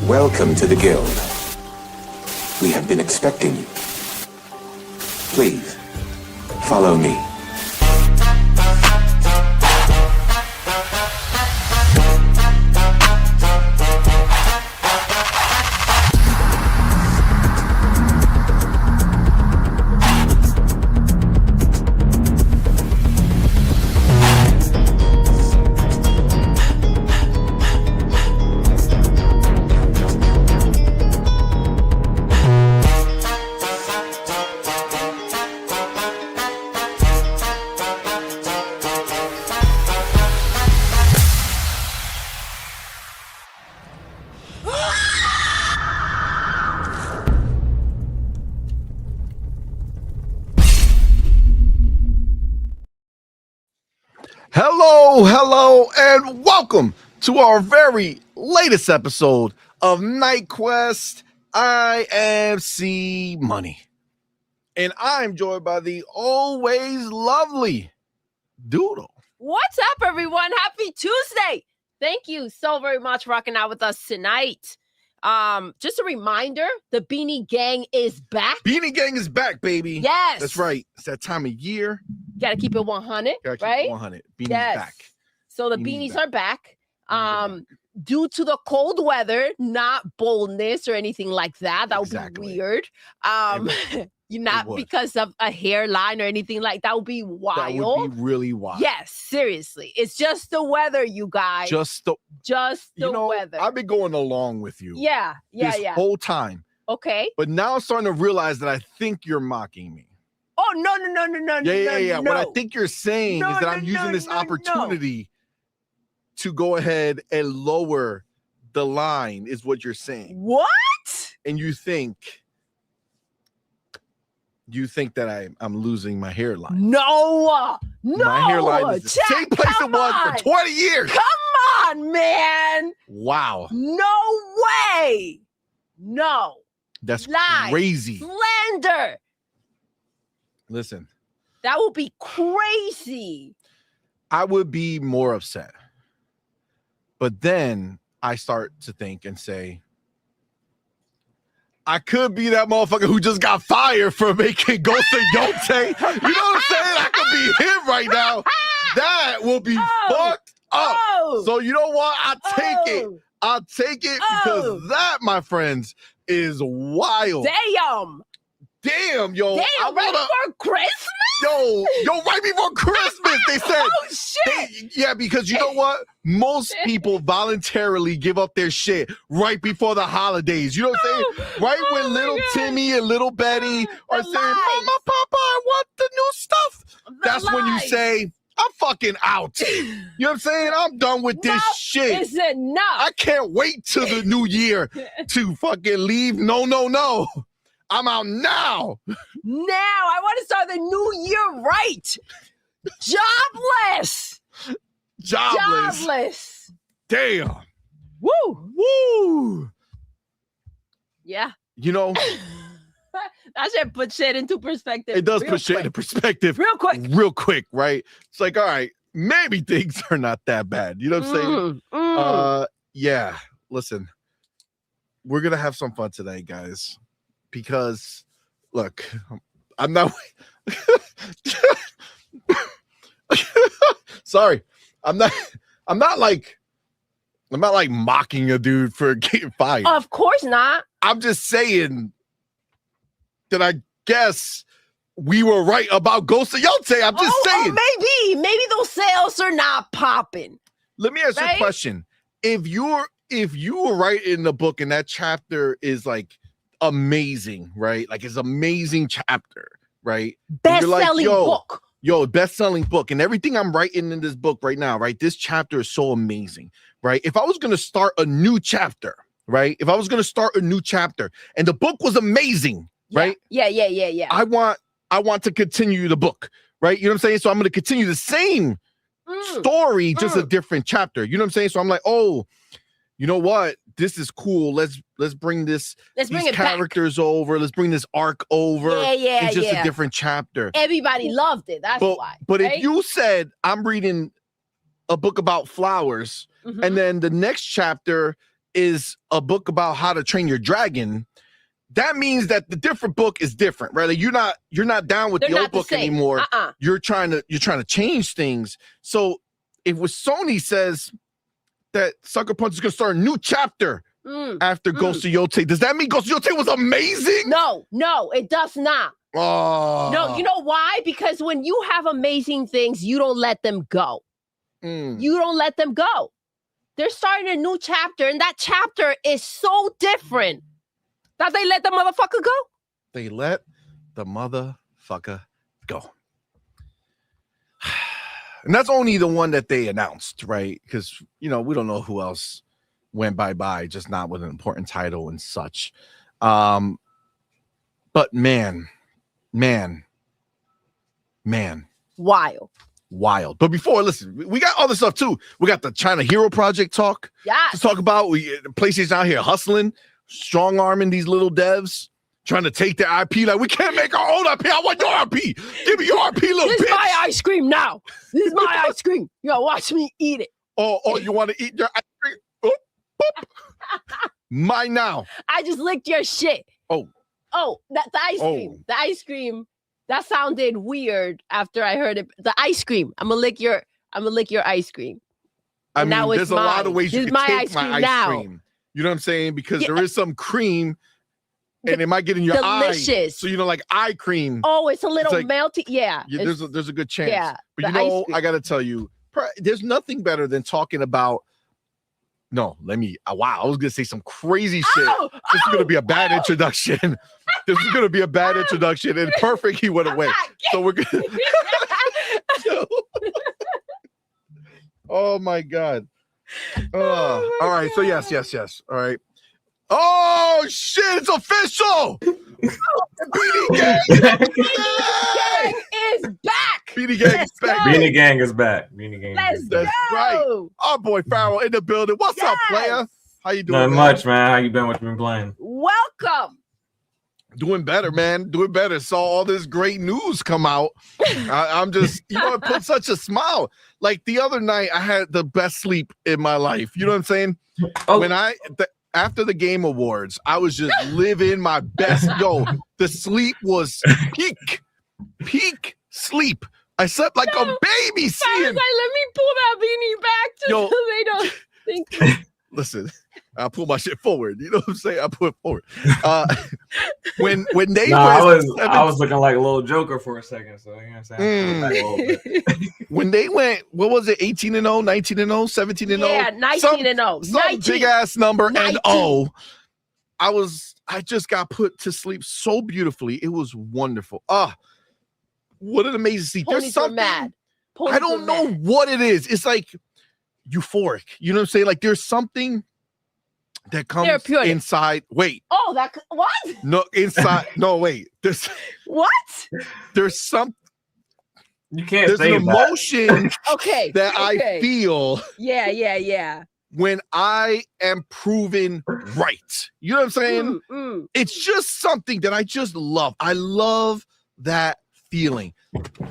Welcome to the Guild. We have been expecting you. Please, follow me. Hello, and welcome to our very latest episode of Night Quest. I am CMoney, and I'm joined by the always lovely Doodle. What's up, everyone? Happy Tuesday! Thank you so very much for rocking out with us tonight. Just a reminder, the Beanie Gang is back. Beanie Gang is back, baby. Yes. That's right. It's that time of year. Gotta keep it 100, right? 100. Beanie's Yes. back. So the Beanie's beanies are back. Due to the cold weather, not boldness or anything like that. That would Exactly. be weird. You're not would. because of a hairline or anything like that. Would be wild. That would be really wild. Yes, seriously. It's just the weather, you guys. Just the weather. I've been going along with you. Yeah. This whole time. Okay. But now I'm starting to realize that I think you're mocking me. Oh, no. Yeah. No. What I think you're saying is that I'm using this opportunity to go ahead and lower the line, is what you're saying. What? And you think that I'm losing my hairline. No. My hairline is the Jack, same place it come was on. for 20 years. Come on, man. Wow. No way. No. That's Lie. crazy. Slander. Listen, That would be crazy. I would be more upset. But then I start to think and say, I could be that motherfucker who just got fired for making Ghost of Yotei. You know what I'm saying? I could be him right now. That will be fucked up. Oh. So you know what? I'll take it. Oh. I'll take it because that, my friends, is wild. Damn, yo. Damn, ready for Christmas? Yo, right before Christmas, they said. Oh, shit. Because you know what? Most people voluntarily give up their shit right before the holidays. You know what I'm saying? Right when little Timmy and little Betty are saying, Mama, Papa, I want the new stuff. That's when you say, I'm fucking out. You know what I'm saying? I'm done with this shit. It's enough. I can't wait till the new year to fucking leave. No. I'm out now. Now, I want to start the new year right. Jobless. Damn. Woo. Yeah. You know, That should put shit into perspective. it does real put shit quick. into perspective Real quick. right? It's like, all right, maybe things are not that bad. You know what I'm saying? Yeah, listen, we're going to have some fun today, guys, because look, I'm not sorry. I'm not like mocking a dude for getting fired. Of course not. I'm just saying that I guess we were right about Ghost of Yotei. I'm just saying. Maybe those sales are not popping. Let me ask you a Right? question. If you were right in the book and that chapter is like amazing, right? Like it's amazing chapter, right? And you're like, Best-selling book. Yo, best-selling book. And everything I'm writing in this book right now, right? This chapter is so amazing, right? If I was going to start a new chapter, right? If I was going to start a new chapter and the book was amazing, right? Yeah. I want to continue the book, right? You know what I'm saying? So I'm going to continue the same story, just a different chapter. You know what I'm saying? So I'm like, oh, you know what? This is cool. Let's bring these characters over. Let's bring this arc over. Yeah. It's just a different chapter. Everybody loved it. That's why. But right? if you said I'm reading a book about flowers, and then the next chapter is a book about how to train your dragon, that means that the different book is different, right? Like you're not down with the old book anymore. You're trying to change things. So if with Sony says that Sucker Punch is gonna start a new chapter after Ghost of Yotei, does that mean Ghost of Yotei was amazing? No, it does not. Oh. No, you know why? Because when you have amazing things, you don't let them go. You don't let them go. They're starting a new chapter, and that chapter is so different that they let the motherfucker go. They let the motherfucker go. And that's only the one that they announced, right? Because, we don't know who else went bye-bye, just not with an important title and such. But man. Wild. But before, listen, we got other stuff too. We got the China Hero Project talk. Yeah. To talk about. PlayStation out here hustling, strong-arming these little devs, trying to take their IP. Like, we can't make our own IP. I want your IP. Give me your IP, little bitch. This is my ice cream now. This is my ice cream. You gotta watch me eat it. Oh, you want to eat your ice cream? Oh, boop. Mine now. I just licked your shit. Oh, the ice cream. The ice cream. That sounded weird after I heard it. The ice cream. I'm gonna lick your ice cream. I mean, there's a lot of ways you can take my ice cream. You know what I'm saying? Because there is some cream, and it might get in your delicious eye. So like eye cream. Oh, it's a little melty. Yeah. There's a good chance. Yeah. But I gotta tell you, there's nothing better than talking about. No, I was gonna say some crazy shit. This is gonna be a bad introduction. This is gonna be a bad introduction, and perfect. He went away. So we're gonna. Oh my God. All right. So yes. All right. Oh shit! It's official. Beanie Gang is back. Beanie Gang is back. Beanie Gang is back. Let's go. That's right. Our boy Farrell in the building. What's up, player? How you doing? Not much, man. How you been? What you been playing? Welcome. Doing better, man. Doing better. Saw all this great news come out. I'm just, it put such a smile. Like the other night, I had the best sleep in my life. You know what I'm saying? Oh. When after the Game Awards, I was just living my best. The sleep was peak sleep. I slept like a baby. Let me pull that beanie back so they don't think. Listen, I'll pull my shit forward. You know what I'm saying? I put it forward. When they I was looking like a little Joker for a second. So you know what I'm saying? When they went, what was it? 18-0, 19-0, 17-0? Yeah, 19-0. Some big ass number 19. And I just got put to sleep so beautifully. It was wonderful. What an amazing sleep. There's something mad. I don't know what it is. It's like euphoric. You know what I'm saying? Like there's something that comes inside. Wait. Oh, what? No, inside. No, wait. There's what? There's some. You can't. There's say an emotion. that I feel. Yeah. When I am proven right. You know what I'm saying? It's just something that I just love. I love that feeling.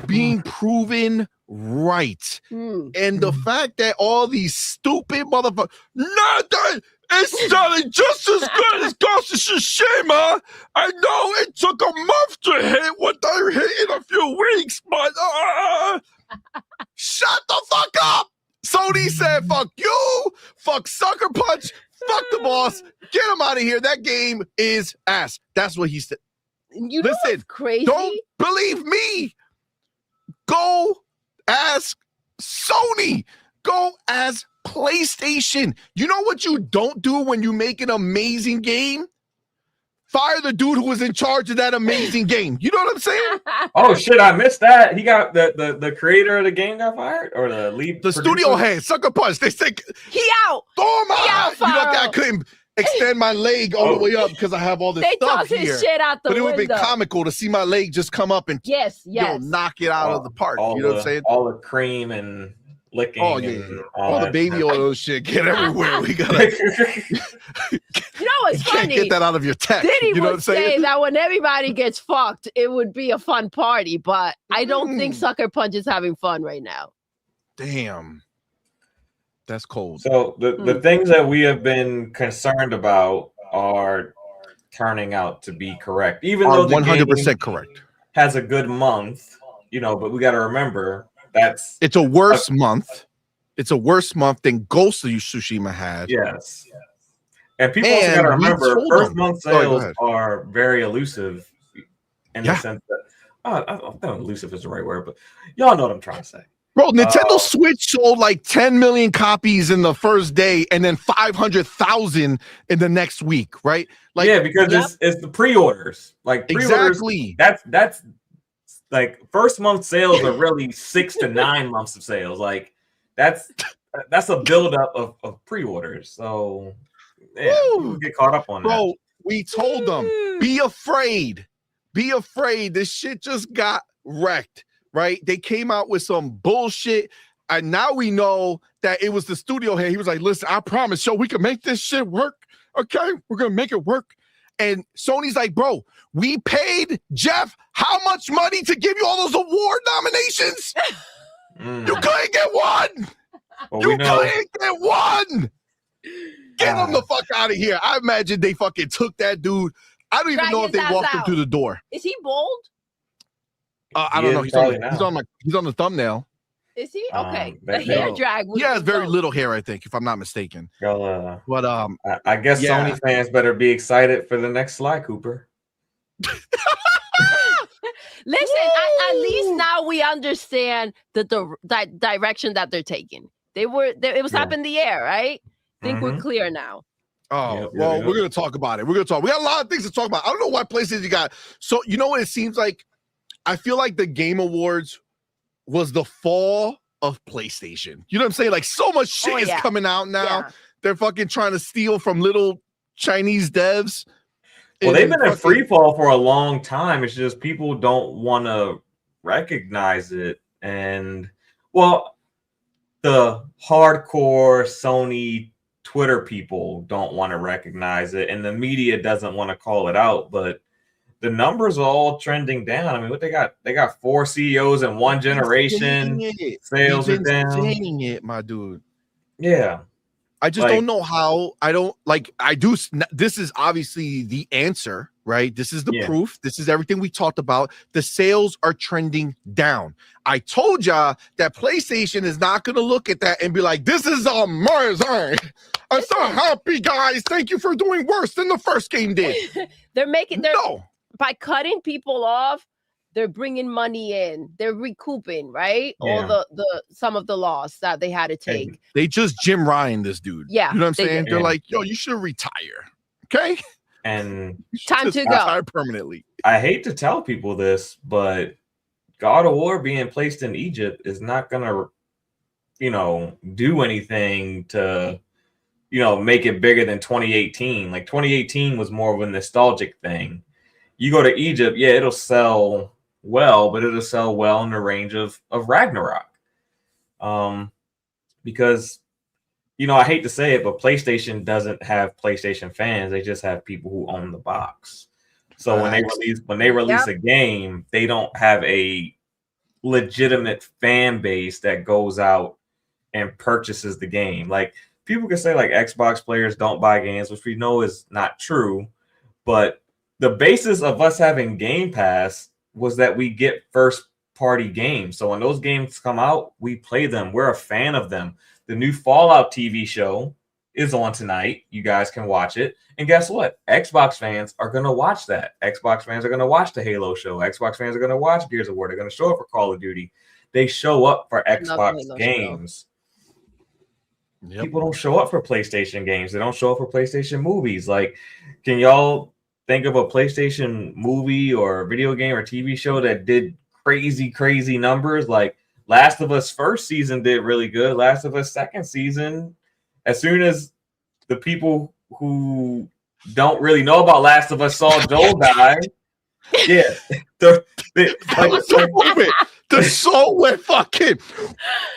Being proven right. And the fact that all these stupid motherfuckers, nothing is selling just as good as Ghost of Tsushima. I know it took a month to hit what they hit in a few weeks, but shut the fuck up. Sony said, fuck you, fuck Sucker Punch, fuck the boss, get him out of here. That game is ass. That's what he said. Listen, crazy. Don't believe me. Go ask Sony. Go ask PlayStation. You know what you don't do when you make an amazing game? Fire the dude who was in charge of that amazing game. You know what I'm saying? Oh shit, I missed that. He got the creator of the game got fired, or the lead. The studio head, Sucker Punch. They say he out. Oh my! He out, I couldn't extend my leg all the way up because I have all this stuff here. They toss his shit out the window. But it would be comical to see my leg just come up and knock it out of the park. You know what I'm saying? All the cream and licking. Oh yeah, all the baby oil shit get everywhere. We gotta. You know what's funny? Can't get that out of your tech. Diddy would say that when everybody gets fucked, it would be a fun party, but I don't think Sucker Punch is having fun right now. Damn. That's cold. So the things that we have been concerned about are turning out to be correct, even though the 100% correct. Has a good month, but we got to remember it's a worse month. It's a worse month than Ghost of Tsushima had. Yes. And people also got to remember first month sales are very elusive in the sense that I don't know elusive is the right word, but y'all know what I'm trying to say. Bro, Nintendo Switch sold like 10 million copies in the first day and then 500,000 in the next week, right? Like, yeah, because it's the pre-orders. Like pre-orders, exactly. That's like first month sales are really 6 to 9 months of sales. Like that's a buildup of pre-orders. So yeah, people get caught up on that. Bro, we told them, be afraid. Be afraid. This shit just got wrecked. Right? They came out with some bullshit, and now we know that it was the studio head. He was like, listen, I promise, we can make this shit work. Okay, we're gonna make it work. And Sony's like, bro, we paid Jeff how much money to give you all those award nominations? You couldn't get one. Well, you couldn't get one. Get him the fuck out of here. I imagine they fucking took that dude. I don't even know if they walked him through the door. Is he bold? I don't know. He's on the thumbnail. Is he? Okay. The hair drag. He has very little hair, I think, if I'm not mistaken. But I guess Sony fans better be excited for the next Sly Cooper. Listen, at least now we understand that direction that they're taking. It was up in the air, right? I think we're clear now. Oh, we're going to talk about it. We got a lot of things to talk about. I don't know what places you got. So, you know what it seems like? I feel like the Game Awards was the fall of PlayStation. You know what I'm saying? Like so much shit is coming out now. Yeah. They're fucking trying to steal from little Chinese devs. Well, they've been in free fall for a long time. It's just people don't want to recognize it. And well, the hardcore Sony Twitter people don't want to recognize it, and the media doesn't want to call it out, but the numbers are all trending down. I mean, what they got? They got 4 CEOs in one generation. Sales are down. Saying it, my dude. Yeah. I just don't know how. I do. This is obviously the answer, right? This is the proof. This is everything we talked about. The sales are trending down. I told y'all that PlayStation is not going to look at that and be like, this is amazing. I'm so happy, guys. Thank you for doing worse than the first game did. By cutting people off, they're bringing money in. They're recouping, right? Yeah. All the some of the loss that they had to take. And they just Jim Ryan this dude. Yeah. You know what I'm saying? They're like, yo, you should retire. Okay? And time to go. Retire permanently. I hate to tell people this, but God of War being placed in Egypt is not gonna, do anything to, make it bigger than 2018. Like 2018 was more of a nostalgic thing. You go to Egypt, it'll sell well, but it'll sell well in the range of Ragnarok. Because, I hate to say it, but PlayStation doesn't have PlayStation fans. They just have people who own the box. So when they release a game, they don't have a legitimate fan base that goes out and purchases the game. Like people can say like Xbox players don't buy games, which we know is not true, but the basis of us having Game Pass was that we get first-party games. So when those games come out, we play them. We're a fan of them. The new Fallout TV show is on tonight. You guys can watch it. And guess what? Xbox fans are going to watch that. Xbox fans are going to watch the Halo show. Xbox fans are going to watch Gears of War. They're going to show up for Call of Duty. They show up for Xbox games. Yep. People don't show up for PlayStation games. They don't show up for PlayStation movies. Like, can y'all think of a PlayStation movie or video game or TV show that did crazy numbers? Like Last of Us first season did really good. Last of Us second season, as soon as the people who don't really know about Last of Us saw Joel die, the soul went fucking.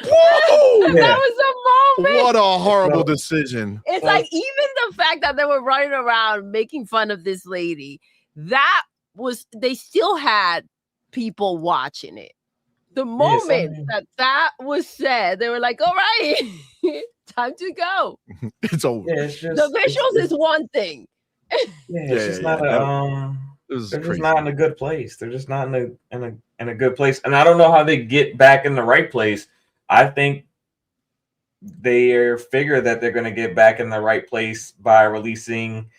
Whoa! That was a moment. What a horrible decision. It's like even the fact that they were running around making fun of this lady, they still had people watching it. The moment that was said, they were like, all right. Time to go. It's over. Yeah, it's just The visuals is one thing. it's just not a they're just not in a good place. They're just not in a good place. And I don't know how they get back in the right place. I think they figure that they're going to get back in the right place by releasing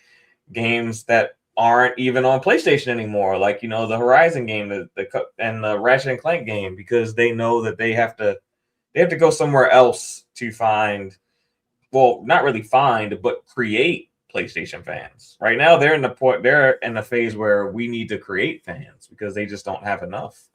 games that aren't even on PlayStation anymore, like the Horizon game, and the Ratchet and Clank game, because they know that they have to go somewhere else to find, well, not really find, but create PlayStation fans. Right now, they're in the phase where we need to create fans because they just don't have enough.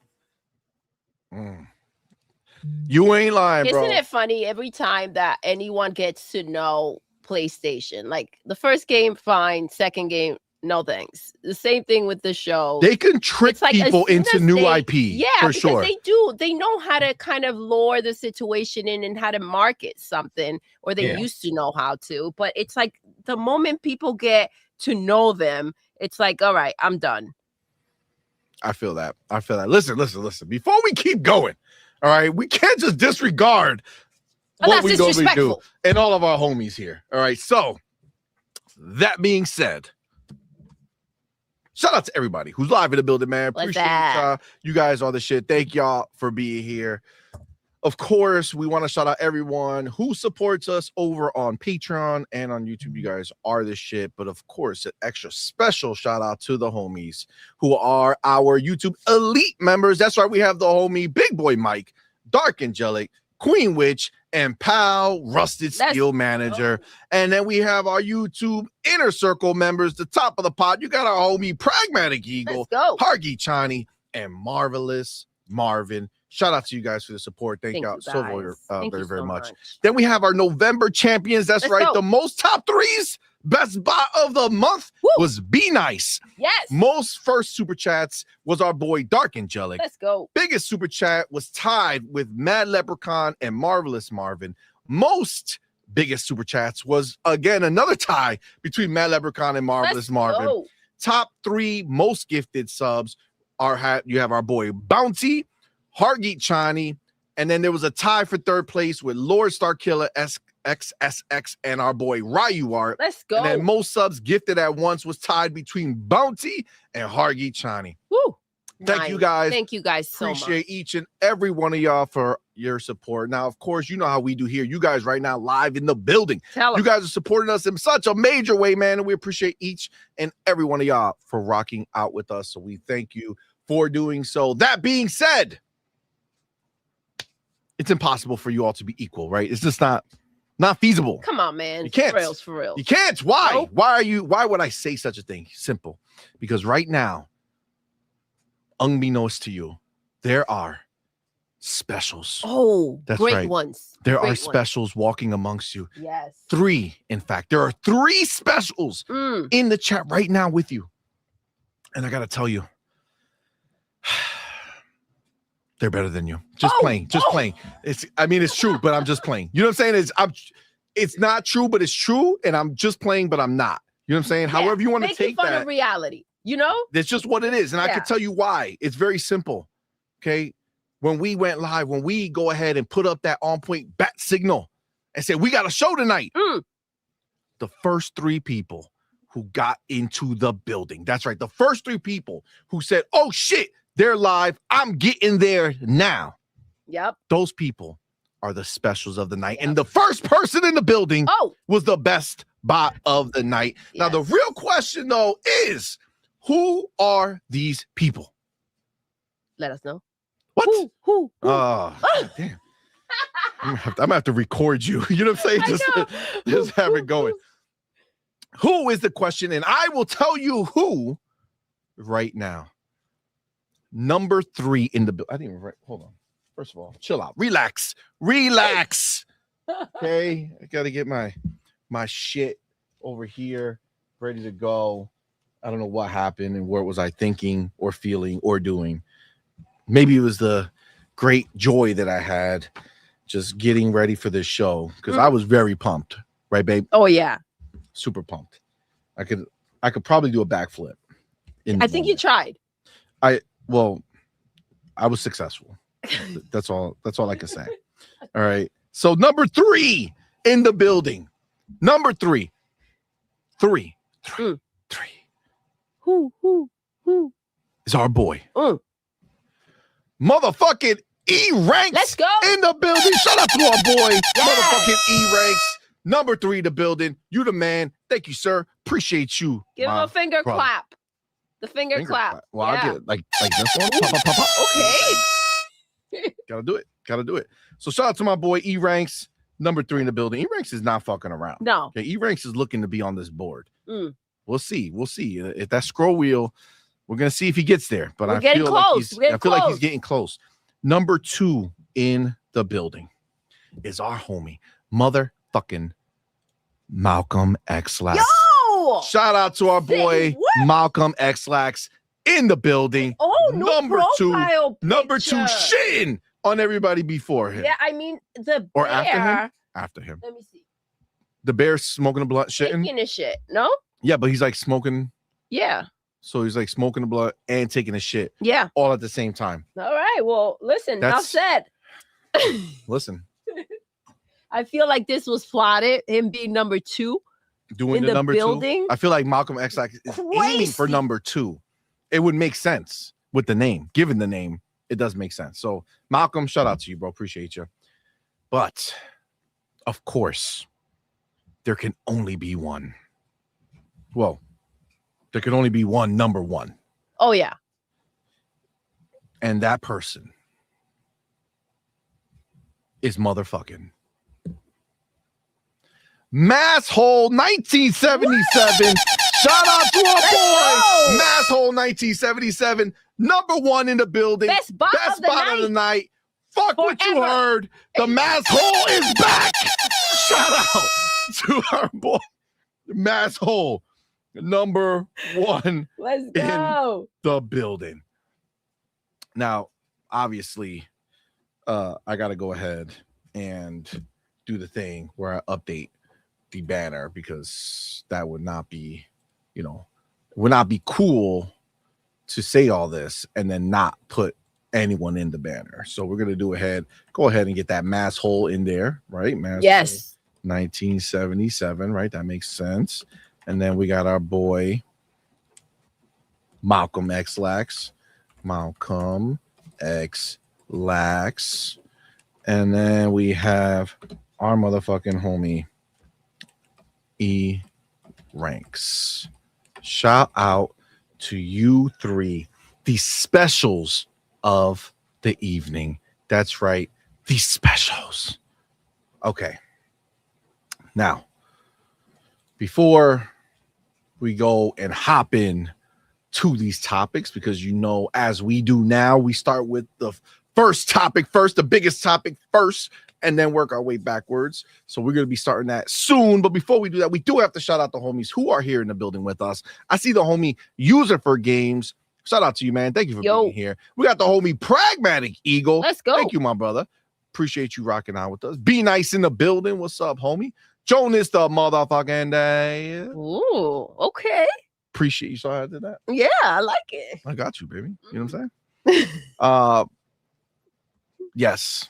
You ain't lying, bro. Isn't it funny every time that anyone gets to know PlayStation? Like the first game, fine. Second game, no thanks. The same thing with the show. They can trick people into new IP. Yeah, for because sure. they do. They know how to kind of lure the situation in and how to market something, or they used to know how to. But it's like the moment people get to know them, it's like, all right, I'm done. I feel that. Listen. Before we keep going, all right, we can't just disregard what we normally do and all of our homies here. All right, so that being said, shout out to everybody who's live in the building, man. Appreciate y'all. You guys are the shit. Thank y'all for being here. Of course, we want to shout out everyone who supports us over on Patreon and on YouTube. You guys are the shit. But of course, an extra special shout out to the homies who are our YouTube elite members. That's right. We have the homie Big Boy Mike, Dark Angelic, Queen Witch, and Pal Rusted Steel Manager. And then we have our YouTube Inner Circle members, the top of the pot. You got our homie Pragmatic Eagle, Hargi Chani, and Marvelous Marvin. Shout out to you guys for the support. Thank y'all so very much. Then we have our November champions. That's right. The most top threes. Best bot of the month was Be Nice. Yes. Most first super chats was our boy Dark Angelic. Let's go. Biggest super chat was tied with Mad Leprechaun and Marvelous Marvin. Most biggest super chats was again another tie between Mad Leprechaun and Marvelous Marvin. Go. Top three most gifted subs you have our boy Bounty, Heartgeek Chani, and then there was a tie for third place with Lord Starkiller XSX and our boy Ryu Art. Let's go. And then most subs gifted at once was tied between Bounty and Heartgeek Chani. Woo. Thank you guys. Thank you guys so much. Appreciate each and every one of y'all for your support. Now, of course, you know how we do here. You guys right now live in the building. You guys are supporting us in such a major way, man. And we appreciate each and every one of y'all for rocking out with us. So we thank you for doing so. That being said, it's impossible for you all to be equal, right? It's just not feasible. Come on, man. You can't. For real. You can't. Why? Nope. Why would I say such a thing? Simple. Because right now, unbeknownst to you, there are specials. Oh, that's great right. ones. There are specials walking amongst you. Yes. 3, in fact. There are 3 specials in the chat right now with you. And I got to tell you, they're better than you. Just playing. It's true, but I'm just playing. You know what I'm saying? It's not true, but it's true. And I'm just playing, but I'm not. You know what I'm saying? However you want to take fun that. Of reality, you know? That's just what it is. And I can tell you why. It's very simple. Okay. When we went live, when we go ahead and put up that on point bat signal and say, we got a show tonight. The first 3 people who got into the building. That's right. The first 3 people who said, oh shit, they're live. I'm getting there now. Yep. Those people are the specials of the night. Yep. And the first person in the building was the best bot of the night. Yes. Now, the real question, though, is who are these people? Let us know. What? Who? Oh, damn. I'm gonna have to record you. You know what I'm saying? Just have it going. Who is the question? And I will tell you who right now. Number 3 in the bill. I didn't even write. Hold on. First of all, chill out. Relax. Okay. I got to get my shit over here ready to go. I don't know what happened and what was I thinking or feeling or doing. Maybe it was the great joy that I had just getting ready for this show because I was very pumped. Right, babe? Oh, yeah. Super pumped. I could probably do a backflip. I think you tried. Well, I was successful. That's all I can say. All right. So number 3 in the building. Number 3. Three. Who? Is our boy. Motherfucking E-Ranks. Let's go. In the building. Shout out to our boy, motherfucking E-Ranks. Number 3 in the building. You the man. Thank you, sir. Appreciate you. Give him a finger clap. The finger clap. Well, I'll get it like this one. Pop. Okay. Gotta do it. So shout out to my boy E-Ranks. Number 3 in the building. E-Ranks is not fucking around. No. Okay, E-Ranks is looking to be on this board. We'll see. If that scroll wheel, we're gonna see if he gets there. But I feel like he's getting close. Number 2 in the building is our homie, motherfucking Malcolm X Lax. Yo! Shout out to our boy Malcolm X Lax in the building. Oh, number two picture. shitting on everybody before him. Yeah, I mean the or bear. after him. Let me see. The bear's smoking a blunt, shitting. Taking a shit, no? Yeah, but he's like smoking. Yeah. So he's like smoking the blunt and taking a shit. Yeah. All at the same time. All right. Well, listen, enough said. Listen. I feel like this was plotted, him being number 2. Doing the number building? 2. I feel like Malcolm X is aiming for number 2. It would make sense with the name. Given the name, it does make sense. So, Malcolm, shout out to you, bro. Appreciate you. But, of course, there can only be one. Well, there can only be one number 1. Oh, yeah. And that person is motherfucking Masshole 1977. Shout out to our boy Masshole 1977. Number 1 in the building. Best spot of the night. Fuck Forever. What you heard. The Masshole is back. Shout out to our boy Masshole. Number 1. Let's go. In the building. Now, obviously, I got to go ahead and do the thing where I update the banner because that would not be, would not be cool to say all this and then not put anyone in the banner. So we're going to go ahead and get that Masshole in there, right? Yes. 1977, right? That makes sense. And then we got our boy Malcolm X Lax. Malcolm X Lax. And then we have our motherfucking homie E-Ranks. Shout out to you 3, the specials of the evening. That's right, the specials. Okay. Now, before we go and hop in to these topics, because as we do now, we start with the first topic first, the biggest topic first, and then work our way backwards. So we're going to be starting that soon. But before we do that, we do have to shout out the homies who are here in the building with us. I see the homie User for Games. Shout out to you, man. Thank you for being here. We got the homie Pragmatic Eagle. Let's go. Thank you, my brother. Appreciate you rocking out with us. Be Nice in the building. What's up, homie? Jonas the motherfucking day. Ooh, okay. Appreciate you. So I did that. Yeah, I like it. I got you, baby. You know what I'm saying? Yes.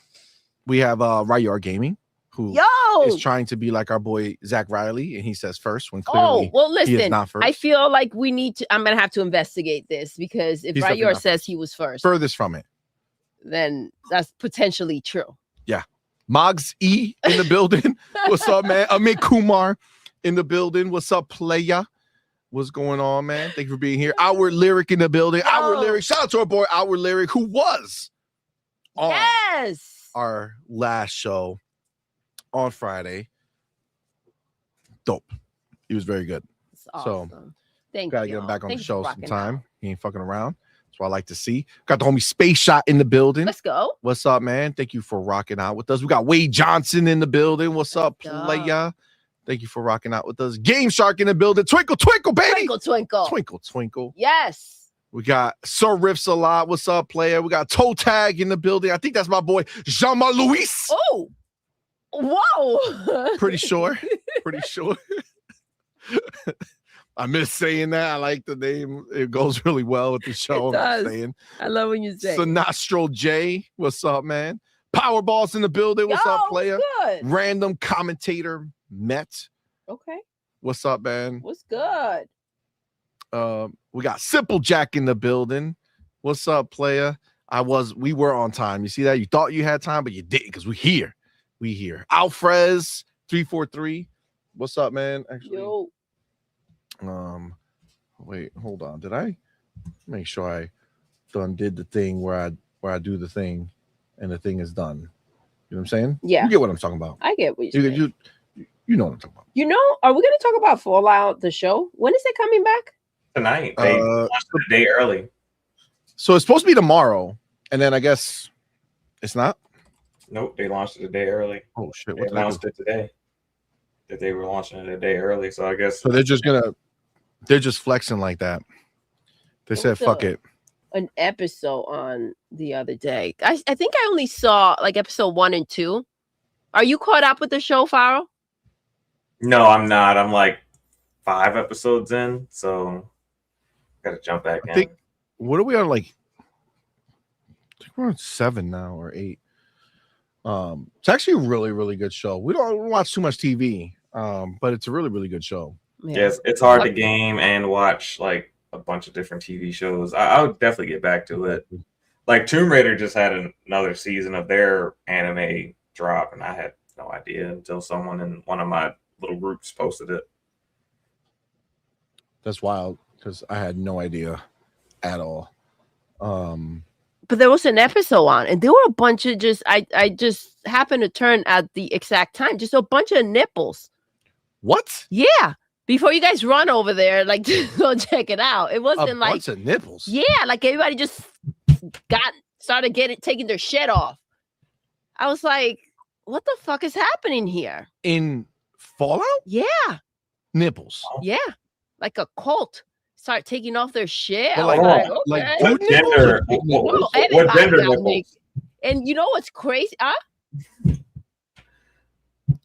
We have Ryar Gaming, who is trying to be like our boy Zach Riley, and he says first when clearly listen, he is not first. I feel like we need to. I'm gonna have to investigate this because if Ryar says he was first, furthest from it, then that's potentially true. Yeah, Mogs E in the building. What's up, man? Amit Kumar in the building. What's up, playa? What's going on, man? Thank you for being here. Outward Lyric in the building. Outward Lyric. Shout out to our boy Outward Lyric, who was on our last show on Friday. Dope. He was very good. That's awesome. So thank gotta you. get him back on the show sometime. He ain't fucking around. That's what I like to see. Got the homie Space Shot in the building. Let's go. What's up, man? Thank you for rocking out with us. We got Wade Johnson in the building. What's up, playa? Thank you for rocking out with us. Game Shark in the building. Twinkle, twinkle, baby. Twinkle, twinkle. Twinkle, twinkle. Yes. We got Sir Riffs a lot. What's up, player? We got Toe Tag in the building. I think that's my boy Jean-Marc Luis. Oh, whoa. Pretty sure. Pretty sure. I miss saying that. I like the name. It goes really well with the show. It does. I love when you say Sinastro J. What's up, man? Powerball's in the building. What's up, player? Good. Random commentator Met. Okay. What's up, man? What's good? We got Simple Jack in the building. What's up, player? We were on time. You see that? You thought you had time, but you didn't because we're here. We here. Alfrez 343. What's up, man? Actually, Yo. Wait, hold on. Did I make sure I did the thing where I do the thing and the thing is done? You know what I'm saying? Yeah. You get what I'm talking about. I get what you're saying. You know what I'm talking about. You know, are we going to talk about Fallout, the show? When is it coming back? Tonight. They launched it a day early. So it's supposed to be tomorrow, and then I guess it's not. Nope, they launched it a day early. Oh shit! They announced it today that they were launching it a day early. So I guess they're just flexing like that. They said, "Fuck it." An episode on the other day. I think I only saw like episode 1 and 2. Are you caught up with the show, Farrell? No, I'm not. I'm like 5 episodes in, so gotta jump back in. What are we on? Like, I think we're on 7 now or 8. It's actually a really, really good show. We don't watch too much TV, but it's a really, really good show. Yes, it's hard to game and watch like a bunch of different TV shows. I would definitely get back to it. Like Tomb Raider just had another season of their anime drop, and I had no idea until someone in one of my little groups posted it. That's wild because I had no idea at all. But there was an episode on, and there were a bunch of I just happened to turn at the exact time, just a bunch of nipples. What? Yeah. Before you guys run over there, like to go check it out. It wasn't a like bunch of nipples. Yeah, like everybody just started taking their shit off. I was like, what the fuck is happening here? In Fallout? Yeah. Nipples. Yeah. Like a cult. Start taking off their shit. Like, okay. What gender? What gender nipples? And you know what's crazy?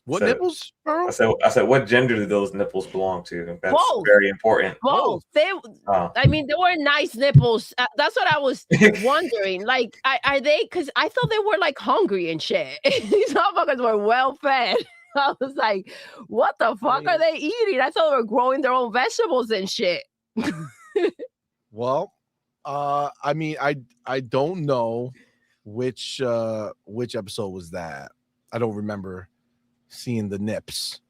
What nipples, bro? I said, what gender do those nipples belong to? That's Both. very important. Both. I mean, they were nice nipples. That's what I was wondering. Like, are they? Because I thought they were like hungry and shit. These motherfuckers were well fed. I was like, what the fuck are they eating? I thought they were growing their own vegetables and shit. Well, I mean, I don't know which episode was that. I don't remember seeing the nips.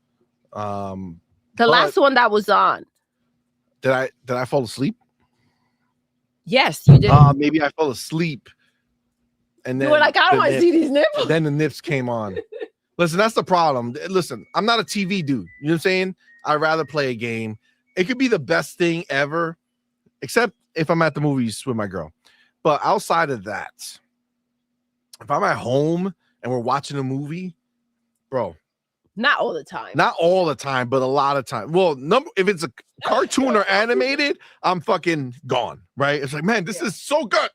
The last one that was on. Did I fall asleep? Yes, you did. Maybe I fell asleep. And then you were like, I don't want to see these nipples. Then the nips came on. Listen, that's the problem. Listen, I'm not a TV dude. You know what I'm saying? I'd rather play a game. It could be the best thing ever, except if I'm at the movies with my girl. But outside of that, if I'm at home and we're watching a movie, bro. Not all the time. Not all the time, but a lot of time. Well, if it's a cartoon or animated, I'm fucking gone, right? It's like, man, this is so good.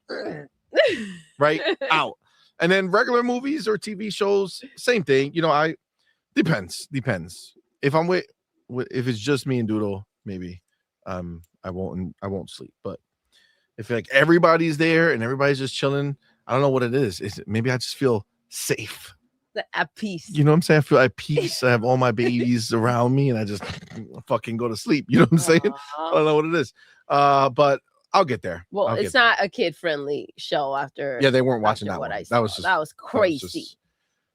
Right? Out. And then regular movies or TV shows, same thing. You know, depends. If I'm if it's just me and Doodle, maybe I won't sleep. But if like everybody's there and everybody's just chilling, I don't know what it is. Maybe I just feel safe. At peace. You know what I'm saying? I feel at peace. I have all my babies around me and I just fucking go to sleep. You know what I'm saying? I don't know what it is. But I'll get there. Well, it's not a kid-friendly show after. Yeah, they weren't watching that one. That was crazy.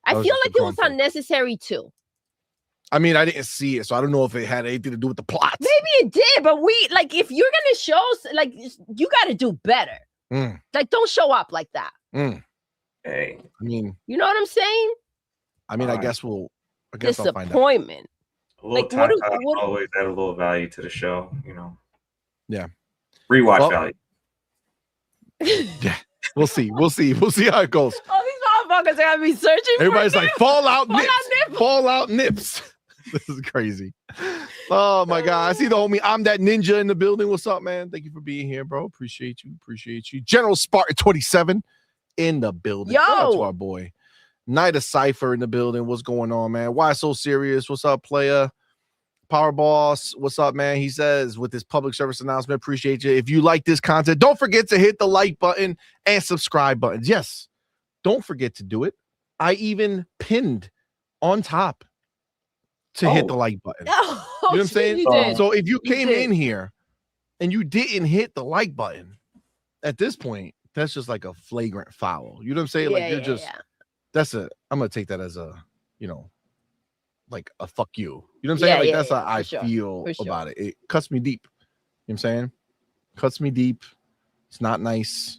I feel like it was unnecessary too. I mean, I didn't see it, so I don't know if it had anything to do with the plot. Maybe it did, but if you're gonna show, like, you got to do better. Like, don't show up like that. Hey, I mean, you know what I'm saying? I mean, I guess I'll find out. Disappointment. A little time always add a little value to the show, you know. Yeah. Rewatch value. Yeah, we'll see how it goes. Oh, these motherfuckers are gonna be searching. Everybody's like, Fallout nips. This is crazy. Oh my god, I see the homie. I'm that ninja in the building. What's up, man? Thank you for being here, bro. Appreciate you. General Spartan 27 in the building. Yo, shout out to our boy. Night of Cypher in the building. What's going on, man? Why so serious? What's up, player? Power Boss, what's up, man? He says with this public service announcement, appreciate you. If you like this content, don't forget to hit the like button and subscribe buttons. Yes, don't forget to do it. I even pinned on top to hit the like button. You know what I'm saying? So if you came in here and you didn't hit the like button, at this point, that's just like a flagrant foul. You know what I'm saying? Like you're just I'm gonna take that as a, like a fuck you. You know what I'm saying? Like that's how I feel about it. It cuts me deep. You know what I'm saying? Cuts me deep. It's not nice,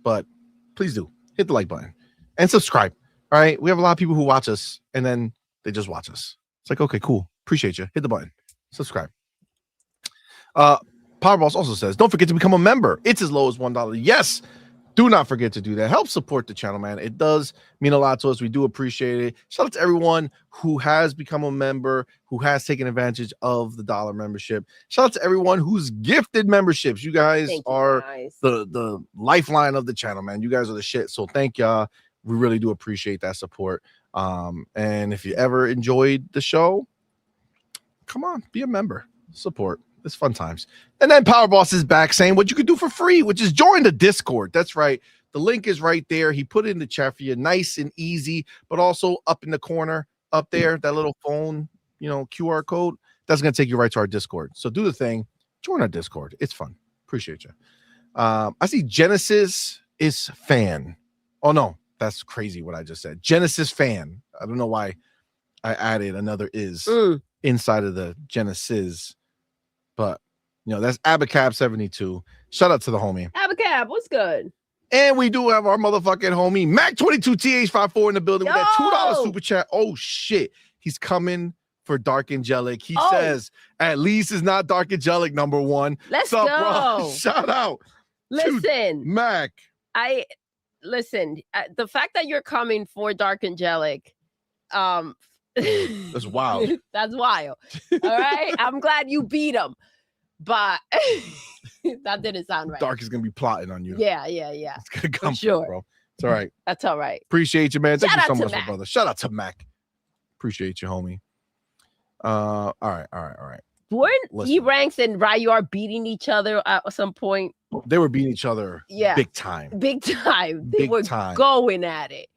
but please do hit the like button and subscribe. All right. We have a lot of people who watch us and then they just watch us. It's like, okay, cool. Appreciate you. Hit the button. Subscribe. Powerballs also says, don't forget to become a member. It's as low as $1. Yes. Do not forget to do that. Help support the channel, man. It does mean a lot to us. We do appreciate it. Shout out to everyone who has become a member, who has taken advantage of the dollar membership. Shout out to everyone who's gifted memberships. You guys are the lifeline of the channel, man. You guys are the shit. So thank y'all. We really do appreciate that support. And if you ever enjoyed the show, come on, be a member. Support. It's fun times. And then Power Boss is back saying what you could do for free, which is join the Discord. That's right. The link is right there. He put it in the chat for you. Nice and easy, but also up in the corner up there, that little phone, QR code, that's going to take you right to our Discord. So do the thing. Join our Discord. It's fun. Appreciate you. I see Genesis is fan. Oh, no. That's crazy what I just said. Genesis fan. I don't know why I added another is inside of the Genesis. But, that's Abacab 72. Shout out to the homie. Abacab, what's good? And we do have our motherfucking homie, Mac22TH54 in the building with that $2 super chat. Oh, shit. He's coming for Dark Angelic. He says, at least it's not Dark Angelic number one. Let's go. Bro? Shout out. Listen. Mac. The fact that you're coming for Dark Angelic, that's wild. That's wild. All right. I'm glad you beat him, but that didn't sound right. Dark is gonna be plotting on you. Yeah. It's gonna come, sure, bro. It's all right. That's all right. Appreciate you, man. Thank you so much, Mac. my brother. Shout out to Mac. Appreciate you, homie. All right. Weren't E-Ranks and Ryar beating each other at some point? They were beating each other. Big time. They were going at it.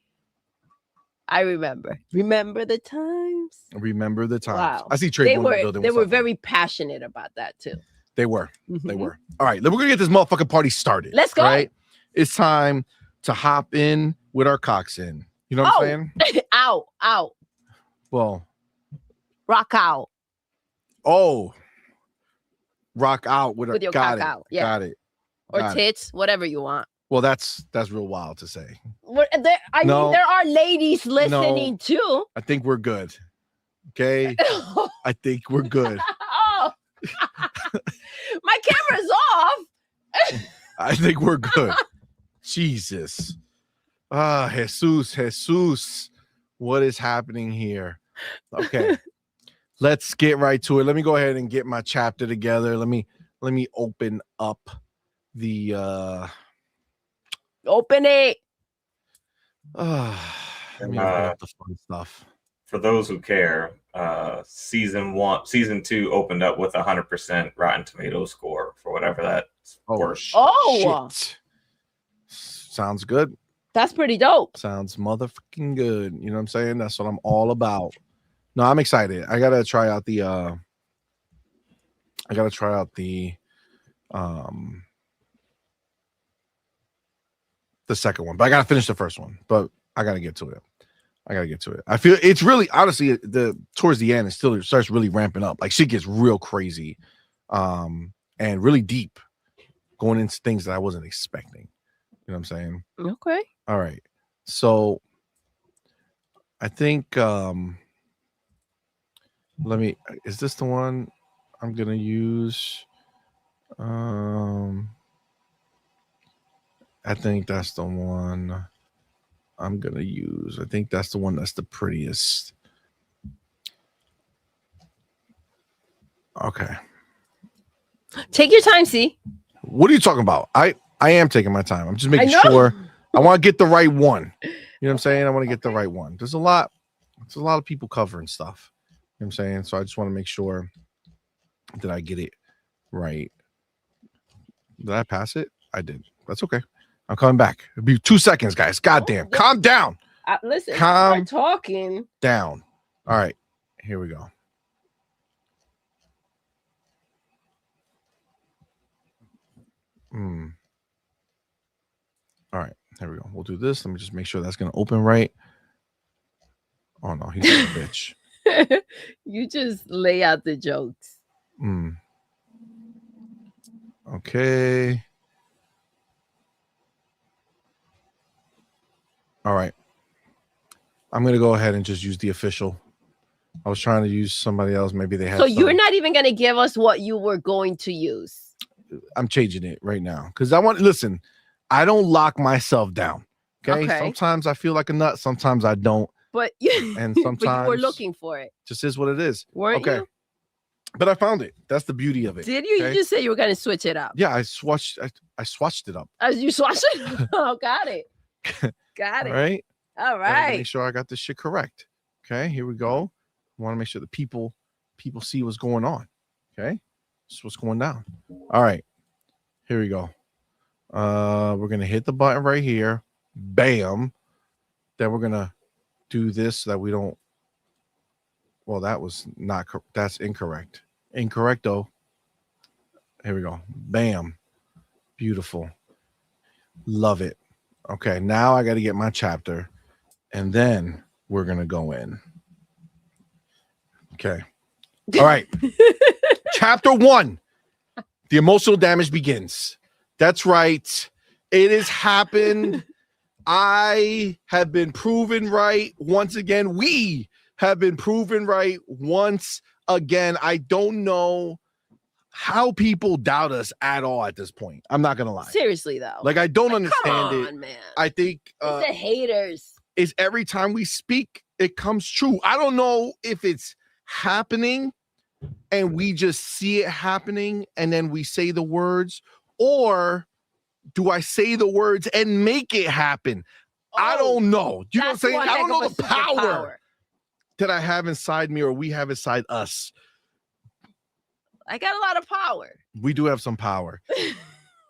I remember. Remember the times. Wow. I see Trey in the building. They were very passionate about that too. They were. They were. All right, we're gonna get this motherfucking party started. Let's go. Right? It's time to hop in with our cocks in. You know what I'm saying? Out. Well, rock out. Oh, rock out with your cock out. Yeah. Got it. Or tits, whatever you want. Well, that's real wild to say. I mean, there are ladies listening too. I think we're good. Okay. I think we're good. Oh, my camera's off. I think we're good. Jesus. Jesus. What is happening here? Okay. Let's get right to it. Let me go ahead and get my chapter together. Let me open up the open it. Let me open up the fun stuff. For those who care, season 2 opened up with 100% Rotten Tomatoes score for whatever that's worth. Shit. Sounds good. That's pretty dope. Sounds motherfucking good. You know what I'm saying? That's what I'm all about. No, I'm excited. I gotta try out the second one, but I gotta finish the first one. But I gotta get to it. I feel it's really, honestly, towards the end, it starts really ramping up. Like shit gets real crazy, and really deep, going into things that I wasn't expecting. You know what I'm saying? Okay. All right. So I think is this the one I'm gonna use? I think that's the one I'm gonna use. I think that's the one that's the prettiest. Okay. Take your time, see. What are you talking about? I am taking my time. I'm just making sure I want to get the right one. You know what I'm saying? I want to get the right one. There's a lot of people covering stuff. You know what I'm saying? So I just want to make sure that I get it right. Did I pass it? I did. That's okay. I'm coming back. It'll be 2 seconds, guys. Goddamn. Calm down. Listen, Calm we're talking. down. All right, here we go. All right, here we go. We'll do this. Let me just make sure that's going to open right. Oh, no, he's a bitch. You just lay out the jokes. Okay. All right. I'm going to go ahead and just use the official. I was trying to use somebody else. Maybe they had. So you're not even going to give us what you were going to use. I'm changing it right now because I want. Listen, I don't lock myself down. Okay. Sometimes I feel like a nut. Sometimes I don't. But and sometimes but you were looking for it. Just is what it is. Weren't you? But I found it. That's the beauty of it. Did you? Okay? You just said you were going to switch it up. Yeah, I swatched it up. As you swatched it? Oh, got it. Got it. All right. All right. Make sure I got this shit correct. Okay, here we go. I want to make sure the people see what's going on. Okay, this is what's going down. All right, here we go. We're gonna hit the button right here. Bam. Then we're gonna do this so that we don't. Well, that was not. That's incorrect. Incorrecto. Here we go. Bam. Beautiful. Love it. Okay, now I got to get my chapter, and then we're gonna go in. Okay. All right. Chapter 1. The emotional damage begins. That's right. It has happened. I have been proven right once again. We have been proven right once again. I don't know how people doubt us at all at this point. I'm not gonna lie. Seriously though. Like I don't understand come it. on, man. I think it's the haters. Is every time we speak, it comes true. I don't know if it's happening and we just see it happening and then we say the words, or do I say the words and make it happen? I don't know. You know what I'm saying? I don't know the power that I have inside me or we have inside us. I got a lot of power. We do have some power.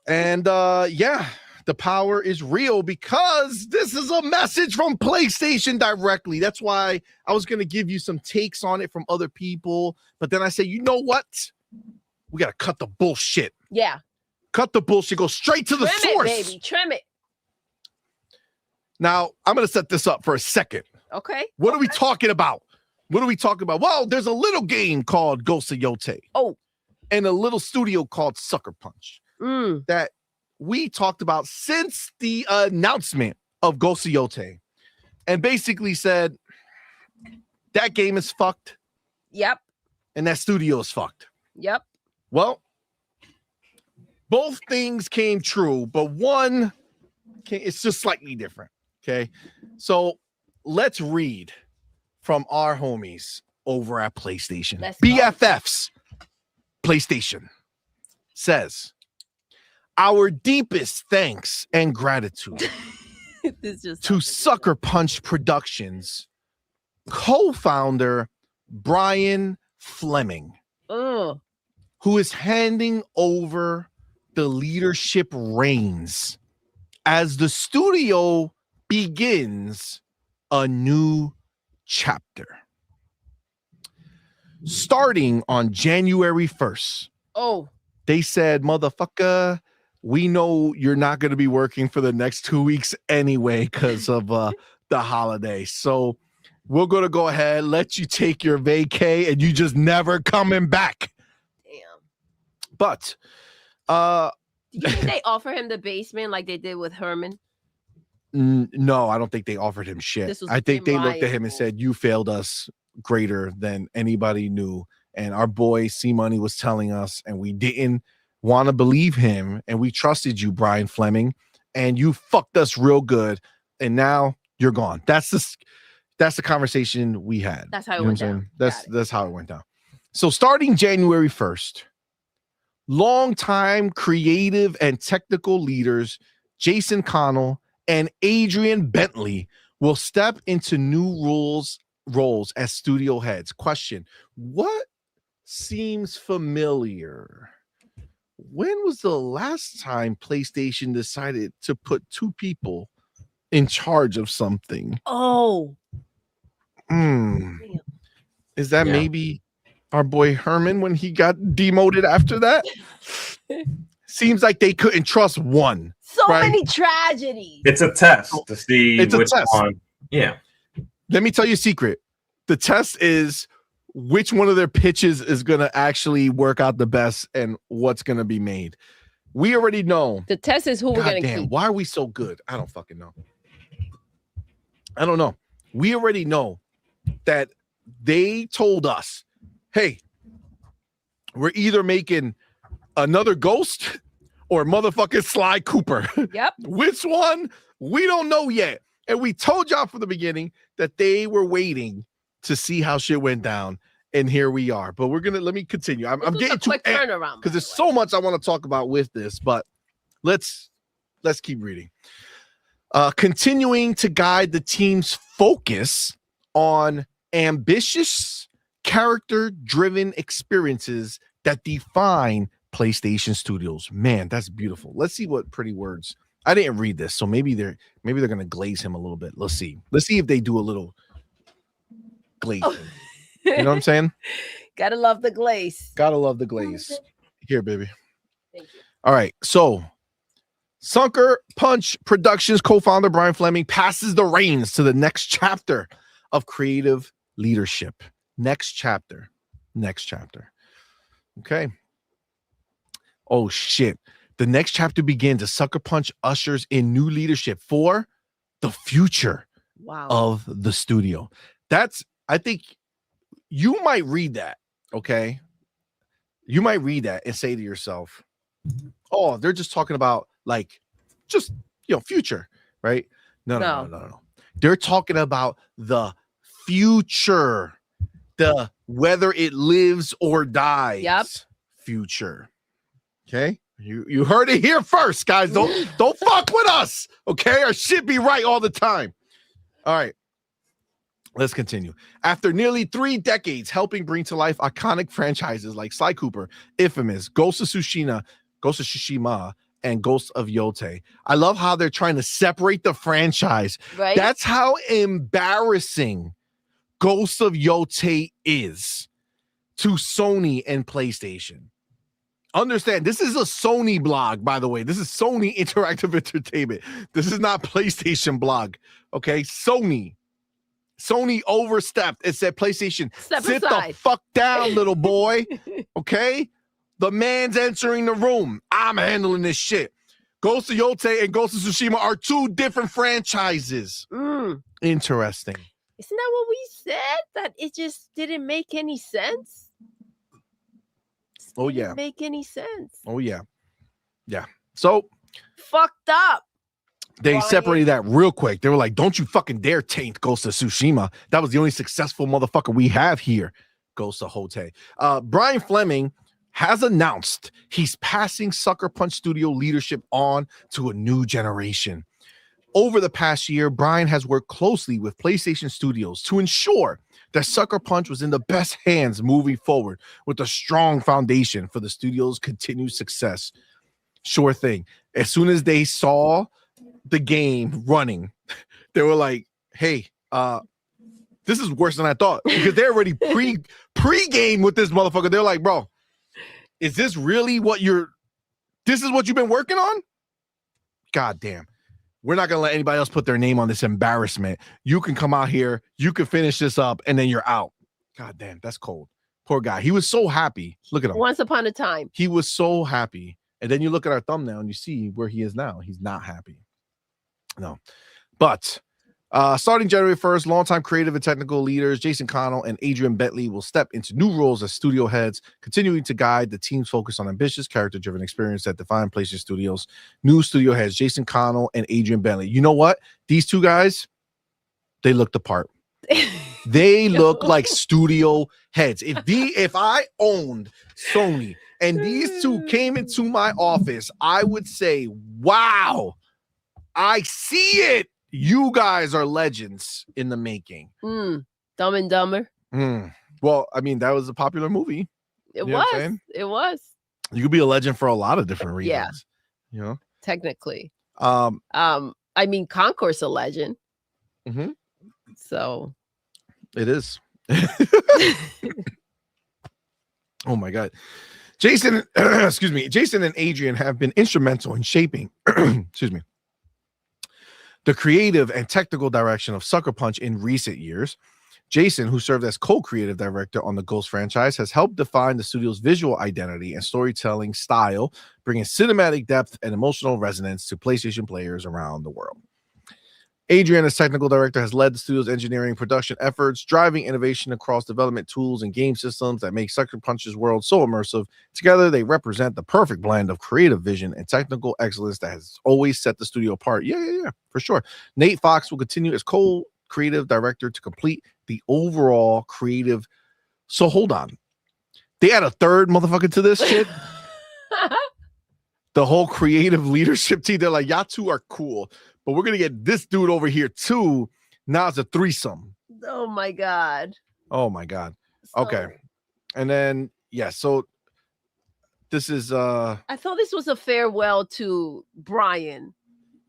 And yeah, the power is real because this is a message from PlayStation directly. That's why I was going to give you some takes on it from other people. But then I say, you know what? We got to cut the bullshit. Yeah. Cut the bullshit. Go straight to the source. It, baby. Trim it. Now, I'm going to set this up for a second. Okay. What are we talking about? What are we talking about? Well, there's a little game called Ghost of Yotei. Oh. And a little studio called Sucker Punch that we talked about since the announcement of Ghost of Yotei, and basically said that game is fucked. Yep. And that studio is fucked. Yep. Well, both things came true, but one it's just slightly different. Okay. So let's read from our homies over at PlayStation. BFFs. PlayStation says, our deepest thanks and gratitude to Sucker Punch Productions co-founder Brian Fleming, who is handing over the leadership reins as the studio begins a new chapter. Starting on January 1st. Oh. They said, motherfucker, we know you're not going to be working for the next 2 weeks anyway because of the holiday. So we're going to go ahead, let you take your vacay, and you just never coming back. Damn. But do you think they offer him the basement like they did with Herman? No, I don't think they offered him shit. I think they looked at him and said, you failed us greater than anybody knew. And our boy CMoney was telling us, and we didn't want to believe him, and we trusted you, Brian Fleming, and you fucked us real good, and now you're gone. That's the conversation we had. That's how it went down. That's how it went down. So starting January 1st, longtime creative and technical leaders Jason Connell and Adrian Bentley will step into new roles as studio heads. Question: what seems familiar? When was the last time PlayStation decided to put two people in charge of something. Oh. Is that maybe our boy Herman when he got demoted after that? Seems like they couldn't trust one. So many tragedies. It's a test to see which one. Yeah. Let me tell you a secret. The test is which one of their pitches is going to actually work out the best and what's going to be made. We already know. The test is who we're going to keep. Why are we so good? I don't fucking know. I don't know. We already know that they told us, hey, we're either making another Ghost or motherfucking Sly Cooper. Yep. Which one? We don't know yet. And we told y'all from the beginning that they were waiting to see how shit went down. And here we are. But let me continue. I'm getting to quick turnaround because there's so much I want to talk about with this, but let's keep reading. Continuing to guide the team's focus on ambitious, character-driven experiences that define PlayStation Studios. Man, that's beautiful. Let's see what pretty words. I didn't read this, so maybe they're gonna glaze him a little bit. Let's see if they do a little glaze. You know what I'm saying? Gotta love the glaze. Gotta love the glaze. Here, baby. Thank you. All right, so Sucker Punch Productions co-founder Brian Fleming passes the reins to the next chapter of creative leadership. Next chapter. Okay. Oh shit. The next chapter begins as Sucker Punch ushers in new leadership for the future of the studio. I think you might read that, okay? You might read that and say to yourself, oh, they're just talking about future, right? No. They're talking about the future, the whether it lives or dies future. Okay? You heard it here first, guys. Don't fuck with us, okay? Our shit be right all the time. All right. Let's continue. After nearly 3 decades helping bring to life iconic franchises like Sly Cooper, Infamous, Ghost of Tsushima, and Ghost of Yotei, I love how they're trying to separate the franchise. Right. That's how embarrassing Ghost of Yotei is to Sony and PlayStation. Understand, this is a Sony blog, by the way. This is Sony Interactive Entertainment. This is not PlayStation blog. Okay, Sony overstepped and said, PlayStation, sit the fuck down, little boy. Okay? The man's entering the room. I'm handling this shit. Ghost of Yotei and Ghost of Tsushima are 2 different franchises. Interesting. Isn't that what we said? That it just didn't make any sense? Oh, yeah. Make any sense? Oh, yeah. Yeah. So fucked up. They separated that real quick. They were like, don't you fucking dare taint Ghost of Tsushima. That was the only successful motherfucker we have here. Ghost of Yotei. Brian Fleming has announced he's passing Sucker Punch Studio leadership on to a new generation. Over the past year, Brian has worked closely with PlayStation Studios to ensure that Sucker Punch was in the best hands moving forward with a strong foundation for the studio's continued success. Sure thing. As soon as they saw the game running, they were like, hey, this is worse than I thought, because they're already pre-game with this motherfucker. They're like, bro, is this really this is what you've been working on? God damn. We're not going to let anybody else put their name on this embarrassment. You can come out here, you can finish this up, and then you're out. God damn, that's cold. Poor guy. He was so happy. Look at him. Once upon a time. He was so happy. And then you look at our thumbnail and you see where he is now. He's not happy. No. But starting January 1st, longtime creative and technical leaders Jason Connell and Adrian Bentley will step into new roles as studio heads, continuing to guide the team's focus on ambitious, character-driven experience that define PlayStation Studios. New studio heads Jason Connell and Adrian Bentley. You know what? These 2 guys, they look the part. They look like studio heads. If I owned Sony and these 2 came into my office, I would say, wow, I see it. You guys are legends in the making. Dumb and Dumber. Well, I mean, that was a popular movie. It was. You could be a legend for a lot of different reasons. Yeah. You know? Technically. I mean, Concourse a legend. Mm-hmm. So it is. Oh my God. Jason, excuse me. Jason and Adrian have been instrumental in shaping, excuse me, the creative and technical direction of Sucker Punch in recent years. Jason, who served as co-creative director on the Ghost franchise, has helped define the studio's visual identity and storytelling style, bringing cinematic depth and emotional resonance to PlayStation players around the world. Adrian, as technical director, has led the studio's engineering production efforts, driving innovation across development tools and game systems that make Sucker Punch's world so immersive. Together, they represent the perfect blend of creative vision and technical excellence that has always set the studio apart. Yeah, for sure. Nate Fox will continue as co-creative director to complete the overall creative. So hold on. They add a third motherfucker to this shit? The whole creative leadership team, they're like, y'all two are cool, but we're gonna get this dude over here too. Now it's a threesome. Oh my God. Okay. And then so this is I thought this was a farewell to Brian.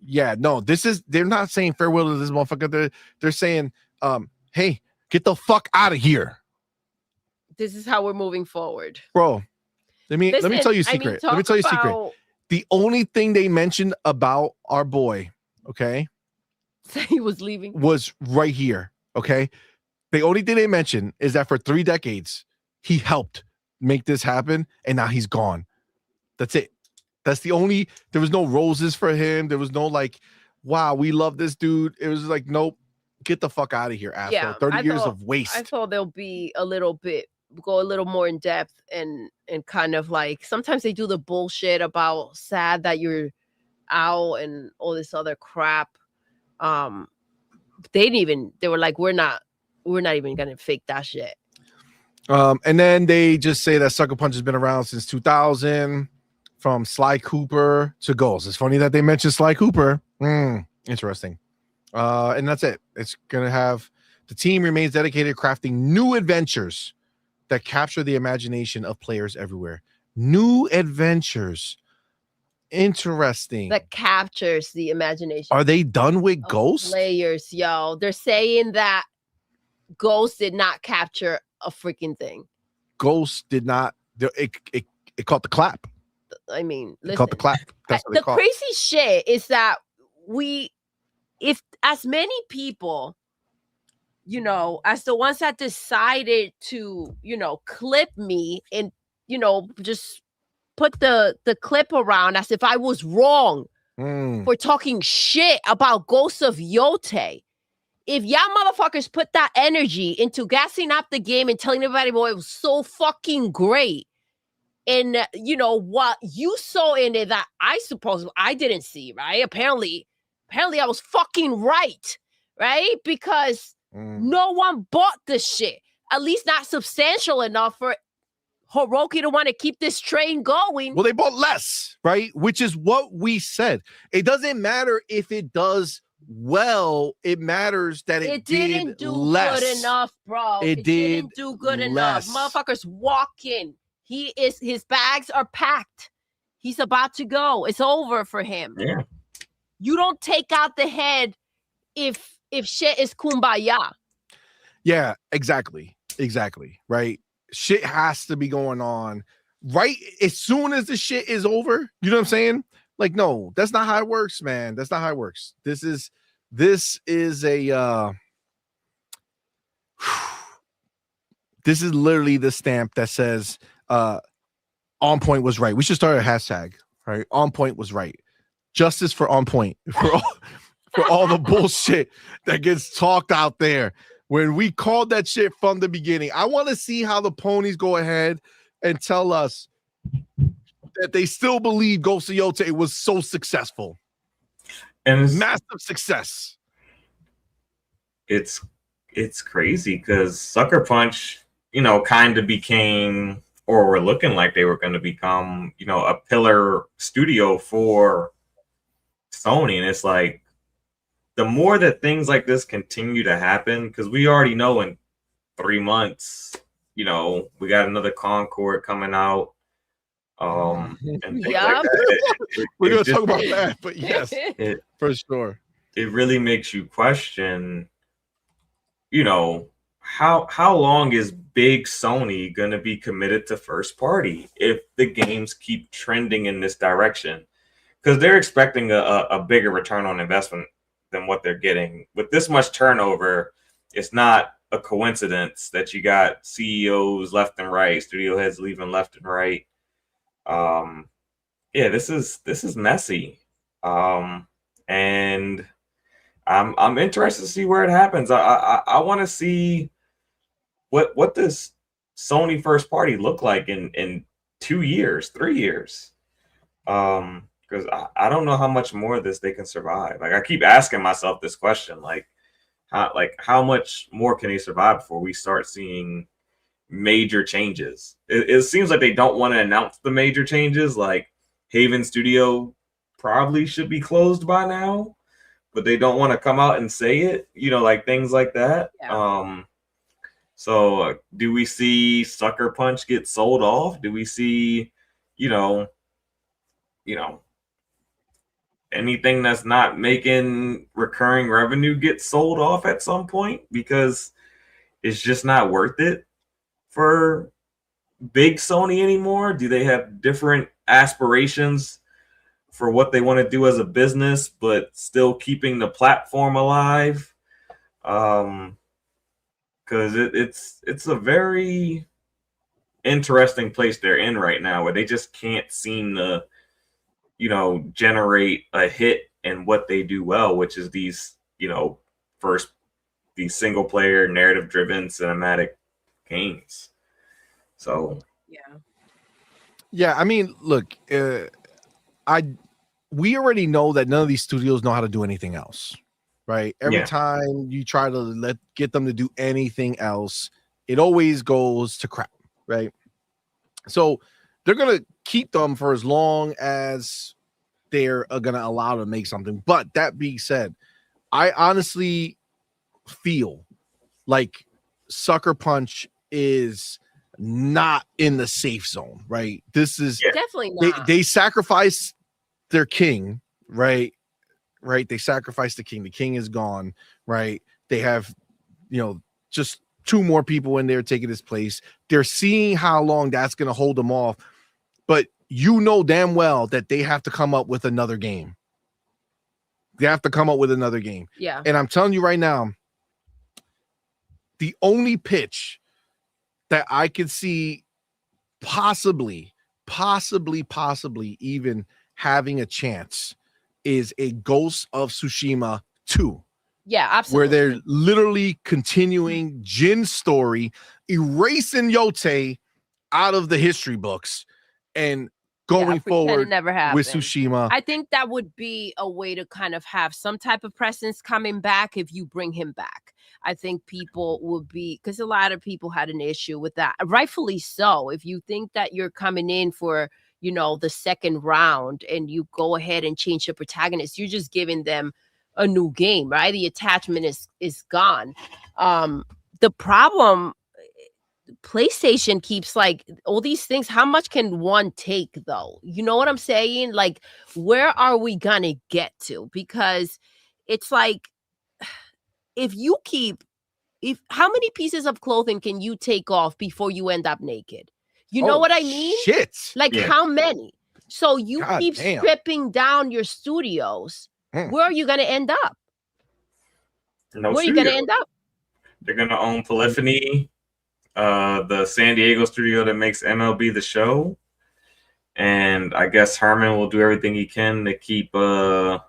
Yeah, no, they're not saying farewell to this motherfucker. They're saying, hey, get the fuck out of here. This is how we're moving forward. Bro, let me tell you a secret. Let me tell you a secret. The only thing they mentioned about our boy, okay, he was leaving, was right here, okay? The only thing they mentioned is that for 3 decades, he helped make this happen, and now he's gone. That's it. That's the only, there was no roses for him. There was no like, wow, we love this dude. It was like, nope, get the fuck out of here, asshole. Yeah, 30 years of waste. I thought there'll be a little bit, go a little more in depth and kind of like, sometimes they do the bullshit about sad that you're out and all this other crap. They were like, we're not even gonna fake that shit. And then they just say that Sucker Punch has been around since 2000, from Sly Cooper to Ghost. It's funny that they mentioned Sly Cooper. Interesting. And that's it. It's gonna have, the team remains dedicated to crafting new adventures that capture the imagination of players everywhere. New adventures. Interesting. That captures the imagination. Are they done with Ghost? Players, yo. They're saying that Ghost did not capture a freaking thing. Ghost did not. It caught the clap. I mean, listen, it caught the clap. That's what the crazy shit is that if as many people, you know, as the ones that decided to, you know, clip me and, you know, just put the clip around as if I was wrong for talking shit about Ghosts of Yotei. If y'all motherfuckers put that energy into gassing up the game and telling everybody, boy, it was so fucking great, and you know what you saw in it that I suppose I didn't see, right? Apparently I was fucking right? Because no one bought this shit, at least not substantial enough for Hiroki to want to keep this train going. Well, they bought less, right? Which is what we said. It doesn't matter if it does well. It matters that it didn't do less. Good enough, bro. It didn't do good enough. Motherfuckers walking. His bags are packed. He's about to go. It's over for him. Yeah. You don't take out the head if shit is kumbaya. Yeah, exactly. Right. Shit has to be going on right as soon as the shit is over. You know what I'm saying? Like, no, that's not how it works, man. That's not how it works. This is a this is literally the stamp that says On Point was right. We should start a hashtag, right? On Point was right. Justice for On Point, for all the bullshit that gets talked out there. When we called that shit from the beginning, I want to see how the ponies go ahead and tell us that they still believe Ghost of Yotei was so successful. And it's massive success. It's crazy because Sucker Punch, you know, kind of became, or were looking like they were going to become, you know, a pillar studio for Sony. And it's like, the more that things like this continue to happen, because we already know in 3 months, you know, we got another Concord coming out. And things like that. We're going to talk about that, but yes, for sure. it really makes you question, you know, how long is big Sony going to be committed to first party if the games keep trending in this direction? Because they're expecting a bigger return on investment than what they're getting. With this much turnover, it's not a coincidence that you got CEOs left and right, studio heads leaving left and right. Yeah, this is messy. And I'm interested to see where it happens. I want to see what does Sony first party look like in 2 years, 3 years. Because I don't know how much more of this they can survive. Like I keep asking myself this question, how much more can they survive before we start seeing major changes? It seems like they don't want to announce the major changes. Like Haven Studio probably should be closed by now, but they don't want to come out and say it. Like things like that. Yeah. So do we see Sucker Punch get sold off? Do we see, anything that's not making recurring revenue get sold off at some point because it's just not worth it for big Sony anymore? Do they have different aspirations for what they want to do as a business, but still keeping the platform alive? Because it's a very interesting place they're in right now, where they just can't seem to, generate a hit in what they do well, which is these single player narrative driven cinematic games. So yeah. I mean, look, we already know that none of these studios know how to do anything else, right? Every time you try to get them to do anything else, it always goes to crap, right? So they're gonna keep them for as long as they're gonna allow them to make something. But that being said, I honestly feel like Sucker Punch is not in the safe zone, right? This is definitely not. They sacrifice their king, right? They sacrifice the king. The king is gone, right? They have, just 2 more people in there taking his place. They're seeing how long that's going to hold them off. But damn well that they have to come up with another game. Yeah. And I'm telling you right now, the only pitch that I could see possibly even having a chance is a Ghost of Tsushima 2. Yeah, absolutely. Where they're literally continuing Jin's story, erasing Yotei out of the history books and going forward with Tsushima. I think that would be a way to kind of have some type of presence coming back if you bring him back. I think people would be, because a lot of people had an issue with that. Rightfully so. If you think that you're coming in for, the second round and you go ahead and change the protagonist, you're just giving them a new game, right? The attachment is gone. The problem, PlayStation keeps like all these things. How much can one take though? You know what I'm saying? Like, where are we gonna get to? Because it's like, how many pieces of clothing can you take off before you end up naked? You know what I mean? Shit. Like how many? So you keep stripping down your studios. Where are you going to end up? Where are you going to end up? They're going to own Polyphony, the San Diego studio that makes MLB The Show. And I guess Herman will do everything he can to keep the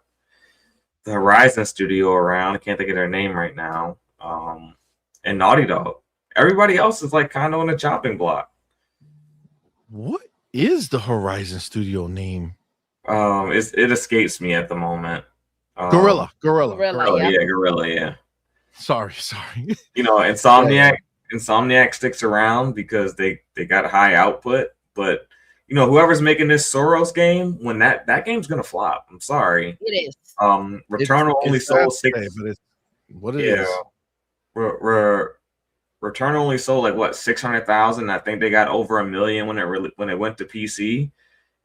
Horizon studio around. I can't think of their name right now. And Naughty Dog. Everybody else is like kind of on the chopping block. What is the Horizon studio name? It escapes me at the moment. Gorilla. Yeah, Gorilla. Yeah. Sorry. Insomniac sticks around because they got high output, but whoever's making this Soros game, when that game's gonna flop. I'm sorry. It is. Returnal only sold 6. What it is? Return only sold like what 600,000. I think they got over 1 million when it went to PC,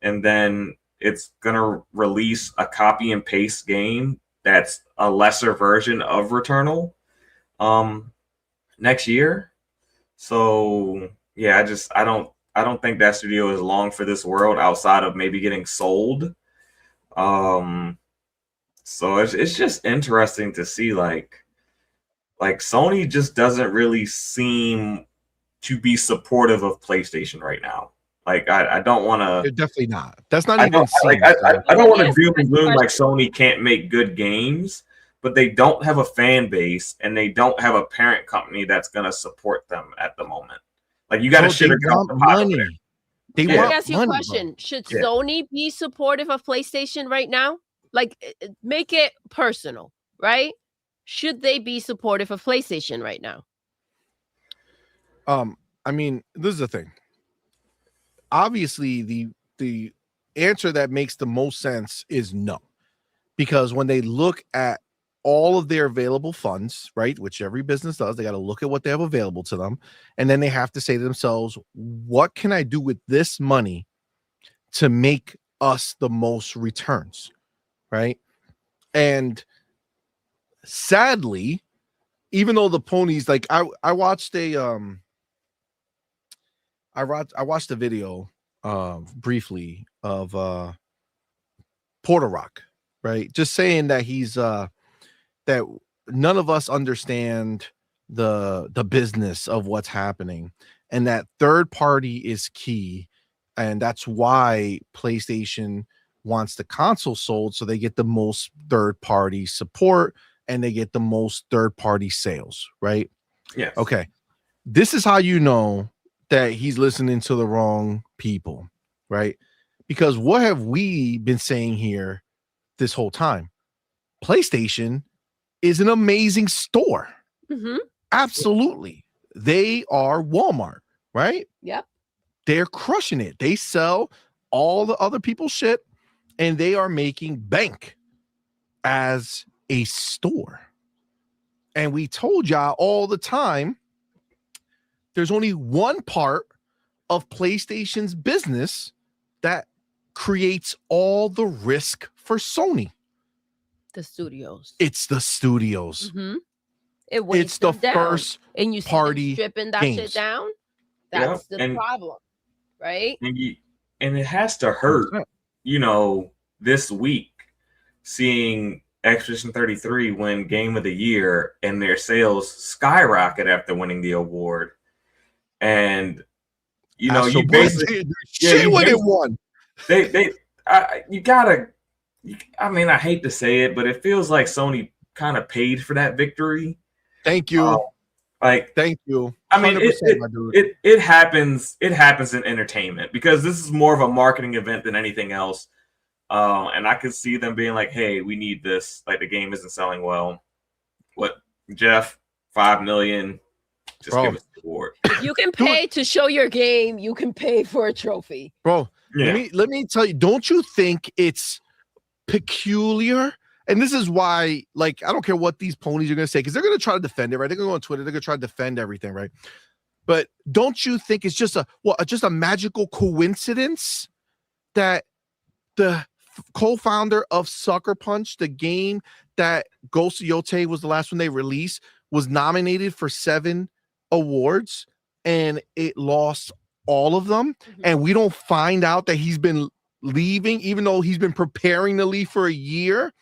and then it's gonna release a copy and paste game that's a lesser version of Returnal next year. So yeah, I don't think that studio is long for this world outside of maybe getting sold. So it's just interesting to see like Sony just doesn't really seem to be supportive of PlayStation right now. Like I don't want to. They're definitely not. That's not I even. don't want to doom and gloom like Sony can't make good games, but they don't have a fan base and they don't have a parent company that's gonna support them at the moment. Like you got to shit want money. They Let want me ask you a money, question: bro. should Sony be supportive of PlayStation right now? Like, make it personal, right? Should they be supportive of PlayStation right now? I mean, this is the thing. Obviously, the answer that makes the most sense is no, because when they look at all of their available funds, right, which every business does, they got to look at what they have available to them, and then they have to say to themselves, what can I do with this money to make us the most returns, right? And sadly, even though the ponies, like I watched a I watched a video briefly of Porter Rock, right? Just saying that he's that none of us understand the business of what's happening, and that third party is key, and that's why PlayStation wants the console sold so they get the most third party support and they get the most third party sales, right? Yes. Okay. This is how you know that he's listening to the wrong people, right? Because what have we been saying here this whole time? PlayStation is an amazing store. Mm-hmm. Absolutely. They are Walmart, right? Yep. They're crushing it. They sell all the other people's shit and they are making bank as a store. And we told y'all all the time, there's only one part of PlayStation's business that creates all the risk for Sony. The studios. It's the studios. Mm-hmm. It's the down. first and you see party them stripping that games. shit down. That's the problem, right? And it has to hurt, this week seeing Expedition 33 win Game of the Year and their sales skyrocket after winning the award. And you basically when it won. I hate to say it, but it feels like Sony kind of paid for that victory. Thank you. Thank you. I mean, it happens. It happens in entertainment because this is more of a marketing event than anything else. And I could see them being like, "Hey, we need this. Like the game isn't selling well. What, Jeff? $5 million. Just give us the award." If you can pay to show your game, you can pay for a trophy, bro. Yeah. Let me tell you. Don't you think it's peculiar? And this is why, like, I don't care what these ponies are going to say because they're going to try to defend it, right? They're going to go on Twitter. They're going to try to defend everything, right? But don't you think it's just a magical coincidence that the co-founder of Sucker Punch, the game that Ghost of Yotei was the last one they released, was nominated for 7 awards and it lost all of them? Mm-hmm. And we don't find out that he's been leaving, even though he's been preparing to leave for a year.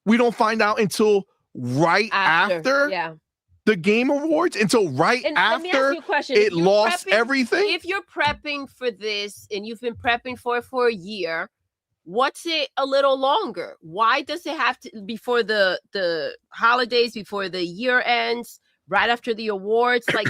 We don't find out until right after the Game Awards, until after it lost everything. If you're prepping for this and you've been prepping for it for a year, what's it a little longer? Why does it have to before the holidays, before the year ends, right after the awards? Like,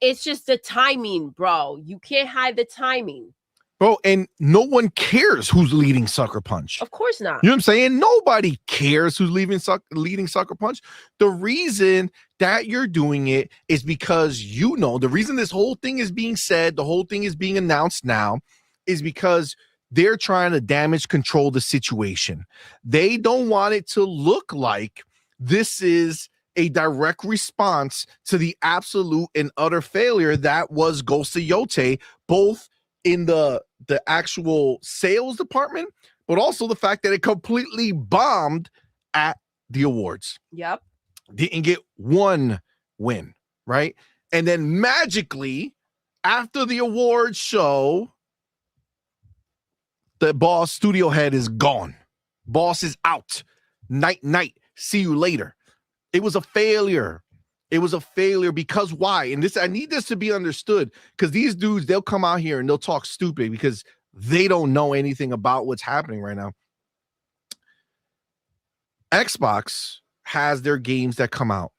it's just the timing, bro. You can't hide the timing. Bro, and no one cares who's leading Sucker Punch. Of course not. You know what I'm saying? Nobody cares who's leading Sucker Punch. The reason that you're doing it is because the reason this whole thing is being said, the whole thing is being announced now, is because they're trying to damage control the situation. They don't want it to look like this is a direct response to the absolute and utter failure that was Ghost of Yotei, both in the actual sales department, but also the fact that it completely bombed at the awards. Yep. Didn't get one win, right? And then magically, after the awards show, the boss studio head is gone. Boss is out. Night. See you later. It was a failure. It was a failure because why? And this, I need this to be understood, because these dudes, they'll come out here and they'll talk stupid because they don't know anything about what's happening right now. Xbox has their games that come out.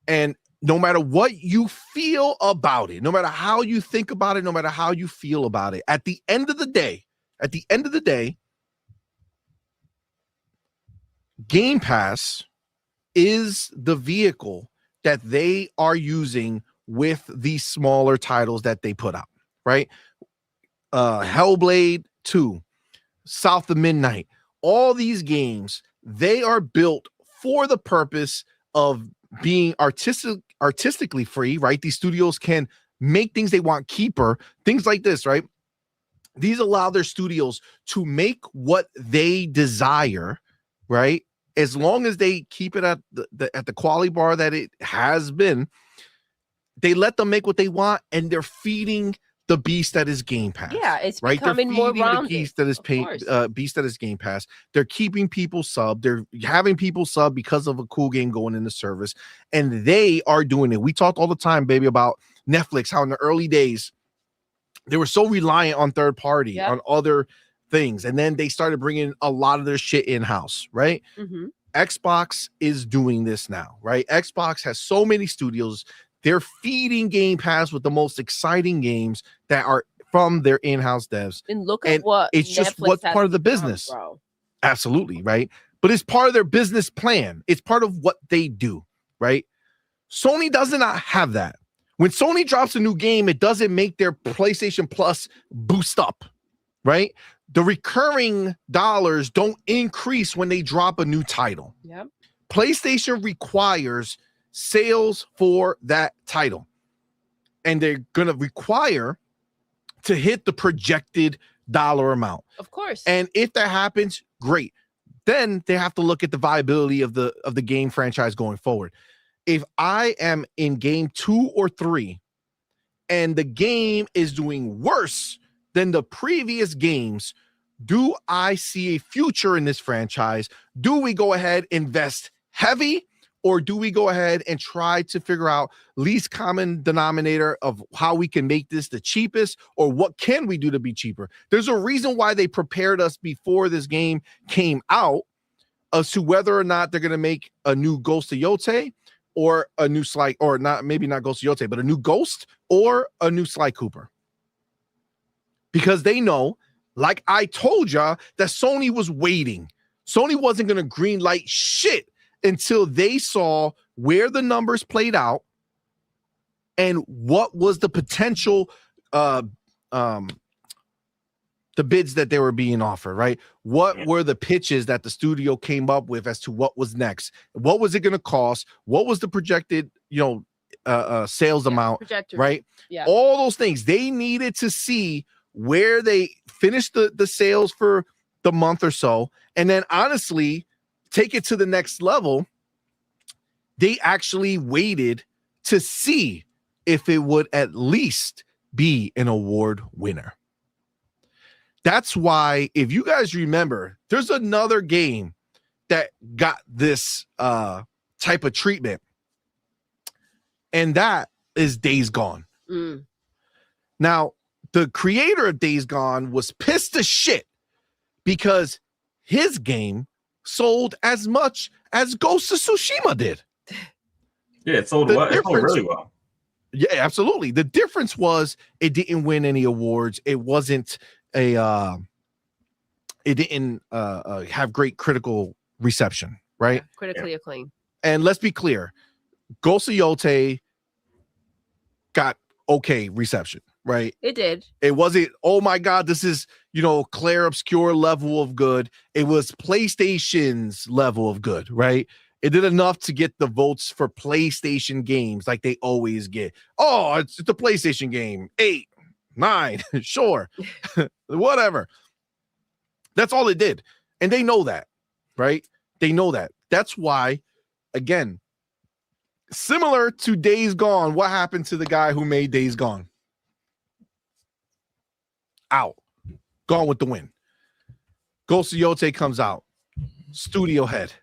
And no matter what you feel about it, no matter how you think about it, no matter how you feel about it, at the end of the day, Game Pass is the vehicle that they are using with these smaller titles that they put out, right? Hellblade 2, South of Midnight, all these games, they are built for the purpose of being artistically free, right? These studios can make things they want cheaper, things like this, right? These allow their studios to make what they desire, right? As long as they keep it at the quality bar that it has been, they let them make what they want, and they're feeding the beast that is Game Pass. Yeah, it's right. becoming more rounded. The beast that is beast that is Game Pass. They're keeping people sub. They're having people sub because of a cool game going in the service, and they are doing it. We talked all the time, baby, about Netflix. How in the early days they were so reliant on third party, on other things, and then they started bringing a lot of their shit in house. Right. Mm-hmm. Xbox is doing this now, right? Xbox has so many studios. They're feeding Game Pass with the most exciting games that are from their in-house devs. And look at what it's just what's part of the business. Absolutely, right? But it's part of their business plan. It's part of what they do, right? Sony does not have that. When Sony drops a new game, it doesn't make their PlayStation Plus boost up, right? The recurring dollars don't increase when they drop a new title. Yep. PlayStation requires sales for that title, and they're going to require to hit the projected dollar amount. Of course. And if that happens, great. Then they have to look at the viability of the game franchise going forward. If I am in game 2 or 3 and the game is doing worse than the previous games, do I see a future in this franchise? Do we go ahead, invest heavy, or do we go ahead and try to figure out least common denominator of how we can make this the cheapest, or what can we do to be cheaper? There's a reason why they prepared us before this game came out as to whether or not they're going to make a new Ghost of Yotei or a new Sly, or not, maybe not Ghost of Yotei, but a new Ghost or a new Sly Cooper. Because they know, like I told y'all, that Sony was waiting. Sony wasn't going to green light shit until they saw where the numbers played out and what was the potential, the bids that they were being offered, right? What were the pitches that the studio came up with as to what was next? What was it going to cost? What was the projected, sales amount, right? Yeah. All those things. They needed to see where they finished the sales for the month or so. And then honestly, take it to the next level. They actually waited to see if it would at least be an award winner. That's why, if you guys remember, there's another game that got this type of treatment, and that is Days Gone. Now, the creator of Days Gone was pissed as shit because his game sold as much as Ghost of Tsushima did. Yeah, it sold really well. Yeah, absolutely. The difference was it didn't win any awards. It wasn't it didn't have great critical reception, right? Yeah, critically acclaimed. And let's be clear, Ghost of Yotei got okay reception, right? It did. It wasn't, oh my God, this is, Claire Obscure level of good. It was PlayStation's level of good, right? It did enough to get the votes for PlayStation games like they always get. Oh, it's the PlayStation game. 8, 9, sure. Whatever. That's all it did. And they know that, right? They know that. That's why, again, similar to Days Gone, what happened to the guy who made Days Gone? Out. Gone with the wind. Ghost of Yotei comes out. Studio head.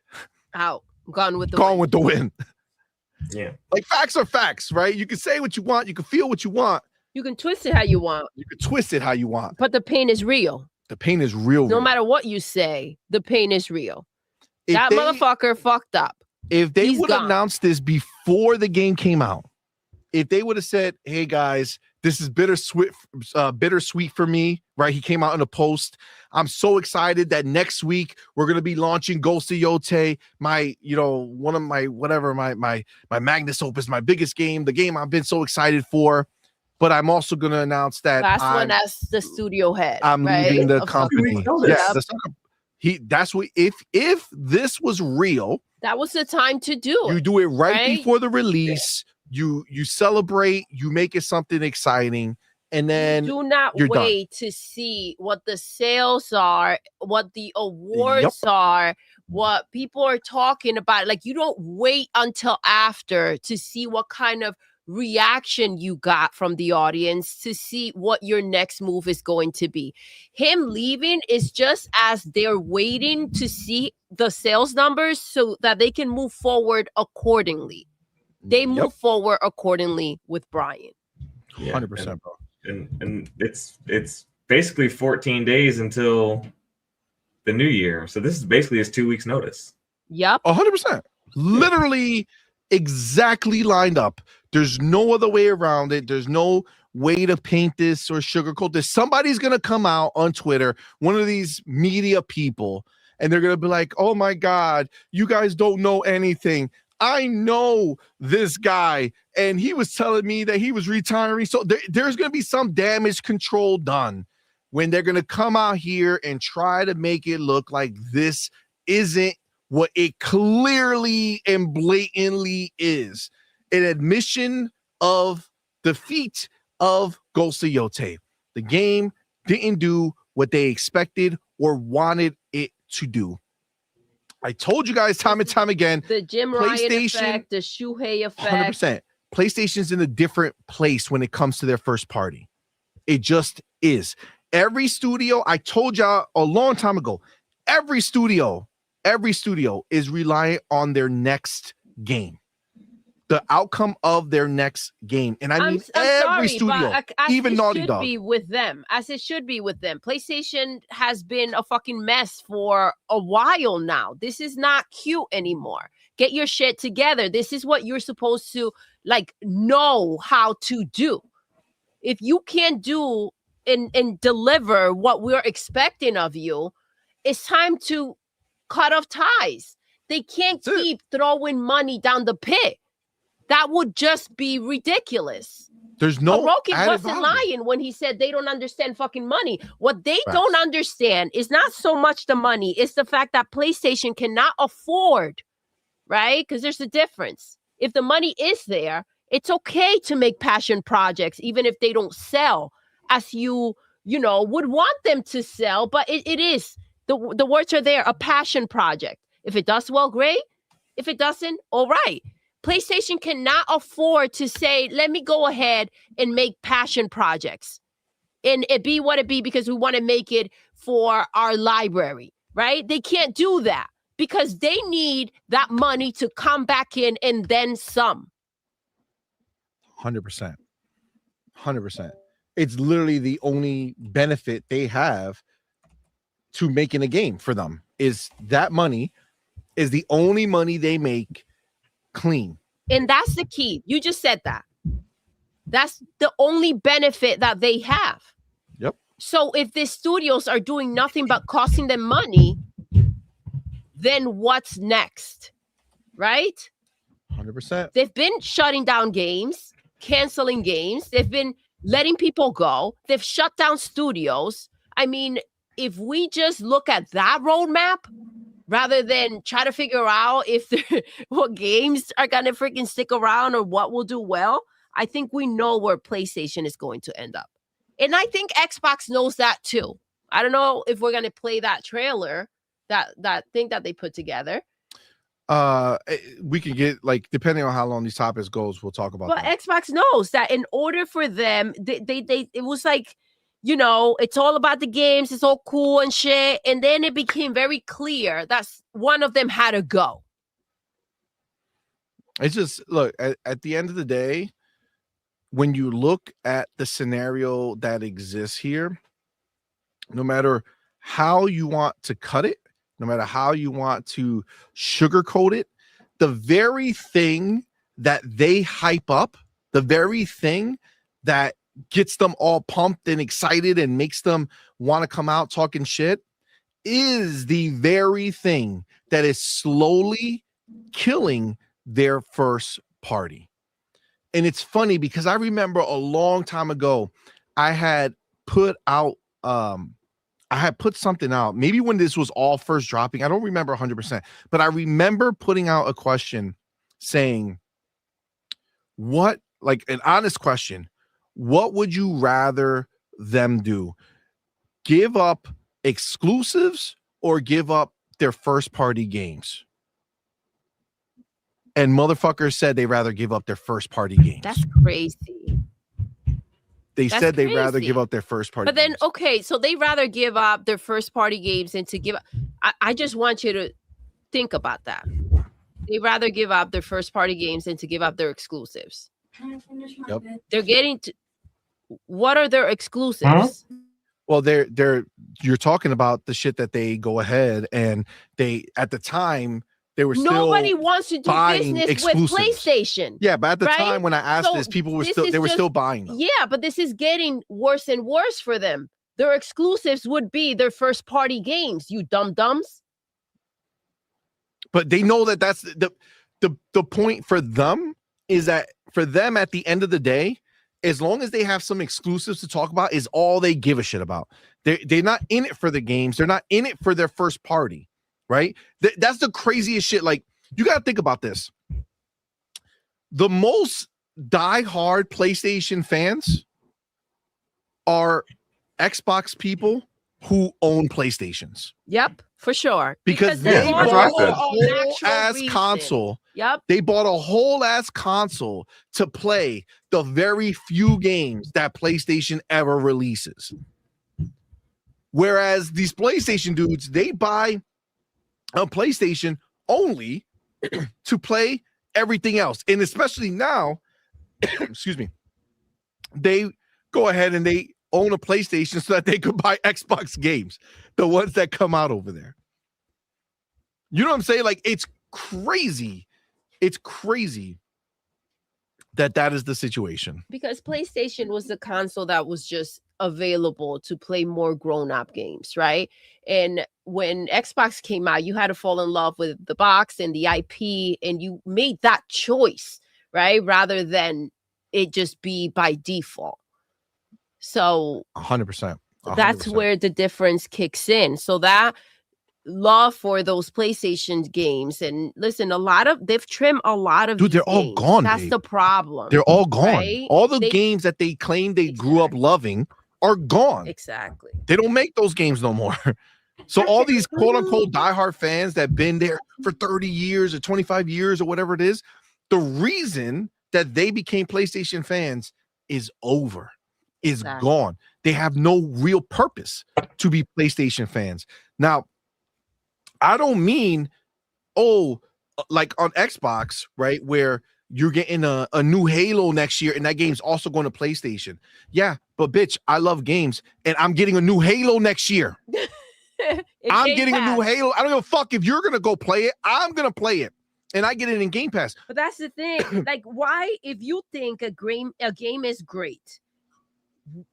Out. Gone with the Gone wind. with the wind. Yeah. Like, facts are facts, right? You can say what you want. You can feel what you want. You can twist it how you want. You can twist it how you want. But the pain is real. The pain is real. No matter what you say, the pain is real. If that motherfucker fucked up. If they He's would have gone. announced this before the game came out, if they would have said, hey guys, this is bittersweet for me, right? He came out in a post. I'm so excited that next week we're gonna be launching Ghost of Yotei, one of my whatever, my Magnus Opus, my biggest game, the game I've been so excited for. But I'm also gonna announce that Last one as the studio head. I'm right? leaving the Of company. course. Yeah, Yep. that's what if this was real, That was the time to do it. you do it right right? before the release. You celebrate, you make it something exciting, and then Do not you're done. wait to see what the sales are, what the awards are, what people are talking about. Like, you don't wait until after to see what kind of reaction you got from the audience to see what your next move is going to be. Him leaving is just as they're waiting to see the sales numbers so that they can move forward accordingly. They move forward accordingly with Brian. 100%, bro. And it's basically 14 days until the new year. So this is basically his 2 weeks notice. Yep. 100%. Literally exactly lined up. There's no other way around it. There's no way to paint this or sugarcoat this. Somebody's going to come out on Twitter, one of these media people, and they're going to be like, oh my God, you guys don't know anything. I know this guy, and he was telling me that he was retiring. So there's going to be some damage control done when they're going to come out here and try to make it look like this isn't what it clearly and blatantly is. An admission of defeat of Ghost of Yotei. The game didn't do what they expected or wanted it to do. I told you guys time and time again, the Jim Ryan effect, the Shuhei effect. 100%. PlayStation's in a different place when it comes to their first party. It just is. Every studio, I told y'all a long time ago, every studio is reliant on their next game. The outcome of their next game. And I mean every studio, even Naughty Dog. Be with them, as it should be with them. PlayStation has been a fucking mess for a while now. This is not cute anymore. Get your shit together. This is what you're supposed to know how to do. If you can't do and deliver what we're expecting of you, it's time to cut off ties. They can't keep throwing money down the pit. That would just be ridiculous. There's no Roken wasn't lying when he said they don't understand fucking money. What they don't understand is not so much the money, it's the fact that PlayStation cannot afford, right? Because there's a difference. If the money is there, it's okay to make passion projects, even if they don't sell as you would want them to sell. But it is, the words are there, a passion project. If it does well, great. If it doesn't, all right. PlayStation cannot afford to say, let me go ahead and make passion projects and it be what it be because we want to make it for our library, right? They can't do that because they need that money to come back in and then some. 100%. 100%. It's literally the only benefit they have to making a game for them is that money is the only money they make clean. And that's the key. You just said that. That's the only benefit that they have. Yep. So if the studios are doing nothing but costing them money, then what's next? Right? 100%. They've been shutting down games, canceling games. They've been letting people go. They've shut down studios. I mean, if we just look at that roadmap, rather than try to figure out if what games are going to freaking stick around or what will do well, I think we know where PlayStation is going to end up. And I think Xbox knows that too. I don't know if we're going to play that trailer, that thing that they put together. We can get like depending on how long these topics goes, we'll talk about But that. Xbox knows that in order for them, they it was like, you know, it's all about the games, it's all cool and shit. And then it became very clear that one of them had to go. It's just look at the end of the day, when you look at the scenario that exists here, no matter how you want to cut it, no matter how you want to sugarcoat it, the very thing that they hype up, the very thing that gets them all pumped and excited and makes them want to come out talking shit is the very thing that is slowly killing their first party. And it's funny because I remember a long time ago, I had put something out, maybe when this was all first dropping. I don't remember 100%, but I remember putting out a question saying, what, like an honest question, what would you rather them do? Give up exclusives or give up their first party games? And motherfuckers said they'd rather give up their first party games. That's crazy. They said they'd rather give up their first party. But then, games. okay, so they rather give up their first party games and to give. I just want you to think about that. They rather give up their first party games than to give up their exclusives. Yep. They're getting to. What are their exclusives? Well, you're talking about the shit that they go ahead and they at the time they were still nobody wants to do business exclusives with PlayStation. Yeah, but at the right? time when I asked this, people were still buying them. Yeah, but this is getting worse and worse for them. Their exclusives would be their first party games, you dum-dums. But they know that that's the point for them is that for them at the end of the day, as long as they have some exclusives to talk about, is all they give a shit about. They're not in it for the games. They're not in it for their first party, right? That's the craziest shit. Like, you got to think about this. The most diehard PlayStation fans are Xbox people who own PlayStations. Yep, for sure. Because they bought a whole ass console. Yep. They bought a whole ass console to play the very few games that PlayStation ever releases. Whereas these PlayStation dudes, they buy a PlayStation only to play everything else. And especially now, excuse me, they go ahead and they own a PlayStation so that they could buy Xbox games, the ones that come out over there. You know what I'm saying? Like, it's crazy. It's crazy that is the situation. Because PlayStation was the console that was just available to play more grown-up games, right? And when Xbox came out, you had to fall in love with the box and the IP, and you made that choice, right? Rather than it just be by default. So 100%. that's where the difference kicks in. So that love for those PlayStation games, and listen, they've trimmed a lot of. Dude, they're all gone. That's the problem. They're all gone. Right? All the games that they claim they grew up loving are gone. Exactly. They don't make those games no more. So all these quote unquote diehard fans that been there for 30 years or 25 years or whatever it is, the reason that they became PlayStation fans is over. Is gone. They have no real purpose to be PlayStation fans. Now, I don't mean, like on Xbox, right, where you're getting a new Halo next year and that game's also going to PlayStation. Yeah, but bitch, I love games and I'm getting a new Halo next year. I'm getting a new Halo. I don't give a fuck if you're going to go play it. I'm going to play it. And I get it in Game Pass. But that's the thing. Like, why, if you think a game is great,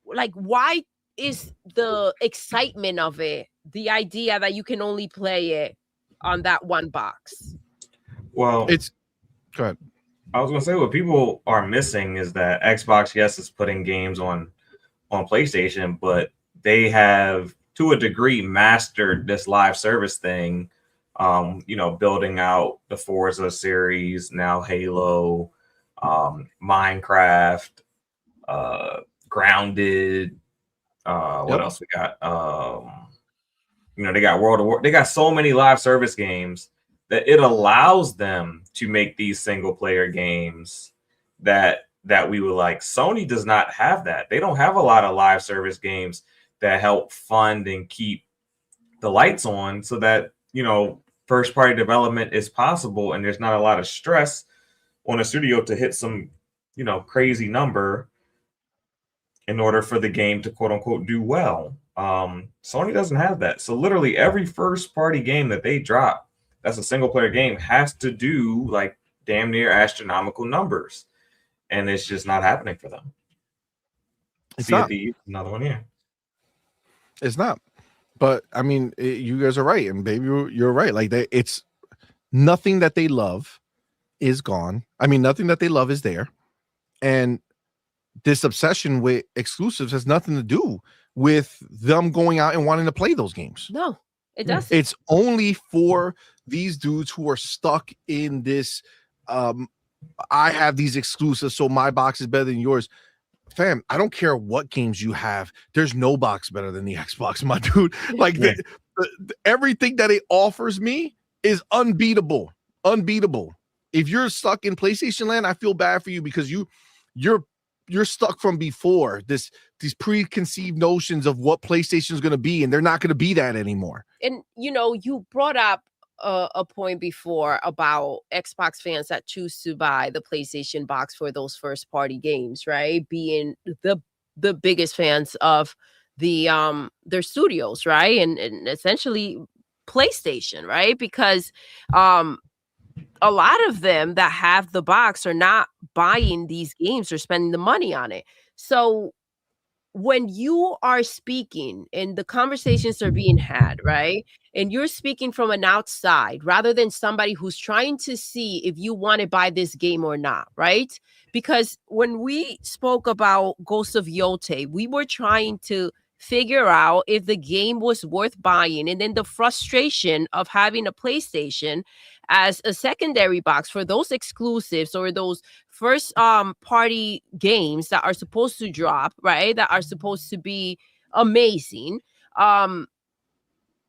like, why is the excitement of it the idea that you can only play it on that one box? Well, go ahead. I was gonna say what people are missing is that Xbox, yes, is putting games on PlayStation, but they have to a degree mastered this live service thing. Building out the Forza series, now Halo, Minecraft, Grounded, what else we got? They got World of War. They got so many live service games that it allows them to make these single player games that we would like. Sony does not have that. They don't have a lot of live service games that help fund and keep the lights on so that, first party development is possible and there's not a lot of stress on a studio to hit some, crazy number in order for the game to quote unquote do well. Sony doesn't have that. So literally every first party game that they drop that's a single player game has to do like damn near astronomical numbers. And it's just not happening for them. It's not. Another one here. It's not. But I mean, you guys are right. And baby, you're right. Like it's nothing that they love is gone. I mean, nothing that they love is there. And this obsession with exclusives has nothing to do with them going out and wanting to play those games. No, it doesn't. It's only for these dudes who are stuck in this. I have these exclusives, so my box is better than yours. Fam, I don't care what games you have. There's no box better than the Xbox, my dude. Like everything that it offers me is unbeatable. Unbeatable. If you're stuck in PlayStation land, I feel bad for you because you're stuck from before. These preconceived notions of what PlayStation is going to be, and they're not going to be that anymore. And you brought up a point before about Xbox fans that choose to buy the PlayStation box for those first party games, right? Being the biggest fans of their studios, right? And essentially PlayStation, right? Because a lot of them that have the box are not buying these games or spending the money on it. So when you are speaking and the conversations are being had, right? And you're speaking from an outside rather than somebody who's trying to see if you want to buy this game or not, right? Because when we spoke about Ghost of Yotei, we were trying to figure out if the game was worth buying. And then the frustration of having a PlayStation as a secondary box for those exclusives or those first party games that are supposed to drop, right? That are supposed to be amazing.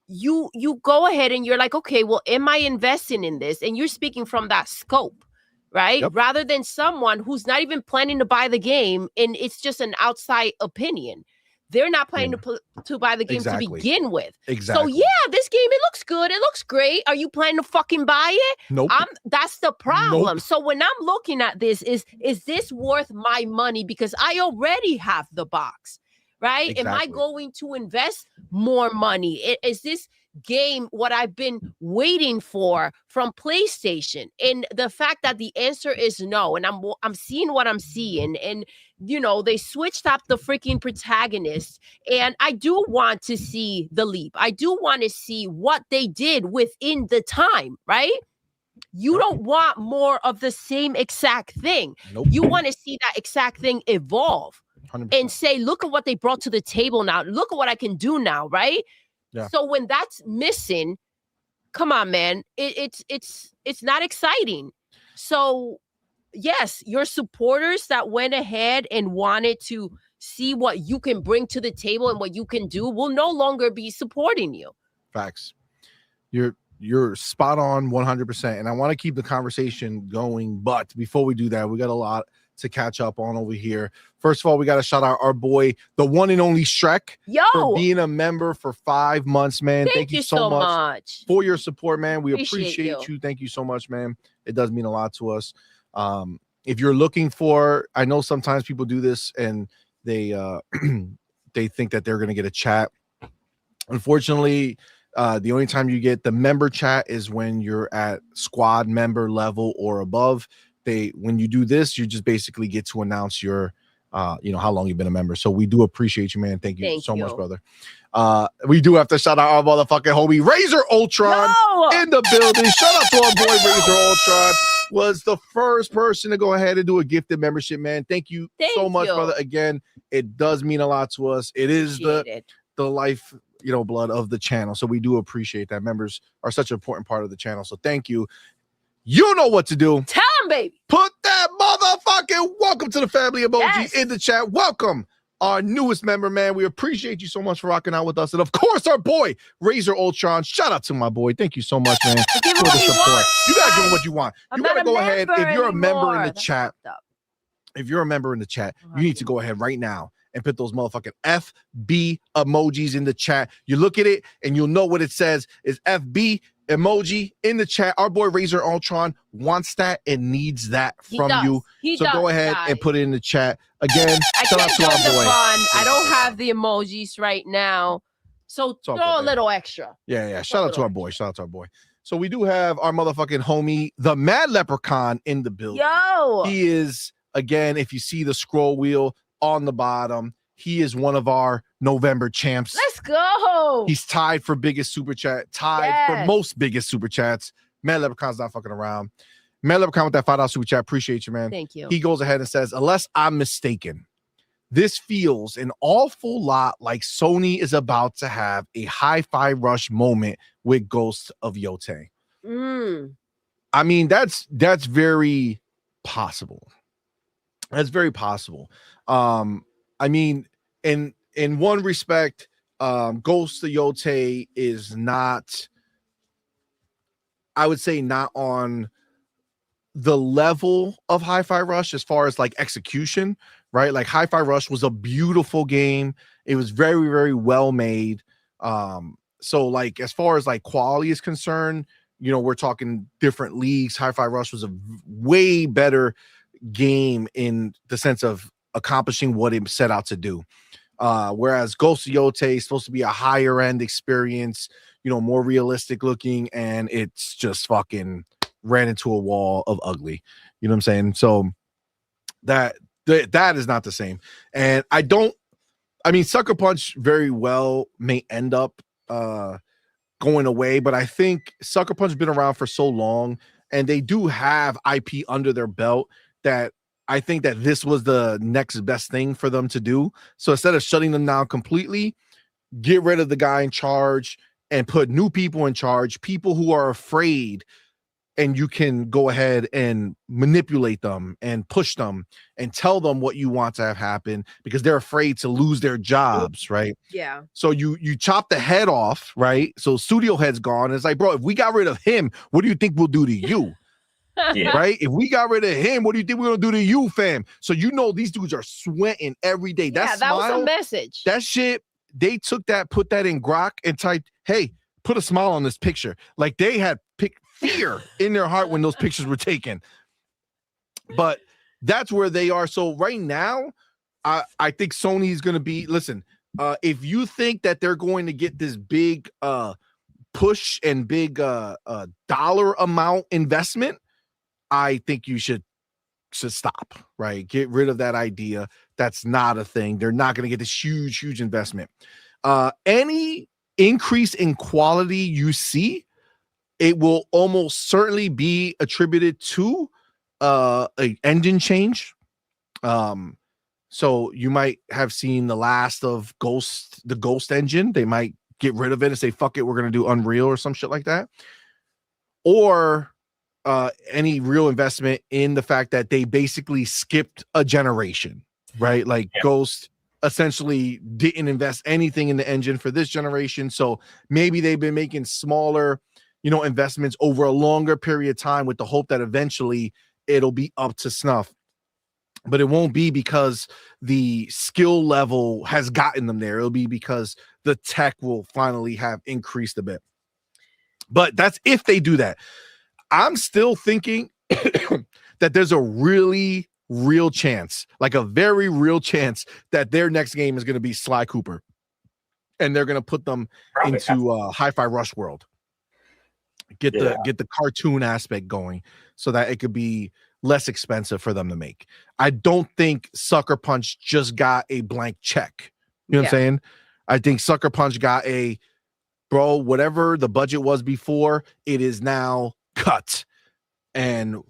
You go ahead and you're like, okay, well, am I investing in this? And you're speaking from that scope, right? Yep. Rather than someone who's not even planning to buy the game and it's just an outside opinion. They're not planning to buy the game to begin with. Exactly. So yeah, this game, it looks good. It looks great. Are you planning to fucking buy it? Nope. That's the problem. Nope. So when I'm looking at this, is this worth my money? Because I already have the box, right? Exactly. Am I going to invest more money? Is this game what I've been waiting for from PlayStation? And the fact that the answer is no, and I'm seeing what I'm seeing, and they switched up the freaking protagonist, and I do want to see the leap. I do want to see what they did within the time, right? You don't want more of the same exact thing. Nope. You want to see that exact thing evolve 100%. and say, look at what they brought to the table now. Look at what I can do now, right? Yeah. So when that's missing, come on, man, it's not exciting. So yes, your supporters that went ahead and wanted to see what you can bring to the table and what you can do will no longer be supporting you. Facts. You're spot on 100%. And I want to keep the conversation going. But before we do that, we got a lot to catch up on over here. First of all, we got to shout out our boy, the one and only Shrek, for being a member for 5 months, man. Thank you so much for your support, man. We appreciate you. Thank you so much, man. It does mean a lot to us. If you're looking for, I know sometimes people do this and they they think that they're going to get a chat. Unfortunately, the only time you get the member chat is when you're at squad member level or above. When you do this, you just basically get to announce your how long you've been a member. So we do appreciate you, man. Thank you so much, brother. We do have to shout out our motherfucking homie Razor Ultron in the building. Shout out to our boy Razor Ultron. Was the first person to go ahead and do a gifted membership, man. Thank you so much, brother. Again, it does mean a lot to us. It is the life, blood of the channel. So we do appreciate that. Members are such an important part of the channel. So thank you. You know what to do. Tell them, baby. Put that motherfucking welcome to the family emoji in the chat. Welcome our newest member, man. We appreciate you so much for rocking out with us. And of course, our boy, Razor Ultron. Shout out to my boy. Thank you so much, man, for the support. You gotta give him what you want. You gotta go ahead. If you're a member in the chat, you need to go ahead right now and put those motherfucking FB emojis in the chat. You look at it and you'll know what it says is FB emoji in the chat. Our boy Razor Ultron wants that and needs that from you. So go ahead and put it in the chat. Again, shout out to our boy. I don't have the emojis right now. So throw a little extra. Yeah. Shout out to our boy. So we do have our motherfucking homie, the Mad Leprechaun, in the building. Yo! He is, again, if you see the scroll wheel on the bottom, he is one of our November champs. Let's go. He's tied for biggest super chat, for most biggest super chats. Mad Leprechaun's not fucking around. Mad Leprechaun with that $5 super chat. Appreciate you, man. Thank you. He goes ahead and says, unless I'm mistaken, this feels an awful lot like Sony is about to have a hi-fi rush moment with Ghost of Yotei. I mean, that's very possible. That's very possible. I mean, in one respect, Ghost of Yotei is not, I would say, not on the level of Hi-Fi Rush as far as like execution, right? Like Hi-Fi Rush was a beautiful game. It was very, very well made. So like as far as like quality is concerned, you know, we're talking different leagues. Hi-Fi Rush was a way better game in the sense of accomplishing what it set out to do. Whereas Ghost of Yotei is supposed to be a higher end experience, you know, more realistic looking, and it's just fucking ran into a wall of ugly. You know what I'm saying? So that is not the same. And I mean, Sucker Punch very well may end up going away, but I think Sucker Punch has been around for so long and they do have IP under their belt that I think that this was the next best thing for them to do. So instead of shutting them down completely, get rid of the guy in charge and put new people in charge, people who are afraid, and you can go ahead and manipulate them and push them and tell them what you want to have happen because they're afraid to lose their jobs, right? Yeah. So you chop the head off, right? So studio head's gone. It's like, bro, if we got rid of him, what do you think we'll do to you? Yeah. Right? If we got rid of him, what do you think we're gonna do to you, fam? So you know these dudes are sweating every day. That was a message. That shit, they took that, put that in Grok and typed, hey, put a smile on this picture. Like they had fear in their heart when those pictures were taken. But that's where they are. So right now, I think Sony is gonna be, listen, if you think that they're going to get this big push and big dollar amount investment, I think you should stop, right? Get rid of that idea. That's not a thing. They're not going to get this huge investment. Any increase in quality you see, it will almost certainly be attributed to an engine change. So you might have seen the last of the Ghost engine. They might get rid of it and say, fuck it, we're going to do Unreal or some shit like that. Or any real investment in the fact that they basically skipped a generation, right? Like Ghost essentially didn't invest anything in the engine for this generation. So maybe they've been making smaller, you know, investments over a longer period of time with the hope that eventually it'll be up to snuff. But it won't be because the skill level has gotten them there. It'll be because the tech will finally have increased a bit. But that's if they do that. I'm still thinking that there's a really real chance, like a very real chance, that their next game is going to be Sly Cooper. And they're going to put them into Hi-Fi Rush world. Get the cartoon aspect going so that it could be less expensive for them to make. I don't think Sucker Punch just got a blank check. You know what I'm saying? I think Sucker Punch got a, bro, whatever the budget was before, it is now cut. And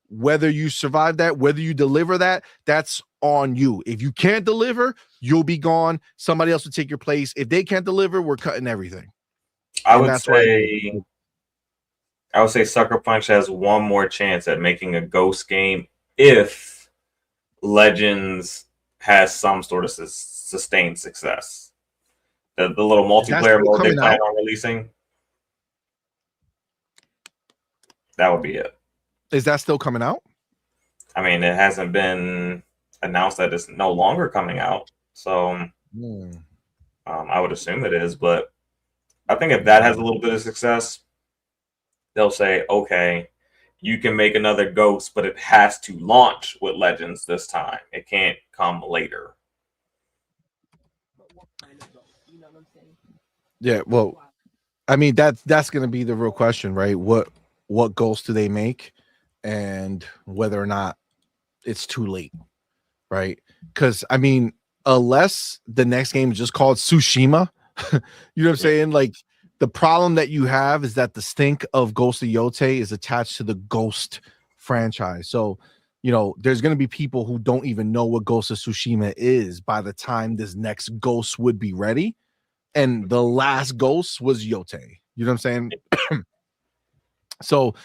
whether you survive that, whether you deliver that, that's on you. If you can't deliver, you'll be gone. Somebody else will take your place. If they can't deliver, we're cutting everything. I would say Sucker Punch has one more chance at making a Ghost game if Legends has some sort of sustained success. The little multiplayer mode they plan on releasing, that would be it. Is that still coming out? I mean, it hasn't been announced that it's no longer coming out, so I would assume it is. But I think if that has a little bit of success, they'll say, okay, you can make another Ghost, but it has to launch with Legends this time. It can't come later. Yeah, well, I mean that's going to be the real question, right? What Ghosts do they make, and whether or not it's too late, right? Because I mean, unless the next game is just called Tsushima, you know what I'm saying? Like, the problem that you have is that the stink of Ghost of Yotei is attached to the Ghost franchise. So, you know, there's going to be people who don't even know what Ghost of Tsushima is by the time this next Ghost would be ready. And the last Ghost was Yotei. You know what I'm saying? So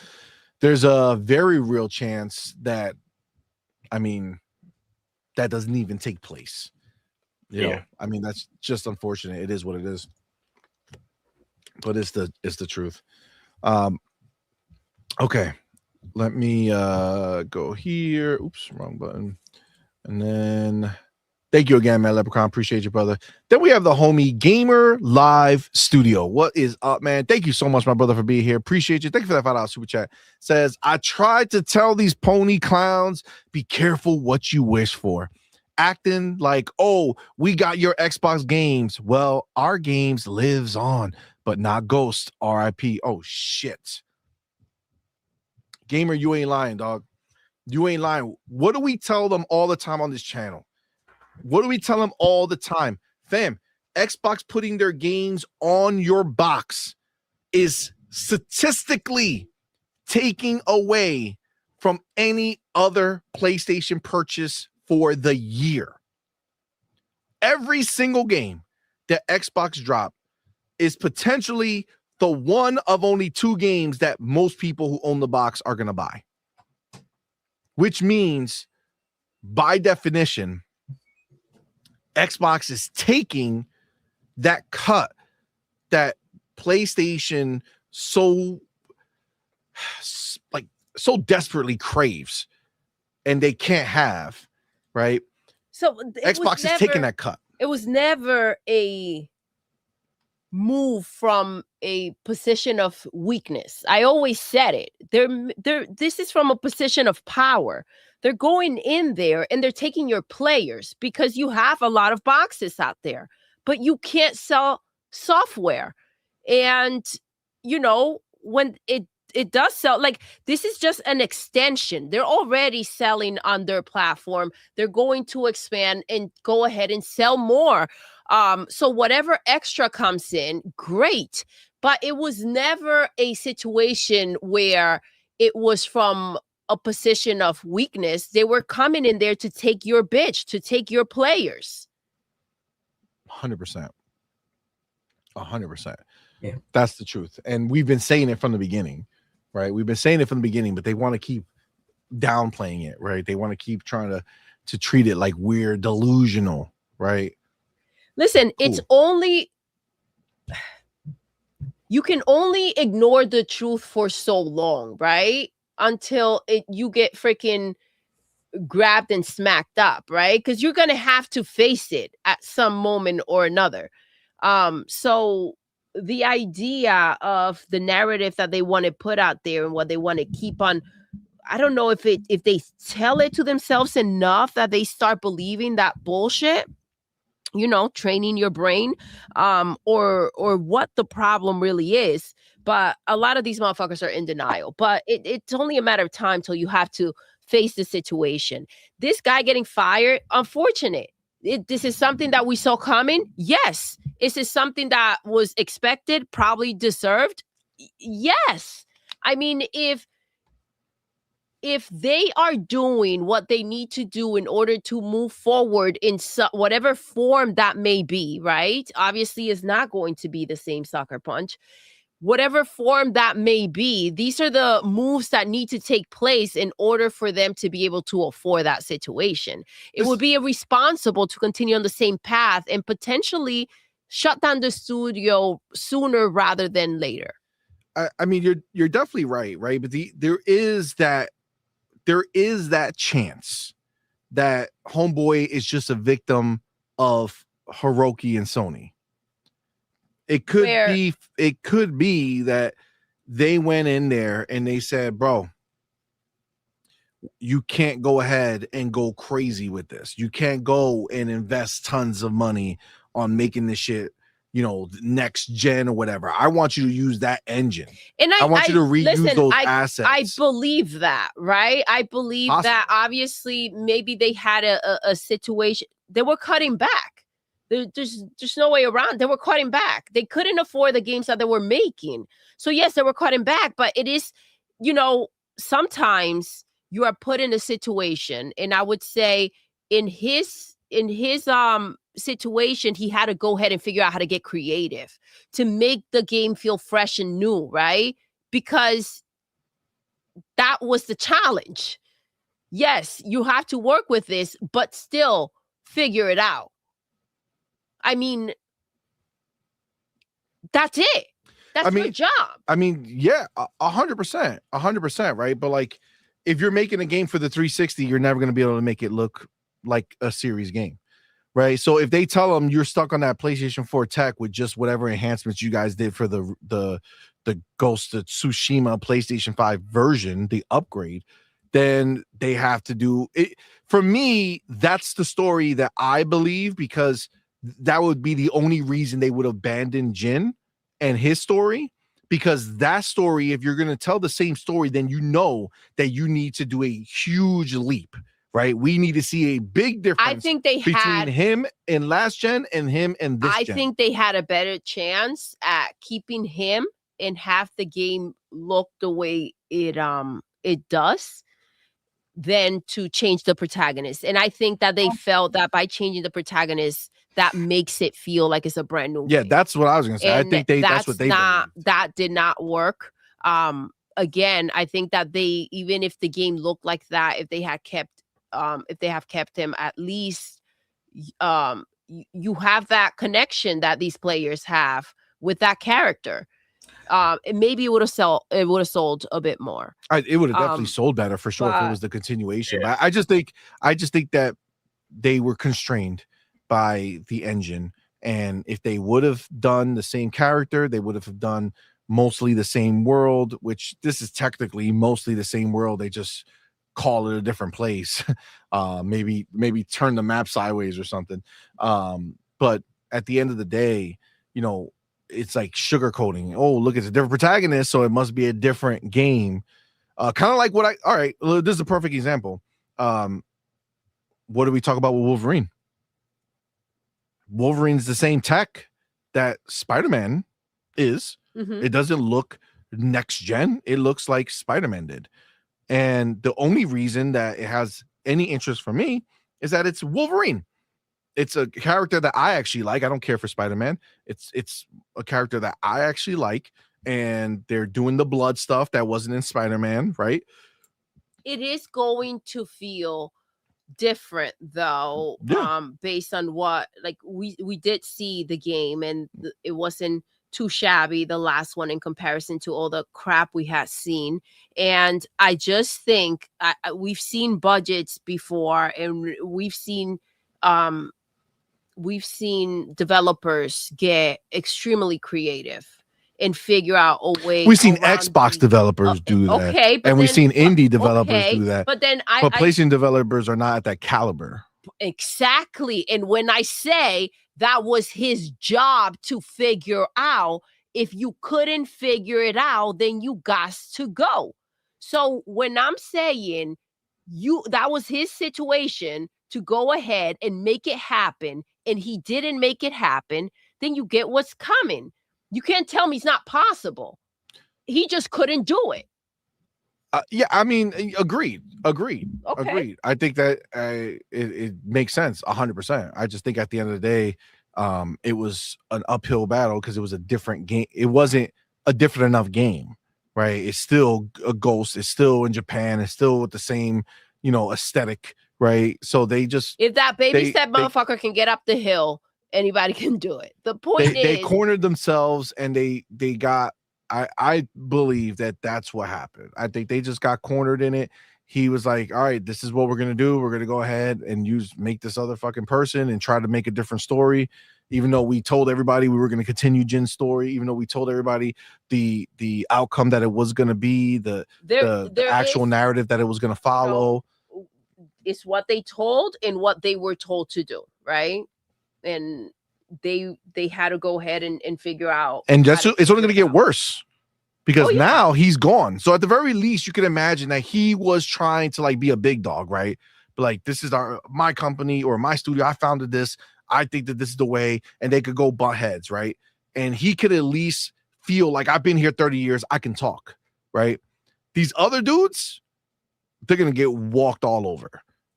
there's a very real chance that, I mean, that doesn't even take place. You know, I mean, that's just unfortunate. It is what it is. But it's the truth. Okay, let me go here. Oops, wrong button. And then thank you again, man, Leprechaun. Appreciate you, brother. Then we have the homie Gamer Live Studio. What is up, man? Thank you so much, my brother, for being here. Appreciate you. Thank you for that $5 super chat. Says, I tried to tell these pony clowns, be careful what you wish for. Acting like, oh, we got your Xbox games. Well, our games lives on, but not Ghost. RIP. Oh, shit. Gamer, you ain't lying, dog. You ain't lying. What do we tell them all the time on this channel? What do we tell them all the time? Fam, Xbox putting their games on your box is statistically taking away from any other PlayStation purchase for the year. Every single game that Xbox dropped is potentially the one of only 2 games that most people who own the box are going to buy. Which means, by definition, Xbox is taking that cut that PlayStation so desperately craves and they can't have, right? So Xbox is taking that cut. It was never a move from a position of weakness. I always said it. This is from a position of power. They're going in there and they're taking your players because you have a lot of boxes out there, but you can't sell software. And, you know, when it does sell, like, this is just an extension. They're already selling on their platform. They're going to expand and go ahead and sell more. So whatever extra comes in, great. But it was never a situation where it was from a position of weakness. They were coming in there to take your bitch, to take your players. 100%. 100%. Yeah. That's the truth. And we've been saying it from the beginning, right? We've been saying it from the beginning, but they want to keep downplaying it, right? They want to keep trying to treat it like we're delusional, right? Listen, It's only, you can only ignore the truth for so long, right? Until you get freaking grabbed and smacked up, right? Because you're going to have to face it at some moment or another. So the idea of the narrative that they want to put out there and what they want to keep on, I don't know if they tell it to themselves enough that they start believing that bullshit, you know, training your brain, or what the problem really is. But a lot of these motherfuckers are in denial. But it's only a matter of time till you have to face the situation. This guy getting fired, unfortunate. This is something that we saw coming. Yes. Is this something that was expected, probably deserved? Yes. I mean, if they are doing what they need to do in order to move forward in whatever form that may be, right? Obviously, it's not going to be the same Sucker Punch. whatever form that may be, these are the moves that need to take place in order for them to be able to afford that situation. It would be irresponsible to continue on the same path and potentially shut down the studio sooner rather than later. I mean, you're definitely right? But there is that chance that Homeboy is just a victim of Hiroki and Sony. It could be that they went in there and they said, bro, you can't go ahead and go crazy with this. You can't go and invest tons of money on making this shit, next gen or whatever. I want you to use that engine. And I want you to reuse those assets. I believe that, right? I believe that obviously maybe they had a situation. They were cutting back. There's no way around. They were cutting back. They couldn't afford the games that they were making. So yes, they were cutting back, but it is, sometimes you are put in a situation, and I would say in his situation, he had to go ahead and figure out how to get creative to make the game feel fresh and new, right? Because that was the challenge. Yes, you have to work with this, but still figure it out. I mean, that's it. That's your job. I mean, yeah, 100%, right? But like, if you're making a game for the 360, you're never going to be able to make it look like a series game, right? So if they tell them you're stuck on that PlayStation 4 tech with just whatever enhancements you guys did for the Ghost of Tsushima PlayStation 5 version, the upgrade, then they have to do it. For me, that's the story that I believe, because that would be the only reason they would abandon Jin and his story, because that story, if you're going to tell the same story, then that you need to do a huge leap, right? We need to see a big difference. I think between him in last gen and him in this gen. I think they had a better chance at keeping him and have the game look the way it does than to change the protagonist. And I think that they felt that by changing the protagonist, that makes it feel like it's a brand new game. That's what I was going to say. And I think that's what they believed. That did not work. Again, I think that even if the game looked like that, if they have kept him, at least you have that connection that these players have with that character. Maybe it would have sold a bit more. It would have definitely sold better for sure if it was the continuation. Yeah. But I just think that they were constrained by the engine, and if they would have done the same character, they would have done mostly the same world, which this is technically mostly the same world. They just call it a different place. Maybe turn the map sideways or something. But at the end of the day, it's like sugarcoating. Oh, look, it's a different protagonist, so it must be a different game. Kind of like all right, this is a perfect example. What do we talk about with Wolverine? Wolverine's the same tech that Spider-Man is. Mm-hmm. It doesn't look next gen. It looks like Spider-Man did. And the only reason that it has any interest for me is that it's Wolverine. It's a character that I actually like. I don't care for Spider-Man. It's a character that I actually like, and they're doing the blood stuff that wasn't in Spider-Man, right? It is going to feel different though, based on what, like, we did see the game, and it wasn't too shabby, the last one, in comparison to all the crap we had seen. And I just think we've seen budgets before, and we've seen developers get extremely creative and figure out a way. We've seen Xbox developers do that. Okay, and we've seen indie developers do that. But then PlayStation developers are not at that caliber. Exactly. And when I say that was his job to figure out, if you couldn't figure it out, then you got to go. So when I'm saying that was his situation to go ahead and make it happen, and he didn't make it happen, then you get what's coming. You can't tell me it's not possible. He just couldn't do it. Yeah, I mean, agreed. Okay. Agreed. I think that it makes sense 100%. I just think at the end of the day, it was an uphill battle because it was a different game. It wasn't a different enough game, right? It's still a Ghost. It's still in Japan. It's still with the same, aesthetic, right? So they just if that baby step motherfucker can get up the hill, anybody can do it. The point they cornered themselves, and they got. I believe that's what happened. I think they just got cornered in it. He was like, all right, this is what we're going to do. We're going to go ahead and make this other fucking person and try to make a different story. Even though we told everybody we were going to continue Jin's story, even though we told everybody the outcome that it was going to be, the actual narrative that it was going to follow. It's what they told and what they were told to do, right? And they had to go ahead and figure out. And it's only going to get worse. Because now he's gone. So at the very least, you can imagine that he was trying to like be a big dog, right? But like, this is my company or my studio. I founded this. I think that this is the way, and they could go butt heads, right? And he could at least feel like I've been here 30 years. I can talk, right? These other dudes, they're gonna get walked all over.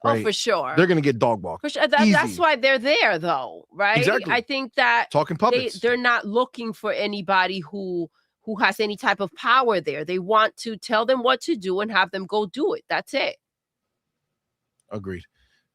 Right? Oh, for sure. They're gonna get dog walked. For sure. That's why they're there, though, right? Exactly. I think that talking puppets. They're not looking for anybody who has any type of power there. They want to tell them what to do and have them go do it. That's it. Agreed.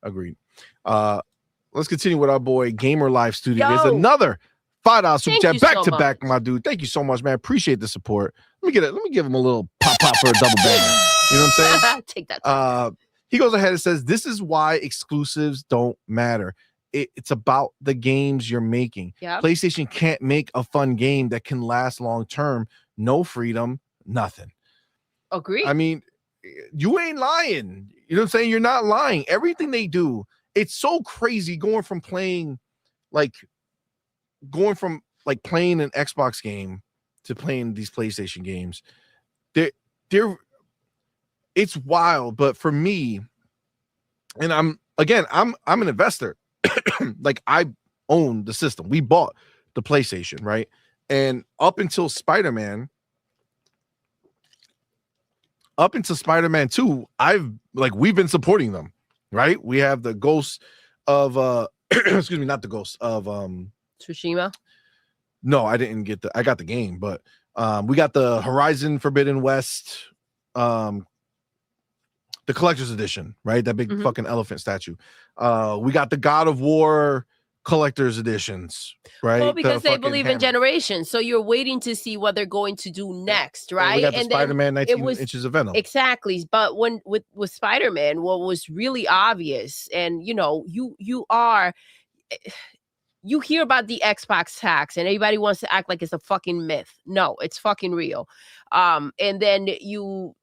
Let's continue with our boy Gamer Life Studio. There's another $5 super chat back to back, my dude. Thank you so much, man. Appreciate the support. Let me give him a little pop for a double banger. You know what I'm saying? Take that. He goes ahead and says, this is why exclusives don't matter. It's about the games you're making. Yep. PlayStation can't make a fun game that can last long term. No freedom, nothing. Agree. I mean, you ain't lying. You know what I'm saying? You're not lying. Everything they do, it's so crazy going from playing an Xbox game to playing these PlayStation games. It's wild, but for me, and I'm an investor. Like, I own the system. We bought the PlayStation, right? And up until Spider-Man 2, we've been supporting them, right? We have the Ghost of excuse me, not the Ghost of Tsushima. No, I got the game, but we got the Horizon Forbidden West, the collector's edition, right? That big fucking elephant statue. We got the God of War collector's editions, right? Well, because they believe in generations. So you're waiting to see what they're going to do next, right? We got the Spider-Man 19 Inches of Venom. Exactly. But with Spider-Man, what was really obvious, and you hear about the Xbox tax and everybody wants to act like it's a fucking myth. No, it's fucking real. And then you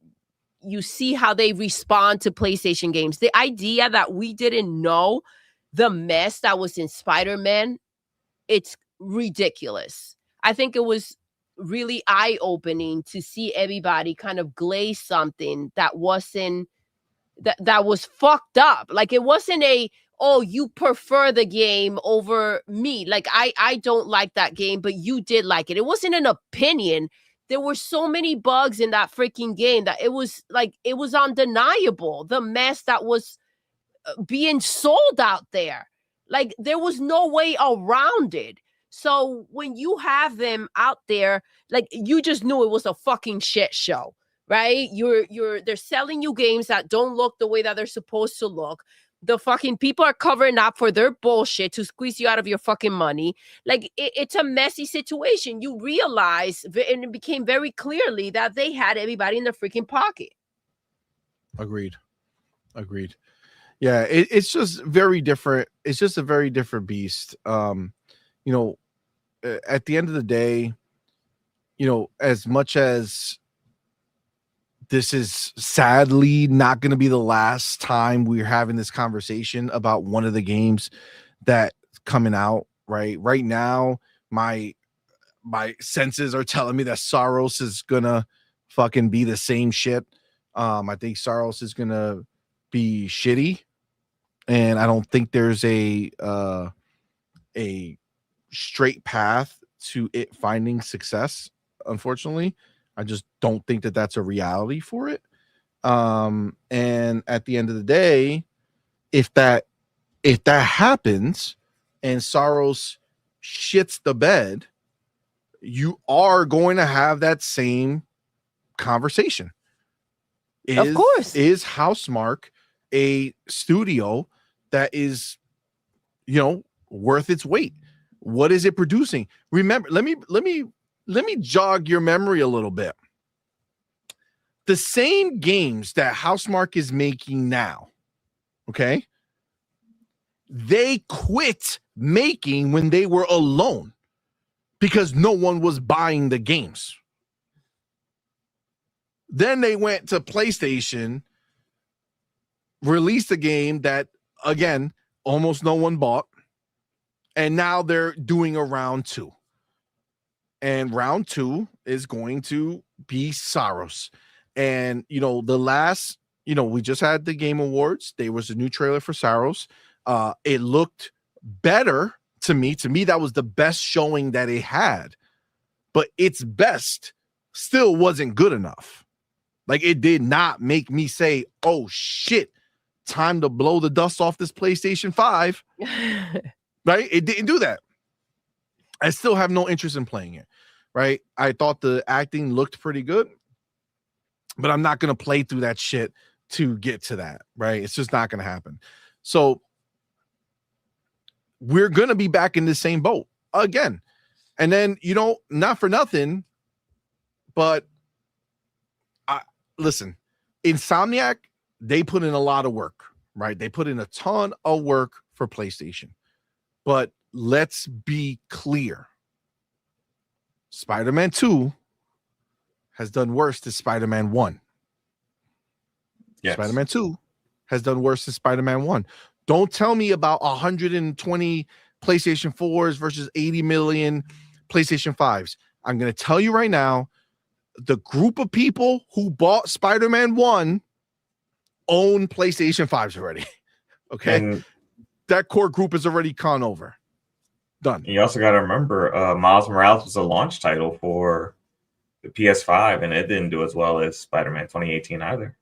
see how they respond to PlayStation games. The idea that we didn't know the mess that was in Spider-Man, it's ridiculous. I think it was really eye-opening to see everybody kind of glaze something that wasn't that was fucked up. Like, it wasn't you prefer the game over me. Like, I don't like that game, but you did like it. It wasn't an opinion. There were so many bugs in that freaking game that it was undeniable. The mess that was being sold out there. Like, there was no way around it. So when you have them out there, like, you just knew it was a fucking shit show, right? They're selling you games that don't look the way that they're supposed to look. The fucking people are covering up for their bullshit to squeeze you out of your fucking money. Like, it's a messy situation. You realize, and it became very clearly that they had everybody in their freaking pocket. Agreed. Yeah, it's just very different. It's just a very different beast. At the end of the day, as much as this is sadly not going to be the last time we're having this conversation about one of the games that's coming out, right? Right now, my senses are telling me that Saros is going to fucking be the same shit. I think Saros is going to be shitty. And I don't think there's a straight path to it finding success, unfortunately. I just don't think that that's a reality for it. And at the end of the day, if that happens and Saros shits the bed, you are going to have that same conversation. Of course. Is Housemarque a studio that is, worth its weight? What is it producing? Remember, let me jog your memory a little bit. The same games that Housemarque is making now, okay, they quit making when they were alone because no one was buying the games. Then they went to PlayStation, released a game that, again, almost no one bought, and now they're doing a round 2. And round 2 is going to be Saros. And, the last, we just had the Game Awards. There was a new trailer for Saros. It looked better to me. To me, that was the best showing that it had. But its best still wasn't good enough. Like, it did not make me say, oh, shit, time to blow the dust off this PlayStation 5. Right? It didn't do that. I still have no interest in playing it. Right? I thought the acting looked pretty good. But I'm not going to play through that shit to get to that, right? It's just not going to happen. So we're going to be back in the same boat again. And then, not for nothing, but listen, Insomniac, they put in a lot of work, right? They put in a ton of work for PlayStation. But let's be clear. Spider-Man 2 has done worse than Spider-Man 1. Yes. Spider-Man 2 has done worse than Spider-Man 1. Don't tell me about 120 PlayStation 4s versus 80 million PlayStation 5s. I'm going to tell you right now, the group of people who bought Spider-Man 1 own PlayStation 5s already. Okay? And that core group is already gone over. Done. You also got to remember, Miles Morales was a launch title for the PS5, and it didn't do as well as Spider-Man 2018 either.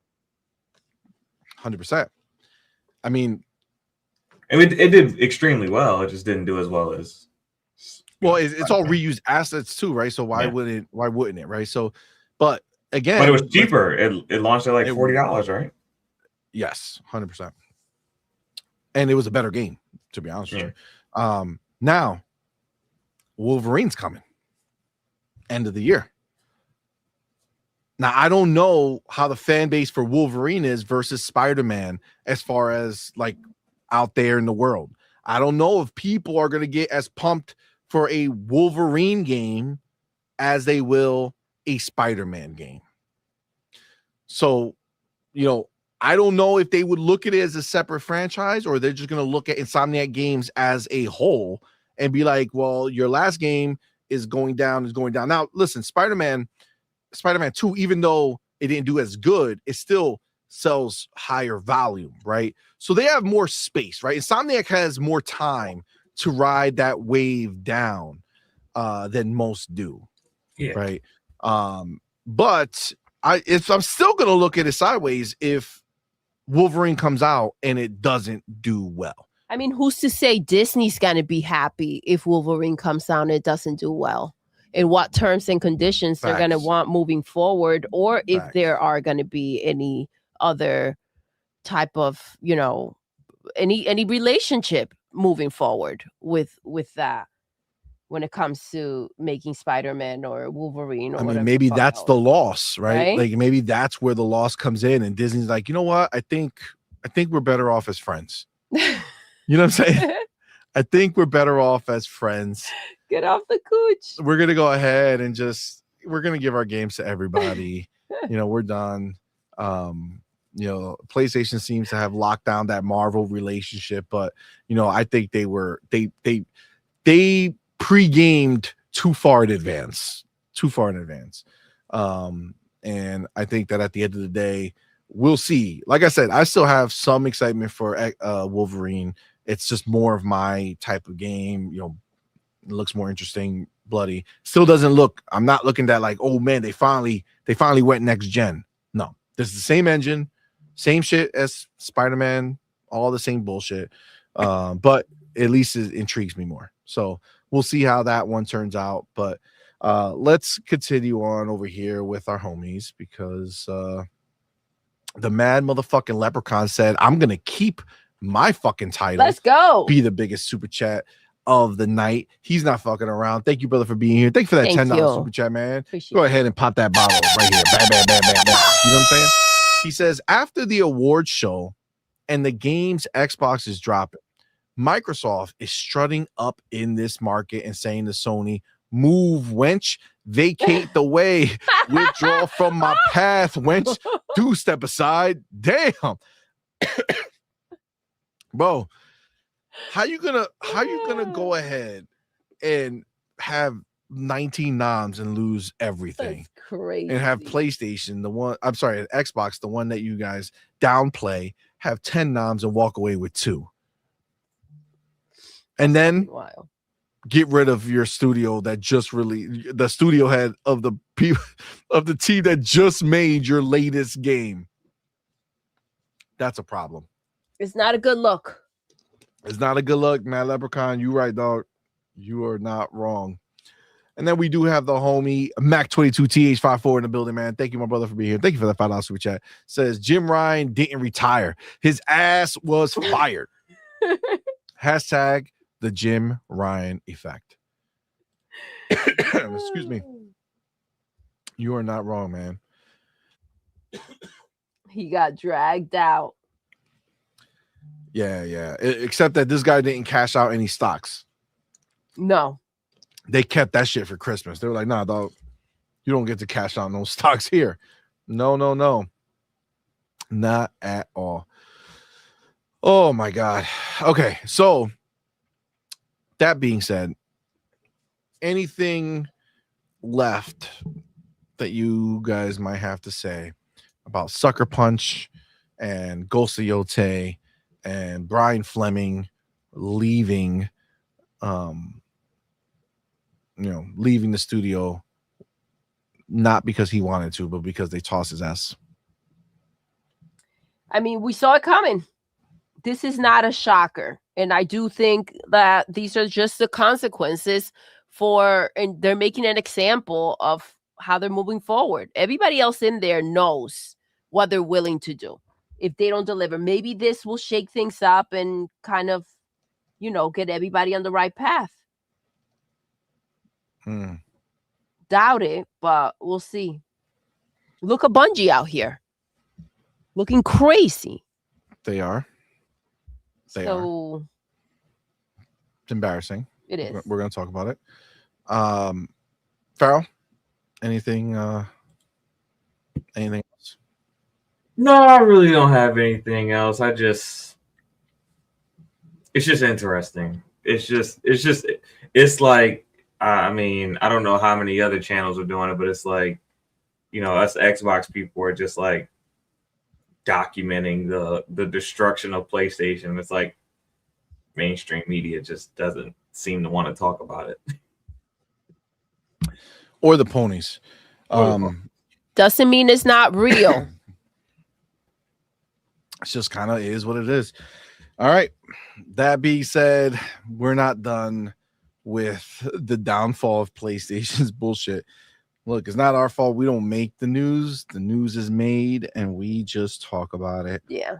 100%. I mean, it did extremely well. It just didn't do as well as. Well, it's all reused assets too, right? So why wouldn't it, right? So, but again, but it was cheaper. It launched at like $40, right? Yes, 100%. And it was a better game, to be honest with you. Now, Wolverine's coming, end of the year. Now, I don't know how the fan base for Wolverine is versus Spider-Man as far as like out there in the world. I don't know if people are going to get as pumped for a Wolverine game as they will a Spider-Man game. So, I don't know if they would look at it as a separate franchise or they're just going to look at Insomniac Games as a whole and be like, well, your last game is going down. Now, listen, Spider-Man 2, even though it didn't do as good, it still sells higher volume, right? So they have more space, right? Insomniac has more time to ride that wave down than most do, right? But I'm still going to look at it sideways if Wolverine comes out and it doesn't do well. I mean, who's to say Disney's going to be happy if Wolverine comes out and it doesn't do well? And what terms and conditions they're going to want moving forward, or if there are going to be any other type of, any relationship moving forward with that when it comes to making Spider-Man or Wolverine. Or maybe that's the loss, right? Like maybe that's where the loss comes in, and Disney's like, you know what? I think we're better off as friends. You know what I'm saying? I think we're better off as friends. Get off the cooch. We're going to go ahead and we're going to give our games to everybody. We're done. PlayStation seems to have locked down that Marvel relationship, but I think they pre-gamed too far in advance. And I think that at the end of the day, we'll see. Like I said, I still have some excitement for Wolverine. It's just more of my type of game. It looks more interesting, bloody. Still doesn't look. I'm not looking at like, oh man, they finally went next gen. No, this is the same engine, same shit as Spider-Man, all the same bullshit. But at least it intrigues me more. So we'll see how that one turns out. But Let's continue on over here with our homies because the mad motherfucking leprechaun said, I'm gonna keep my fucking title. Let's go. Be the biggest super chat of the night. He's not fucking around. Thank you, brother, for being here. Thank you for that $10 super chat, man. Appreciate Go ahead and pop that bottle right here. Bam, bam, bam, bam, bam. You know what I'm saying? He says, after the award show and the games Xbox is dropping, Microsoft is strutting up in this market and saying to Sony, move, wench, vacate the way, withdraw from my path, wench, do step aside. Damn. Bro, how you gonna go ahead and have 19 noms and lose everything? That's crazy. And have PlayStation, Xbox, the one that you guys downplay, have 10 noms and walk away with 2. And then get rid of your studio that just released, the studio head of the people of the team that just made your latest game. That's a problem. It's not a good look. It's not a good look, man. Leprechaun, you right, dog. You are not wrong. And then we do have the homie Mac22TH54 in the building, man. Thank you, my brother, for being here. Thank you for that $5 super chat. Says Jim Ryan didn't retire. His ass was fired. Hashtag the Jim Ryan effect. Excuse me. You are not wrong, man. He got dragged out. Yeah. Except that this guy didn't cash out any stocks. No. They kept that shit for Christmas. They were like, nah, dog, you don't get to cash out no stocks here. No. Not at all. Oh, my God. Okay, so that being said, anything left that you guys might have to say about Sucker Punch and Ghost of Yotei and Brian Fleming leaving, leaving the studio, not because he wanted to, but because they tossed his ass? I mean, we saw it coming. This is not a shocker. And I do think that these are just the consequences and they're making an example of how they're moving forward. Everybody else in there knows what they're willing to do. If they don't deliver, maybe this will shake things up and kind of, get everybody on the right path. Doubt it, but we'll see. Look at Bungie out here. Looking crazy. They are. They are. It's embarrassing. It is. We're going to talk about it. Farrell, anything else? No, I really don't have anything else. It's just interesting. It's like, I mean, I don't know how many other channels are doing it, but it's like, us Xbox people are just like documenting the destruction of PlayStation. It's like mainstream media just doesn't seem to want to talk about it. Or the ponies. Doesn't mean it's not real. It's just kind of is what it is. All right. That being said, we're not done with the downfall of PlayStation's bullshit. Look, it's not our fault. We don't make the news. The news is made, and we just talk about it. Yeah.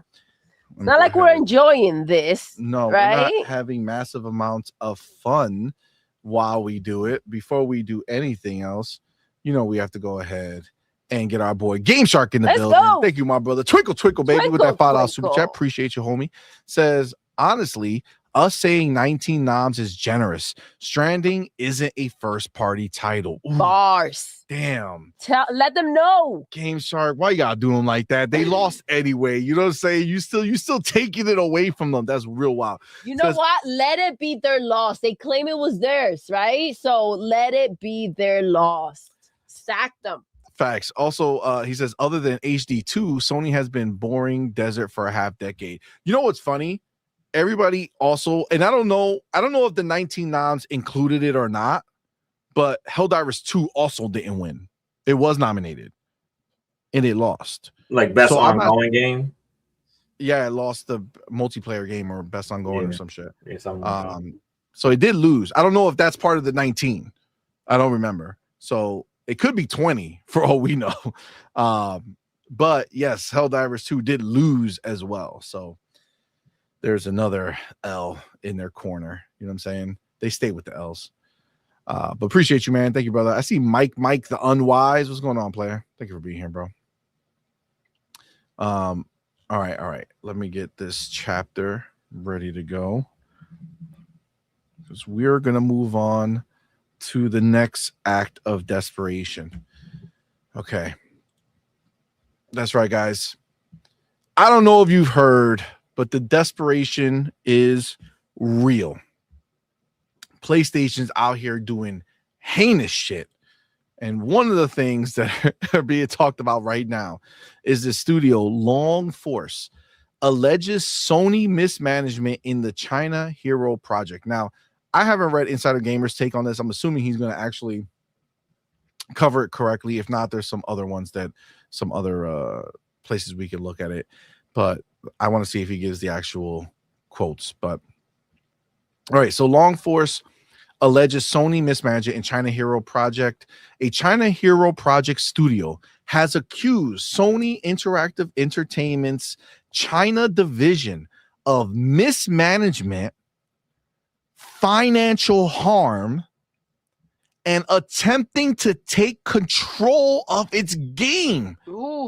It's not like we're enjoying this. No, right? We're not having massive amounts of fun while we do it. Before we do anything else, we have to go ahead and get our boy Game Shark in the building. Go. Thank you, my brother. Twinkle, baby, with that $5 super chat. Appreciate you, homie. Says, honestly, us saying 19 noms is generous. Stranding isn't a first-party title. Ooh, bars. Damn. Let them know. Game Shark, why you gotta do them like that? They lost anyway. You know what I'm saying? You still taking it away from them. That's real wild. You know what? Let it be their loss. They claim it was theirs, right? So let it be their loss. Sack them. Facts. Also, he says, other than HD2, Sony has been boring desert for a half decade. You know what's funny? Everybody also, and I don't know if the 19 noms included it or not, but Helldivers 2 also didn't win. It was nominated, and it lost. Like best ongoing game? Yeah, it lost the multiplayer game or best ongoing or some shit. Yeah, so it did lose. I don't know if that's part of the 19. I don't remember. So it could be 20 for all we know. But yes, Helldivers 2 did lose as well. So there's another L in their corner. You know what I'm saying? They stay with the L's. But appreciate you, man. Thank you, brother. I see Mike the Unwise. What's going on, player? Thank you for being here, bro. All right. Let me get this chapter ready to go. Because we're gonna move on to the next act of desperation. Okay. That's right, guys. I don't know if you've heard, but the desperation is real. PlayStation's out here doing heinous shit. And one of the things that are being talked about right now is the studio Long Force alleges Sony mismanagement in the China Hero project. Now, I haven't read Insider Gamer's take on this. I'm assuming he's going to actually cover it correctly. If not, there's some other ones that some other places we could look at it. But I want to see if he gives the actual quotes. But all right, so Long Force alleges Sony mismanagement in China Hero Project. A China Hero Project studio has accused Sony Interactive Entertainment's China division of mismanagement, financial harm, and attempting to take control of its game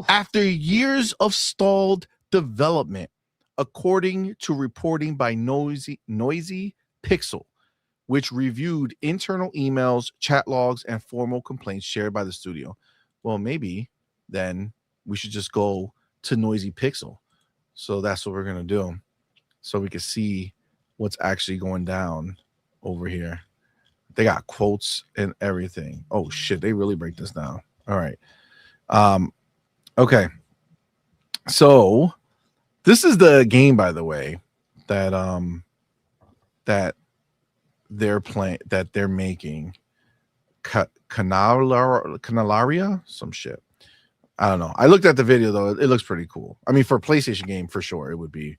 after years of stalled development, according to reporting by Noisy Pixel, which reviewed internal emails, chat logs, and formal complaints shared by the studio. Well, maybe then we should just go to Noisy Pixel. So that's what we're going to do. So we can see what's actually going down over here. They got quotes and everything. Oh, shit. They really break this down. All right. Okay. So this is the game, by the way, that that they're playing, that they're making. Canalaria, some shit. I don't know. I looked at the video though. It looks pretty cool. I mean, for a PlayStation game, for sure, it would be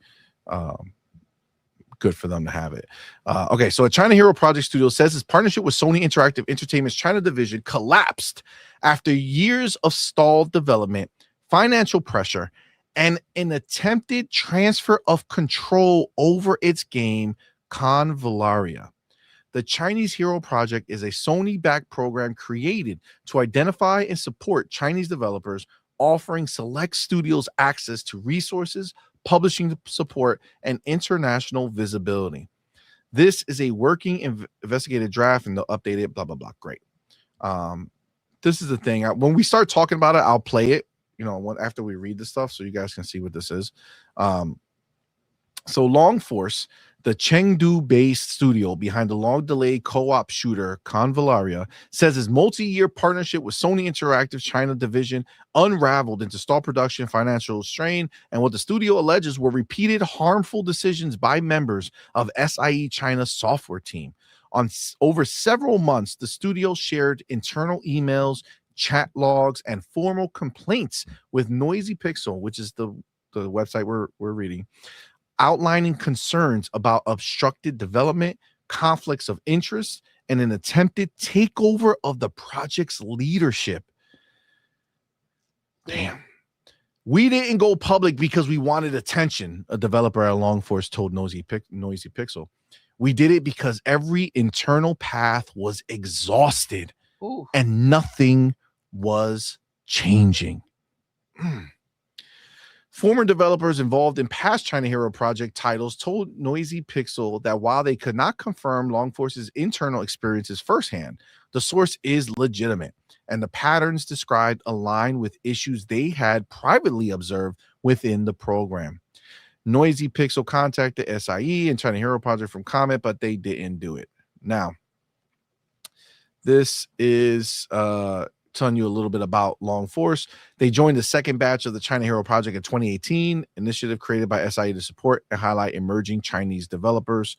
good for them to have it. Okay, so a China Hero Project studio says its partnership with Sony Interactive Entertainment's China division collapsed after years of stalled development, financial pressure, and an attempted transfer of control over its game, Convallaria. The Chinese Hero Project is a Sony-backed program created to identify and support Chinese developers, offering select studios access to resources, publishing support, and international visibility. This is a working investigative draft, and they'll update it, blah, blah, blah. Great. This is the thing. When we start talking about it, I'll play it, after we read the stuff so you guys can see what this is. So Long Force, the Chengdu-based studio behind the long-delayed co-op shooter Convallaria, says its multi-year partnership with Sony Interactive China division unraveled into stalled production, financial strain, and what the studio alleges were repeated harmful decisions by members of SIE China's software team. Over several months, the studio shared internal emails, chat logs, and formal complaints with Noisy Pixel, which is the website we're reading, outlining concerns about obstructed development, conflicts of interest, and an attempted takeover of the project's leadership. Damn. We didn't go public because we wanted attention, a developer at Long Force told Noisy Pixel. We did it because every internal path was exhausted. Ooh. And nothing was changing. Former developers involved in past China Hero Project titles told Noisy Pixel that while they could not confirm Long Force's internal experiences firsthand, the source is legitimate, and the patterns described align with issues they had privately observed within the program. Noisy Pixel contacted SIE and China Hero Project from comment, but they didn't do it. Now, this is telling you a little bit about Long Force. They joined the second batch of the China Hero Project in 2018, initiative created by SIE to support and highlight emerging Chinese developers.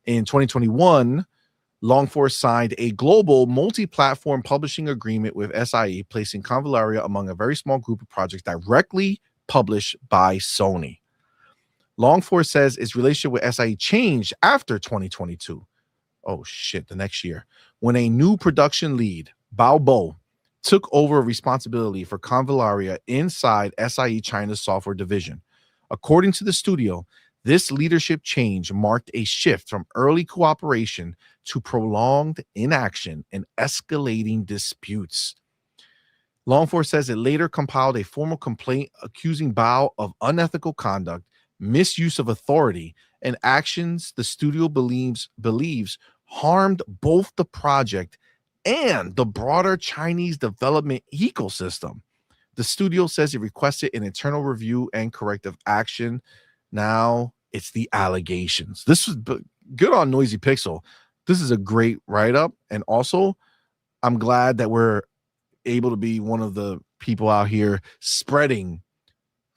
In 2021, Long Force signed a global multi-platform publishing agreement with SIE, placing Convallaria among a very small group of projects directly published by Sony. Long Force says its relationship with SIE changed after 2022. Oh shit, the next year, when a new production lead, Baldur took over responsibility for Convallaria inside SIE China's software division. According to the studio, this leadership change marked a shift from early cooperation to prolonged inaction and escalating disputes. Longforce says it later compiled a formal complaint accusing Bao of unethical conduct, misuse of authority, and actions the studio believes harmed both the project and the broader Chinese development ecosystem. The studio says it requested an internal review and corrective action. Now it's the allegations. This was good on Noisy Pixel. This is a great write-up. And also, I'm glad that we're able to be one of the people out here spreading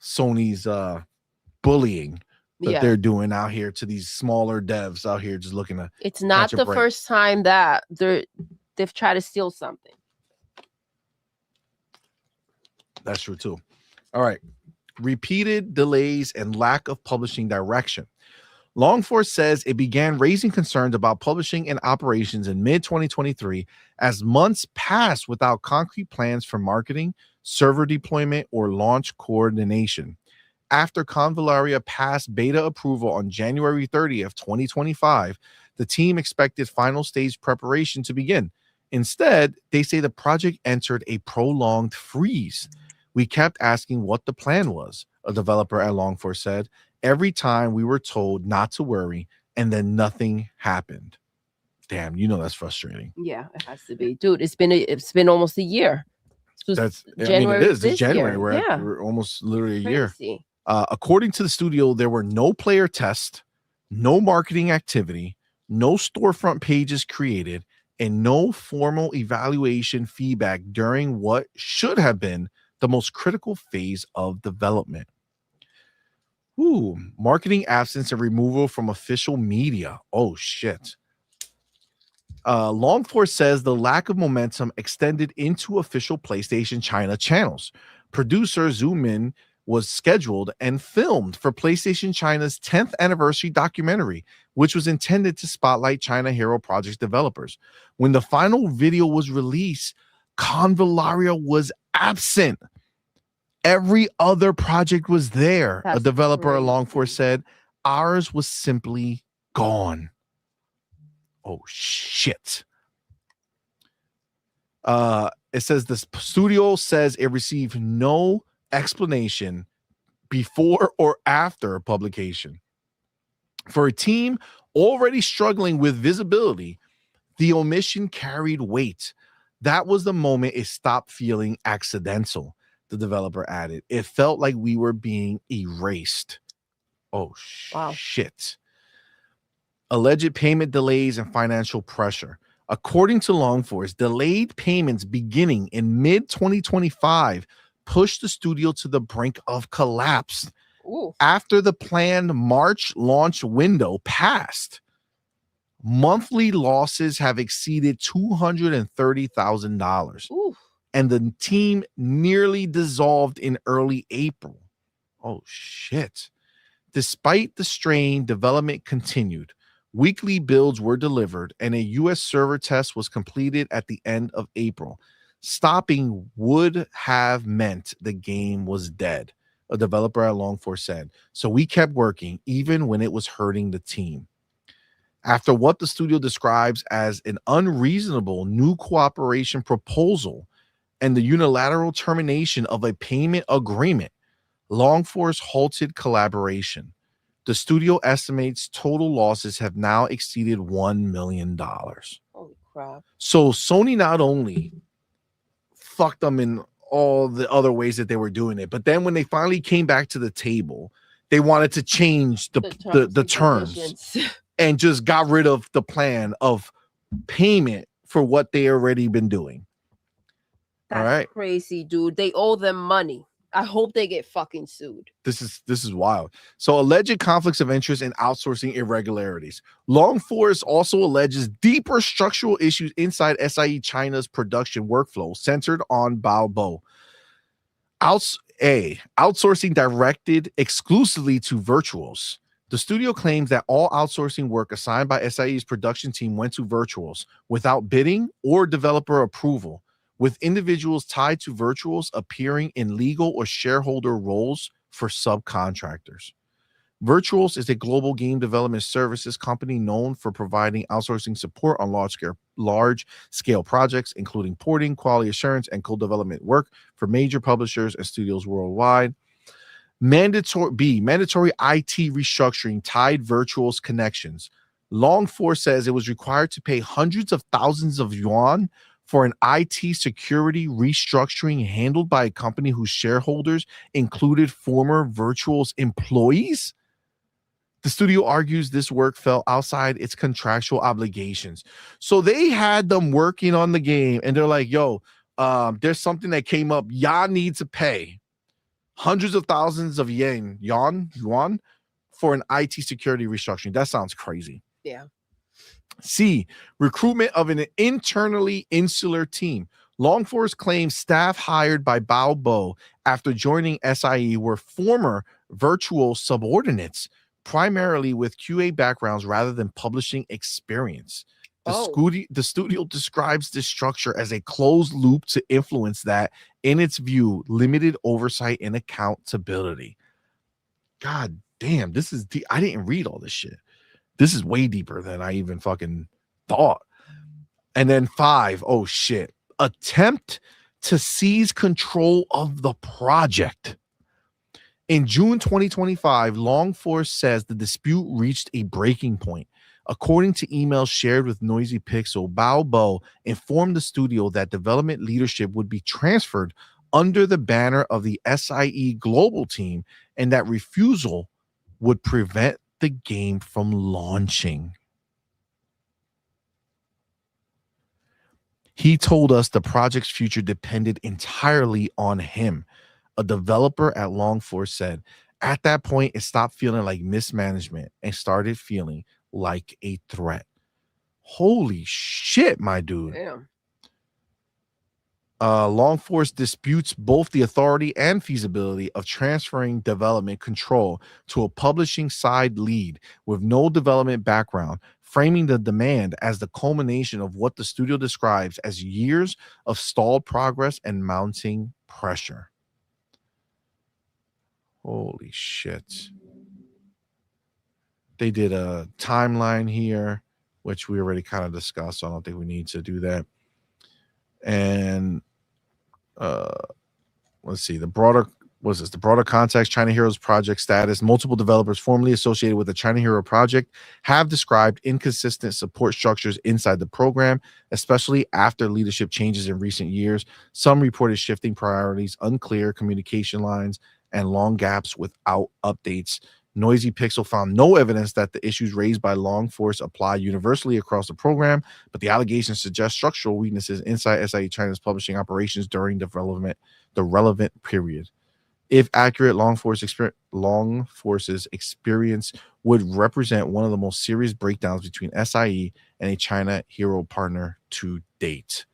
Sony's bullying that they're doing out here to these smaller devs out here just looking to. It's not the first time that they've tried to steal something. That's true too. All right. Repeated delays and lack of publishing direction. Longforce says it began raising concerns about publishing and operations in mid-2023 as months passed without concrete plans for marketing, server deployment, or launch coordination. After Convallaria passed beta approval on January 30th, 2025, the team expected final stage preparation to begin. Instead, they say the project entered a prolonged freeze. We kept asking what the plan was, a developer at Longforce said. Every time we were told not to worry, and then nothing happened. Damn, that's frustrating. Yeah, it has to be, dude. It's been almost a year. That's January. It is. It's January. We're almost literally a year. According to the studio, there were no player tests, no marketing activity, no storefront pages created, and no formal evaluation feedback during what should have been the most critical phase of development. Marketing absence and removal from official media. Oh, shit. Longforce says the lack of momentum extended into official PlayStation China channels. Producer Zoomin was scheduled and filmed for PlayStation China's 10th anniversary documentary, which was intended to spotlight China Hero Project developers. When the final video was released, Convallaria was absent. Every other project was there. A developer at Longforce said, ours was simply gone. Oh, shit. It says the studio says it received no explanation before or after publication. For a team already struggling with visibility, the omission carried weight. That was the moment it stopped feeling accidental, the developer added. It felt like we were being erased. Oh, shit. Alleged payment delays and financial pressure. According to Longforce, delayed payments beginning in mid-2025 pushed the studio to the brink of collapse. After the planned March launch window passed, monthly losses have exceeded $230,000. And the team nearly dissolved in early April. Oh, shit. Despite the strain, development continued. Weekly builds were delivered, and a U.S. server test was completed at the end of April. Stopping would have meant the game was dead, a developer at Longforce said. So we kept working, even when it was hurting the team. After what the studio describes as an unreasonable new cooperation proposal and the unilateral termination of a payment agreement, Longforce halted collaboration. The studio estimates total losses have now exceeded $1 million. Holy crap. So Sony not only fucked them in all the other ways that they were doing it, but then when they finally came back to the table, they wanted to change the terms and just got rid of the plan of payment for what they already been doing. That's all right, crazy, dude. They owe them money. I hope they get fucking sued. This is wild. So alleged conflicts of interest and outsourcing irregularities. Longforce also alleges deeper structural issues inside SIE China's production workflow centered on Baldur. Outsourcing directed exclusively to virtuos. The studio claims that all outsourcing work assigned by SIE's production team went to Virtuals without bidding or developer approval, with individuals tied to Virtuals appearing in legal or shareholder roles for subcontractors. Virtuals is a global game development services company known for providing outsourcing support on large-scale projects, including porting, quality assurance, and co-development work for major publishers and studios worldwide. Mandatory IT restructuring tied Virtuals connections. Longforce says it was required to pay hundreds of thousands of yuan for an IT security restructuring handled by a company whose shareholders included former Virtuals employees. The studio argues this work fell outside its contractual obligations. So they had them working on the game, and they're like, yo, there's something that came up. Y'all need to pay hundreds of thousands of yuan for an IT security restructuring. That sounds crazy. Yeah. C, recruitment of an internally insular team. Longforce claims staff hired by Baldur after joining SIE were former virtual subordinates, primarily with QA backgrounds rather than publishing experience. The studio describes this structure as a closed loop to influence that, in its view, limited oversight and accountability. God damn, this is deep. I didn't read all this shit. This is way deeper than I even fucking thought. And then 5, oh shit. Attempt to seize control of the project. In June 2025, Longforce says the dispute reached a breaking point. According to emails shared with Noisy Pixel, Baldur informed the studio that development leadership would be transferred under the banner of the SIE global team, and that refusal would prevent the game from launching. He told us the project's future depended entirely on him. A developer at Longforce said, at that point, it stopped feeling like mismanagement and started feeling like a threat. Holy shit, my dude. Damn. Longforce disputes both the authority and feasibility of transferring development control to a publishing side lead with no development background, framing the demand as the culmination of what the studio describes as years of stalled progress and mounting pressure. Holy shit. They did a timeline here, which we already kind of discussed, so I don't think we need to do that. And let's see, the broader context, China Heroes project status. Multiple developers formerly associated with the China Hero project have described inconsistent support structures inside the program, especially after leadership changes in recent years. Some reported shifting priorities, unclear communication lines, and long gaps without updates. Noisy Pixel found no evidence that the issues raised by Longforce apply universally across the program, but the allegations suggest structural weaknesses inside SIE China's publishing operations during the relevant period. If accurate, Longforce's experience would represent one of the most serious breakdowns between SIE and a China Hero partner to date.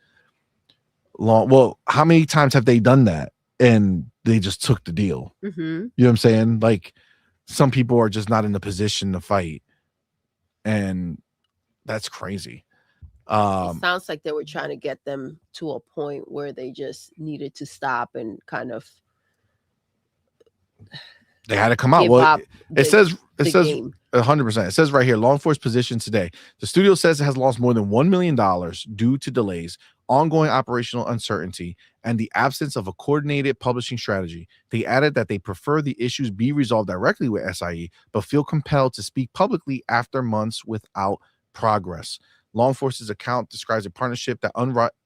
Well, how many times have they done that and they just took the deal? Mm-hmm. You know what I'm saying? Like, some people are just not in a position to fight, and that's crazy. It sounds like they were trying to get them to a point where they just needed to stop and kind of they had to come out. Well, it says 100%. It says right here, Longforce position today. The studio says it has lost more than $1 million due to delays, ongoing operational uncertainty, and the absence of a coordinated publishing strategy. They added that they prefer the issues be resolved directly with SIE, but feel compelled to speak publicly after months without progress. Longforce's account describes a partnership that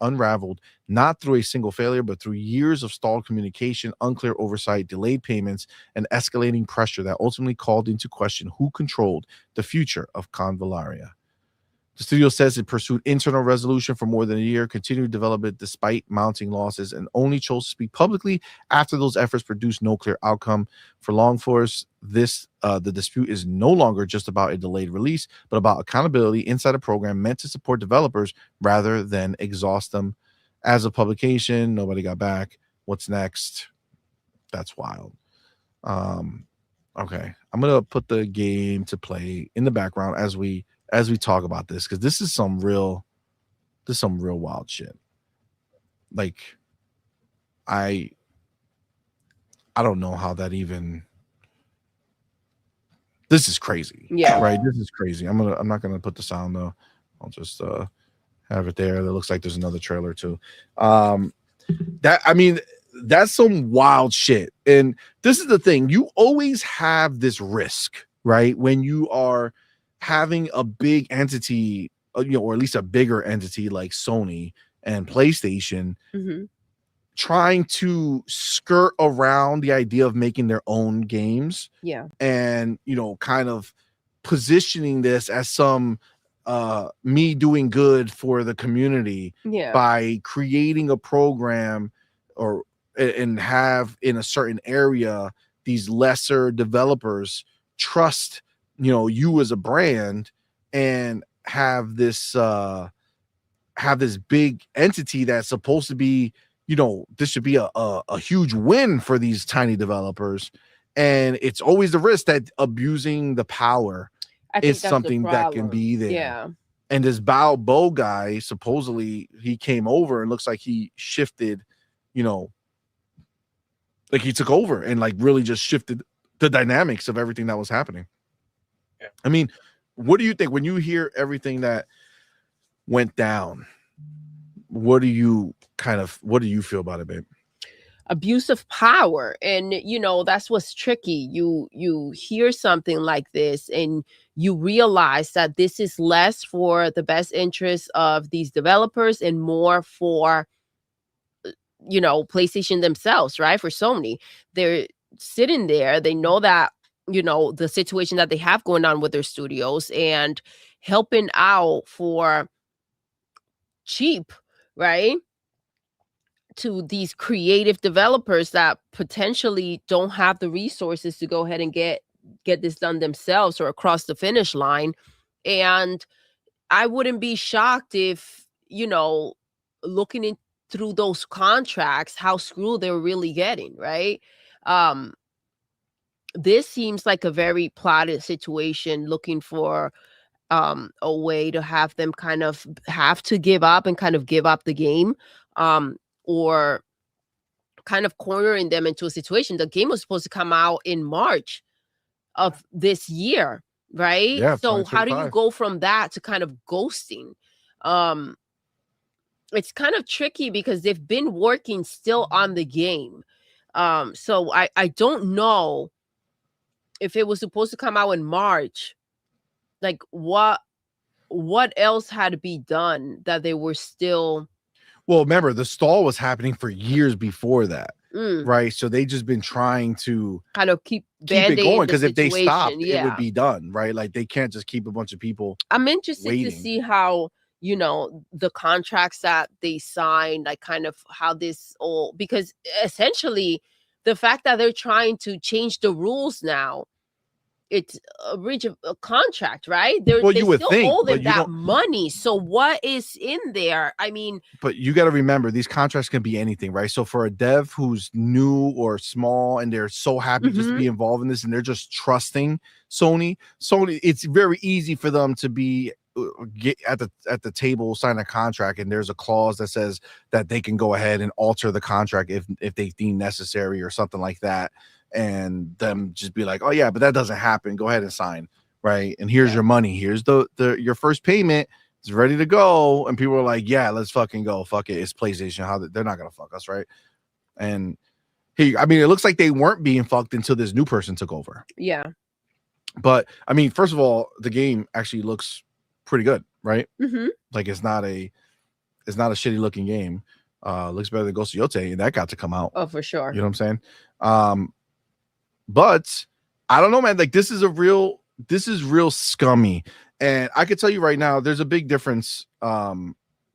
unraveled not through a single failure, but through years of stalled communication, unclear oversight, delayed payments, and escalating pressure that ultimately called into question who controlled the future of Convallaria. The studio says it pursued internal resolution for more than a year, continued development despite mounting losses, and only chose to speak publicly after those efforts produced no clear outcome. For Longforce, the dispute is no longer just about a delayed release, but about accountability inside a program meant to support developers rather than exhaust them. As of publication, nobody got back. What's next? That's wild. Okay, I'm gonna put the game to play in the background as we talk about this, because this is some real wild shit. Like, I don't know how that even. This is crazy. Yeah. Right. This is crazy. I'm not gonna put the sound though. I'll just have it there. That looks like there's another trailer too. That's some wild shit. And this is the thing. You always have this risk, right? When you are having a big entity, or at least a bigger entity like Sony and PlayStation, trying to skirt around the idea of making their own games. Yeah. And, kind of positioning this as some me doing good for the community by creating a program and have in a certain area these lesser developers trust you as a brand and have this big entity that's supposed to be this should be a huge win for these tiny developers, and it's always the risk that abusing the power is something that can be there. Yeah. And this Baldur guy, supposedly he came over and looks like he shifted, like he took over and like really just shifted the dynamics of everything that was happening. Yeah. I mean, what do you think when you hear everything that went down? What do you feel about it, babe? Abuse of power. And that's what's tricky. You hear something like this and you realize that this is less for the best interest of these developers and more for PlayStation themselves, right? For Sony. They're sitting there, they know that the situation that they have going on with their studios and helping out for cheap, right, to these creative developers that potentially don't have the resources to go ahead and get this done themselves or across the finish line. And I wouldn't be shocked if looking in through those contracts how screwed they're really getting, right? This seems like a very plotted situation, looking for a way to have them kind of have to give up the game, or kind of cornering them into a situation. The game was supposed to come out in March of this year, right? Yeah, so how do you go from that to kind of ghosting? It's kind of tricky because they've been working still on the game. So I don't know if it was supposed to come out in March, like what else had to be done that they were still. Well, remember the stall was happening for years before that, right? So they just been trying to kind of keep it going, because if they stopped, it would be done, right? Like they can't just keep a bunch of people. I'm interested waiting. to see how the contracts that they signed, like kind of how this all, because essentially the fact that they're trying to change the rules now, it's a breach of a contract, right? They you still think, owe them but that money. So what is in there? I mean, but you got to remember these contracts can be anything, right? So for a dev who's new or small and they're so happy just to be involved in this and they're just trusting Sony, it's very easy for them to be get at the table, sign a contract, and there's a clause that says that they can go ahead and alter the contract if they deem necessary or something like that. And them just be like, oh yeah, but that doesn't happen. Go ahead and sign, right? And here's your money. Here's the your first payment. It's ready to go. And people are like, yeah, let's fucking go. Fuck it. It's PlayStation. They're not gonna fuck us, right? And it looks like they weren't being fucked until this new person took over. Yeah. But I mean, first of all, the game actually looks pretty good, right? Like it's not a shitty looking game. Looks better than Ghost of Yotei, and that got to come out. Oh, for sure. You know what I'm saying? But I don't know, man. Like this is real scummy. And I could tell you right now, there's a big difference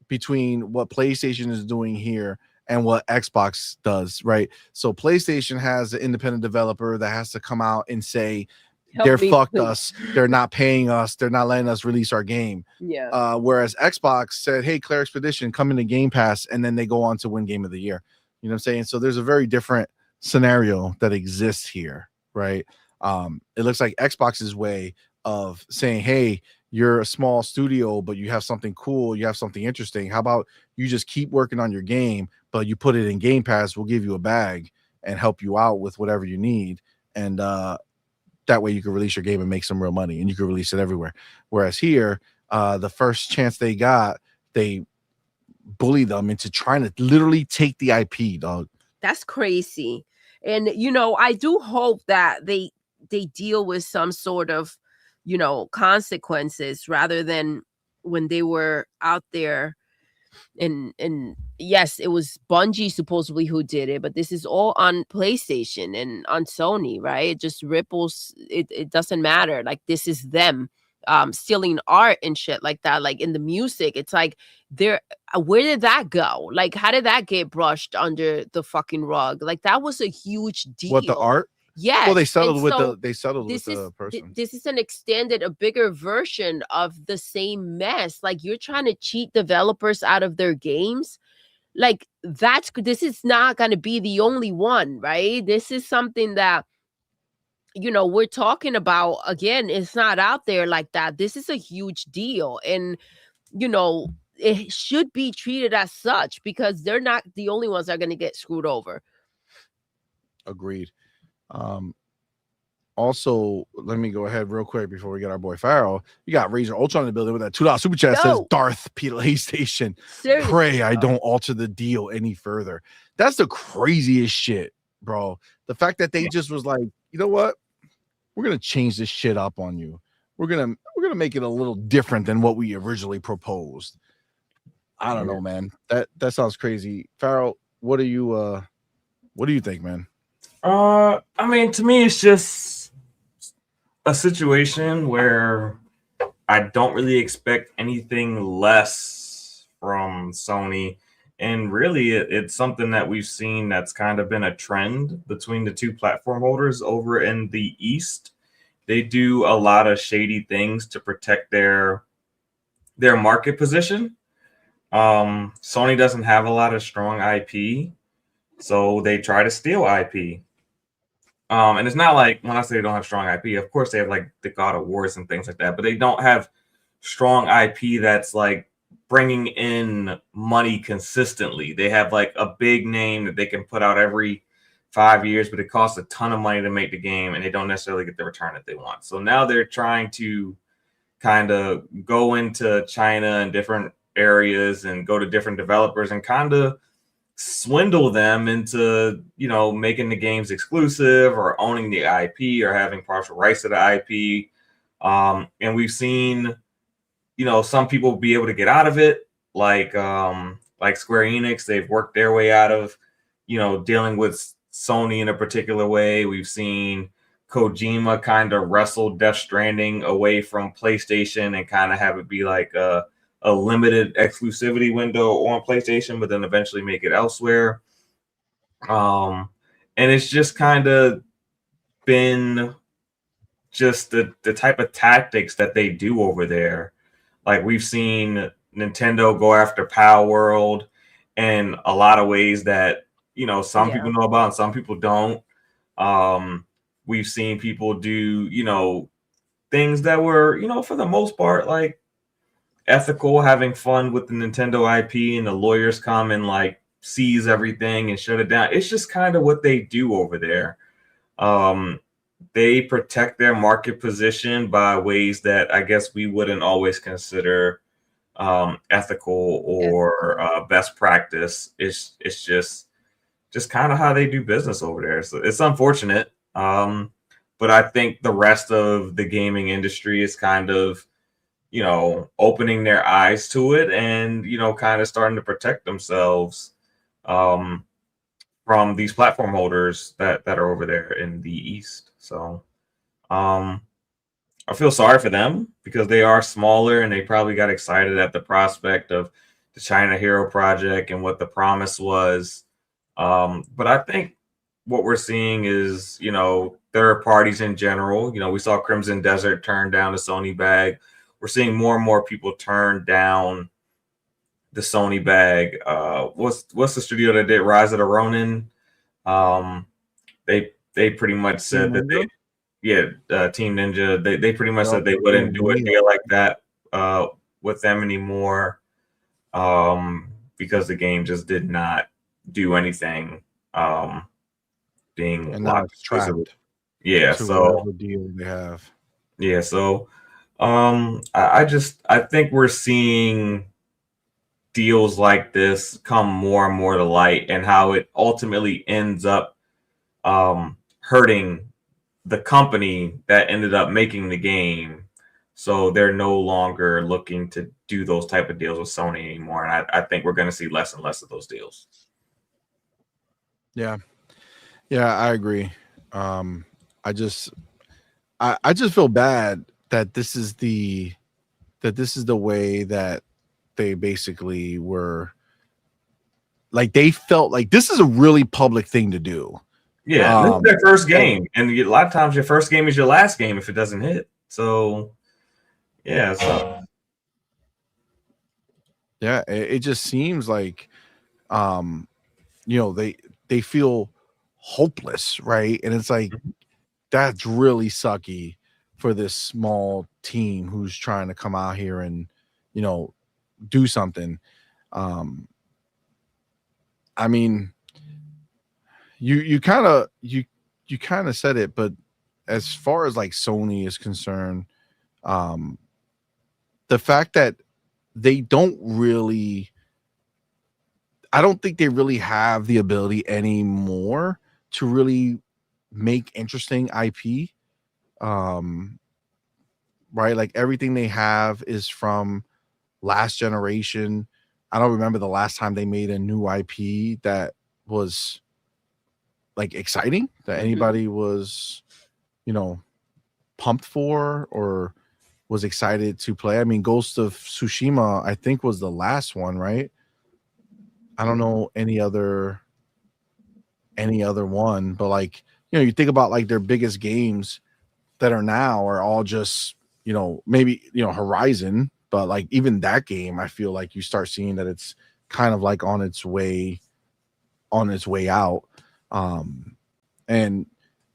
between what PlayStation is doing here and what Xbox does, right? So PlayStation has an independent developer that has to come out and say, fucked us. They're not paying us. They're not letting us release our game. Yeah. Whereas Xbox said, hey, Claire Expedition, come into Game Pass, and then they go on to win Game of the Year. You know what I'm saying? So there's a very different scenario that exists here, right? It looks like Xbox's way of saying, hey, you're a small studio, but you have something cool, you have something interesting. How about you just keep working on your game, but you put it in Game Pass, we'll give you a bag and help you out with whatever you need. And that way you can release your game and make some real money, and you can release it everywhere. Whereas here, the first chance they got, they bully them into trying to literally take the IP, dog. That's crazy. And I do hope that they deal with some sort of consequences, rather than when they were out there. And yes, it was Bungie supposedly who did it, but this is all on PlayStation and on Sony, right? It just ripples. It doesn't matter. Like, this is them stealing art and shit like that. Like in the music, it's like where did that go? Like, how did that get brushed under the fucking rug? Like, that was a huge deal. What, the art? Yeah. Well, they settled with the person. This is a bigger version of the same mess. Like, you're trying to cheat developers out of their games. Like, this is not going to be the only one, right? This is something that we're talking about. Again, it's not out there like that. This is a huge deal, and it should be treated as such, because they're not the only ones that are going to get screwed over. Agreed. Also, let me go ahead real quick before we get our boy Pharaoh. You got Razor Ultra in the building with that $2 super chat. Says Darth PlayStation. Seriously. Pray I don't alter the deal any further. That's the craziest shit, bro. The fact that they just was like, you know what? We're gonna change this shit up on you. We're gonna make it a little different than what we originally proposed. I don't know, man. That sounds crazy. Pharaoh, what do you think, man? I mean, to me, it's just a situation where I don't really expect anything less from Sony. And really, it's something that we've seen that's kind of been a trend between the two platform holders over in the East. They do a lot of shady things to protect their market position. Sony doesn't have a lot of strong IP, so they try to steal IP. And it's not like, when I say they don't have strong IP, of course they have like the God of Wars and things like that, but they don't have strong IP that's like bringing in money consistently. They have like a big name that they can put out every 5 years, but it costs a ton of money to make the game, and they don't necessarily get the return that they want. So now they're trying to kind of go into China and different areas and go to different developers and kind of swindle them into, making the games exclusive or owning the IP or having partial rights to the IP. And we've seen, some people be able to get out of it, like Square Enix. They've worked their way out of, dealing with Sony in a particular way. We've seen Kojima kind of wrestle Death Stranding away from PlayStation and kind of have it be like a limited exclusivity window on PlayStation, but then eventually make it elsewhere. And it's just kind of been just the type of tactics that they do over there. Like, we've seen Nintendo go after Power World in a lot of ways that, some people know about and some people don't. We've seen people do, things that were, for the most part, like, ethical, having fun with the Nintendo IP, and the lawyers come and like seize everything and shut it down. It's just kind of what they do over there. They protect their market position by ways that I guess we wouldn't always consider ethical or best practice. It's just kind of how they do business over there. So it's unfortunate. But I think the rest of the gaming industry is kind of, opening their eyes to it and, kind of starting to protect themselves from these platform holders that are over there in the East. So I feel sorry for them because they are smaller and they probably got excited at the prospect of the China Hero Project and what the promise was. But I think what we're seeing is, third parties in general. We saw Crimson Desert turn down the Sony bag. We're seeing more and more people turn down the Sony bag. What's the studio that did Rise of the Ronin? They pretty much said that Team Ninja. They pretty much said they wouldn't do a deal like that with them anymore, because the game just did not do anything, being locked exclusively. Yeah, so whatever deal they have. Yeah, so I think we're seeing deals like this come more and more to light, and how it ultimately ends up hurting the company that ended up making the game. So they're no longer looking to do those type of deals with Sony anymore, and I think we're going to see less and less of those deals. Yeah, I agree. I just feel bad that this is the way that they basically were, like, they felt like this is a really public thing to do. Yeah, this is their first game, and a lot of times your first game is your last game if it doesn't hit. So, yeah, it just seems like, they feel hopeless, right? And it's like, that's really sucky for this small team who's trying to come out here and, do something. I mean, you kind of said it, but as far as like Sony is concerned, the fact that they don't really, I don't think they really have the ability anymore to really make interesting IP. Right? Like, everything they have is from last generation. I don't remember the last time they made a new IP that was like exciting, that anybody was, pumped for or was excited to play. I mean, Ghost of Tsushima, I think, was the last one, right? I don't know any other one, but like, you think about like their biggest games that are now are all just, maybe, Horizon, but like even that game, I feel like you start seeing that it's kind of like on its way out. And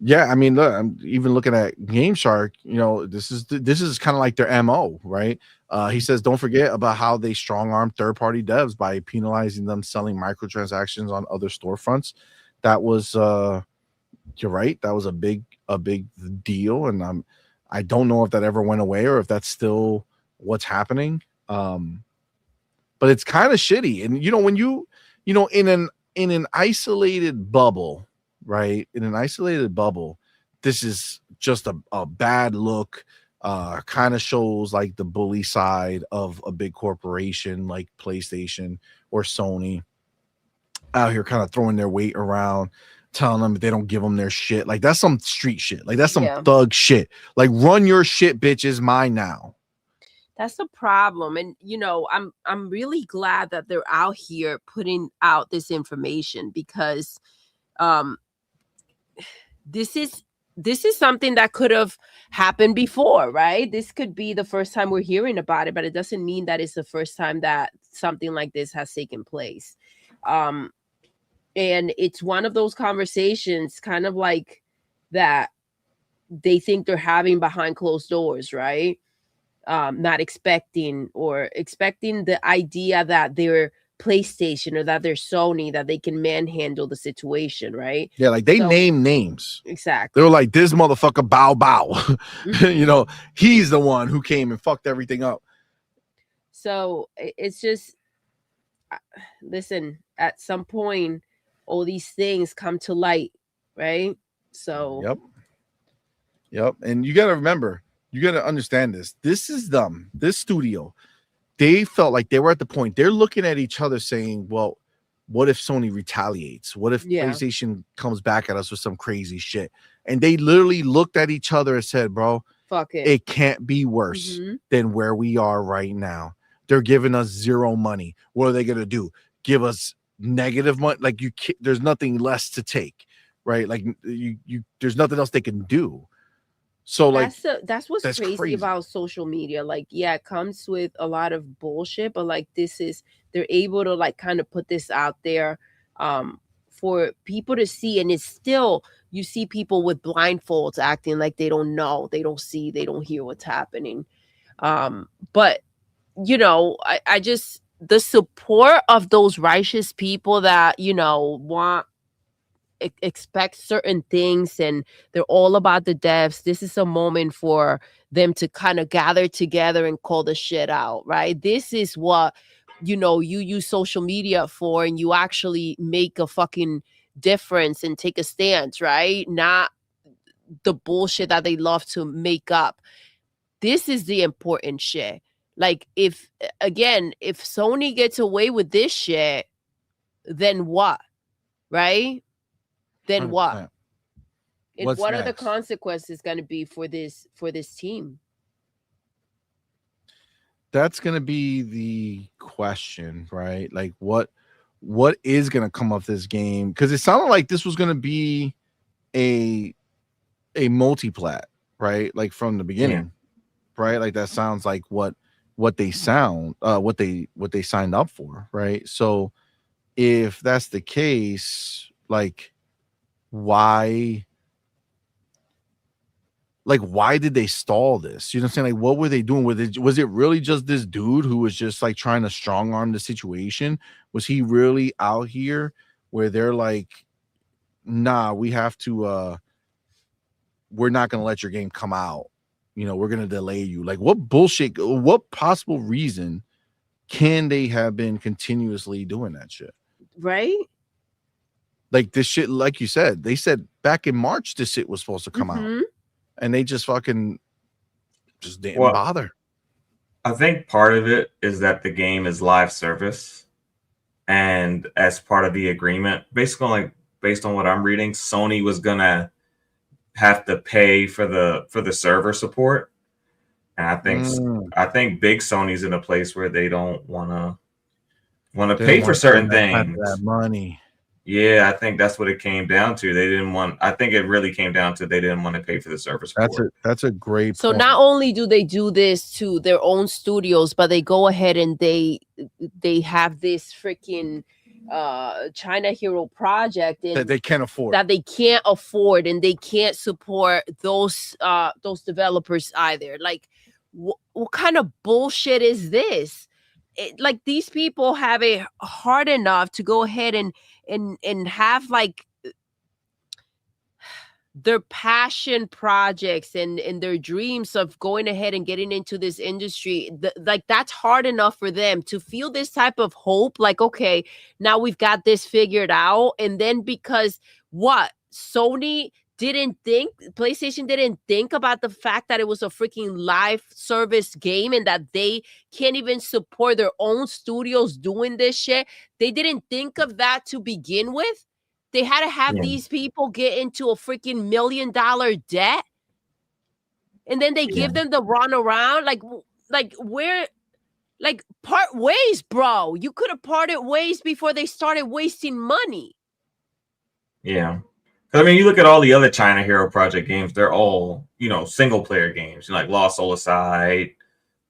yeah, I mean, look, I'm even looking at Game Shark, this is kind of like their MO, right? He says, don't forget about how they strong-arm third-party devs by penalizing them selling microtransactions on other storefronts. That was, you're right, that was a big deal, and I don't know if that ever went away or if that's still what's happening. But it's kind of shitty. And when you in an isolated bubble, right? In an isolated bubble, this is just a bad look. Kind of shows like the bully side of a big corporation like PlayStation or Sony out here kind of throwing their weight around, telling them they don't give them their shit. Like, that's some street shit. Like, that's some thug shit. Like, run your shit, bitch, is mine now. That's the problem. And I'm really glad that they're out here putting out this information, because this is something that could have happened before, right? This could be the first time we're hearing about it, but it doesn't mean that it's the first time that something like this has taken place. And it's one of those conversations kind of like that they think they're having behind closed doors, right? Not expecting the idea that they're PlayStation or that they're Sony, that they can manhandle the situation, right? Yeah, like they name names. Exactly. They were like, this motherfucker Bow Bow. He's the one who came and fucked everything up. So it's just, listen, at some point, all these things come to light, right? So Yep. And you got to remember, you got to understand this. This is them, this studio. They felt like they were at the point, they're looking at each other saying, well, what if Sony retaliates? What if PlayStation comes back at us with some crazy shit? And they literally looked at each other and said, bro, fuck it. It can't be worse than where we are right now. They're giving us zero money. What are they going to do? Give us negative money? Like, there's nothing less to take, right? Like, there's nothing else they can do. So that's what's crazy about social media. Like, yeah, it comes with a lot of bullshit, but like, they're able to like kind of put this out there for people to see, and it's still, you see people with blindfolds acting like they don't know, they don't see, they don't hear what's happening. But you know, I just, the support of those righteous people that, you know, want expect certain things and they're all about the devs. This is a moment for them to kind of gather together and call the shit out, right? This is what, you know, you use social media for, and you actually make a fucking difference and take a stance, right? Not the bullshit that they love to make up. This is the important shit. Like, if Sony gets away with this shit, then what? Right? Then 100%. what? And What's what are the next? consequences going to be for this team? That's going to be the question, right? Like what is going to come of this game? Because it sounded like this was going to be a multi-plat, right? Like from the beginning, right? Like that sounds like what they signed up for, right? So if that's the case, like why did they stall this? You know what I'm saying? Like, what were they doing with it? Was it really just this dude who was just like trying to strong arm the situation? Was he really out here where they're like, nah, we have to we're not gonna let your game come out, you know, we're gonna delay you? Like, what bullshit, what possible reason can they have been continuously doing that shit? Right? Like this shit, like you said, they said back in March this shit was supposed to come out, and they just fucking just didn't bother. I think part of it is that the game is live service, and as part of the agreement, basically, like based on what I'm reading, Sony was gonna have to pay for the server support, and I think big Sony's in a place where they don't want to pay for certain things. That money. Yeah, I think that's what it came down to. They didn't want. I think it really came down to they didn't want to pay for the server support. That's a great. So point. Not only do they do this to their own studios, but they go ahead and they have this freaking China Hero project that they can't afford. That they can't afford, and they can't support those developers either. Like, what kind of bullshit is this? Like, these people have it hard enough to go ahead and have like their passion projects and their dreams of going ahead and getting into this industry. Like, that's hard enough for them to feel this type of hope. Like, okay, now we've got this figured out. And then because PlayStation didn't think about the fact that it was a freaking live service game and that they can't even support their own studios doing this shit. They didn't think of that to begin with. They had to have these people get into a freaking $1 million debt, and then they give them the run around. Like where, like, part ways, bro. You could have parted ways before they started wasting money. Yeah. I mean, you look at all the other China Hero Project games, they're all, you know, single player games. Like Lost Soul Aside,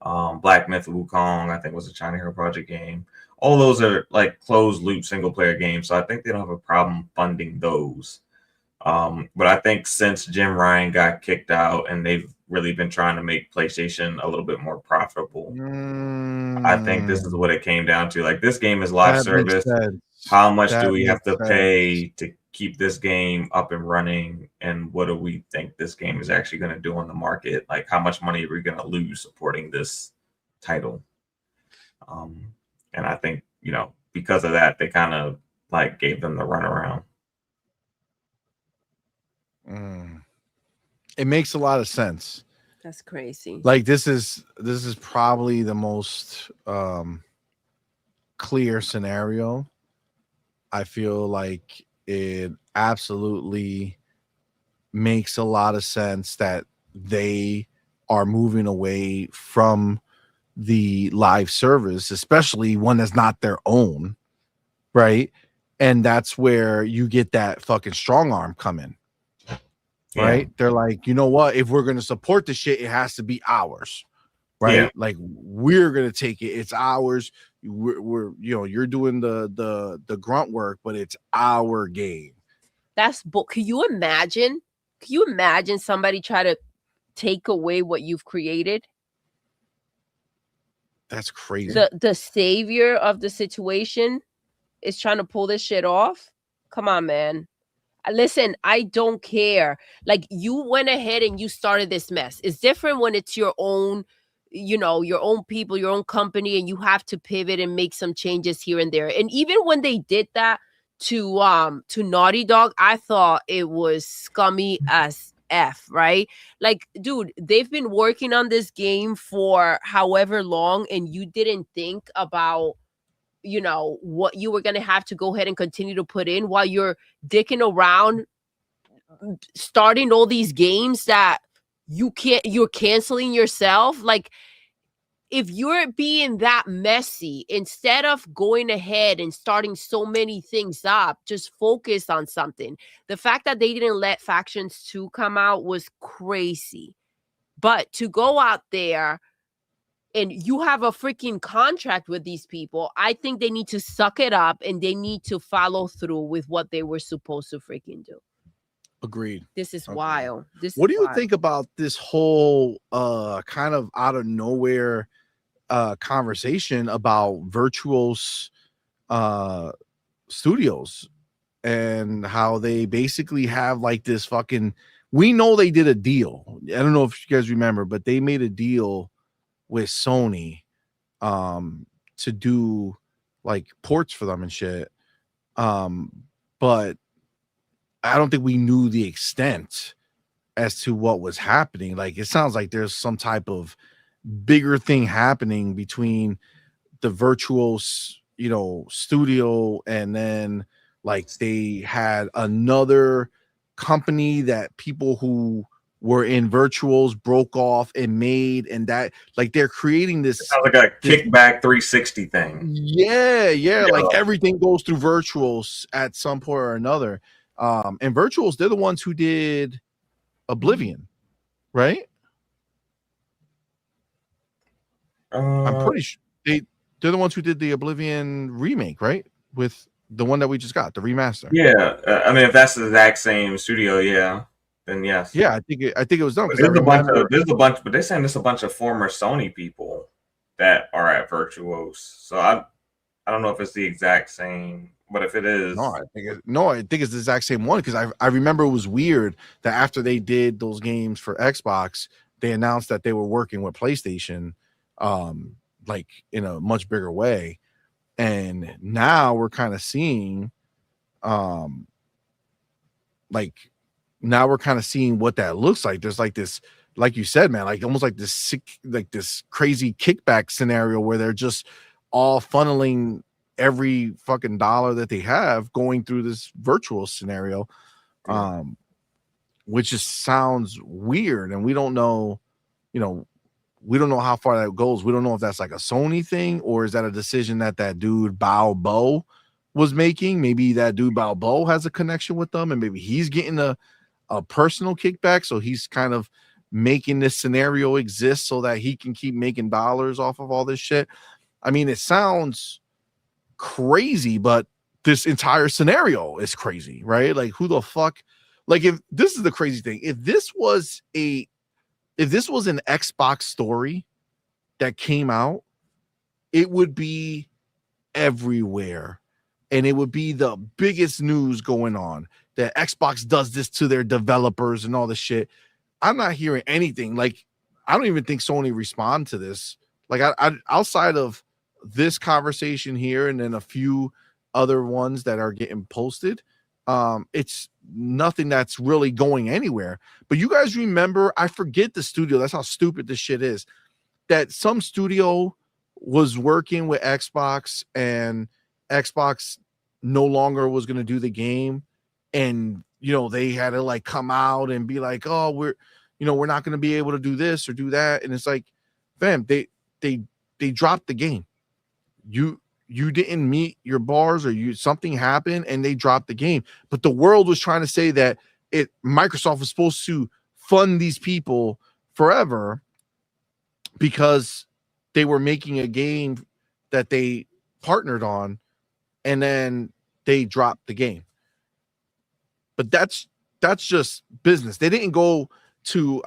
Black Myth Wukong, I think was a China Hero Project game. All those are like closed loop single player games. So I think they don't have a problem funding those. But I think since Jim Ryan got kicked out and they've really been trying to make PlayStation a little bit more profitable, I think this is what it came down to. Like, this game is live service. How much do we have to pay to keep this game up and running? And what do we think this game is actually going to do on the market? Like, how much money are we going to lose supporting this title? And I think, you know, because of that, they kind of like gave them the runaround. It makes a lot of sense. That's crazy. Like, this is probably the most clear scenario. I feel like it absolutely makes a lot of sense that they are moving away from the live service, especially one that's not their own, right? And that's where you get that fucking strong arm coming, right? They're like, you know what? If we're going to support the shit, it has to be ours, right? Yeah. Like, we're going to take it. It's ours. We're you know, you're doing the grunt work, but it's our game, Can you imagine? Can you imagine somebody try to take away what you've created? That's crazy. The savior of the situation is trying to pull this shit off. Come on, man. Listen, I don't care. Like, you went ahead and you started this mess. It's different when it's your own, your own people, your own company, and you have to pivot and make some changes here and there. And even when they did that to Naughty Dog, I thought it was scummy as F, right? Like, dude, they've been working on this game for however long, and you didn't think about what you were going to have to go ahead and continue to put in while you're dicking around starting all these games that you're canceling yourself. Like, if you're being that messy, instead of going ahead and starting so many things up, just focus on something. The fact that they didn't let Factions 2 come out was crazy. But to go out there and you have a freaking contract with these people, I think they need to suck it up and they need to follow through with what they were supposed to freaking do. Agreed. This is wild. What do you think about this whole kind of out of nowhere conversation about Virtuos Studios and how they basically have like this fucking, we know they did a deal. I don't know if you guys remember, but they made a deal with Sony to do like ports for them and shit. But I don't think we knew the extent as to what was happening. Like, it sounds like there's some type of bigger thing happening between the Virtuos, studio, and then like they had another company that people who were in Virtuos broke off and made, and that like they're creating this sounds like a kickback 360 thing. Yeah, like everything goes through Virtuos at some point or another. And Virtuos, they're the ones who did Oblivion, right? I'm pretty sure they're the ones who did the Oblivion remake, right? With the one that we just got, the remaster. Yeah, I mean, if that's the exact same studio, then yes. Yeah, I think it was done. There's a bunch, but they're saying there's a bunch of former Sony people that are at Virtuos. So I don't know if it's the exact same, but if it is, I think it's the exact same one, because I remember it was weird that after they did those games for Xbox, they announced that they were working with PlayStation, like in a much bigger way, and now we're kind of seeing, what that looks like. There's like this, like you said, man, like almost like this sick, like this crazy kickback scenario where they're just all funneling every fucking dollar that they have going through this virtual scenario, which just sounds weird. And we don't know how far that goes. We don't know if that's like a Sony thing, or is that a decision that dude Baldur was making. Maybe that dude Baldur has a connection with them, and maybe he's getting a personal kickback, so he's kind of making this scenario exist so that he can keep making dollars off of all this shit. I mean, it sounds crazy, but this entire scenario is crazy, right? Like, who the fuck, like, if this is the crazy thing, if this was an Xbox story that came out, it would be everywhere, and it would be the biggest news going on, that Xbox does this to their developers and all this shit. I'm not hearing anything. Like, I don't even think Sony respond to this. Like, I outside of this conversation here and then a few other ones that are getting posted, it's nothing that's really going anywhere. But you guys remember, I forget the studio, that's how stupid this shit is, that some studio was working with Xbox and Xbox no longer was going to do the game, and they had to like come out and be like, oh, we're not going to be able to do this or do that. And it's like, fam, they dropped the game. You didn't meet your bars, or something happened and they dropped the game. But the world was trying to say that Microsoft was supposed to fund these people forever because they were making a game that they partnered on, and then they dropped the game. but that's just business. They didn't go to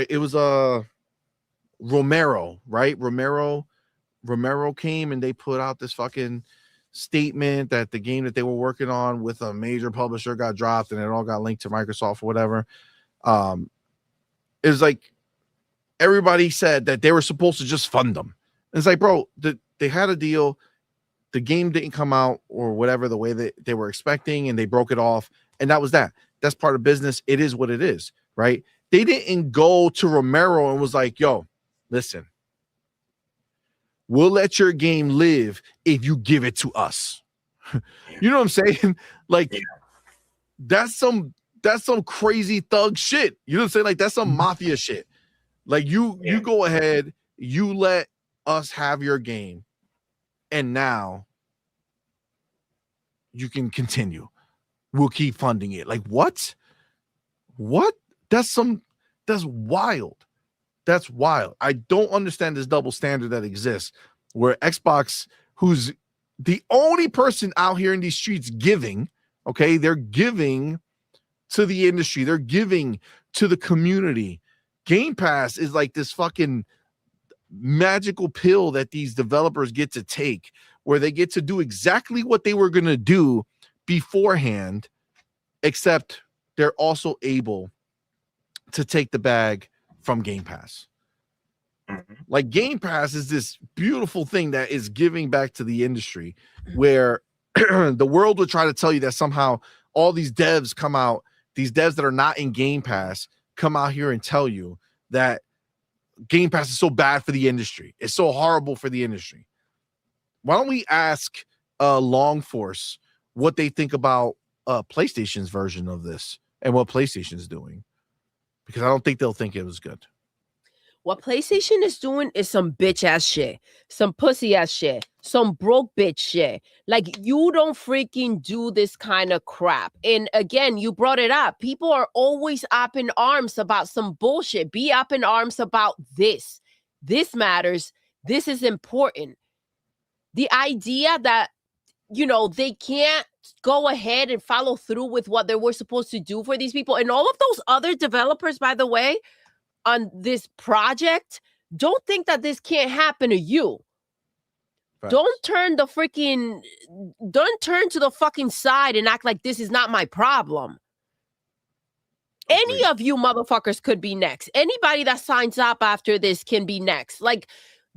it was Romero, right? Romero came and they put out this fucking statement that the game that they were working on with a major publisher got dropped and it all got linked to Microsoft or whatever. It was like everybody said that they were supposed to just fund them. And it's like, bro, they had a deal. The game didn't come out or whatever the way that they were expecting, and they broke it off. And that was that. That's part of business. It is what it is, right? They didn't go to Romero and was like, yo, listen, we'll let your game live if you give it to us. You know what I'm saying? Like, that's some crazy thug shit. You know what I'm saying? Like, that's some mafia shit. Like, you go ahead, you let us have your game, and now you can continue. We'll keep funding it. Like, what? That's wild. That's wild. I don't understand this double standard that exists where Xbox, who's the only person out here in these streets giving, okay, they're giving to the industry, they're giving to the community. Game Pass is like this fucking magical pill that these developers get to take, where they get to do exactly what they were going to do beforehand, except they're also able to take the bag from Game Pass. Like, Game Pass is this beautiful thing that is giving back to the industry, where the world would try to tell you that somehow all these devs come out, these devs that are not in Game Pass come out here and tell you that Game Pass is so bad for the industry. It's so horrible for the industry. Why don't we ask Longforce what they think about PlayStation's version of this and what PlayStation's doing? Because I don't think they'll think it was good. What PlayStation is doing is some bitch ass shit, some pussy ass shit, some broke bitch shit. Like, you don't freaking do this kind of crap. And again, you brought it up. People are always up in arms about some bullshit. Be up in arms about this. This matters. This is important. The idea that, you know, they can't go ahead and follow through with what they were supposed to do for these people. And all of those other developers, by the way, on this project, don't think that this can't happen to you. Right. Don't turn to the fucking side and act like this is not my problem. Agreed. Any of you motherfuckers could be next. Anybody that signs up after this can be next. Like,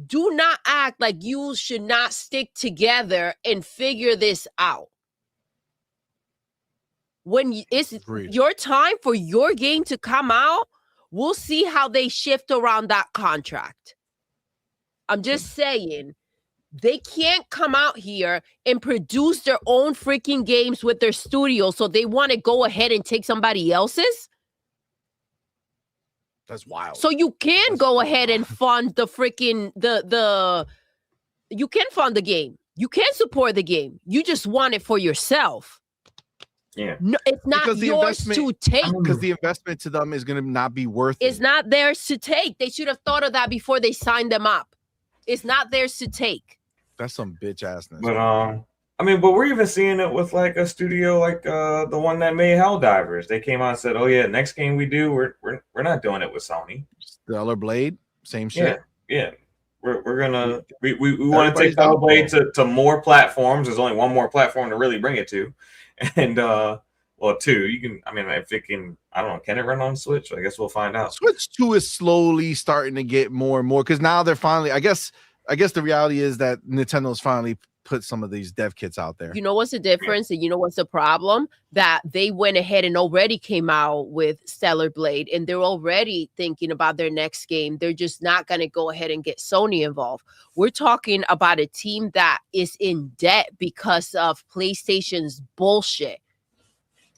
do not act like you should not stick together and figure this out. When it's your time for your game to come out, we'll see how they shift around that contract. I'm just saying, they can't come out here and produce their own freaking games with their studio, so they want to go ahead and take somebody else's. That's wild. So you can go ahead and fund the freaking you can fund the game. You can support the game. You just want it for yourself. Yeah. No, it's not yours to take. Because the investment to them is going to not be worth it. It's not theirs to take. They should have thought of that before they signed them up. It's not theirs to take. That's some bitch assness. But but we're even seeing it with like a studio like the one that made Helldivers. They came out and said, "Oh yeah, next game we do, we're not doing it with Sony." Stellar Blade, same shit. Yeah. We're gonna we want to take Stellar Blade to more platforms. There's only one more platform to really bring it to. And two, you can, if it can, I don't know, can it run on Switch? I guess we'll find out. Switch 2 is slowly starting to get more and more, because now they're finally, I guess the reality is that Nintendo's finally put some of these dev kits out there. You know what's the difference? And you know what's the problem? That they went ahead and already came out with Stellar Blade, and they're already thinking about their next game. They're just not going to go ahead and get Sony involved. We're talking about a team that is in debt because of PlayStation's bullshit.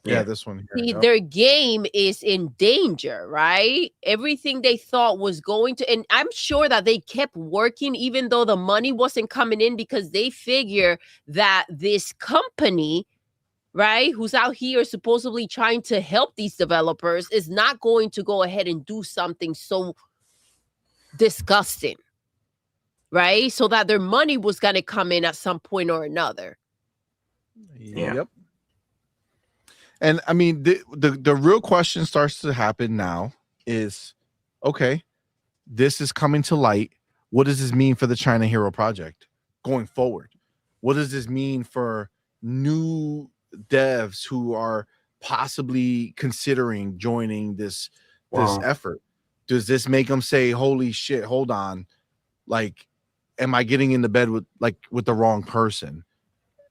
Yeah, this one here. Their game is in danger, right? Everything they thought was going to, and I'm sure that they kept working even though the money wasn't coming in, because they figure that this company, right, who's out here supposedly trying to help these developers, is not going to go ahead and do something so disgusting, right? So that their money was going to come in at some point or another. Yep. And I mean, the real question starts to happen now is, okay, this is coming to light. What does this mean for the China Hero project going forward? What does this mean for new devs who are possibly considering joining this effort? Does this make them say, holy shit, hold on, like, am I getting into bed with the wrong person?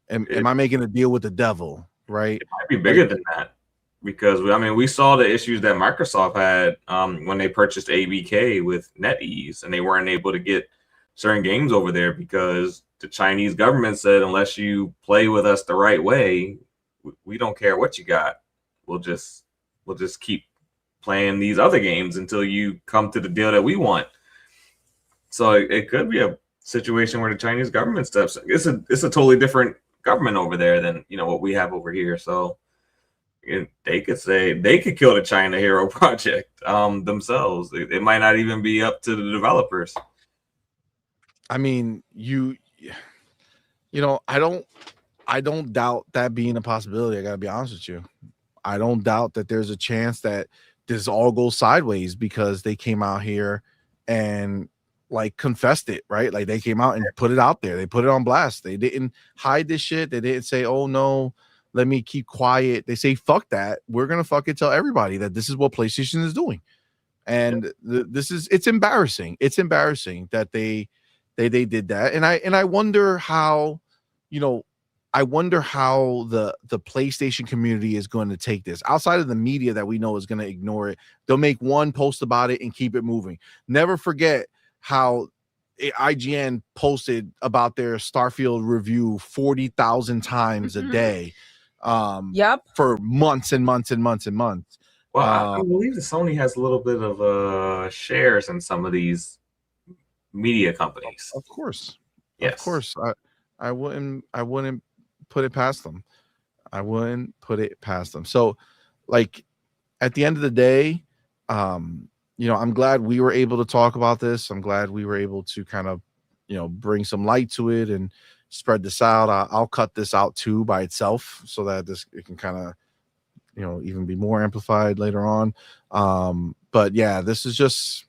Am I making a deal with the devil? Right? It might be bigger than that, because we saw the issues that Microsoft had when they purchased ABK with NetEase, and they weren't able to get certain games over there because the Chinese government said, unless you play with us the right way, we don't care what you got. We'll just keep playing these other games until you come to the deal that we want. So it could be a situation where the Chinese government steps. It's a totally different government over there than what we have over here. So they could say they could kill the China Hero project themselves. It might not even be up to the developers. I mean, I don't doubt that being a possibility. I gotta be honest with you. I don't doubt that there's a chance that this all goes sideways because they came out here and like confessed it, right? Like they came out and put it out there. They put it on blast. They didn't hide this shit. They didn't say, oh no, let me keep quiet. They say, fuck that. We're gonna fucking tell everybody that this is what PlayStation is doing. And it's embarrassing. It's embarrassing that they did that. And I wonder how, I wonder how the PlayStation community is going to take this. Outside of the media that we know is going to ignore it, they'll make one post about it and keep it moving. Never forget how IGN posted about their Starfield review 40,000 times a day for months and months and months and months. Well, I believe that Sony has a little bit of shares in some of these media companies. Of course. Yes. Of course. I wouldn't put it past them. I wouldn't put it past them. So like at the end of the day, I'm glad we were able to talk about this. I'm glad we were able to kind of, bring some light to it and spread this out. I'll cut this out too by itself so that it can kind of, even be more amplified later on. But yeah, this is just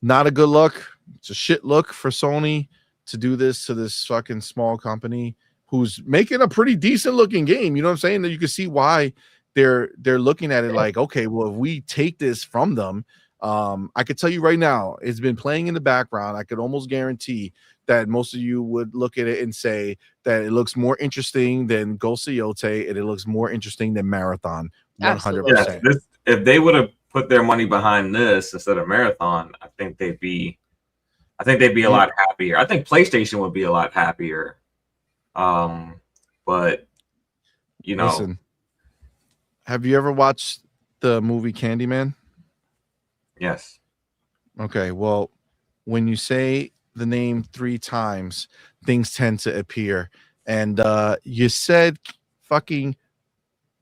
not a good look. It's a shit look for Sony to do this to this fucking small company who's making a pretty decent looking game. You know what I'm saying? That you can see why they're looking at it like, okay, well, if we take this from them, I could tell you right now, it's been playing in the background. I could almost guarantee that most of you would look at it and say that it looks more interesting than Ghost of Yotei, and it looks more interesting than Marathon. 100%. Yeah, if they would have put their money behind this instead of Marathon, I think they'd be a lot happier. I think PlayStation would be a lot happier. But listen, have you ever watched the movie Candyman? Yes. Okay, well, when you say the name 3 times, things tend to appear. And you said fucking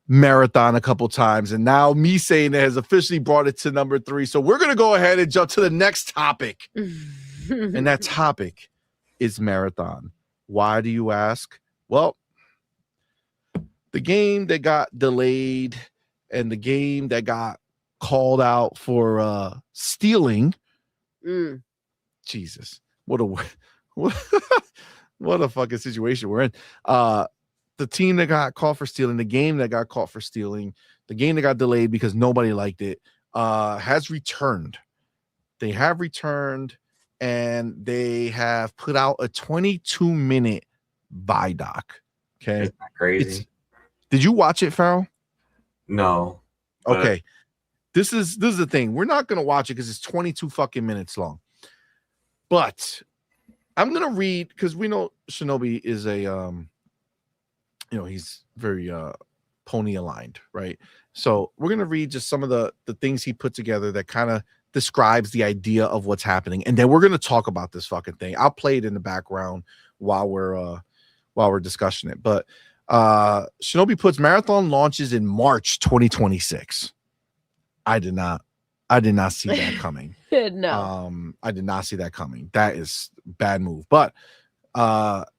Marathon a couple times, and now me saying it has officially brought it to number 3. So we're gonna go ahead and jump to the next topic. And that topic is Marathon. Why do you ask? Well, the game that got delayed and the game that got called out for stealing. Jesus, what a fucking situation we're in. The team that got caught for stealing, the game that got caught for stealing, the game that got delayed because nobody liked it, has returned. They have returned, and they have put out a 22-minute Vidoc. Okay, isn't that crazy? Did you watch it, Farrell? No. Okay. This is the thing. We're not gonna watch it because it's 22 fucking minutes long. But I'm gonna read, because we know Shinobi is a he's very pony aligned, right? So we're gonna read just some of the things he put together that kind of describes the idea of what's happening, and then we're gonna talk about this fucking thing. I'll play it in the background while we're discussing it. But Shinobi puts Marathon launches in March 2026. I did not see that coming. No. I did not see that coming. That is bad move. But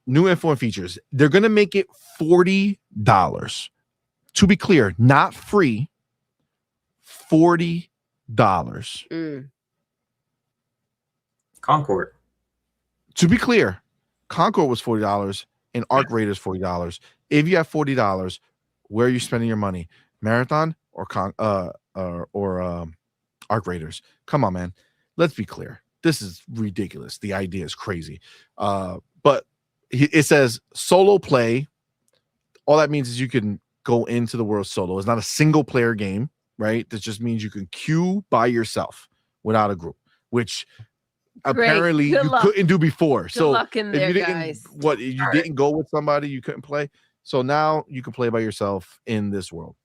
new info and features. They're gonna make it $40 To be clear, not free. $40. Concord. To be clear, Concord was $40 and Arc Raiders $40. If you have $40, where are you spending your money? Marathon or Arc Raiders? Come on, man. Let's be clear. This is ridiculous. The idea is crazy. But it says solo play. All that means is you can go into the world solo. It's not a single player game, right? That just means you can queue by yourself without a group, which apparently you couldn't do before. Good So luck in there, if you guys. didn't go with somebody, you couldn't play. So now you can play by yourself in this world.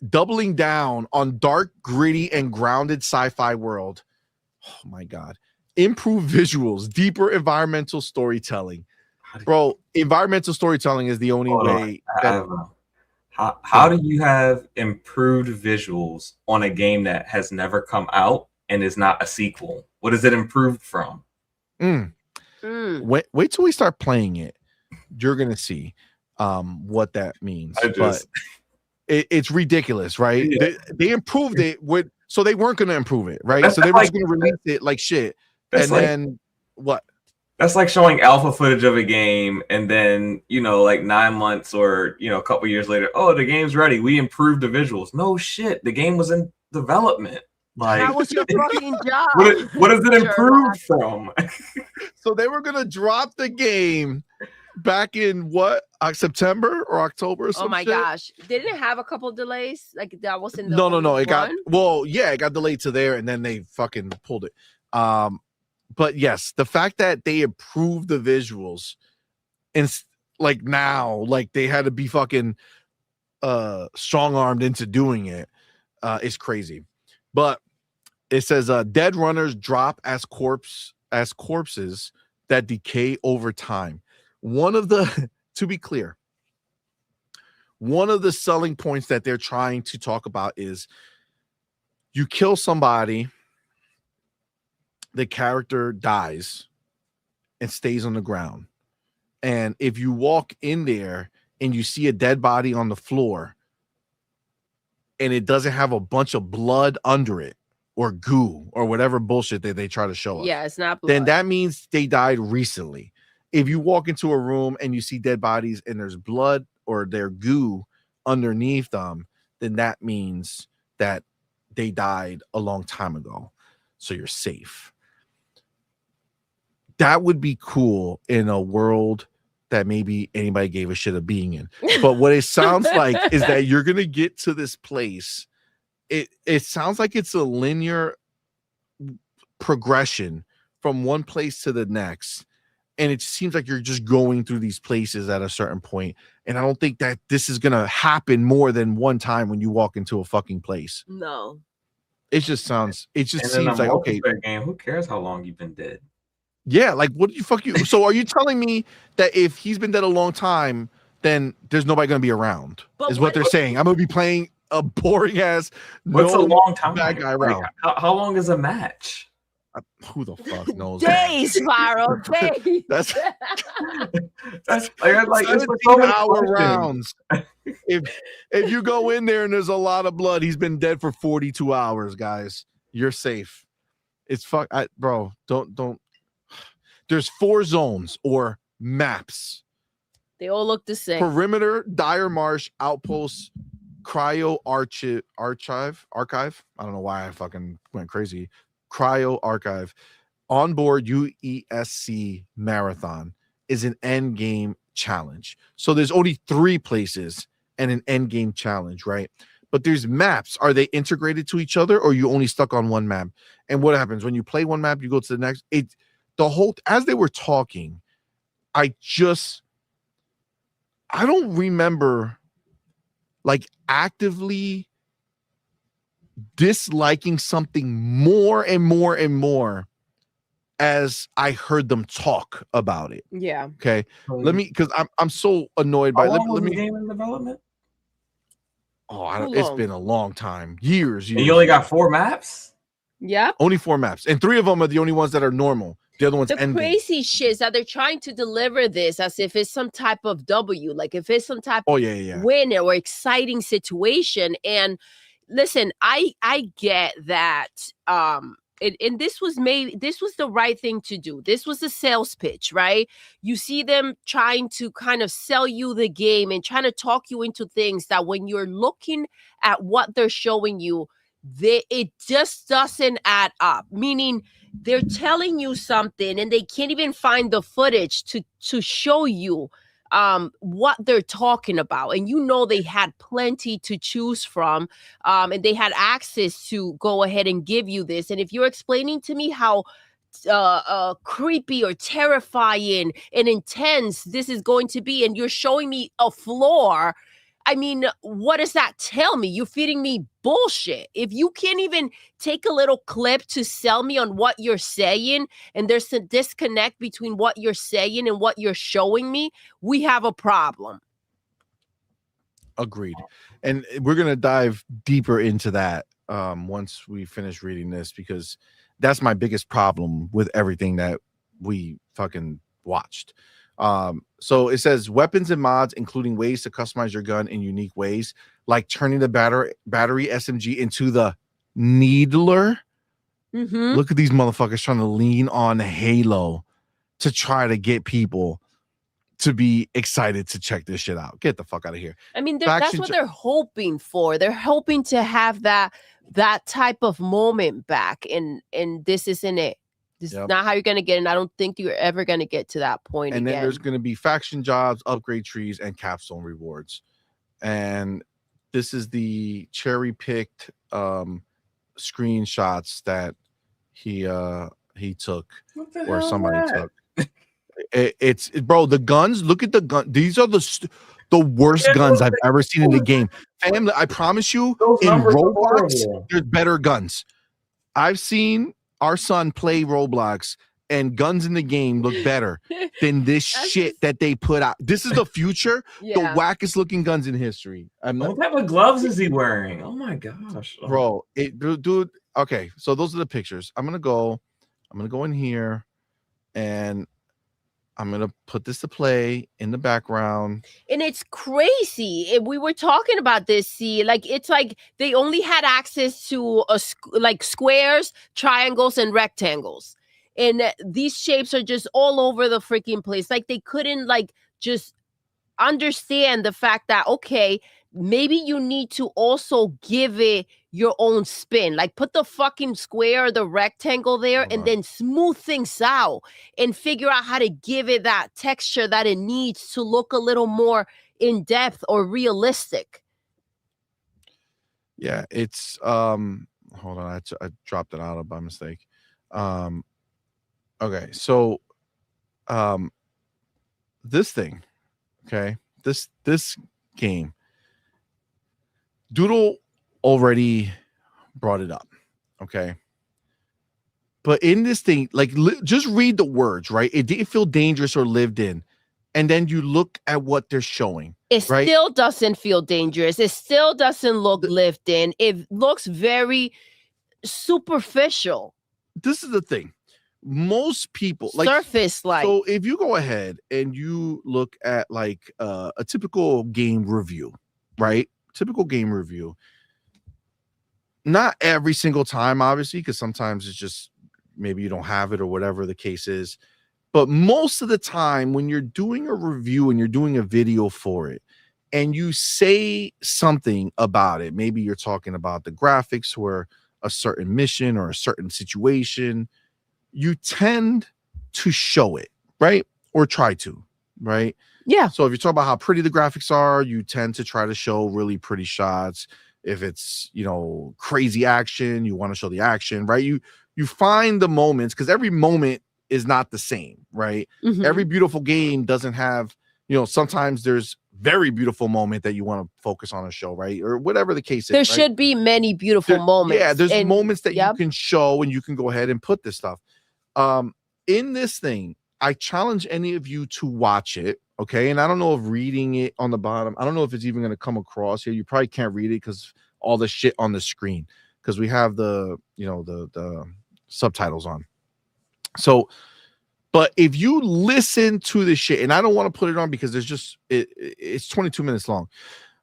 Doubling down on dark, gritty, and grounded sci-fi world. Oh my God. Improved visuals, deeper environmental storytelling. Bro, environmental storytelling is the only way. How do you have improved visuals on a game that has never come out and is not a sequel? What is it improved from? Wait till we start playing it. You're gonna see what that means. But it's ridiculous, right? Yeah. They improved it so they weren't gonna improve it, right? So they were just gonna release it like shit. And then what? That's like showing alpha footage of a game and then, like 9 months or, a couple years later, oh, the game's ready. We improved the visuals. No shit. The game was in development. Like, that was your fucking job. What is it improved from? So they were going to drop the game back in September or October or something? Oh my gosh. Didn't it have a couple delays? Like that wasn't the No. It got, one? it got delayed to there and then they fucking pulled it. But yes, the fact that they improved the visuals and like now, like they had to be fucking strong-armed into doing it is crazy. But it says dead runners drop as corpses that decay over time. To be clear, one of the selling points that they're trying to talk about is you kill somebody, the character dies and stays on the ground. And if you walk in there and you see a dead body on the floor and it doesn't have a bunch of blood under it or goo or whatever bullshit that they try to show us, it's not blood. Then that means they died recently. If you walk into a room and you see dead bodies and there's blood or their goo underneath them, then that means that they died a long time ago. So you're safe. That would be cool in a world that maybe anybody gave a shit of being in. But what it sounds like is that you're going to get to this place. It sounds like it's a linear progression from one place to the next. And it seems like you're just going through these places at a certain point. And I don't think that this is going to happen more than one time when you walk into a fucking place. No. It just seems like, okay. Game, who cares how long you've been dead? Yeah, like what the fuck you? So are you telling me that if he's been dead a long time, then there's nobody going to be around? Is what they're saying. I'm going to be playing a boring ass. What's a long time? Bad guy around. How long is a match? Who the fuck knows? Days, Spiral. Days. That's like 17-hour rounds. If you go in there and there's a lot of blood, he's been dead for 42 hours, guys. You're safe. It's bro. Don't. There's 4 zones or maps. They all look the same. Perimeter, Dire Marsh, Outposts, Cryo Archive. I don't know why I fucking went crazy. Cryo Archive. Onboard UESC Marathon is an end game challenge. So there's only 3 places and an end game challenge, right? But there's maps. Are they integrated to each other or are you only stuck on one map? And what happens when you play one map, you go to the next? As they were talking, I don't remember like actively disliking something more and more and more as I heard them talk about it. Yeah. Okay. Because I'm so annoyed by. Let me game in development. It's been a long time, years. And you only got 4 maps. Yeah. Only 4 maps, and 3 of them are the only ones that are normal. The other one's the ending. crazy shit is that they're trying to deliver this as if it's some type of W, like if it's some type of win or exciting situation. And listen, I get that. And this was the right thing to do. This was a sales pitch, right? You see them trying to kind of sell you the game and trying to talk you into things that when you're looking at what they're showing you, it just doesn't add up. Meaning they're telling you something and they can't even find the footage to show you what they're talking about. And you know they had plenty to choose from, and they had access to go ahead and give you this. And if you're explaining to me how creepy or terrifying and intense this is going to be, and you're showing me a floor, I mean, what does that tell me? You're feeding me bullshit. If you can't even take a little clip to sell me on what you're saying, and there's a disconnect between what you're saying and what you're showing me, we have a problem. Agreed. And we're going to dive deeper into that once we finish reading this, because that's my biggest problem with everything that we fucking watched. So it says weapons and mods, including ways to customize your gun in unique ways, like turning the battery SMG into the needler. Mm-hmm. Look at these motherfuckers trying to lean on Halo to try to get people to be excited to check this shit out. Get the fuck out of here. I mean, that's what they're hoping for. They're hoping to have that type of moment back, and this isn't it. This is not how you're going to get it, and I don't think you're ever going to get to that point and again. Then there's going to be faction jobs, upgrade trees, and capstone rewards. And this is the cherry-picked screenshots that he took, or somebody took. It's bro, the guns, look at the gun. These are the worst guns I've ever seen in the game. Family, I promise you, in Roblox, there's better guns. I've seen our son play Roblox, and guns in the game look better than this shit that they put out. This is the future. The wackest looking guns in history. What type of gloves is he wearing? Oh my gosh, bro! Dude. Okay, so those are the pictures. I'm gonna go in here, and I'm going to put this to play in the background. And it's crazy. We were talking about this, see, like, it's like they only had access to like squares, triangles, and rectangles. And these shapes are just all over the freaking place. Like, they couldn't, like, just understand the fact that, okay, maybe you need to also give it your own spin. Like, put the fucking square or the rectangle there and then smooth things out and figure out how to give it that texture that it needs to look a little more in depth or realistic. Yeah, it's hold on, I dropped it out by mistake. Okay, so this thing, okay, this game, Doodle already brought it up, okay, but in this thing, like, just read the words, right? It didn't feel dangerous or lived in, and then you look at what they're showing. It still doesn't feel dangerous. It still doesn't look lived in. It looks very superficial. This is the thing. Most people like surface like. So if you go ahead and you look at like a typical game review, right? Typical game review. Not every single time, obviously, because sometimes it's just maybe you don't have it or whatever the case is. But most of the time when you're doing a review and you're doing a video for it and you say something about it, maybe you're talking about the graphics or a certain mission or a certain situation, you tend to show it, right? Or try to, right? Yeah. So if you talk about how pretty the graphics are, you tend to try to show really pretty shots. If it's, you know, crazy action, you want to show the action, right? You find the moments, because every moment is not the same, right? Mm-hmm. Every beautiful game doesn't have, you know, sometimes there's very beautiful moment that you want to focus on a show, right? Or whatever the case is. There should be many beautiful moments. Yeah, there's moments that you can show and you can go ahead and put this stuff. In this thing, I challenge any of you to watch it, okay? And I don't know if reading it on the bottom, I don't know if it's even going to come across here. You probably can't read it because all the shit on the screen, because we have the, you know, the subtitles on. So But if you listen to this shit, and I don't want to put it on because there's just it's 22 minutes long.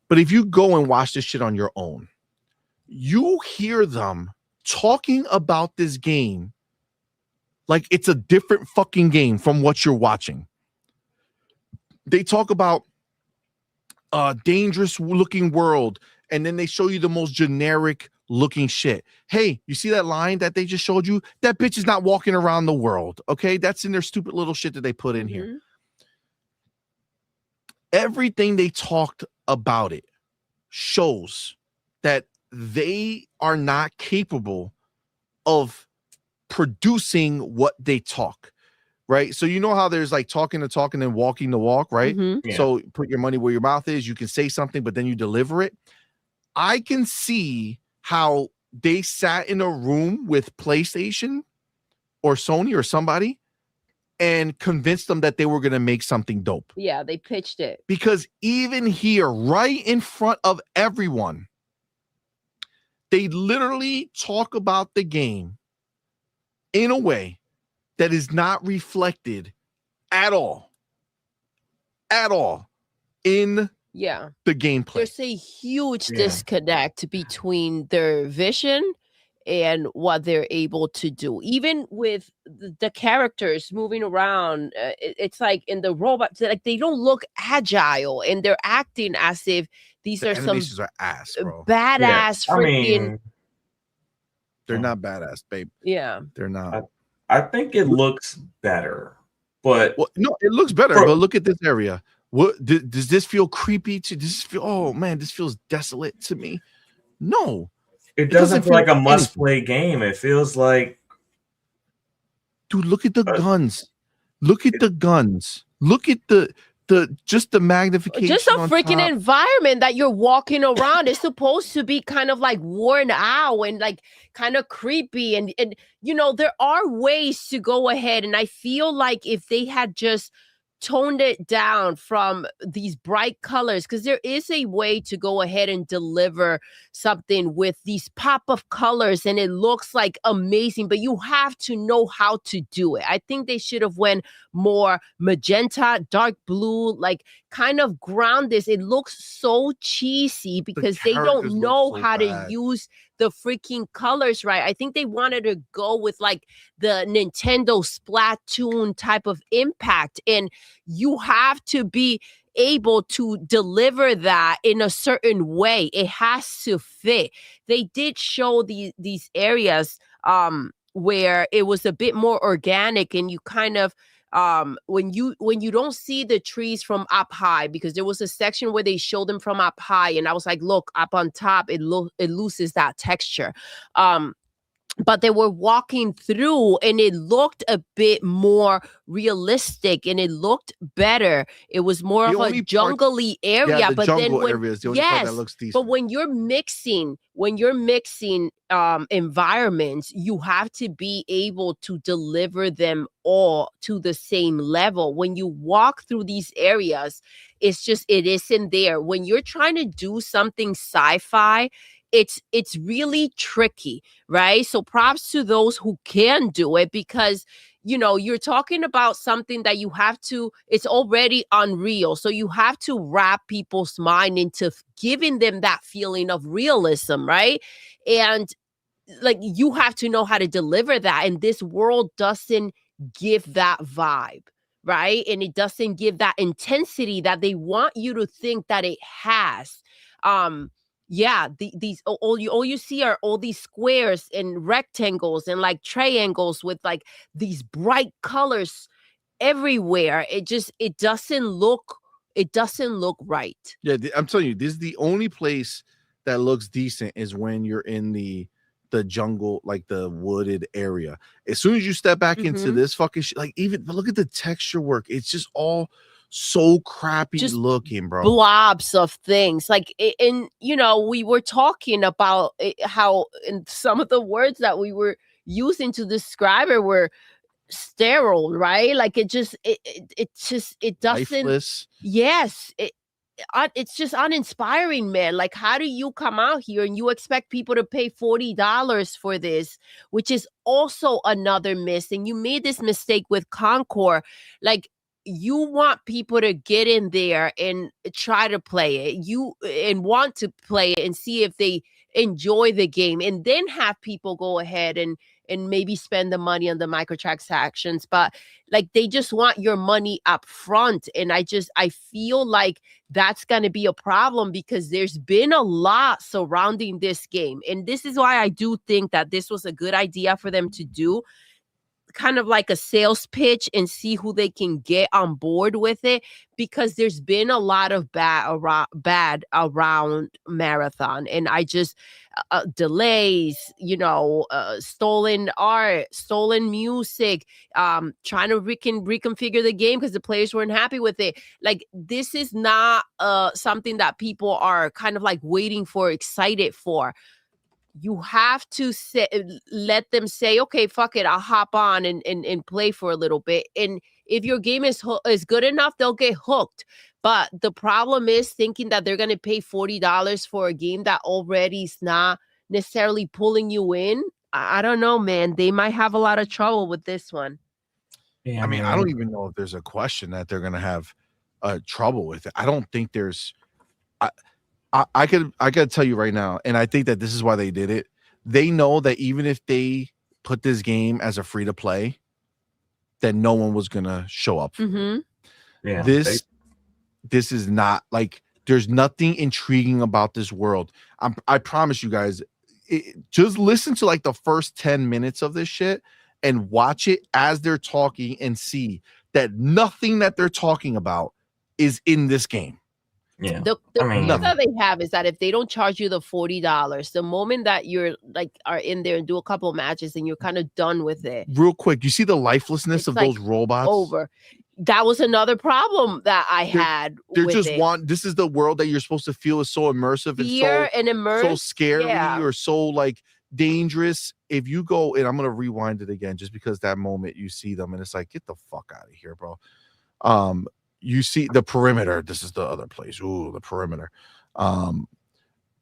But if you go and watch this shit on your own, you hear them talking about this game like it's a different fucking game from what you're watching. They talk about a dangerous looking world, and then they show you the most generic looking shit. Hey, you see that line that they just showed you? That bitch is not walking around the world. Okay, that's in their stupid little shit that they put in here. Everything they talked about it shows that they are not capable of producing what they talk, right? So you know how there's like talking the talk and then walking the walk, right? Yeah. So put your money where your mouth is. You can say something, but then you deliver it. I can see how they sat in a room with PlayStation or Sony or somebody and convinced them that they were going to make something dope. Yeah, they pitched it. Because even here, right in front of everyone, they literally talk about the game in a way that is not reflected at all in the gameplay. There's a huge disconnect between their vision and what they're able to do. Even with the characters moving around, it's like in the robots, like they don't look agile, and they're acting as if these are some ass, bro. badass freaking. They're not badass, babe. Yeah, they're not. I think it looks better, but no, it looks better. But look at this area. What does this feel creepy to? Does this feel? Oh man, this feels desolate to me. No, it doesn't feel like a must-play game. It feels like, dude, look at the guns. Look at the guns. Look at the just the magnification. Just a freaking environment that you're walking around. It's supposed to be kind of like worn out and like kind of creepy. And you know, there are ways to go ahead. And I feel like if they had just toned it down from these bright colors, because there is a way to go ahead and deliver something with these pop of colors and it looks like amazing, but you have to know how to do it. I think they should have went more magenta, dark blue, like kind of ground this. It looks so cheesy because they don't know how to use the freaking colors right. I think they wanted to go with like the Nintendo Splatoon type of impact, and you have to be able to deliver that in a certain way. It has to fit. They did show these areas where it was a bit more organic, and you kind of when you don't see the trees from up high, because there was a section where they showed them from up high, and I was like, look, up on top, it loses that texture. But they were walking through and it looked a bit more realistic and it looked better. It was more of a jungly area. Yeah, but jungle then area is the only part that looks decent. But when you're mixing environments, you have to be able to deliver them all to the same level. When you walk through these areas, it isn't there. When you're trying to do something sci-fi, it's really tricky, right? So props to those who can do it, because you know, you're talking about something that you have to, it's already unreal. So you have to wrap people's mind into giving them that feeling of realism, right? And like, you have to know how to deliver that. And this world doesn't give that vibe, right? And it doesn't give that intensity that they want you to think that it has. These all you see are all these squares and rectangles and like triangles with like these bright colors everywhere. It doesn't look right. Yeah, I'm telling you, this is the only place that looks decent is when you're in the jungle, like the wooded area. As soon as you step back into this fucking shit, like even look at the texture work. It's just all so crappy just looking, bro. Blobs of things. Like, and you know, we were talking about how in some of the words that we were using to describe it were sterile, right? Like it doesn't. Lifeless. Yes, it's just uninspiring, man. Like, how do you come out here and you expect people to pay $40 for this, which is also another miss. And you made this mistake with Concord. Like, you want people to get in there and try to play it, and want to play it and see if they enjoy the game, and then have people go ahead and maybe spend the money on the microtransactions. But like, they just want your money up front. And I feel like that's going to be a problem, because there's been a lot surrounding this game. And this is why I do think that this was a good idea for them to do, kind of like a sales pitch, and see who they can get on board with it, because there's been a lot of bad around Marathon. And I just delays, stolen art, stolen music, trying to reconfigure the game because the players weren't happy with it. Like, this is not something that people are kind of like waiting for, excited for. You have to let them say, okay, fuck it, I'll hop on and play for a little bit. And if your game is good enough, they'll get hooked. But the problem is thinking that they're going to pay $40 for a game that already is not necessarily pulling you in. I don't know, man. They might have a lot of trouble with this one. Yeah, I mean, I don't even know if there's a question that they're going to have trouble with it. I don't think there's... I could tell you right now, and I think that this is why they did it. They know that even if they put this game as a free to play, then no one was gonna show up. Mm-hmm. Yeah, this is not like, there's nothing intriguing about this world. I promise you guys. Just listen to like the first 10 minutes of this shit and watch it as they're talking, and see that nothing that they're talking about is in this game. Yeah, the that they have is that if they don't charge you the $40, the moment that you're like are in there and do a couple of matches and you're kind of done with it. Real quick, you see the lifelessness of like those robots? Over. That was another problem that I had. This is the world that you're supposed to feel is so immersive, so scary, or so like dangerous. If you go, and I'm gonna rewind it again, just because that moment you see them and it's like, get the fuck out of here, bro. You see the perimeter. This is the other place. Ooh, the perimeter.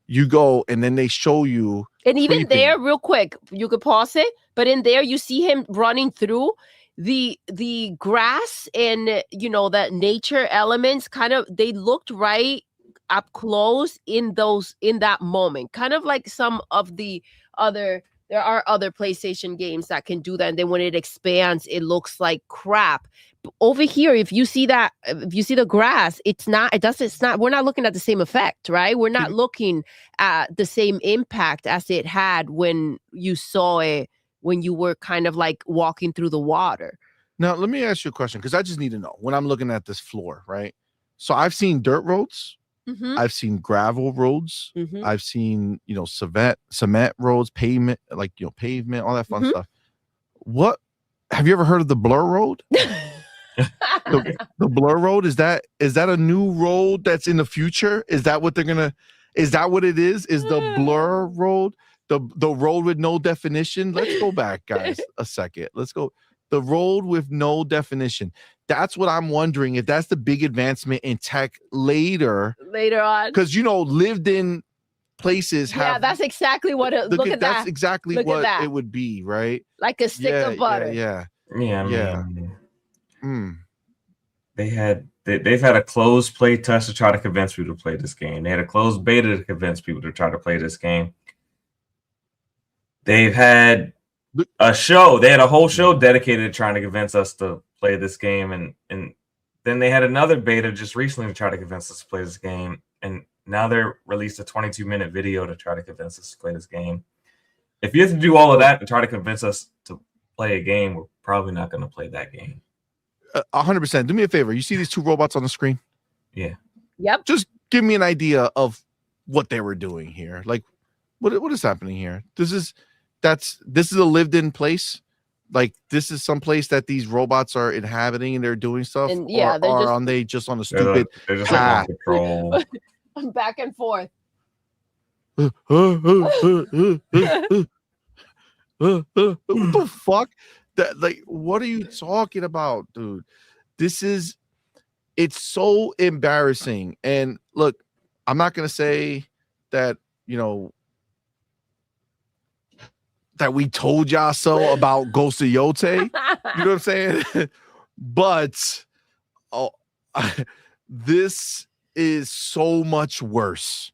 You go, and then they show you. And even there, real quick, you could pause it. But in there, you see him running through the grass, and the nature elements. Kind of, they looked right up close in that moment. Kind of like some of the other. There are other PlayStation games that can do that, and then when it expands, it looks like crap. But over here, if you see the grass, it's not. We're not looking at the same effect, right? We're not looking at the same impact as it had when you saw it, when you were kind of like walking through the water. Now, let me ask you a question, because I just need to know when I'm looking at this floor, right? So I've seen dirt roads. Mm-hmm. I've seen gravel roads. Mm-hmm. I've seen, cement roads, pavement, pavement, all that fun stuff. What have you ever heard of the Blur Road? the Blur Road, is that a new road that's in the future? Is that what is that what it is? Is the Blur Road the road with no definition? Let's go back, guys, a second. Let's go. The road with no definition. That's what I'm wondering, if that's the big advancement in tech later on. Because lived in places have. Yeah, that's exactly what it. Look at that. That's exactly what it would be, right? Like a stick of butter. Yeah. They've had a closed play test to try to convince people to play this game. They had a closed beta to convince people to try to play this game. They've had a show. They had a whole show dedicated to trying to convince us to play this game, and then they had another beta just recently to try to convince us to play this game, and now they're released a 22-minute video to try to convince us to play this game. If you have to do all of that to try to convince us to play a game, we're probably not going to play that game. 100%. Do me a favor. You see these two robots on the screen? Yeah. Yep. Just give me an idea of what they were doing here. Like, what is happening here? This is a lived-in place. Like, this is some place that these robots are inhabiting and they're doing stuff. And yeah, are they just on a stupid they're just like on patrol. Back and forth. What the fuck? What are you talking about, dude? This is It's so embarrassing. And look, I'm not gonna say that, you know, that we told y'all so about Ghost of Yotei. You know what I'm saying? But this is so much worse.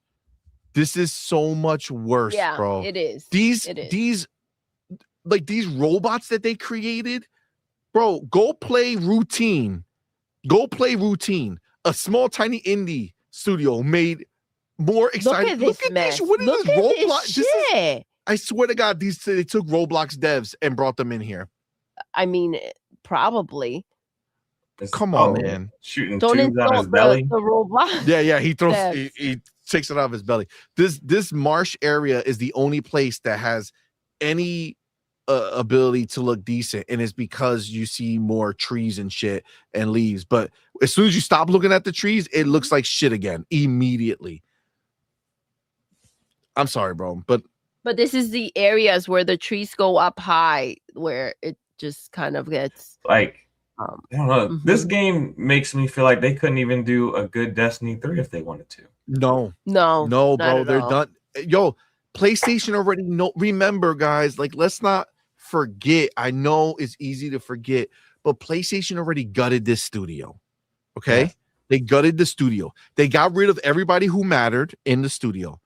This is so much worse, bro. It is. These like these robots that they created, bro. Go play Routine. A small tiny indie studio made more exciting. Look at this. What is this Roblox? This shit. I swear to God, they took Roblox devs and brought them in here. I mean, probably. Come on, man. Shooting tubes out of his belly. The robot. Yeah, he throws. He takes it out of his belly. This marsh area is the only place that has any ability to look decent, and it's because you see more trees and shit and leaves. But as soon as you stop looking at the trees, it looks like shit again immediately. I'm sorry, bro, but this is the areas where the trees go up high, where it just kind of gets like. I don't know. This game makes me feel like they couldn't even do a good Destiny 3 if they wanted to. No, bro, they're done. Yo, PlayStation already know. Remember, guys, like, let's not forget. I know it's easy to forget, but PlayStation already gutted this studio. Okay, yeah. They gutted the studio. They got rid of everybody who mattered in the studio.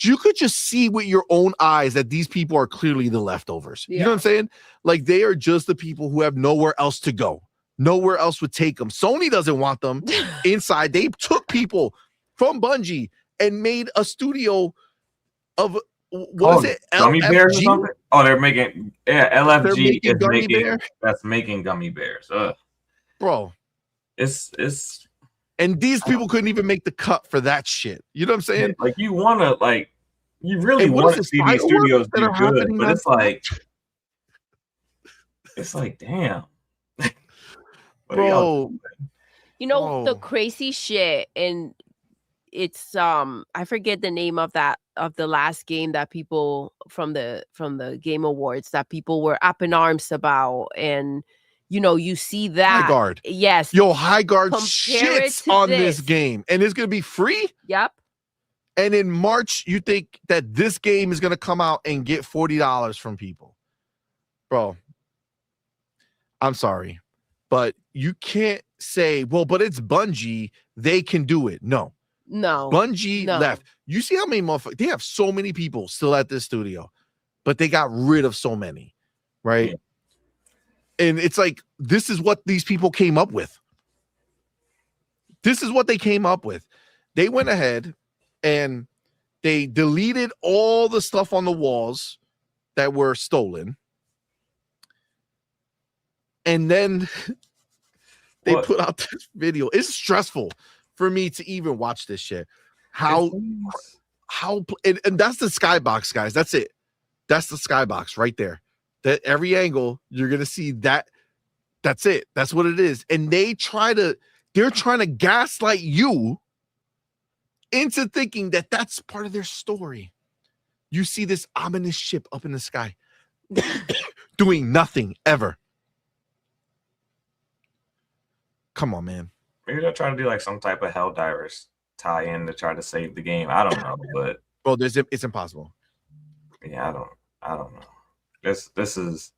You could just see with your own eyes that these people are clearly the leftovers. Yeah. You know what I'm saying? Like, they are just the people who have nowhere else to go. Nowhere else would take them. Sony doesn't want them inside. They took people from Bungie and made a studio of what is it? Gummy bears or something? Oh, they're making LFG is making gummy bears. Ugh. Bro. It's and these people couldn't even make the cut for that shit. You know what I'm saying? Like, you really want to see these studios do good, but it's like damn. Bro, you know the crazy shit, and it's I forget the name of the last game that people from the Game Awards that people were up in arms about, and you know, you see that Highguard. Yes, Highguard shits on this game, and it's gonna be free. Yep. And in March, you think that this game is gonna come out and get $40 from people, bro? I'm sorry. But you can't say, well, but it's Bungie. They can do it. No. Bungie left. You see how many motherfuckers? They have so many people still at this studio, but they got rid of so many, right? Yeah. And it's like, this is what these people came up with. This is what they came up with. They went ahead and they deleted all the stuff on the walls that were stolen. And then they put out this video. It's stressful for me to even watch this shit. And that's the skybox, guys. That's it. That's the skybox right there. That every angle you're gonna see that. That's it. That's what it is. And they're trying to gaslight you into thinking that that's part of their story. You see this ominous ship up in the sky doing nothing ever. Come on, man. Maybe they're trying to do like some type of Helldivers tie-in to try to save the game. I don't know, but bro, it's impossible. Yeah, I don't know. This is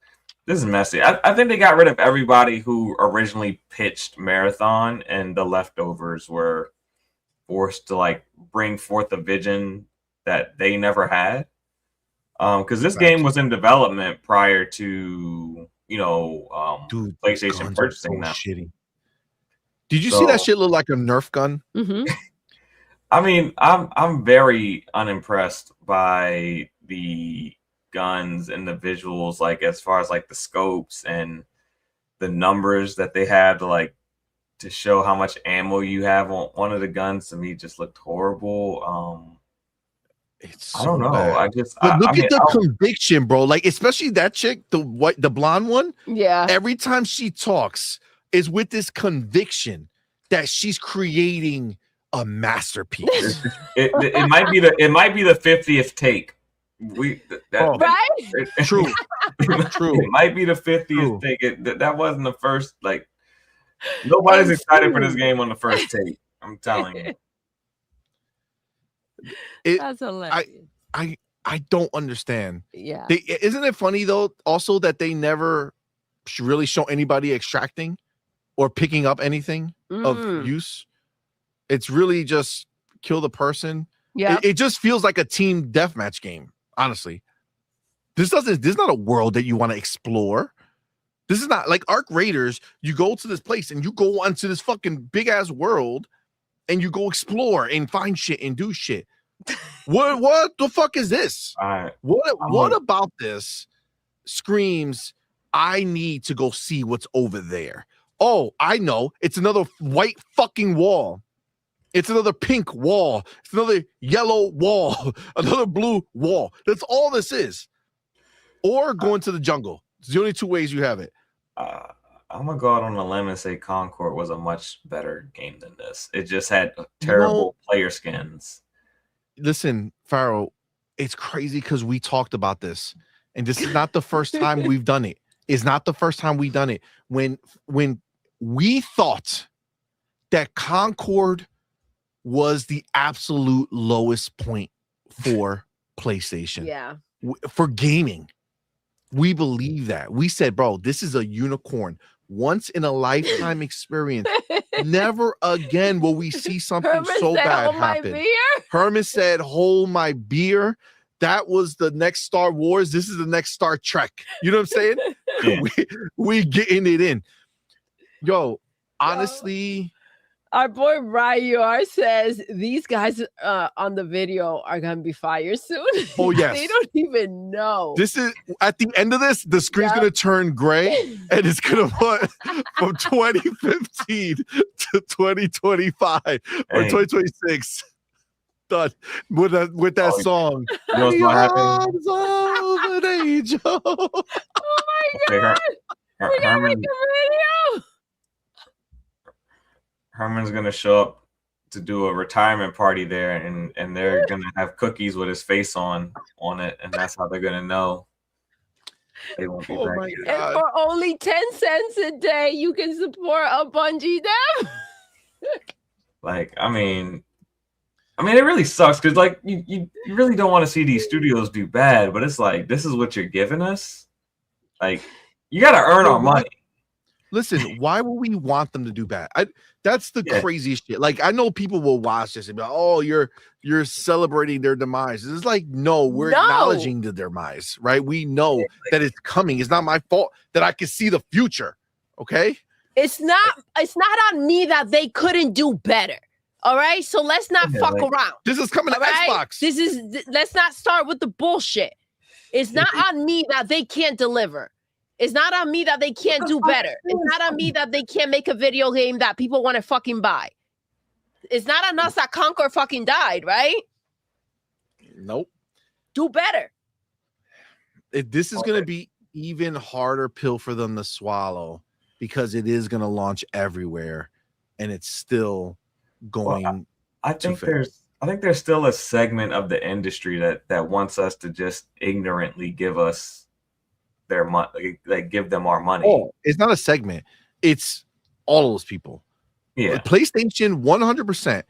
messy. I think they got rid of everybody who originally pitched Marathon, and the leftovers were forced to like bring forth a vision that they never had. Because this game was in development prior to PlayStation purchasing that. Shitty. Did you see that shit look like a Nerf gun? Mm-hmm. I mean, I'm very unimpressed by the guns and the visuals, like as far as like the scopes and the numbers that they had to show how much ammo you have on one of the guns. To me, just looked horrible. It's I don't know. Bad. But look at the conviction, bro. Like, especially that chick, the blonde one. Yeah. Every time she talks is with this conviction that she's creating a masterpiece. it might be the 50th take. Right? True. It might be the 50th take. That wasn't the first. Like, Nobody's And excited for this two. game on the first take. I'm telling you. That's hilarious. I don't understand. Yeah. Isn't it funny though? Also, that they never really show anybody extracting or picking up anything of use. It's really just kill the person. Yeah. It just feels like a team deathmatch game. Honestly, this is not a world that you want to explore. This is not like Arc Raiders. You go to this place and you go onto this fucking big ass world, and you go explore and find shit and do shit. What the fuck is this? What about this screams I need to go see what's over there? Oh, I know. It's another white fucking wall. It's another pink wall. It's another yellow wall. Another blue wall. That's all this is. Or go into the jungle. It's the only two ways you have it. I'm gonna go out on a limb and say Concord was a much better game than this. It just had terrible player skins. Listen, Pharaoh, it's crazy because we talked about this, and this is not the first time we've done it. It's not the first time we've done it. When we thought that Concord was the absolute lowest point for PlayStation. Yeah. For gaming. We believe that. We said, bro, this is a unicorn. Once in a lifetime experience. Never again will we see something Herman so said, bad "Hold my happen." beer. Herman said, "Hold my beer." That was the next Star Wars. This is the next Star Trek. You know what I'm saying? Yeah. we getting it in. Yo, honestly. Our boy Ryur says these guys on the video are gonna be fired soon. Oh yes. They don't even know. This is at the end of this, the screen's gonna turn gray and it's gonna put from 2015 to 2025 or 2026. Done with that song. You know what's gonna happen? Of an angel. Oh my god! We're gonna make a video. Herman's gonna show up to do a retirement party there, and they're gonna have cookies with his face on it, and that's how they're gonna know they won't be back. And for only 10 cents a day, you can support a Bungie dev. Like, I mean, it really sucks because like you really don't want to see these studios do bad, but it's like this is what you're giving us. Like, you gotta earn our money. Listen, why would we want them to do bad? That's the craziest shit. Like, I know people will watch this and be like, "Oh, you're celebrating their demise." It's like, no, we're acknowledging the demise, right? We know that it's coming. It's not my fault that I can see the future. Okay? It's not on me that they couldn't do better. All right? So let's not fuck around. This is coming to Xbox. Let's not start with the bullshit. It's not on me that they can't deliver. It's not on me that they can't do better. It's not on me that they can't make a video game that people want to fucking buy. It's not on us that Concord fucking died, right? Nope. Do better. This is going to be even harder pill for them to swallow because it is going to launch everywhere, and it's still going. Well, I think there's still a segment of the industry that wants us to just ignorantly give us their money, like give them our money. Oh, it's not a segment. It's all of those people. Yeah. PlayStation 100%.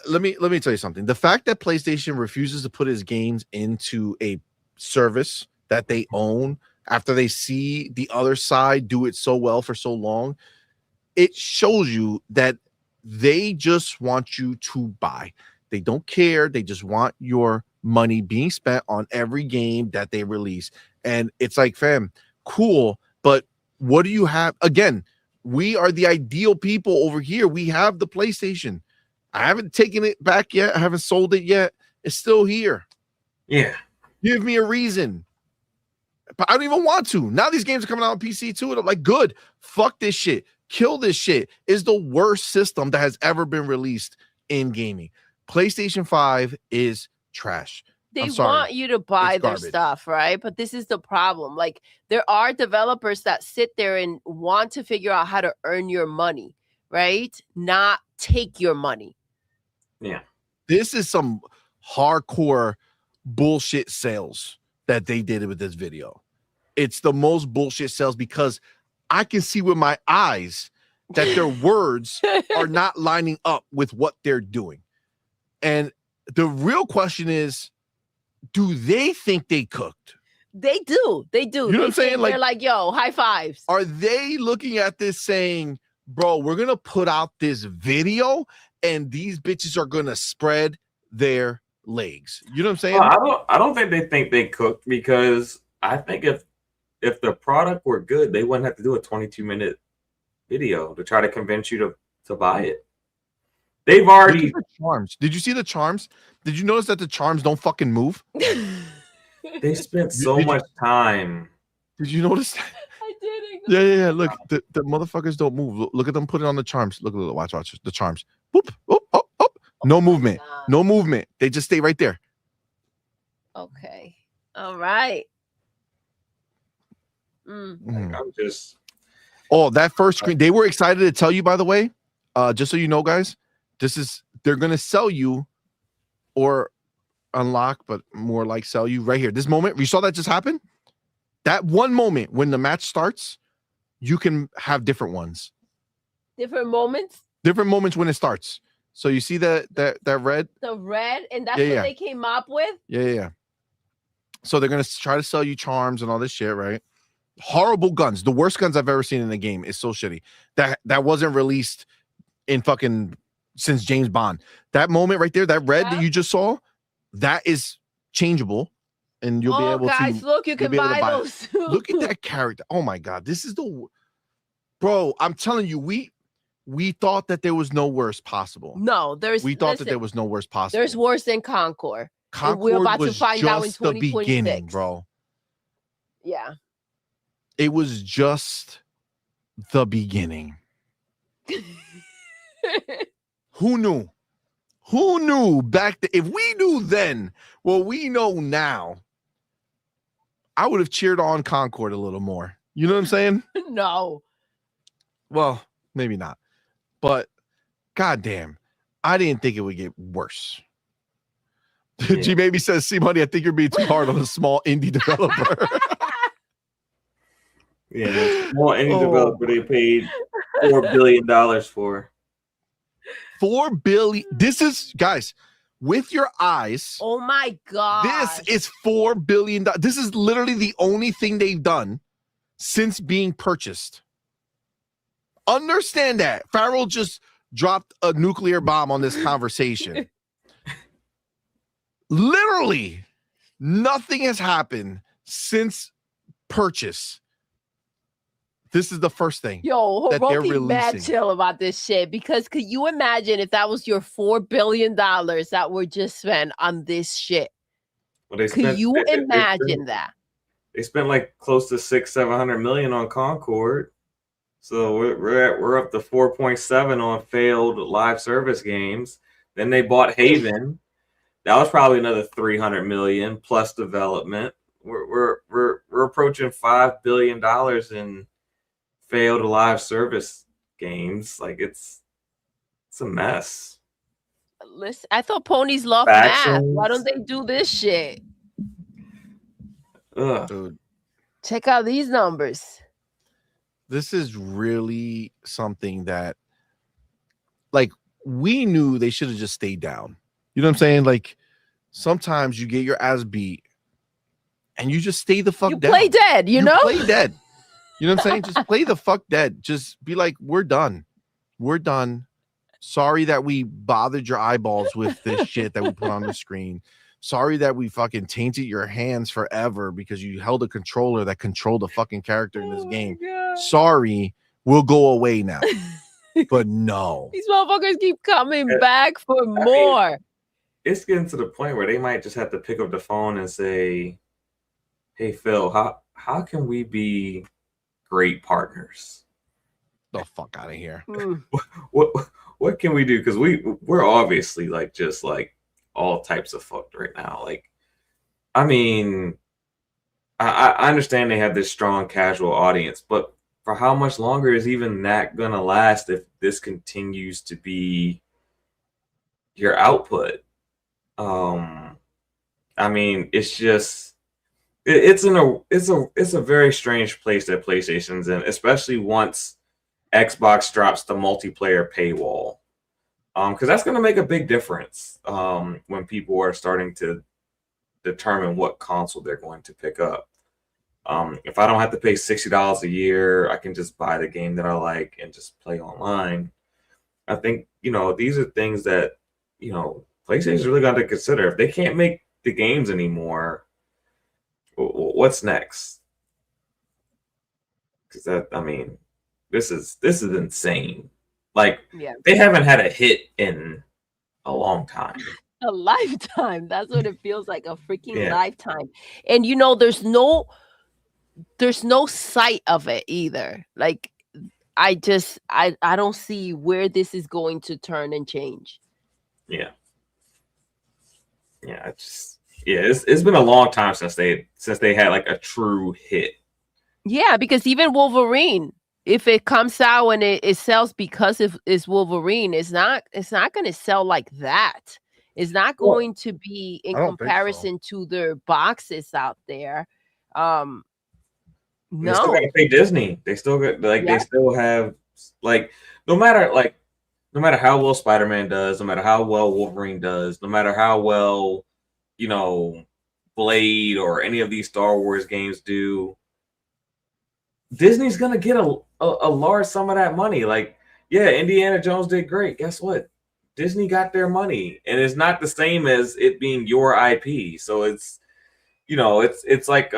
Let me tell you something. The fact that PlayStation refuses to put its games into a service that they own after they see the other side do it so well for so long, it shows you that they just want you to buy. They don't care. They just want your money being spent on every game that they release. And it's like, fam, cool, but what do you have? Again, we are the ideal people over here. We have the PlayStation. I haven't taken it back yet. I haven't sold it yet. It's still here. Yeah. Give me a reason. But I don't even want to. Now these games are coming out on PC too. And I'm like, good. Fuck this shit. Kill this shit. It's the worst system that has ever been released in gaming. PlayStation 5 is trash. They want you to buy their stuff, right? But this is the problem. Like, there are developers that sit there and want to figure out how to earn your money, right? Not take your money. Yeah. This is some hardcore bullshit sales that they did with this video. It's the most bullshit sales because I can see with my eyes that their words are not lining up with what they're doing. And the real question is, do they think they cooked? They do. They do. You know what I'm saying? They're like, yo, high fives. Are they looking at this saying, bro, we're going to put out this video and these bitches are going to spread their legs? You know what I'm saying? I don't think they cooked, because I think if the product were good, they wouldn't have to do a 22-minute video to try to convince you to buy it. They've already the charms. Did you see the charms? Did you notice that the charms don't fucking move? They spent so much time. Did you notice that? I didn't. Yeah. Look, the motherfuckers don't move. Look at them put it on the charms. Look, watch the charms. Boop, up. No movement. No movement. They just stay right there. Okay. All right. I'm just. Oh, that first screen. They were excited to tell you, by the way. Just so you know, guys, they're gonna sell you, or unlock, but more like sell you right here. This moment, you saw that just happen? That one moment when the match starts, you can have different ones. Different moments? Different moments when it starts. So you see that red? The red, and that's what they came up with? Yeah. So they're gonna try to sell you charms and all this shit, right? Horrible guns. The worst guns I've ever seen in the game. Is so shitty. That wasn't released in fucking since James Bond. That moment right there, that red that you just saw, that is changeable, and you'll be able guys, to. Look, you can buy those. Look at that character. Oh my god, this is bro. I'm telling you, we thought that there was no worse possible. No, we thought that there was no worse possible. There's worse than Concord. Concord we're about was to find just out in 2026. the beginning, bro. Yeah, it was just the beginning. Who knew? Who knew back then? If we knew then what we know now, I would have cheered on Concord a little more. You know what I'm saying? No. Well, maybe not. But goddamn, I didn't think it would get worse. Yeah. G maybe says, CMoney, I think you're being too hard on a small indie developer. Yeah, small indie developer they paid $4 billion for. 4 billion. This is, guys, with your eyes. Oh my god. This is $4 billion. This is literally the only thing they've done since being purchased. Understand that. Farrell just dropped a nuclear bomb on this conversation. Literally, nothing has happened since purchase. This is the first thing. Yo, that they're releasing. Mad chill about this shit, because could you imagine if that was your $4 billion that were just spent on this shit? Well, could you imagine that? They spent like close to $600-700 million on Concord, so we're up to 4.7 on failed live service games. Then they bought Haven. That was probably another $300 million plus development. We're approaching $5 billion in failed live service games. Like it's a mess. Listen, I thought ponies love math. Why don't they do this shit? Dude, check out these numbers. This is really something that, like, we knew they should have just stayed down. You know what I'm saying? Like, sometimes you get your ass beat and you just stay the fuck down. You play dead, you know? Play dead. You know what I'm saying? Just play the fuck dead. Just be like, we're done. We're done. Sorry that we bothered your eyeballs with this shit that we put on the screen. Sorry that we fucking tainted your hands forever because you held a controller that controlled a fucking character in this game. Sorry, we'll go away now. But no. These motherfuckers keep coming back for more. It's getting to the point where they might just have to pick up the phone and say, hey, Phil, how can we be great partners? The fuck out of here. What can we do? Because we're obviously like just like all types of fucked right now. Like, I mean, I understand they have this strong casual audience, but for how much longer is even that gonna last if this continues to be your output? I mean, it's just it's a very strange place that PlayStation's in, especially once Xbox drops the multiplayer paywall. Because that's going to make a big difference when people are starting to determine what console they're going to pick up. If I don't have to pay $60 a year, I can just buy the game that I like and just play online. I think, these are things that, PlayStation's really got to consider. If they can't make the games anymore, what's next? Because this is insane. Like, they haven't had a hit in a long time. A lifetime. That's what it feels like, a freaking lifetime. And there's no sight of it either. Like, I don't see where this is going to turn and change. Yeah. Yeah, it's been a long time since they had like a true hit. Yeah, because even Wolverine, if it comes out and it sells because it's Wolverine, it's not going to sell like that. It's not going to be in comparison to their boxes out there. No, they still got to pay Disney. They still got they still have no matter how well Spider-Man does, no matter how well Wolverine does, no matter how well Blade or any of these Star Wars games do, Disney's gonna get a large sum of that money. Like, yeah, Indiana Jones did great. Guess what? Disney got their money, and it's not the same as it being your IP. So it's it's like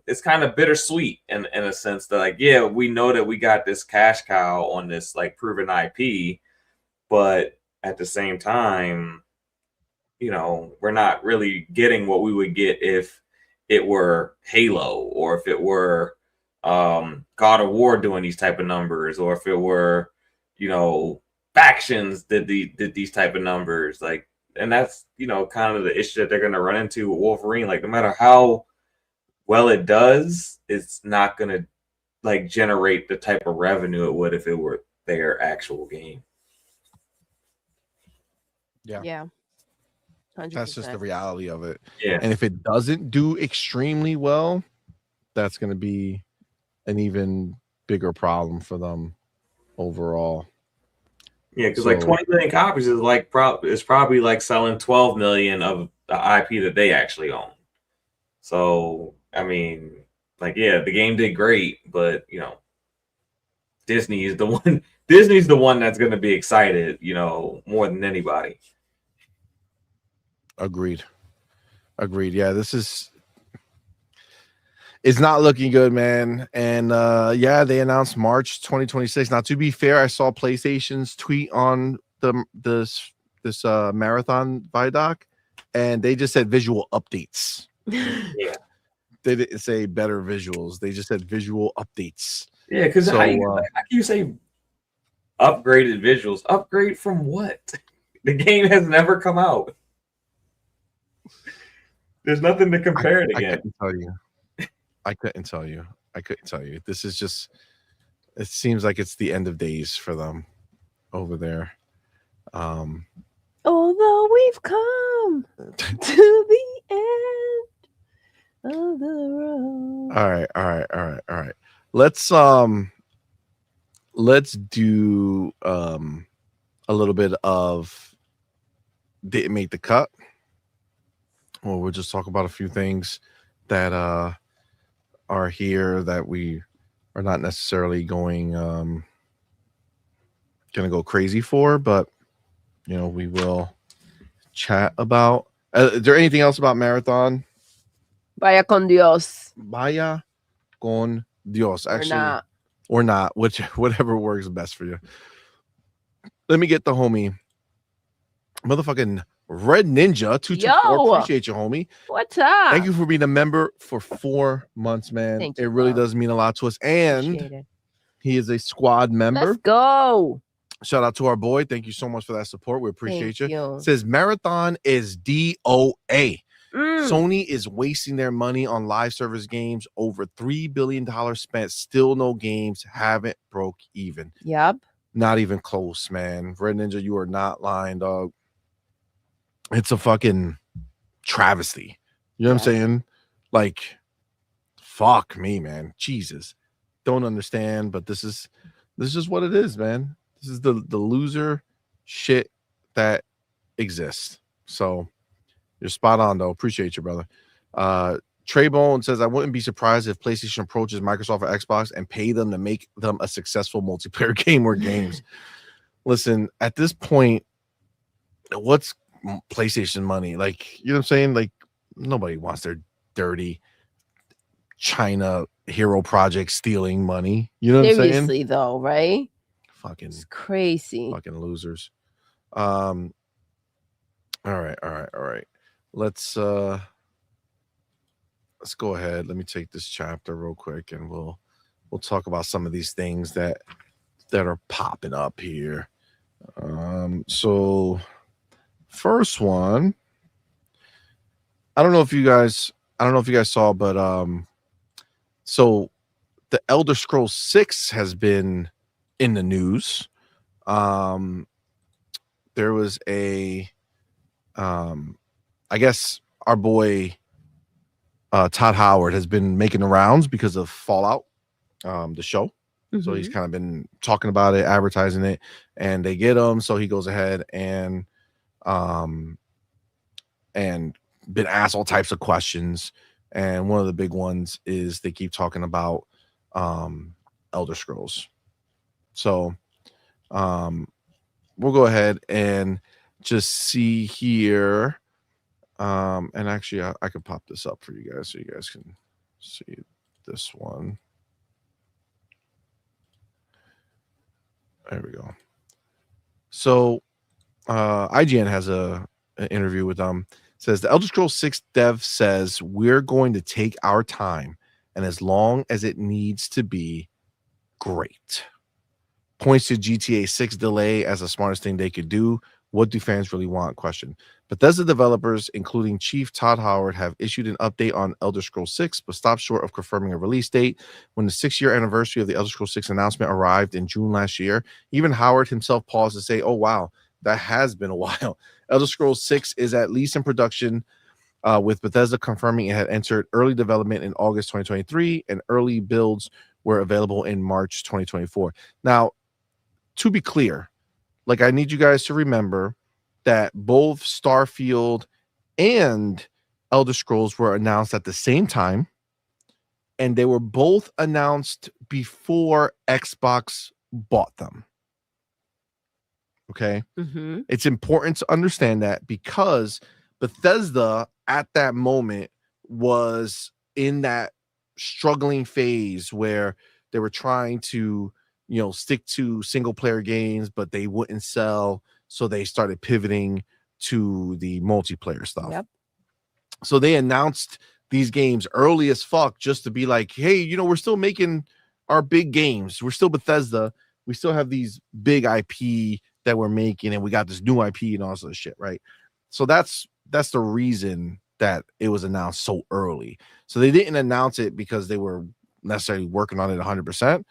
it's kind of bittersweet in a sense that, like, yeah, we know that we got this cash cow on this like proven IP, but at the same time, we're not really getting what we would get if it were Halo, or if it were God of War doing these type of numbers, or if it were Factions did these type of numbers. Like, and that's kind of the issue that they're going to run into with Wolverine. Like, no matter how well it does, it's not going to like generate the type of revenue it would if it were their actual game. Yeah 100%. That's just the reality of it. Yeah. And if it doesn't do extremely well, that's going to be an even bigger problem for them overall. Yeah, because like 20 million copies is like probably like selling 12 million of the IP that they actually own. So I mean, like, yeah, the game did great, but Disney is the one. Disney's the one that's going to be excited, more than anybody. Agreed. Yeah, it's not looking good, man. And they announced March 2026. Now, to be fair, I saw PlayStation's tweet on this marathon Vidoc, and they just said visual updates. Yeah, they didn't say better visuals. They just said visual updates. Yeah, because how can you say upgraded visuals? Upgrade from what? The game has never come out. There's nothing to compare it against. I couldn't tell you. This is just, it seems like it's the end of days for them over there. Although we've come to the end of the road. All right. Let's do a little bit of didn't make the cut. Well, we'll just talk about a few things that are here that we are not necessarily gonna go crazy for, but we will chat about. Is there anything else about Marathon? Vaya con Dios. Vaya con Dios. Actually, or not, whatever works best for you. Let me get the homie, motherfucking Red Ninja 224. Appreciate you, homie. What's up? Thank you for being a member for 4 months, man. Thank you, it really does mean a lot to us. And he is a squad member. Let's go. Shout out to our boy. Thank you so much for that support. We appreciate you. It says Marathon is DOA. Sony is wasting their money on live service games. Over $3 billion spent. Still no games. Haven't broke even. Yep. Not even close, man. Red Ninja, you are not lying, dog. It's a fucking travesty. You know what I'm saying? Like, fuck me, man. Jesus. Don't understand, but this is This is what it is, man. This is the loser shit that exists. So you're spot on, though. Appreciate you, brother. Trey Bone says, I wouldn't be surprised if PlayStation approaches Microsoft or Xbox and pay them to make them a successful multiplayer game or games. Listen, at this point, what's PlayStation money? Like, you know what I'm saying? Like, nobody wants their dirty China hero project stealing money. You know what I'm saying? Seriously, though, right? Fucking It's crazy. Fucking losers. All right. Let's go ahead. Let me take this chapter real quick, and we'll talk about some of these things that are popping up here. So first one, I don't know if you guys saw, but so the Elder Scrolls 6 has been in the news. There was a I guess our boy Todd Howard has been making the rounds because of Fallout, the show. Mm-hmm. So he's kind of been talking about it, advertising it, and they get him. So he goes ahead and been asked all types of questions. And one of the big ones is they keep talking about Elder Scrolls. So we'll go ahead and just see here. And actually, I could pop this up for you guys so you guys can see this one. There we go. So IGN has an interview with them. Says the Elder Scrolls 6 dev says we're going to take our time, and as long as it needs to be, great. Points to GTA 6 delay as the smartest thing they could do. What do fans really want? Question. Bethesda developers, including Chief Todd Howard, have issued an update on Elder Scrolls 6, but stopped short of confirming a release date. When the 6-year anniversary of the Elder Scrolls 6 announcement arrived in June last year, even Howard himself paused to say, oh, wow, that has been a while. Elder Scrolls 6 is at least in production, with Bethesda confirming it had entered early development in August 2023, and early builds were available in March 2024. Now, to be clear, like, I need you guys to remember that both Starfield and Elder Scrolls were announced at the same time, and they were both announced before Xbox bought them. Okay? Mm-hmm. It's important to understand that because Bethesda at that moment was in that struggling phase where they were trying to, stick to single player games, but they wouldn't sell. So they started pivoting to the multiplayer stuff. Yep. So they announced these games early as fuck just to be like, hey, we're still making our big games. We're still Bethesda. We still have these big IP that we're making, and we got this new IP and all this other shit, right? So that's the reason that it was announced so early. So they didn't announce it because they were necessarily working on it 100%.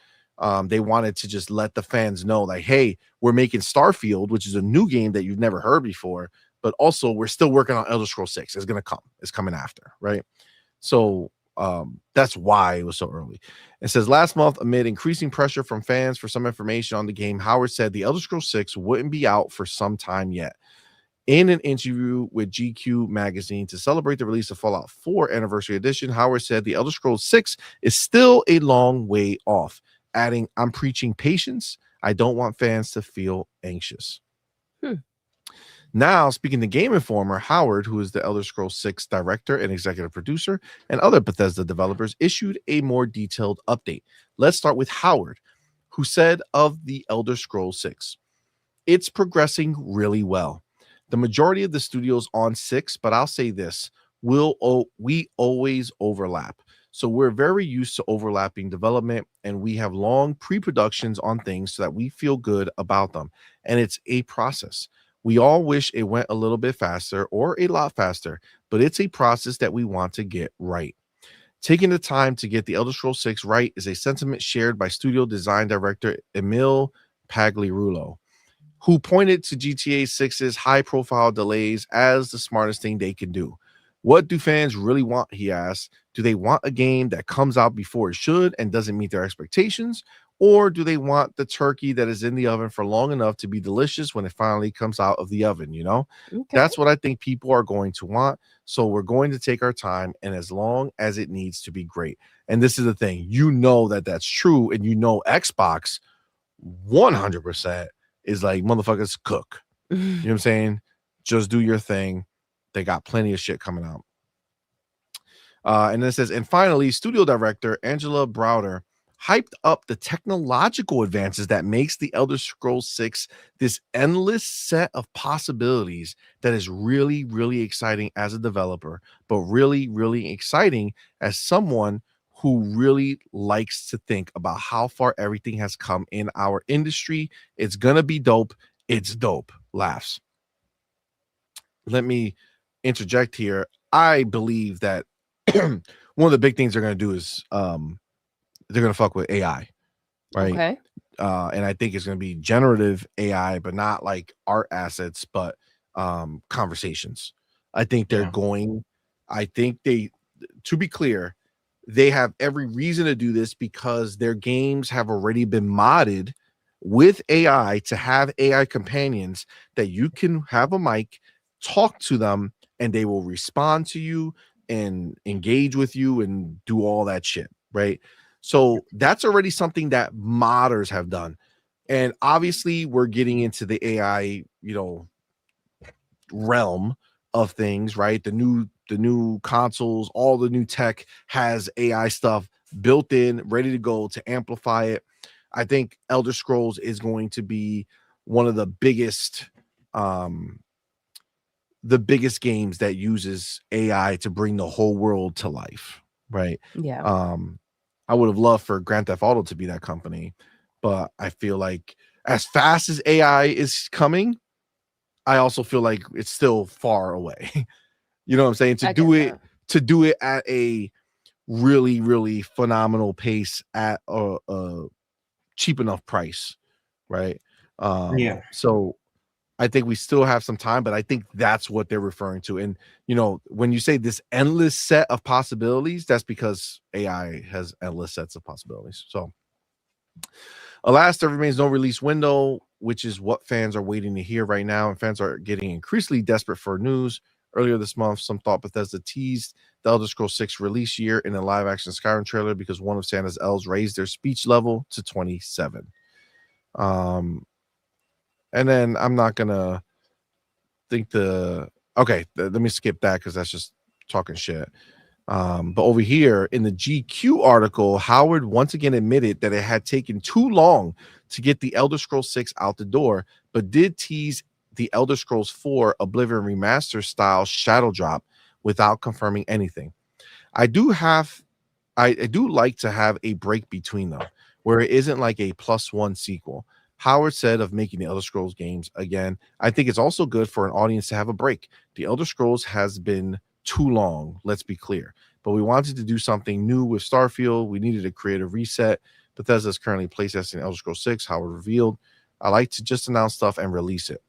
They wanted to just let the fans know, like, hey, we're making Starfield, which is a new game that you've never heard before, but also we're still working on Elder Scrolls 6. It's going to come. It's coming after, right? So that's why it was so early. It says, last month, amid increasing pressure from fans for some information on the game, Howard said the Elder Scrolls 6 wouldn't be out for some time yet. In an interview with GQ magazine to celebrate the release of Fallout 4 Anniversary Edition, Howard said the Elder Scrolls 6 is still a long way off, adding, I'm preaching patience. I don't want fans to feel anxious. Now, speaking to Game Informer, Howard, who is the Elder Scrolls 6 director and executive producer, and other Bethesda developers, issued a more detailed update. Let's start with Howard, who said of the Elder Scrolls 6, it's progressing really well. The majority of the studios on 6, but I'll say this, we always overlap. So we're very used to overlapping development, and we have long pre-productions on things so that we feel good about them. And it's a process. We all wish it went a little bit faster or a lot faster, but it's a process that we want to get right. Taking the time to get the Elder Scrolls 6 right is a sentiment shared by studio design director Emil Pagliarulo, who pointed to GTA 6's high-profile delays as the smartest thing they can do. What do fans really want, he asked. Do they want a game that comes out before it should and doesn't meet their expectations? Or do they want the turkey that is in the oven for long enough to be delicious when it finally comes out of the oven? You know, that's what I think people are going to want. So we're going to take our time, and as long as it needs to be great. And this is the thing, you know that that's true, and you know Xbox 100% is like, motherfuckers, cook. You know what I'm saying? Just do your thing. They got plenty of shit coming out. And then it says, and finally, studio director Angela Browder hyped up the technological advances that makes the Elder Scrolls 6 this endless set of possibilities that is really, really exciting as a developer, but really, really exciting as someone who really likes to think about how far everything has come in our industry. It's gonna be dope. It's dope. Laughs. Let me interject here. I believe that one of the big things they're going to do is they're going to fuck with AI, right? Okay. And I think it's going to be generative AI, but not like art assets, but conversations. I think they're going, I think they, to be clear, they have every reason to do this because their games have already been modded with AI to have AI companions that you can have a mic, talk to them, and they will respond to you and engage with you and do all that shit, right? So that's already something that modders have done. And obviously we're getting into the AI, you know, realm of things, right? The new consoles, all the new tech has AI stuff built in, ready to go to amplify it. I think Elder Scrolls is going to be one of the biggest games that uses AI to bring the whole world to life, right? Yeah. I would have loved for Grand Theft Auto to be that company, but I feel like as fast as AI is coming, I also feel like it's still far away. You know what I'm saying? To do it at a really, really phenomenal pace at a cheap enough price, right? So I think we still have some time, but I think that's what they're referring to. And, you know, when you say this endless set of possibilities, that's because AI has endless sets of possibilities. So, alas, there remains no release window, which is what fans are waiting to hear right now. And fans are getting increasingly desperate for news. Earlier this month, some thought Bethesda teased the Elder Scrolls 6 release year in a live-action Skyrim trailer because one of Santa's elves raised their speech level to 27. And then I'm not gonna think let me skip that because that's just talking shit. But over here in the GQ article, Howard once again admitted that it had taken too long to get the Elder Scrolls 6 out the door, but did tease the Elder Scrolls 4 Oblivion Remaster style shadow drop without confirming anything. I do like to have a break between them where it isn't like a +1 sequel. Howard said of making the Elder Scrolls games again, I think it's also good for an audience to have a break. The Elder Scrolls has been too long, let's be clear. But we wanted to do something new with Starfield. We needed to create a reset. Bethesda is currently playtesting Elder Scrolls 6, Howard revealed. I like to just announce stuff and release it.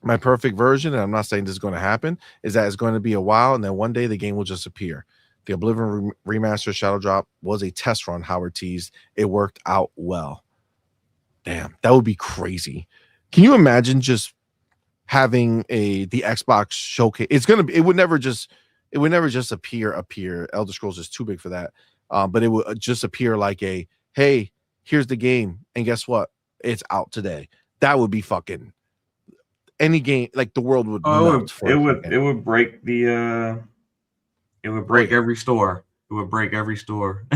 My perfect version, and I'm not saying this is going to happen, is that it's going to be a while, and then one day the game will just appear. The Oblivion Remaster Shadow Drop was a test run, Howard teased. It worked out well. Damn, that would be crazy. Can you imagine just having the Xbox showcase? It would never just appear. Elder Scrolls is too big for that. But it would just appear like hey, here's the game, and guess what? It's out today. That would be fucking any game. Like the world would melt for it. It would break the it would break every store. It would break every store.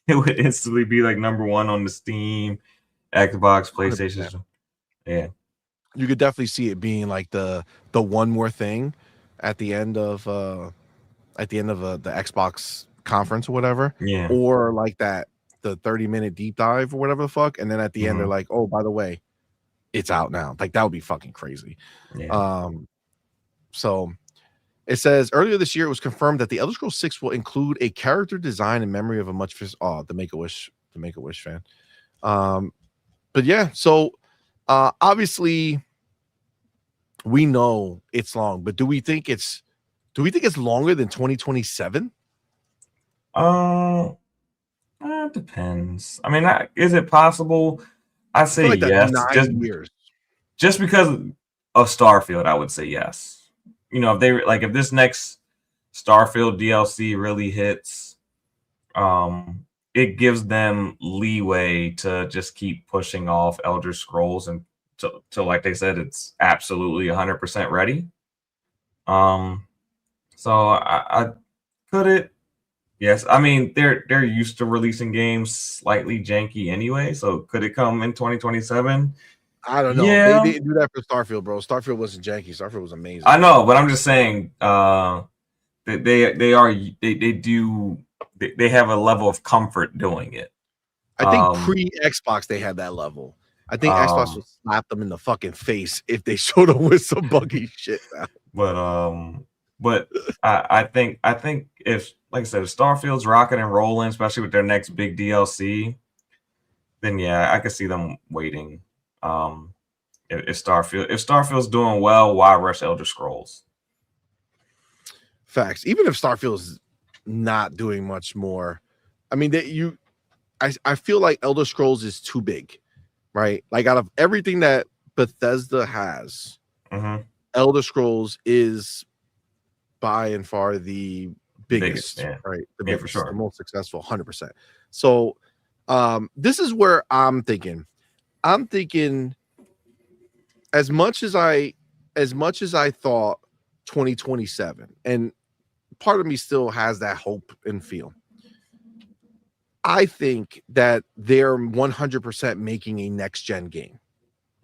It would instantly be like #1 on the Steam, Xbox, PlayStation. 100%. Yeah. You could definitely see it being like the one more thing at the end of the Xbox conference or whatever. Yeah. Or like the 30-minute deep dive or whatever the fuck. And then at the end they're like, oh, by the way, it's out now. Like that would be fucking crazy. Yeah. So it says earlier this year it was confirmed that the Elder Scrolls 6 will include a character design in memory of the Make-A-Wish fan. But yeah, so obviously we know it's long, but do we think it's longer than 2027? It depends. I mean, is it possible? I say like yes. that's 9 years. Just because of Starfield, I would say yes. You know, if this next Starfield DLC really hits, it gives them leeway to just keep pushing off Elder Scrolls and to like they said, it's absolutely 100% ready. So I could it. Yes, I mean they're used to releasing games slightly janky anyway. So could it come in 2027? I don't know. Yeah. They didn't do that for Starfield, bro. Starfield wasn't janky. Starfield was amazing. I know, but I'm just saying they have a level of comfort doing it. I think pre-Xbox they had that level. I think Xbox would slap them in the fucking face if they showed up with some buggy shit now. But I think if, like I said, if Starfield's rocking and rolling, especially with their next big DLC, then yeah, I could see them waiting. If Starfield's doing well, why rush Elder Scrolls? Facts. Even if Starfield's not doing much more, I mean, I feel like Elder Scrolls is too big, right? Like out of everything that Bethesda has, Elder Scrolls is by and far the biggest, right? The biggest, for sure. The most successful, 100%. So this is where I'm thinking. As much as I thought 2027, and part of me still has that hope and feel. I think that they're 100% making a next gen game.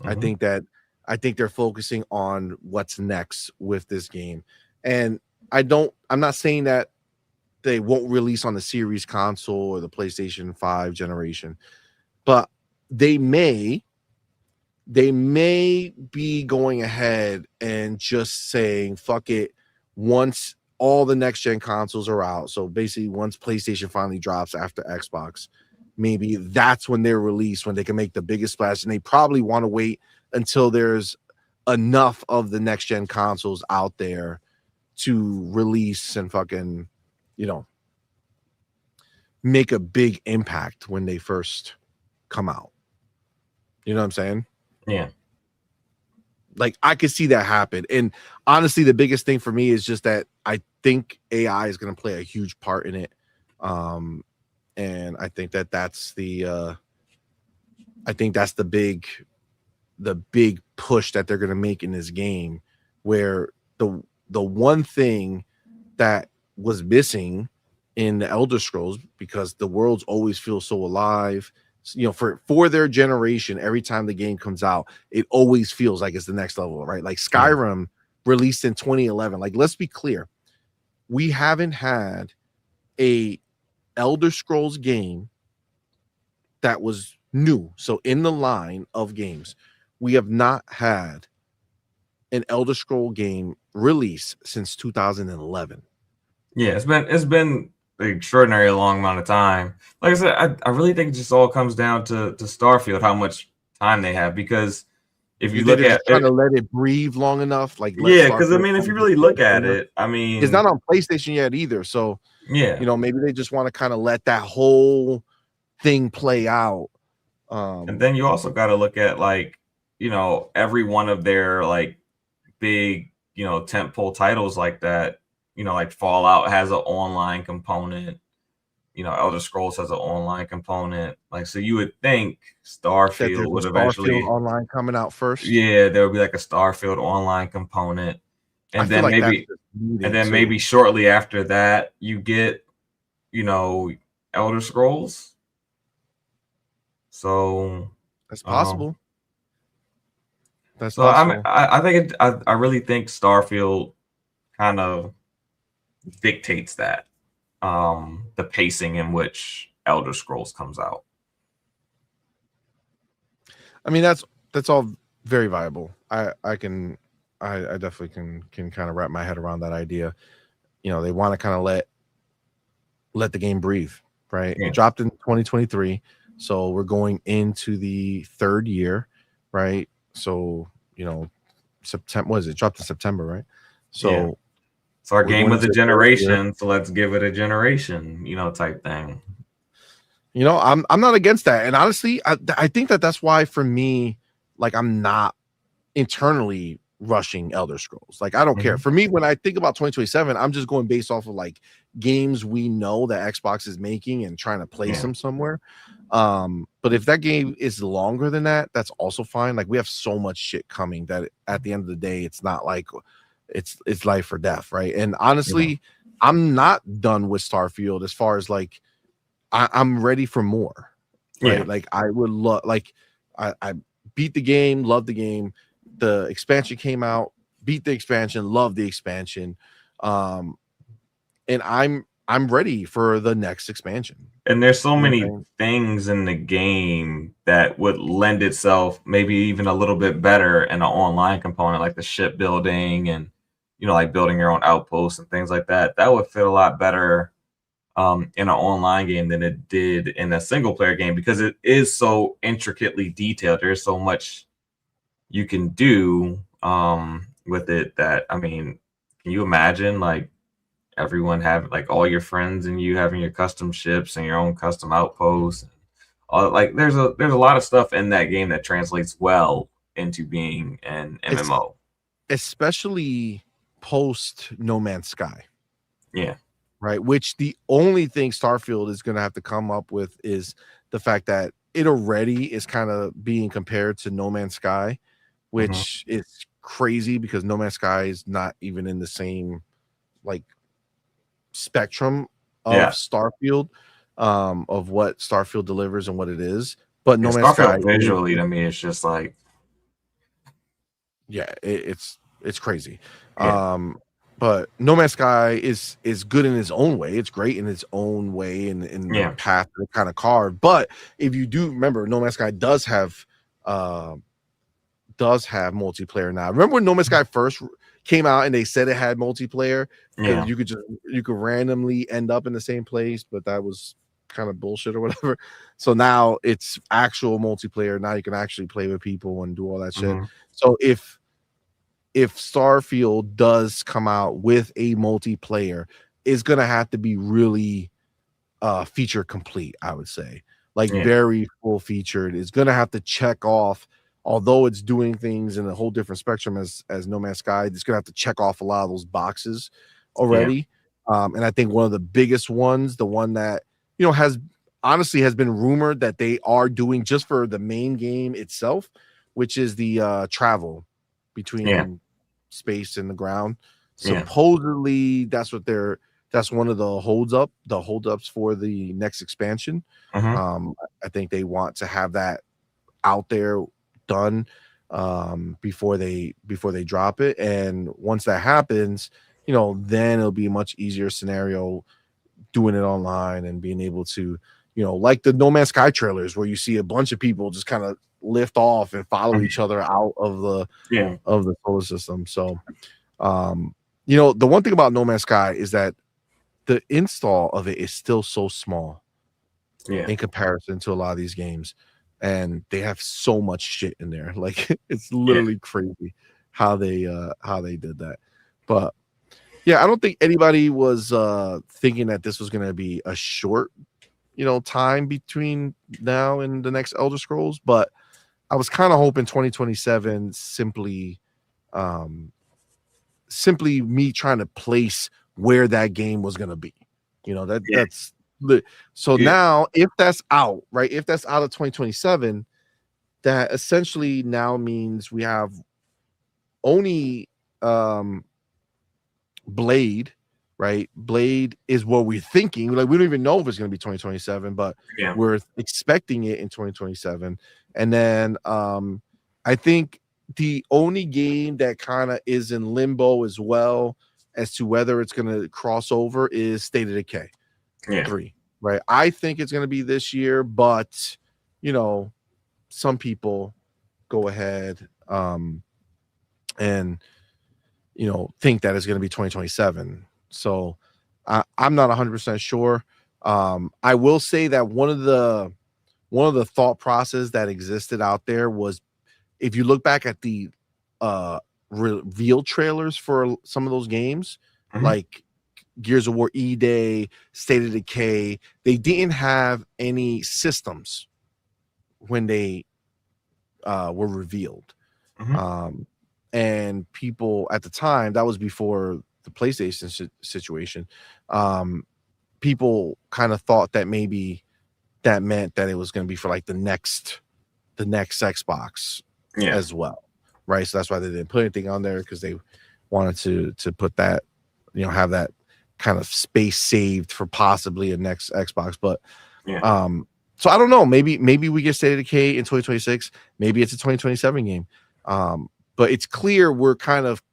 I think they're focusing on what's next with this game. And I'm not saying that they won't release on the Series console or the PlayStation 5 generation, but they may be going ahead and just saying, fuck it, once all the next gen consoles are out. So basically once PlayStation finally drops after Xbox, maybe that's when they're released, when they can make the biggest splash. And they probably want to wait until there's enough of the next gen consoles out there to release and fucking, make a big impact when they first come out. You know what I'm saying? Yeah. Like I could see that happen. And honestly, the biggest thing for me is just that I think AI is going to play a huge part in it. And I think that's the big push that they're going to make in this game, where the one thing that was missing in the Elder Scrolls, because the worlds always feel so alive, for their generation, every time the game comes out, it always feels like it's the next level, right? Like Skyrim released in 2011. Like, let's be clear, we haven't had a Elder Scrolls game that was new. So in the line of games, we have not had an Elder Scroll game release since 2011. Yeah, it's been an extraordinary long amount of time. Like I said, I really think it just all comes down to Starfield, how much time they have. Because if you look at trying to let it breathe long enough, because I mean, if you really look at it, I mean, it's not on PlayStation yet either. So yeah, maybe they just want to kind of let that whole thing play out. And then you also got to look at every one of their big tentpole titles like that. Like Fallout has an online component. Elder Scrolls has an online component. So you would think Starfield would eventually online coming out first. Yeah, there would be like a Starfield online component, and then maybe shortly after that you get Elder Scrolls. So that's possible. That's so possible. I really think Starfield kind of dictates that the pacing in which Elder Scrolls comes out. I mean, that's all very viable. I definitely can kind of wrap my head around that idea. They want to kind of let the game breathe, right? Yeah. It dropped in 2023, so we're going into the third year, right? So September, what is it? Dropped in September, right? So yeah. It's our game of the generation, so let's give it a generation, type thing. You know, I'm not against that, and honestly, I think that's why for me, like, I'm not internally rushing Elder Scrolls. Like, I don't care. For me, when I think about 2027, I'm just going based off of like games we know that Xbox is making and trying to place them somewhere. But if that game is longer than that, that's also fine. Like, we have so much shit coming that at the end of the day, it's not like it's life or death, right? And honestly, I'm not done with Starfield as far as like I'm ready for more. Right. Like, I would love, like, I beat the game, love the game. The expansion came out, beat the expansion, love the expansion. And I'm ready for the next expansion. And there's so many things in the game that would lend itself maybe even a little bit better in an online component, like the shipbuilding and, you know, like building your own outposts and things like that. That would fit a lot better in an online game than it did in a single player game, because it is so intricately detailed. There's so much you can do with it that, I mean, can you imagine like everyone have like all your friends and you having your custom ships and your own custom outposts? Like there's a lot of stuff in that game that translates well into being an MMO, especially post No Man's Sky. Yeah. Right. Which the only thing Starfield is going to have to come up with is the fact that it already is kind of being compared to No Man's Sky, which is crazy because No Man's Sky is not even in the same like spectrum of Starfield, of what Starfield delivers and what it is. But No Man's Sky visually to me, it's just like, it's crazy. But No Man's Sky is good in its own way. It's great in its own way and in the path that it kind of carved. But if you do remember, No Man's Sky does have multiplayer now. Remember when No Man's Sky first came out and they said it had multiplayer? Yeah. You could randomly end up in the same place, but that was kind of bullshit or whatever. So now it's actual multiplayer. Now you can actually play with people and do all that shit. So if Starfield does come out with a multiplayer, it's gonna have to be really feature complete, I would say. Like very full featured. It's gonna have to check off, although it's doing things in a whole different spectrum as No Man's Sky, it's gonna have to check off a lot of those boxes already. And I think one of the biggest ones, the one that, you know, has been rumored that they are doing just for the main game itself, which is the travel between space and the ground. Supposedly that's one of the holdups for the next expansion. I think they want to have that out there done before they drop it. And once that happens, you know, then it'll be a much easier scenario doing it online and being able to, you know, like the No Man's Sky trailers where you see a bunch of people just kind of lift off and follow each other out of the solar system. So you know, the one thing about No Man's Sky is that the install of it is still so small in comparison to a lot of these games, and they have so much shit in there. Like it's literally crazy how they did that. But yeah, I don't think anybody was thinking that this was going to be a short, you know, time between now and the next Elder Scrolls, but I was kind of hoping 2027 simply me trying to place where that game was going to be. You know, that's so now if that's out, right? If that's out of 2027, that essentially now means we have only Blade, right? Blade is what we're thinking. Like we don't even know if it's going to be 2027, but we're expecting it in 2027. And then I think the only game that kind of is in limbo as well as to whether it's going to cross over is State of Decay 3, right? I think it's going to be this year, but you know, some people go ahead and you know think that it's going to be 2027. So I'm not 100% sure. I will say that one of the thought process that existed out there was, if you look back at the reveal trailers for some of those games, like Gears of War E-Day, State of Decay, they didn't have any systems when they were revealed. And people at the time, that was before the PlayStation situation, people kind of thought that maybe that meant that it was going to be for like the next Xbox as well, right? So that's why they didn't put anything on there, because they wanted to put that, you know, have that kind of space saved for possibly a next Xbox. But so I don't know, maybe we get State of Decay in 2026, maybe it's a 2027 game. But it's clear we're kind of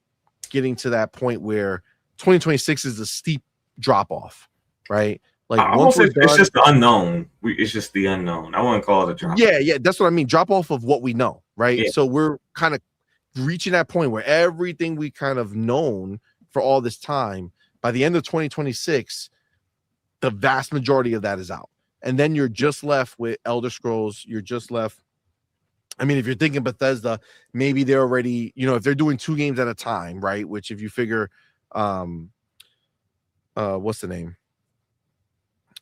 getting to that point where 2026 is a steep drop off, right? Like once it's just the unknown. It's just the unknown. I wouldn't call it a drop. Yeah, that's what I mean. Drop off of what we know, right? Yeah. So we're kind of reaching that point where everything we kind of known for all this time, by the end of 2026, the vast majority of that is out. And then you're just left with Elder Scrolls. You're just left. I mean, if you're thinking Bethesda, maybe they're already, you know, if they're doing 2 games at a time, right? Which if you figure, what's the name?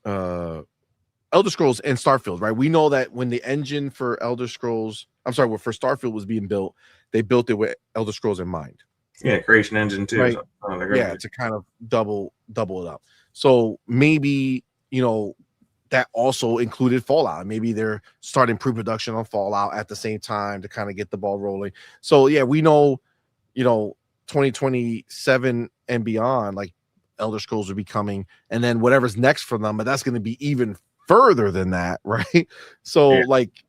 Elder Scrolls and Starfield, right? We know that when the engine for for Starfield was being built, they built it with Elder Scrolls in mind. Yeah, creation engine too. Right? To kind of double it up. So maybe, you know, that also included Fallout. Maybe they're starting pre-production on Fallout at the same time to kind of get the ball rolling. So yeah, we know, you know, 2027 and beyond, like Elder Scrolls will be coming, and then whatever's next for them, but that's going to be even further than that, right? So like,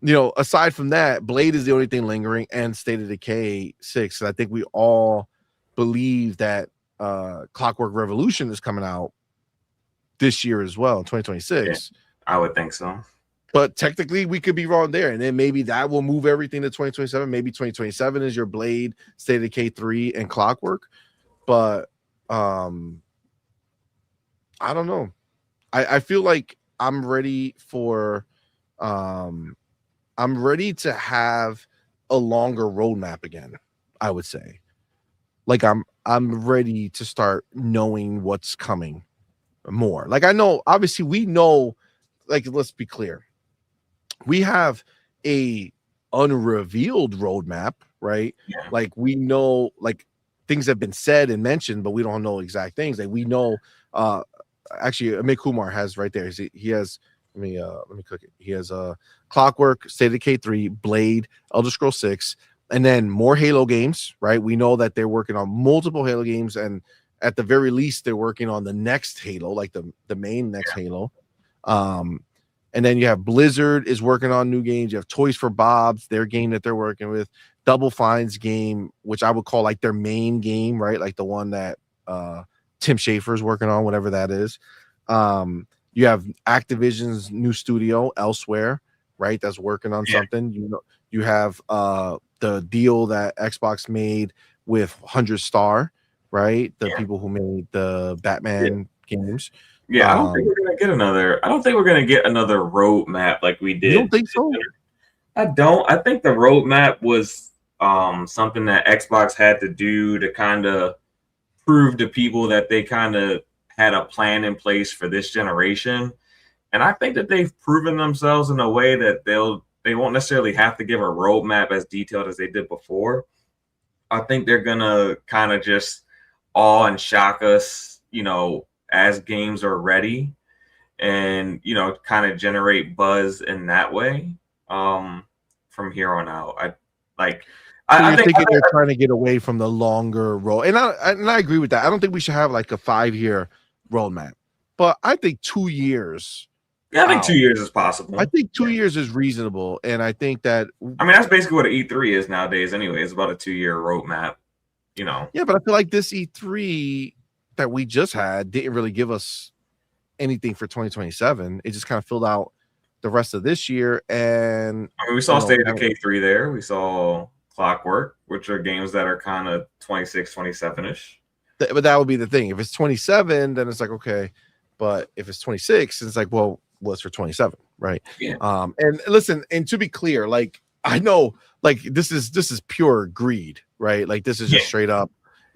you know, aside from that, Blade is the only thing lingering, and State of Decay 6. I think we all believe that Clockwork Revolution is coming out this year as well, 2026. Yeah, I would think so. But technically, we could be wrong there, and then maybe that will move everything to 2027. Maybe 2027 is your Blade, State of Decay 3, and Clockwork. But I don't know. I feel like I'm ready for I'm ready to have a longer roadmap again, I would say. Like I'm ready to start knowing what's coming more. Like I know, obviously we know, like, let's be clear. We have a unrevealed roadmap, right? Yeah. Like we know, like, things have been said and mentioned, but we don't know exact things. Like we know, actually, Amit Kumar has right there. He has. Let me click it. He has Clockwork, State of Decay 3, Blade, Elder Scrolls 6, and then more Halo games. Right? We know that they're working on multiple Halo games, and at the very least, they're working on the next Halo, like the main next Halo. And then you have Blizzard is working on new games. You have Toys for Bob's, their game that they're working with. Double Fine's game, which I would call like their main game, right? Like the one that Tim Schafer is working on, whatever that is. You have Activision's new studio, Elsewhere, right? That's working on something. You know, you have the deal that Xbox made with 100 Star, right? The people who made the Batman games. Yeah, I don't think we're gonna get another. I don't think we're gonna get another roadmap like we did. You don't think so? I don't. I think the roadmap was something that Xbox had to do to kind of prove to people that they kind of had a plan in place for this generation. And I think that they've proven themselves in a way that they won't necessarily have to give a roadmap as detailed as they did before. I think they're gonna kind of just awe and shock us, you know, as games are ready, and, you know, kind of generate buzz in that way. From here on out, I think they're trying to get away from the longer road, and I agree with that. I don't think we should have like a 5-year roadmap, but I think 2 years. Yeah, I think 2 years is possible. I think 2 years is reasonable, and I think that. I mean, that's basically what an E3 is nowadays. Anyway, it's about a 2-year roadmap. You know. Yeah, but I feel like this E3 that we just had didn't really give us anything for 2027. It just kind of filled out the rest of this year, and I mean, we saw State of Decay 3 there. We saw Clockwork, which are games that are kind of 26, 27-ish. But that would be the thing. If it's 27, then it's like, okay. But if it's 26, it's like, well, what's for 27, right? Yeah. And listen, and to be clear, like, I know, like, this is pure greed, right? Like, this is just straight up.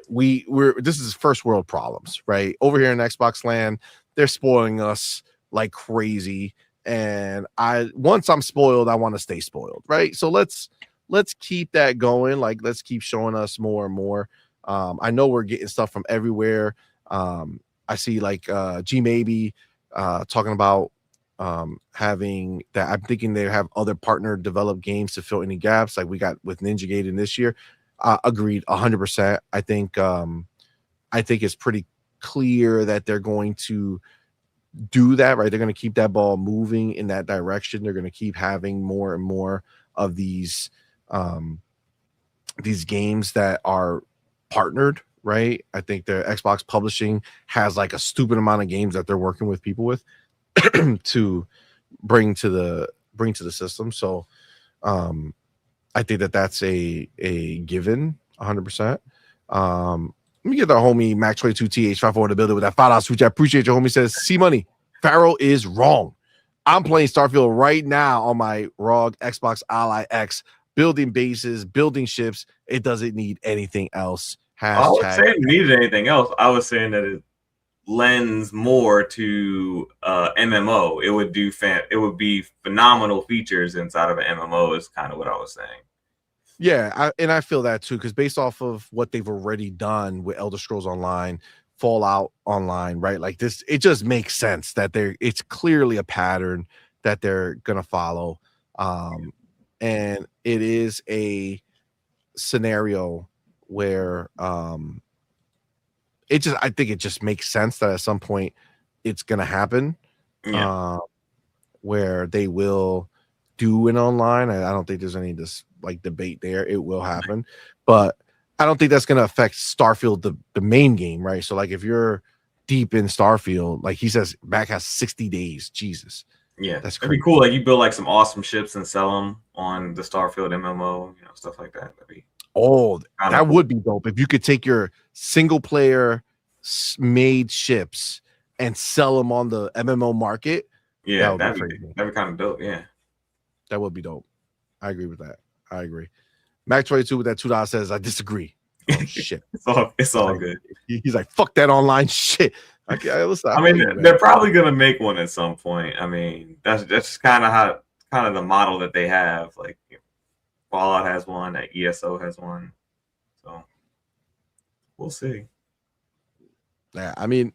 we're this is first world problems, right? Over here in Xbox land, they're spoiling us like crazy. And once I'm spoiled, I want to stay spoiled, right? So let's keep that going. Like, let's keep showing us more and more. I know we're getting stuff from everywhere. I see like G Maybe talking about having that. I'm thinking they have other partner developed games to fill any gaps like we got with Ninja Gaiden this year. Agreed 100%. I think it's pretty clear that they're going to do that, right? They're going to keep that ball moving in that direction. They're going to keep having more and more of these games that are partnered, right? I think the Xbox publishing has like a stupid amount of games that they're working with people with to bring to the system. So I think that's a given 100%. Let me get our homie Mac22TH54 in the building with that $5 switch. I appreciate your homie. Says CMoney, Pharaoh is wrong. I'm playing Starfield right now on my ROG Xbox Ally X, building bases, building ships. It doesn't need anything else. I was saying it needed anything else. I was saying that it lends more to MMO. It would be phenomenal features inside of an MMO is kind of what I was saying. Yeah, I feel that too, because based off of what they've already done with Elder Scrolls Online, Fallout Online, right? Like this, it just makes sense that it's clearly a pattern that they're gonna follow. And it is a scenario where I think it just makes sense that at some point it's gonna happen. Yeah. Where they will do an online. I don't think there's any debate there. It will happen, but I don't think that's going to affect Starfield, the main game, right? So like if you're deep in Starfield, like he says, Mac has 60 days. Jesus. Yeah, that's that'd be cool. Like you build like some awesome ships and sell them on the Starfield MMO, stuff like that. That would be dope if you could take your single player made ships and sell them on the MMO market. Yeah, that'd be kind of dope. Yeah, that would be dope. I agree with that. I agree. Mac22 with that $2 says I disagree. Oh shit! it's all good. He's like, fuck that online shit. Listen, I mean, they're probably gonna make one at some point. I mean, that's kind of the model that they have. Like Fallout has one, that ESO has one. So we'll see. Yeah, I mean,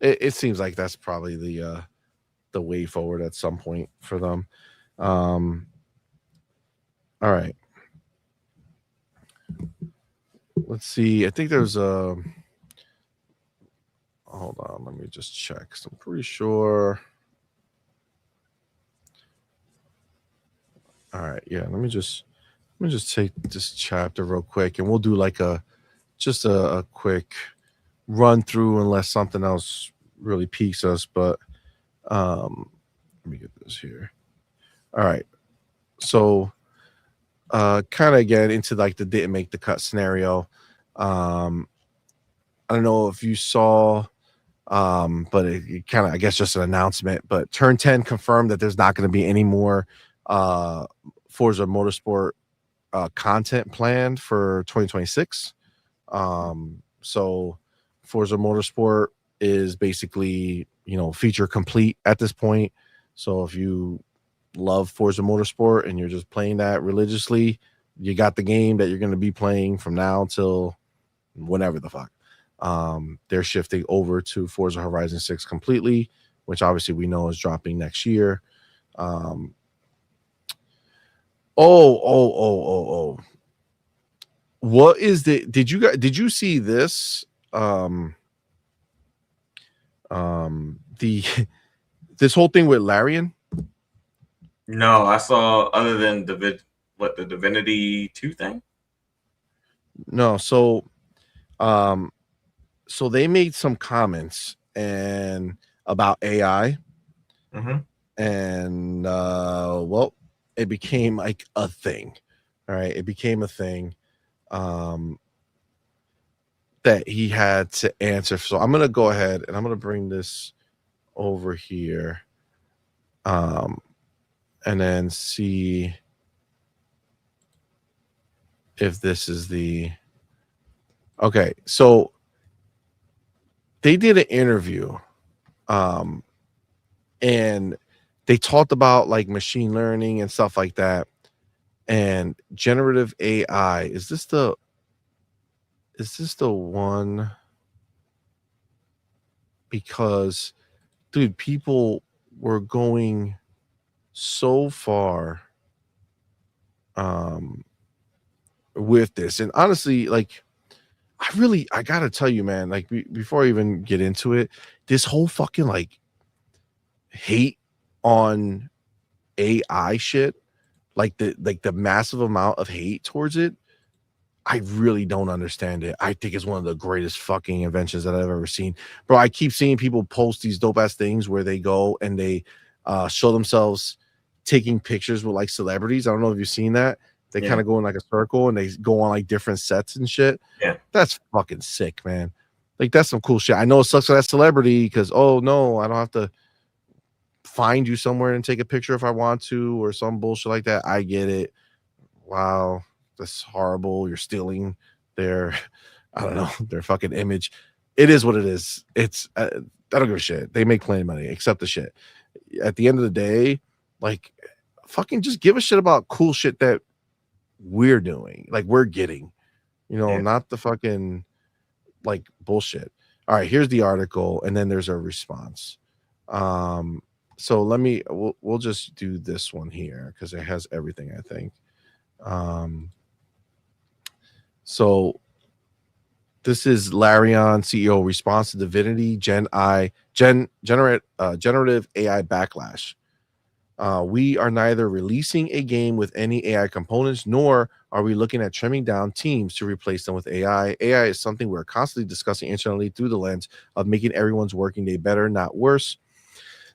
it seems like that's probably the way forward at some point for them. All right. Let's see. I think there's a. Hold on. Let me just check. I'm pretty sure. All right. Yeah. Let me just take this chapter real quick, and we'll do like a quick run through, unless something else really piques us. But let me get this here. All right. So kind of again into like the didn't make the cut scenario. I don't know if you saw, but it kind of, I guess, just an announcement. But Turn 10 confirmed that there's not going to be any more Forza Motorsport content planned for 2026. So Forza Motorsport is basically, feature complete at this point. So if you love Forza Motorsport and you're just playing that religiously, you got the game that you're going to be playing from now till whenever the fuck. They're shifting over to Forza Horizon 6 completely, which obviously we know is dropping next year. What is did you see this? This whole thing with Larian? No, I saw other than the Divinity 2 thing. No, so they made some comments and about AI, and well, it became like a thing. All right, it became a thing that he had to answer. So I'm gonna go ahead and I'm gonna bring this over here, and then see if this is the. Okay, so they did an interview, and they talked about like machine learning and stuff like that, and generative AI. Is this the one? Because, dude, people were going so far with this, and honestly, like, I gotta tell you, man, like, before I even get into it, this whole fucking like hate on AI shit, like the massive amount of hate towards it, I really don't understand it. I think it's one of the greatest fucking inventions that I've ever seen. Bro, I keep seeing people post these dope ass things where they go and they show themselves taking pictures with like celebrities. I don't know if you've seen that. They kind of go in like a circle and they go on like different sets and shit. Yeah. That's fucking sick, man. Like, that's some cool shit. I know it sucks for that celebrity because, oh no, I don't have to find you somewhere and take a picture if I want to or some bullshit like that. I get it. Wow, that's horrible. You're stealing their, I don't know, their fucking image. It is what it is. It's I don't give a shit. They make plenty of money. Accept the shit. At the end of the day, like, fucking just give a shit about cool shit that we're doing, like we're getting, not the fucking like bullshit. All right, here's the article, and then there's a response. So we'll just do this one here because it has everything, I think. So this is Larion, CEO, response to Divinity generative AI backlash. We are neither releasing a game with any AI components, nor are we looking at trimming down teams to replace them with AI. AI is something we're constantly discussing internally through the lens of making everyone's working day better, not worse.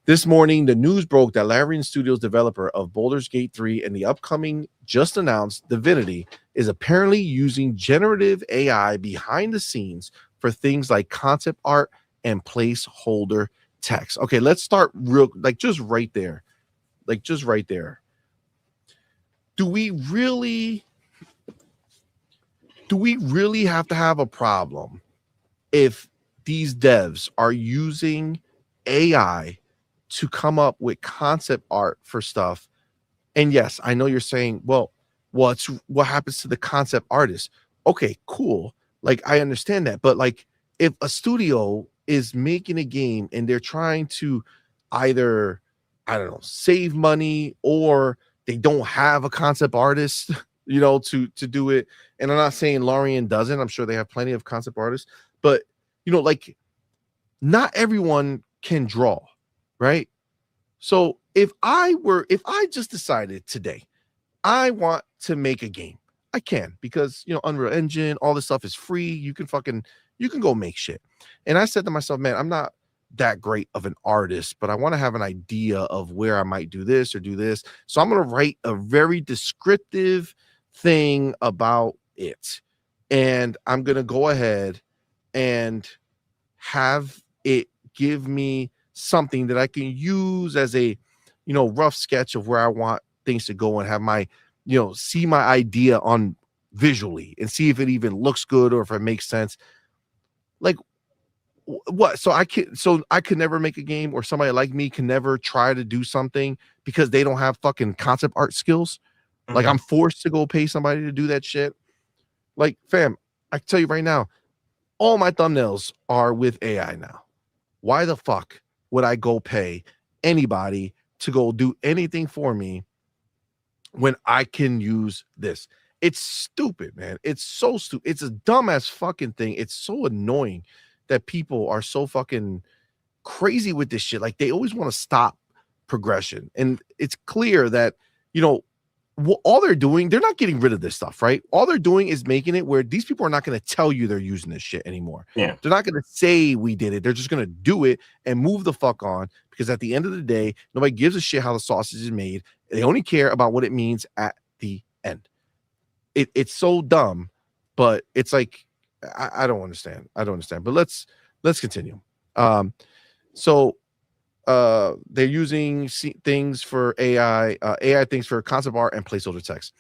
This morning, the news broke that Larian Studios, developer of Baldur's Gate 3 and the upcoming just announced Divinity, is apparently using generative AI behind the scenes for things like concept art and placeholder text. Okay, let's start just right there. Do we really have to have a problem if these devs are using AI to come up with concept art for stuff? And yes, I know you're saying, well, what happens to the concept artist? Okay, cool. Like, I understand that. But like, if a studio is making a game and they're trying to either, I don't know, save money, or they don't have a concept artist, to do it. And I'm not saying Larian doesn't. I'm sure they have plenty of concept artists, but like, not everyone can draw, right? So if I just decided today I want to make a game, I can, because Unreal Engine, all this stuff is free. You can go make shit. And I said to myself, man, I'm not that great of an artist, but I want to have an idea of where I might do this or do this. So I'm going to write a very descriptive thing about it. And I'm going to go ahead and have it give me something that I can use as a, rough sketch of where I want things to go, and have my, see my idea on visually and see if it even looks good or if it makes sense. Like, what? So I could never make a game, or somebody like me can never try to do something because they don't have fucking concept art skills. Mm-hmm. Like, I'm forced to go pay somebody to do that shit. Like, fam, I can tell you right now, all my thumbnails are with AI now. Why the fuck would I go pay anybody to go do anything for me when I can use this? It's stupid, man. It's so stupid. It's a dumbass fucking thing. It's so annoying that people are so fucking crazy with this shit. Like, they always want to stop progression. And it's clear that, all they're doing, they're not getting rid of this stuff, right? All they're doing is making it where these people are not going to tell you they're using this shit anymore. Yeah. They're not going to say we did it. They're just going to do it and move the fuck on, because at the end of the day, nobody gives a shit how the sausage is made. They only care about what it means at the end. It's so dumb, but it's like, I don't understand. But let's continue. So they're using things for AI things for concept art and placeholder text.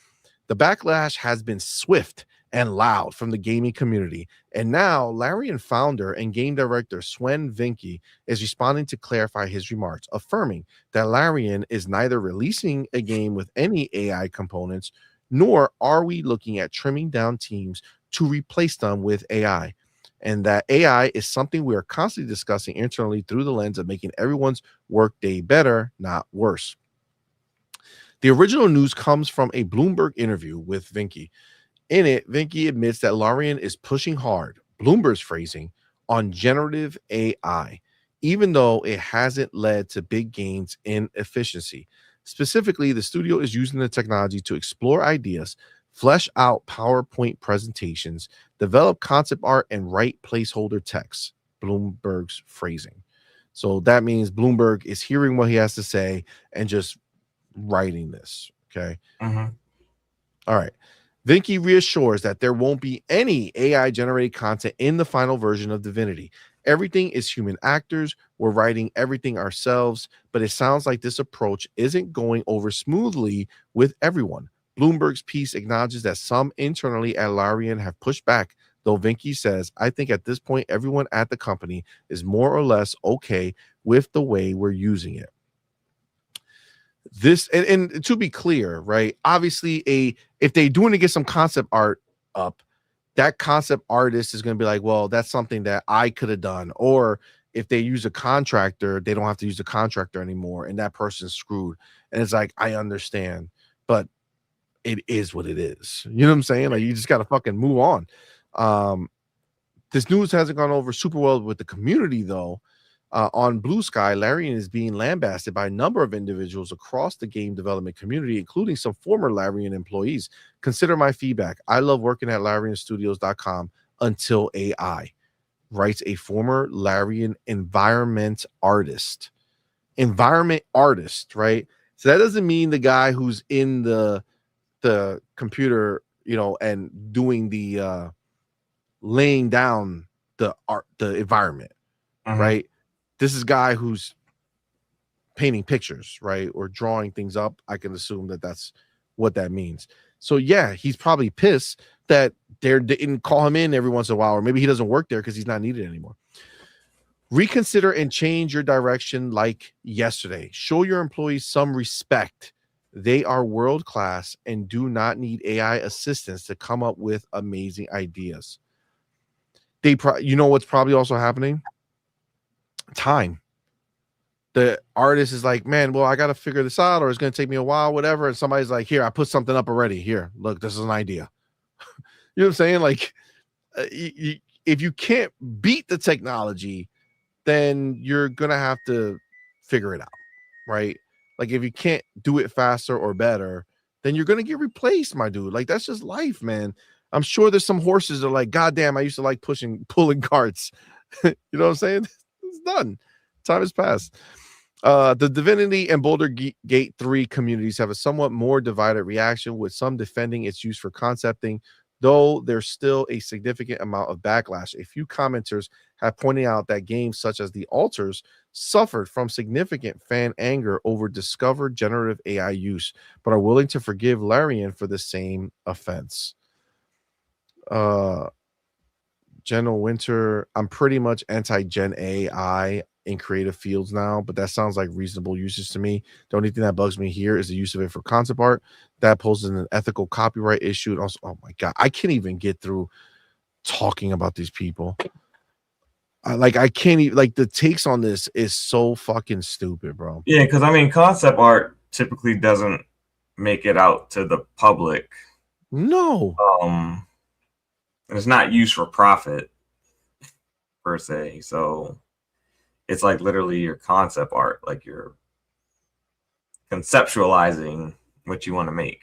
The backlash has been swift and loud from the gaming community. And now Larian founder and game director Swen Vinke is responding to clarify his remarks, affirming that Larian is neither releasing a game with any AI components, nor are we looking at trimming down teams to replace them with AI. And that AI is something we are constantly discussing internally through the lens of making everyone's workday better, not worse. The original news comes from a Bloomberg interview with Vinke. In it, Vinke admits that Larian is pushing hard, Bloomberg's phrasing, on generative AI, even though it hasn't led to big gains in efficiency. Specifically, the studio is using the technology to explore ideas, flesh out PowerPoint presentations, develop concept art, and write placeholder text, Bloomberg's phrasing. So that means Bloomberg is hearing what he has to say and just writing this. Okay. Mm-hmm. All right. Vinke reassures that there won't be any AI generated content in the final version of Divinity. Everything is human actors. We're writing everything ourselves, but it sounds like this approach isn't going over smoothly with everyone. Bloomberg's piece acknowledges that some internally at Larian have pushed back, though Vinke says, I think at this point, everyone at the company is more or less okay with the way we're using it. This and to be clear, right? Obviously, if they're doing to get some concept art up, that concept artist is going to be like, well, that's something that I could have done. Or if they use a contractor, they don't have to use a contractor anymore, and that person's screwed. And it's like, I understand, but it is what it is. You know what I'm saying? Like, you just got to fucking move on. This news hasn't gone over super well with the community, though. On Blue Sky, Larian is being lambasted by a number of individuals across the game development community, including some former Larian employees. Consider my feedback. I love working at LarianStudios.com until AI, writes a former Larian environment artist. Environment artist, right? So that doesn't mean the guy who's in the computer, you know, and doing the laying down the art, the environment, right? This is a guy who's painting pictures, right? Or drawing things up. I can assume that that's what that means. So yeah, he's probably pissed that they didn't call him in every once in a while, or maybe he doesn't work there because he's not needed anymore. Reconsider and change your direction like yesterday. Show your employees some respect. They are world-class and do not need AI assistance to come up with amazing ideas. You know what's probably also happening? Time. The artist is like, man, well, I got to figure this out, or it's going to take me a while, whatever. And somebody's like, here, I put something up already. Here, look, this is an idea. You know what I'm saying? Like, if you can't beat the technology, then you're going to have to figure it out, right? Like, if you can't do it faster or better, then you're going to get replaced, my dude. Like, that's just life, man. I'm sure there's some horses that are like, God damn, I used to like pulling carts. You know what I'm saying? It's done. Time has passed. The Divinity and Boulder Gate 3 communities have a somewhat more divided reaction, with some defending its use for concepting, though there's still a significant amount of backlash. A few commenters have pointed out that games such as The Altars suffered from significant fan anger over discovered generative AI use, but are willing to forgive Larian for the same offense. General Winter, I'm pretty much anti-Gen AI in creative fields now, but that sounds like reasonable usage to me. The only thing that bugs me here is the use of it for concept art. That poses an ethical copyright issue. And also, oh my God, I can't even get through talking about these people. I can't even, like, the takes on this is so fucking stupid, bro. Yeah, because I mean, concept art typically doesn't make it out to the public. No. It's not used for profit per se. So it's like literally your concept art, like you're conceptualizing what you want to make.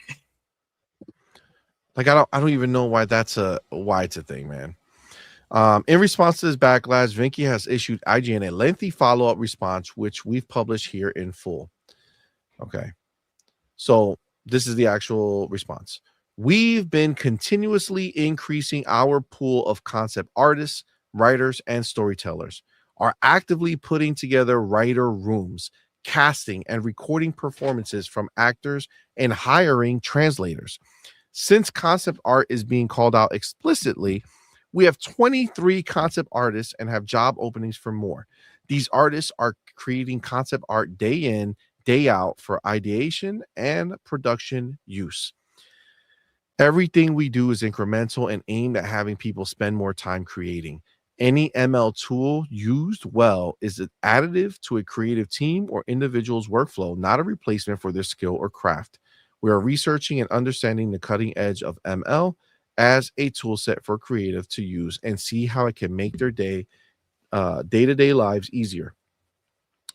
Like, I don't even know why it's a thing, man. In response to this backlash, Vinke has issued IGN a lengthy follow-up response, which we've published here in full. Okay. So this is the actual response. We've been continuously increasing our pool of concept artists, writers, and storytellers, are actively putting together writer rooms, casting and recording performances from actors, and hiring translators. Since concept art is being called out explicitly, we have 23 concept artists and have job openings for more. These artists are creating concept art day in, day out for ideation and production use. Everything we do is incremental and aimed at having people spend more time creating. Any ML tool used well is an additive to a creative team or individual's workflow, not a replacement for their skill or craft. We are researching and understanding the cutting edge of ML as a tool set for creative to use and see how it can make their day-to-day lives easier,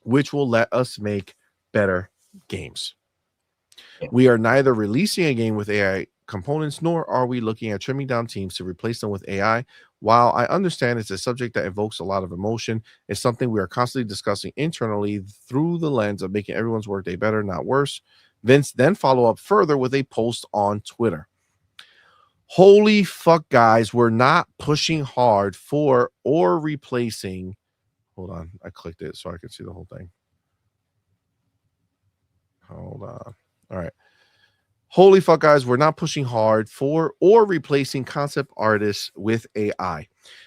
which will let us make better games. We are neither releasing a game with AI components, nor are we looking at trimming down teams to replace them with AI. While I understand it's a subject that evokes a lot of emotion, it's something we are constantly discussing internally through the lens of making everyone's workday better, not worse. Vince then follow up further with a post on Twitter. Holy fuck, guys, we're not pushing hard for or replacing. Hold on, I clicked it so I can see the whole thing. Hold on. All right. Holy fuck, guys, we're not pushing hard for or replacing concept artists with AI.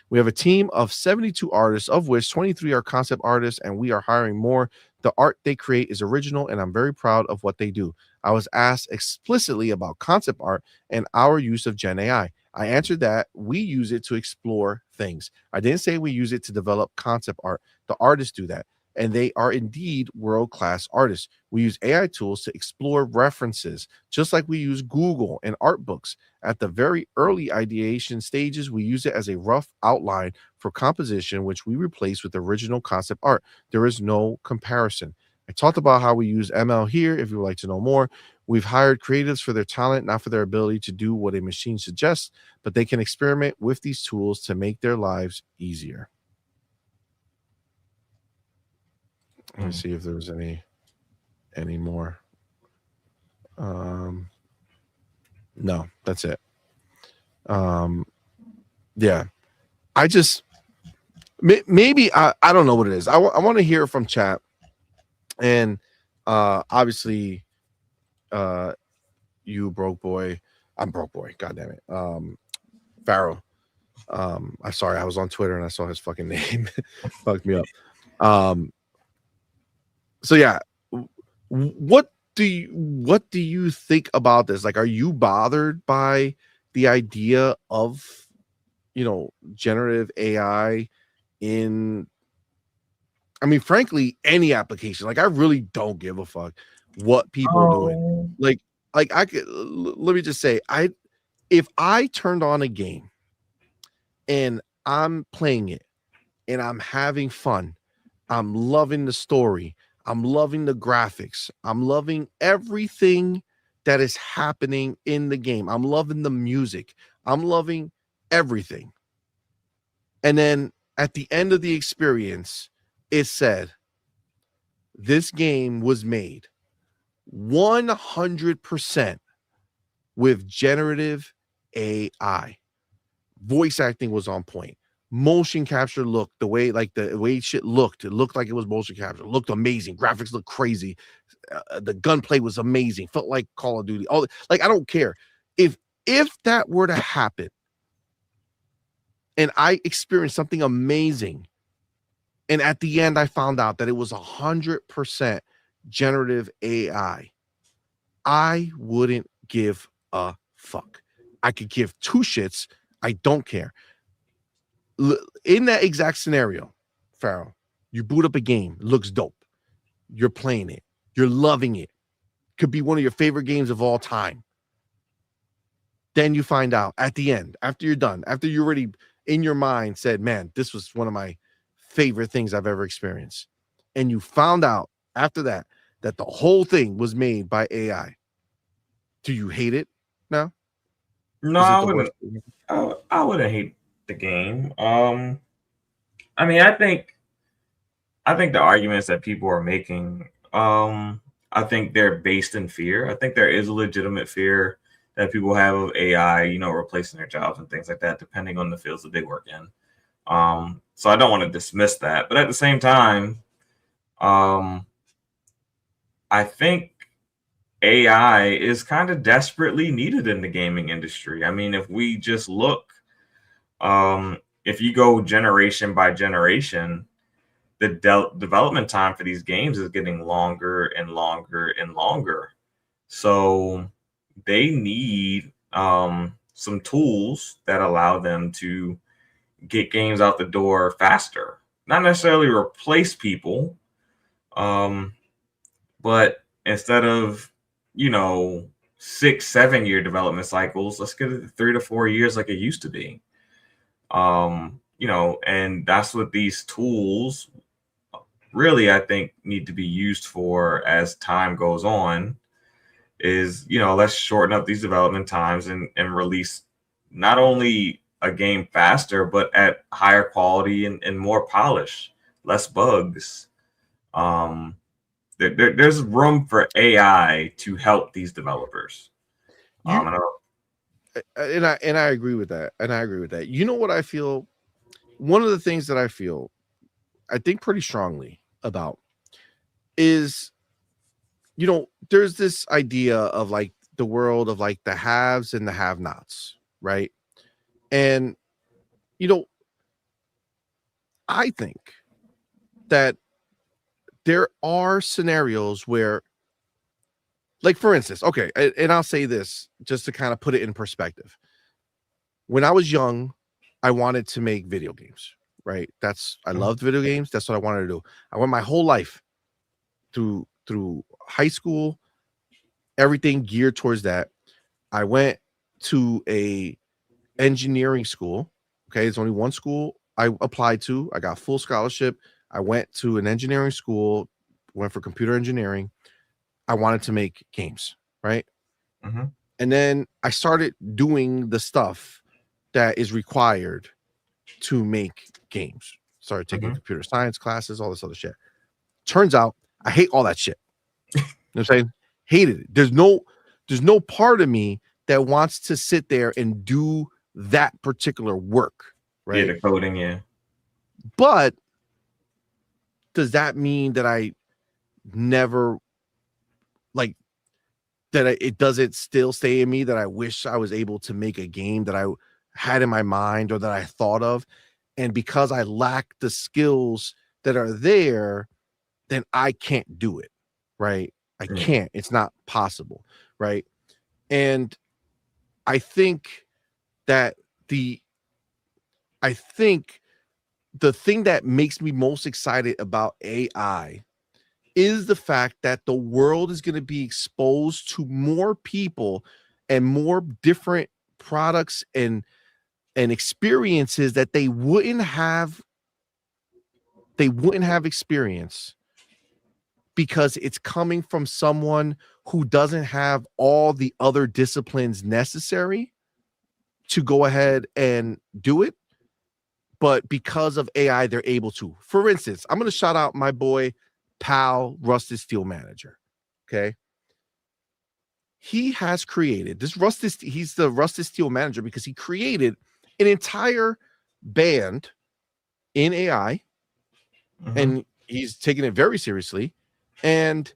We have a team of 72 artists, of which 23 are concept artists, and we are hiring more. The art they create is original, and I'm very proud of what they do. I was asked explicitly about concept art and our use of Gen AI. I answered that we use it to explore things. I didn't say we use it to develop concept art. The artists do that, and they are indeed world-class artists. We use AI tools to explore references, just like we use Google and art books. At the very early ideation stages, we use it as a rough outline for composition, which we replace with original concept art. There is no comparison. I talked about how we use ML here. If you would like to know more, we've hired creatives for their talent, not for their ability to do what a machine suggests, but they can experiment with these tools to make their lives easier. Let me see if there was any more. No, that's it. Yeah, I just maybe I don't know what it is. I want to hear from chat, and obviously, you broke boy. I'm broke boy. God damn it. Pharaoh. I'm sorry. I was on Twitter and I saw his fucking name. Fucked me up. So yeah, what do you think about this? Like, are you bothered by the idea of, generative AI in, I mean, frankly, any application? Like, I really don't give a fuck what people are doing. Like I could, let me just say, if I turned on a game and I'm playing it and I'm having fun, I'm loving the story, I'm loving the graphics, I'm loving everything that is happening in the game, I'm loving the music, I'm loving everything. And then at the end of the experience, it said, this game was made 100% with generative AI. Voice acting was on point. Motion capture looked the way shit looked. It looked like it was motion capture. It looked amazing. Graphics looked crazy. The gunplay was amazing. Felt like Call of Duty. I don't care if that were to happen, and I experienced something amazing, and at the end I found out that it was 100% generative AI. I wouldn't give a fuck. I could give two shits. I don't care. In that exact scenario, Pharaoh, you boot up a game, it looks dope. You're playing it. You're loving it. Could be one of your favorite games of all time. Then you find out at the end, after you're done, after you already in your mind said, man, this was one of my favorite things I've ever experienced. And you found out after that the whole thing was made by AI. Do you hate it now? No, I wouldn't. I wouldn't hate the game. I mean, I think the arguments that people are making, I think they're based in fear. I think there is a legitimate fear that people have of AI, replacing their jobs and things like that, depending on the fields that they work in. So I don't want to dismiss that, but at the same time, I think AI is kind of desperately needed in the gaming industry. I mean, if we just look, if you go generation by generation, the development time for these games is getting longer and longer and longer. So they need some tools that allow them to get games out the door faster. Not necessarily replace people, but instead of 6-7 year development cycles, let's get it to 3 to 4 years like it used to be. And that's what these tools really, I think, need to be used for as time goes on. Is let's shorten up these development times and release not only a game faster, but at higher quality and more polish, less bugs. There's room for AI to help these developers. And I agree with that. You know what I feel? One of the things that I think pretty strongly about is, there's this idea of like the world of like the haves and the have-nots, right? And I think that there are scenarios where, like, for instance, okay, and I'll say this just to kind of put it in perspective. When I was young, I wanted to make video games, right? I loved video games. That's what I wanted to do. I went my whole life through high school, everything geared towards that. I went to a engineering school. Okay, it's only one school I applied to. I got full scholarship. I went to an engineering school, went for computer engineering. I wanted to make games, right? Mm-hmm. And then I started doing the stuff that is required to make games. Started taking computer science classes, all this other shit. Turns out I hate all that shit. You know what I'm saying? Hated it. There's no part of me that wants to sit there and do that particular work, right? Yeah, the coding, yeah. But does that mean that I never it doesn't still stay in me that I wish I was able to make a game that I had in my mind or that I thought of, and because I lack the skills that are there, then I can't do it, right? I can't. It's not possible, right? And I think that the thing that makes me most excited about AI is the fact that the world is going to be exposed to more people and more different products and experiences that they wouldn't have experience, because it's coming from someone who doesn't have all the other disciplines necessary to go ahead and do it. But because of AI, they're able to. For instance, I'm going to shout out my boy, pal, Rusted Steel Manager. Okay. He has created this he's the Rusted Steel Manager because he created an entire band in AI, and he's taking it very seriously. And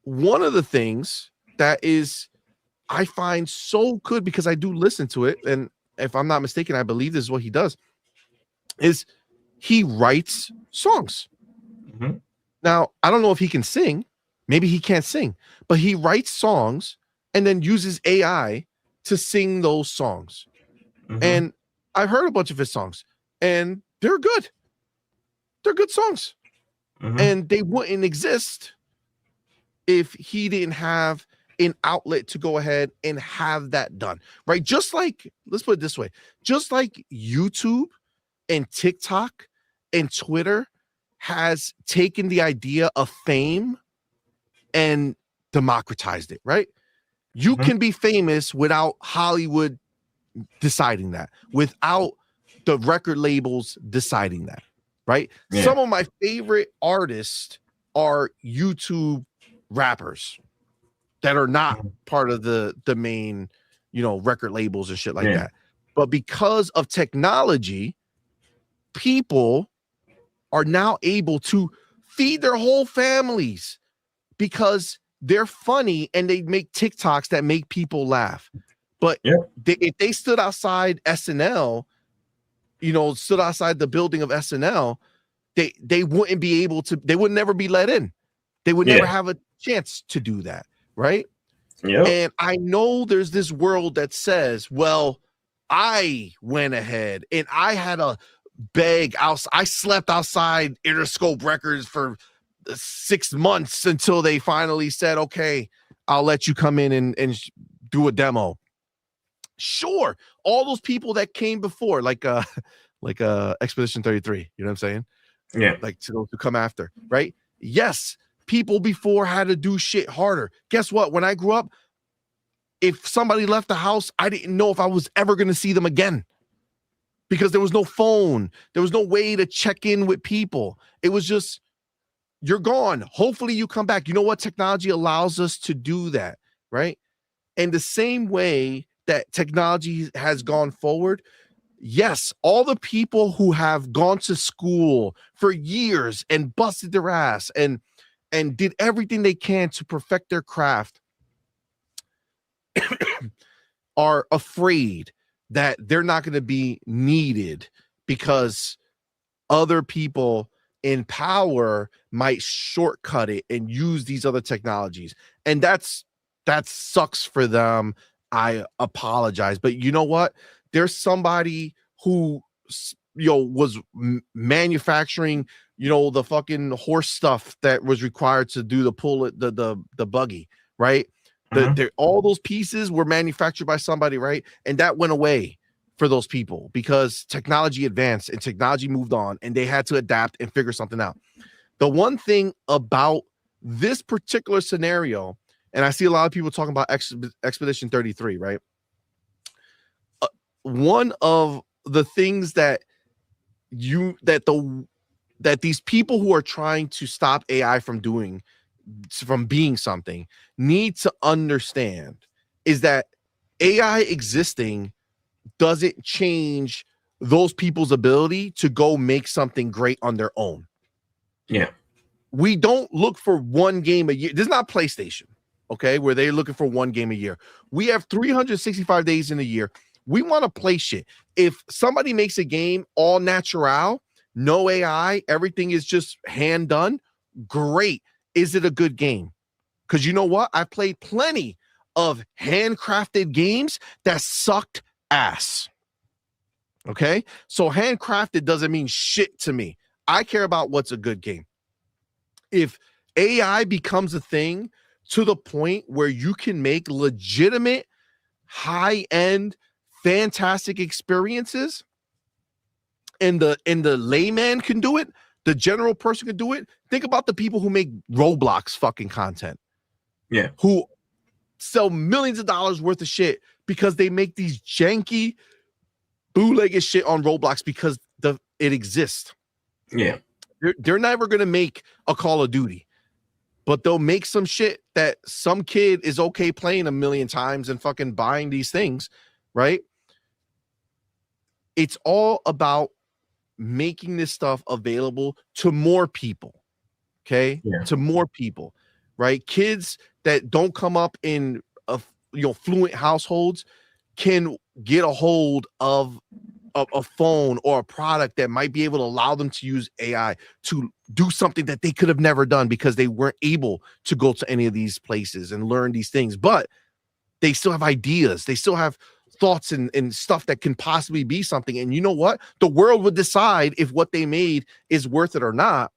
one of the things that is I find so good, because I do listen to it, and if I'm not mistaken, I believe this is what he does, is he writes songs. Now, I don't know if he can sing. Maybe he can't sing, but he writes songs and then uses AI to sing those songs. And I've heard a bunch of his songs, and they're good. They're good songs. And they wouldn't exist if he didn't have an outlet to go ahead and have that done, right? Just like, let's put it this way, just like YouTube and TikTok and Twitter has taken the idea of fame and democratized it, right? You can be famous without Hollywood deciding that, without the record labels deciding that, right? Some of my favorite artists are YouTube rappers that are not part of the main, record labels and shit like that. But because of technology, people are now able to feed their whole families because they're funny and they make TikToks that make people laugh. But if they stood outside SNL, stood outside the building of SNL, they wouldn't be able to, they would never be let in. They would never have a chance to do that, right? Yeah. And I know there's this world that says, well, I went ahead and I had a beg outside. I slept outside Interscope Records for 6 months until they finally said, okay, I'll let you come in and do a demo. Sure. All those people that came before, like Expedition 33, you know what I'm saying? Yeah. Like to those who come after, right? Yes. People before had to do shit harder. Guess what? When I grew up, if somebody left the house, I didn't know if I was ever going to see them again because there was no phone. There was no way to check in with people. It was just, you're gone. Hopefully you come back. You know what? Technology allows us to do that, right? And the same way that technology has gone forward, yes, all the people who have gone to school for years and busted their ass and did everything they can to perfect their craft are afraid that they're not going to be needed because other people in power might shortcut it and use these other technologies. And that sucks for them. I apologize. But you know what? There's somebody who was manufacturing the fucking horse stuff that was required to do the buggy, right? All those pieces were manufactured by somebody, right? And that went away for those people because technology advanced and technology moved on and they had to adapt and figure something out. The one thing about this particular scenario, and I see a lot of people talking about Expedition 33, right? One of the things that these people who are trying to stop AI from being something need to understand is that AI existing doesn't change those people's ability to go make something great on their own. Yeah. We don't look for one game a year. This is not PlayStation, okay, where they're looking for one game a year. We have 365 days in a year. We want to play shit. If somebody makes a game all natural, no AI, everything is just hand done, great. Is it a good game? Because you know what? I've played plenty of handcrafted games that sucked ass. Okay? So handcrafted doesn't mean shit to me. I care about what's a good game. If AI becomes a thing to the point where you can make legitimate, high-end, fantastic experiences, and the layman can do it, the general person can do it. Think about the people who make Roblox fucking content. Yeah. Who sell millions of dollars worth of shit because they make these janky, bootlegged shit on Roblox because it exists. Yeah. They're never going to make a Call of Duty, but they'll make some shit that some kid is okay playing a million times and fucking buying these things, right? It's all about making this stuff available to more people, okay? Yeah. To more people, right? Kids that don't come up in fluent households can get a hold of a phone or a product that might be able to allow them to use AI to do something that they could have never done because they weren't able to go to any of these places and learn these things. But they still have ideas. They still have thoughts and stuff that can possibly be something. And you know what? The world would decide if what they made is worth it or not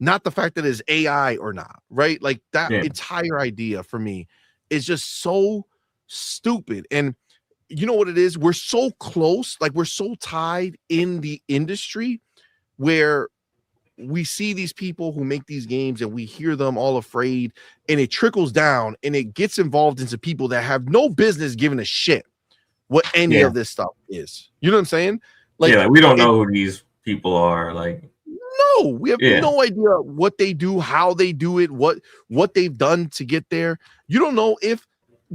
the fact that it's AI or not, right? Like that entire idea for me is just so stupid. And you know what it is? We're so close, like we're so tied in the industry where we see these people who make these games and we hear them all afraid and it trickles down and it gets involved into people that have no business giving a shit what any of this stuff is. You know what I'm saying? Like we don't know who these people are. Like, no, we have no idea what they do, how they do it, what they've done to get there. You don't know if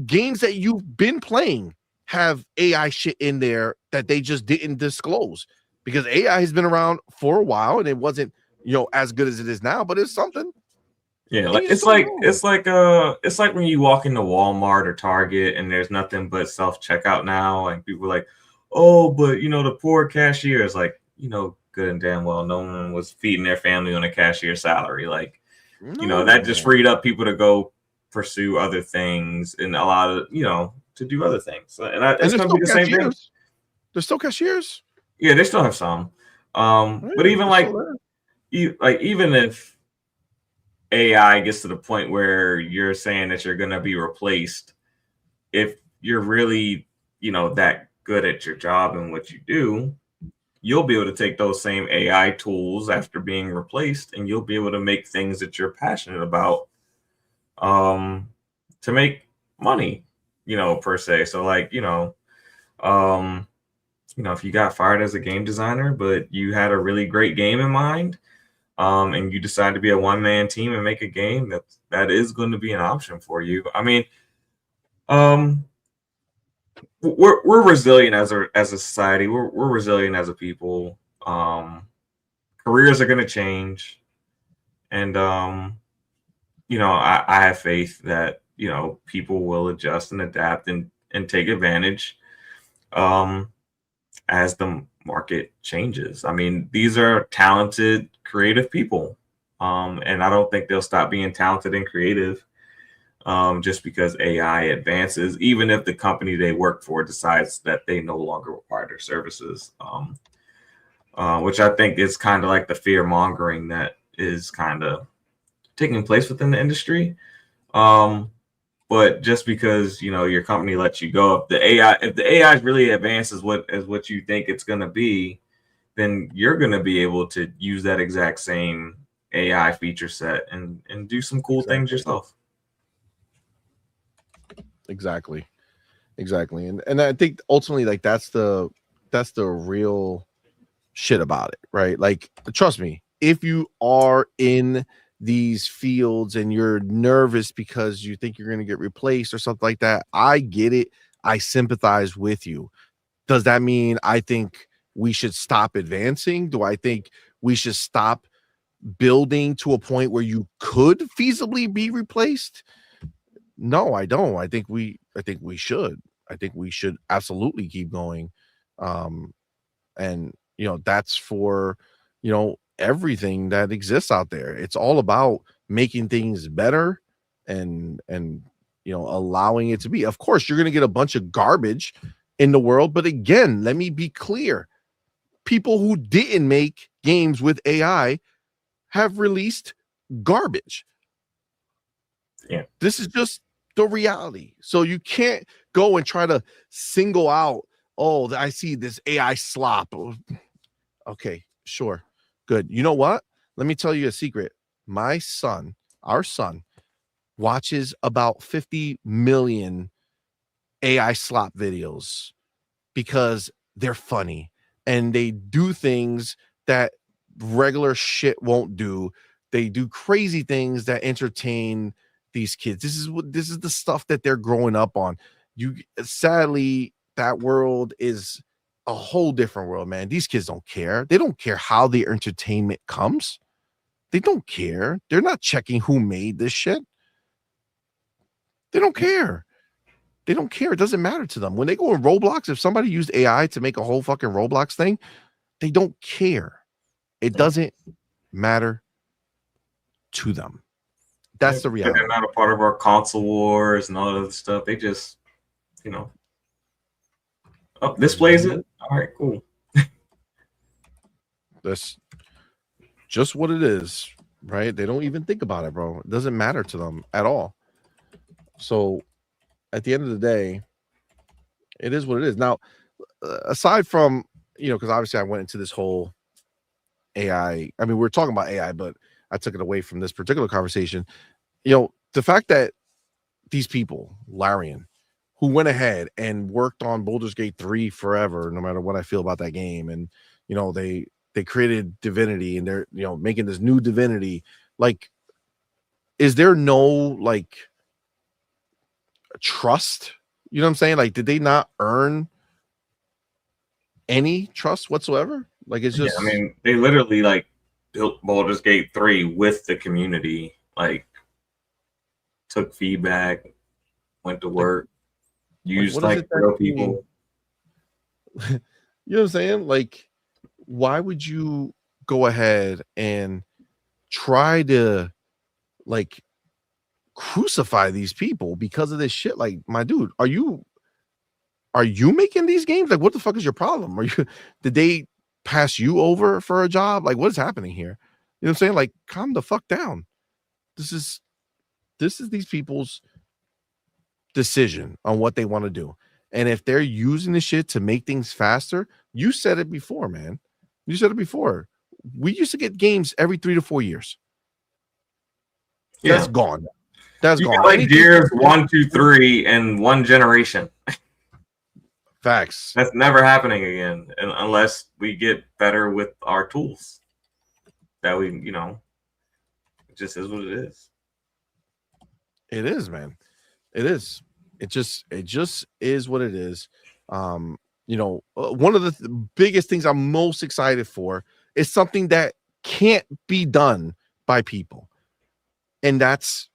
games that you've been playing have AI shit in there that they just didn't disclose, because AI has been around for a while and it wasn't, as good as it is now, but it's something. Yeah, And like you just don't know. it's like when you walk into Walmart or Target and there's nothing but self checkout now, and people are like, oh, but the poor cashier is like, good and damn well no one was feeding their family on a cashier salary. Like, that just No. freed up people to go pursue other things and a lot of to do other things. And it's there's going to still be the same thing. cashiers. There's still cashiers. Yeah, they still have some. Right, But even they're like, still there. even if AI gets to the point where you're saying that you're going to be replaced, if you're really, that good at your job and what you do, you'll be able to take those same AI tools after being replaced, and you'll be able to make things that you're passionate about, to make money, per se. So like, if you got fired as a game designer, but you had a really great game in mind, and you decide to be a one-man team and make a game, that is going to be an option for you. I mean, we're resilient as a society. We're resilient as a people. Careers are going to change, and I have faith that people will adjust and adapt and take advantage as the market changes. I mean, these are talented, creative people, and I don't think they'll stop being talented and creative just because AI advances, even if the company they work for decides that they no longer require their services, which I think is kind of like the fear mongering that is kind of taking place within the industry. But just because your company lets you go, if the AI really advances what you think it's going to be, then you're going to be able to use that exact same AI feature set and do some cool things yourself. Exactly. And I think ultimately, like, that's the real shit about it, right? Like, trust me, if you are in these fields and you're nervous because you think you're going to get replaced or something like that, I get it. I sympathize with you. Does that mean I think we should stop advancing? Do I think we should stop building to a point where you could feasibly be replaced? No, I don't. I think we should. I think we should absolutely keep going. And that's for everything that exists out there. It's all about making things better and allowing it to be. Of course, you're going to get a bunch of garbage in the world, but again, let me be clear. People who didn't make games with AI have released garbage. Yeah. This is just the reality. So you can't go and try to single out, oh, I see this AI slop. Okay, sure. Good. You know what? Let me tell you a secret. My son, our son, watches about 50 million AI slop videos because they're funny and they do things that regular shit won't do. They do crazy things that entertain these kids. This is the stuff that they're growing up on. Sadly, that world is a whole different world, man. These kids don't care. They don't care how the entertainment comes. They don't care. They're not checking who made this shit. They don't care. They don't care. It doesn't matter to them. When they go in Roblox, if somebody used AI to make a whole fucking Roblox thing, they don't care. It doesn't matter to them. That's the reality. They're not a part of our console wars and all that other stuff. They just, this plays it. All right, cool. That's just what it is, right? They don't even think about it, bro. It doesn't matter to them at all. So at the end of the day, it is what it is. Now, aside from, because obviously I went into this whole AI. I mean, we're talking about AI, but I took it away from this particular conversation. The fact that these people, Larian, who went ahead and worked on Baldur's Gate 3 forever, no matter what I feel about that game, and they created Divinity, and they're making this new Divinity. Like, is there no like trust? You know what I'm saying? Like, did they not earn any trust whatsoever? Like, it's just, I mean, they literally like built Baldur's Gate 3 with the community, like took feedback, went to work, used what is it that real people. You know what I'm saying? Like, why would you go ahead and try to like crucify these people because of this shit? Like, my dude, are you making these games? Like, what the fuck is your problem? Did they pass you over for a job? Like, what is happening here? You know what I'm saying? Like, calm the fuck down. This is these people's decision on what they want to do. And if they're using the shit to make things faster, you said it before, man. You said it before. We used to get games every 3 to 4 years. That's gone. That's you gone. Like Gears 1, 2, 3 in one generation. Facts. That's never happening again, unless we get better with our tools. That we, it just is what it is. It is, man. It is. It just is what it is. One of the biggest things I'm most excited for is something that can't be done by people, and that's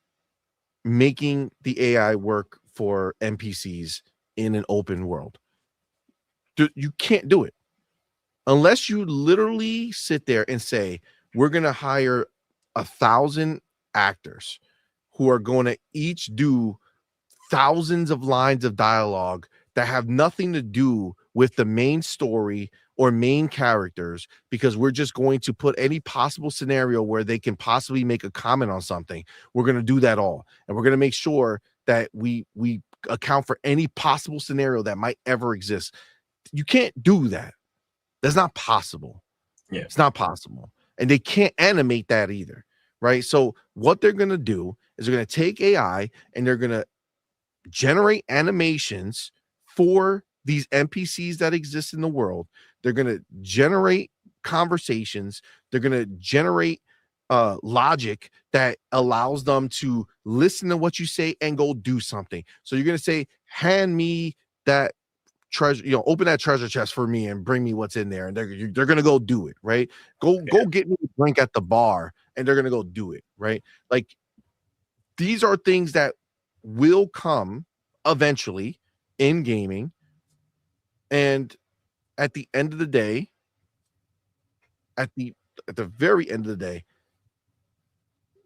making the AI work for NPCs in an open world. You can't do it unless you literally sit there and say, we're going to hire 1,000 actors who are going to each do thousands of lines of dialogue that have nothing to do with the main story or main characters, because we're just going to put any possible scenario where they can possibly make a comment on something. We're going to do that all. And we're going to make sure that we account for any possible scenario that might ever exist. You can't do that. That's not possible. Yeah. It's not possible. And they can't animate that either. Right. So what they're going to do is they're going to take AI and they're going to generate animations for these NPCs that exist in the world. They're going to generate conversations. They're going to generate logic that allows them to listen to what you say and go do something. So you're going to say, hand me that treasure, open that treasure chest for me and bring me what's in there. And they're going to go do it. Right. Go get me a drink at the bar, and they're going to go do it. Right. Like, these are things that will come eventually in gaming. And at the end of the day, at the very end of the day,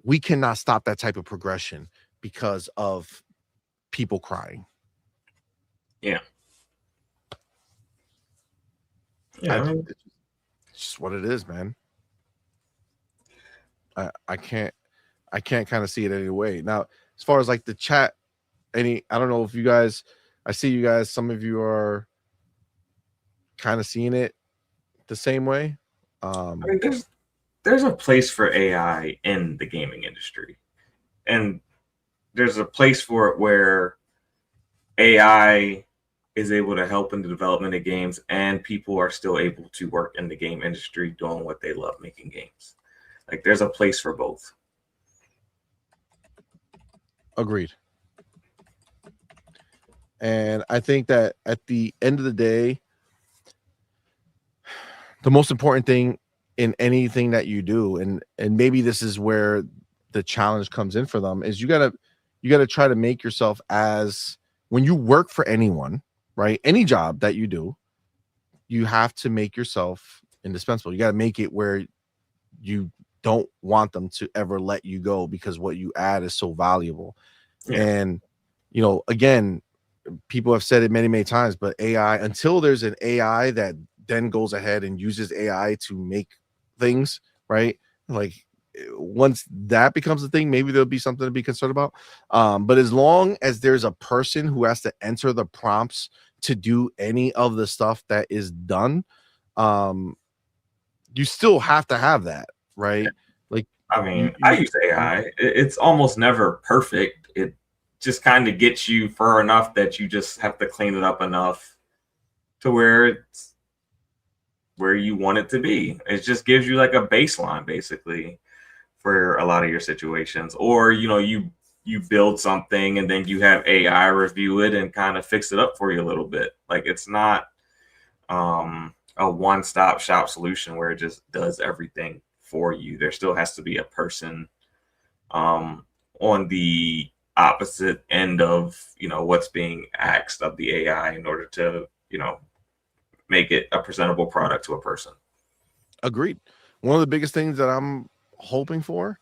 we cannot stop that type of progression because of people crying. Yeah. It's just what it is, man. I can't kind of see it any way. Now, as far as like the chat, I don't know if you guys, I see you guys, some of you are kind of seeing it the same way. I mean, there's a place for AI in the gaming industry, and there's a place for it where AI is able to help in the development of games, and people are still able to work in the game industry doing what they love, making games. Like, there's a place for both. Agreed. And I think that at the end of the day, the most important thing in anything that you do, and maybe this is where the challenge comes in for them, is you gotta try to make yourself, as when you work for anyone, right? Any job that you do, you have to make yourself indispensable. You got to make it where you don't want them to ever let you go, because what you add is so valuable. Yeah. And again, people have said it many, many times, but AI, until there's an AI that then goes ahead and uses AI to make things, right? Like, once that becomes a thing, maybe there'll be something to be concerned about. But as long as there's a person who has to enter the prompts to do any of the stuff that is done, you still have to have that, right? Like, I mean, I use AI. It's almost never perfect. It just kind of gets you far enough that you just have to clean it up enough to where it's where you want it to be. It just gives you like a baseline, basically, for a lot of your situations. Or you build something and then you have AI review it and kind of fix it up for you a little bit. Like, it's not a one-stop shop solution where it just does everything for you. There still has to be a person on the opposite end of, what's being asked of the AI in order to, make it a presentable product to a person. Agreed. One of the biggest things that I'm hoping for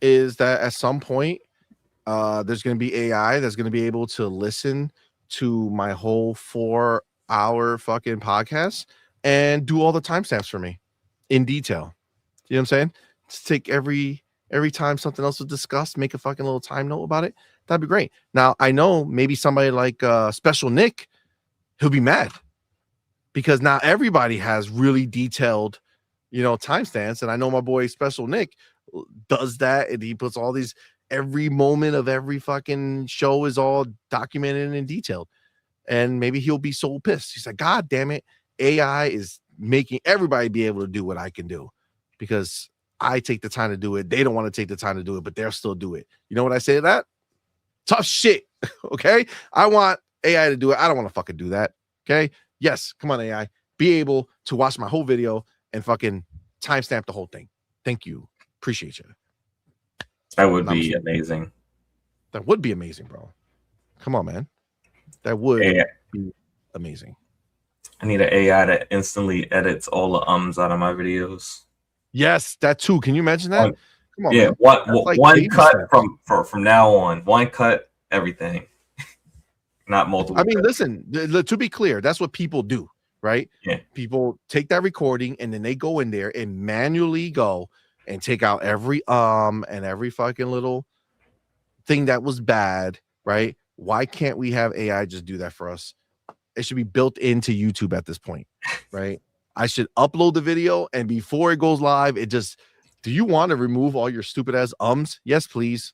is that at some point there's going to be AI that's going to be able to listen to my whole 4-hour fucking podcast and do all the timestamps for me in detail. You know what I'm saying? Just take every time something else is discussed, make a fucking little time note about it. That'd be great. Now, I know maybe somebody like Special Nick, he'll be mad because now everybody has really detailed, timestamps. And I know my boy Special Nick does that, and he puts all these, every moment of every fucking show is all documented and detailed. And maybe he'll be so pissed. He's like, God damn it, AI is making everybody be able to do what I can do because I take the time to do it. They don't want to take the time to do it, but they'll still do it. You know what I say to that? Tough shit. Okay. I want AI to do it. I don't want to fucking do that. Okay. Yes. Come on, AI. Be able to watch my whole video and fucking timestamp the whole thing. Thank you. Appreciate you. That would be amazing. That would be amazing, bro. Come on, man. That would be amazing. I need an AI that instantly edits all the ums out of my videos. Yes, that too. Can you imagine that? Come on, yeah, one cut from now on. One cut, everything. Not multiple. I mean, listen, to be clear, that's what people do, right? Yeah. People take that recording and then they go in there and manually go and take out every and every fucking little thing that was bad, right? Why can't we have AI just do that for us? It should be built into YouTube at this point, right? I should upload the video, and before it goes live, it just, do you want to remove all your stupid ass ums? Yes, please.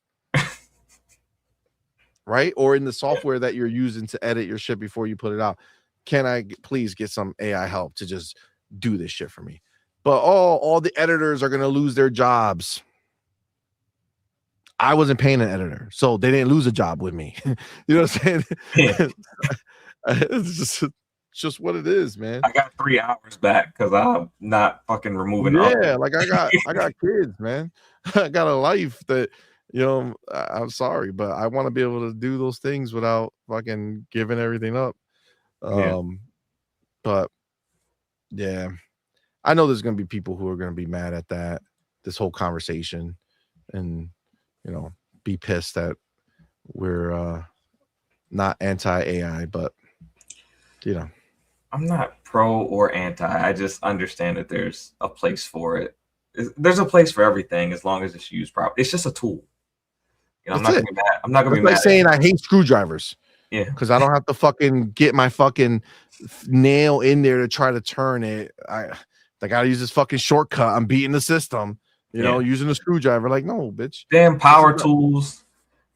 Right? Or in the software that you're using to edit your shit before you put it out, can I please get some AI help to just do this shit for me? But all the editors are going to lose their jobs. I wasn't paying an editor, so they didn't lose a job with me. You know what I'm saying? Yeah. It's just what it is, man. I got 3 hours back because I'm not fucking removing. Yeah, like I got kids, man. I got a life that, I'm sorry, but I want to be able to do those things without fucking giving everything up. But yeah, I know there's gonna be people who are gonna be mad at this whole conversation, and be pissed that we're not anti-AI, but I'm not pro or anti. I just understand that there's a place for it. There's a place for everything as long as it's used properly. It's just a tool. I'm not gonna be mad. I'm not gonna be mad. Like saying I hate screwdrivers. Yeah, because I don't have to fucking get my fucking nail in there to try to turn it. I gotta use this fucking shortcut. I'm beating the system, using a screwdriver. Like, no, bitch. Damn power tools.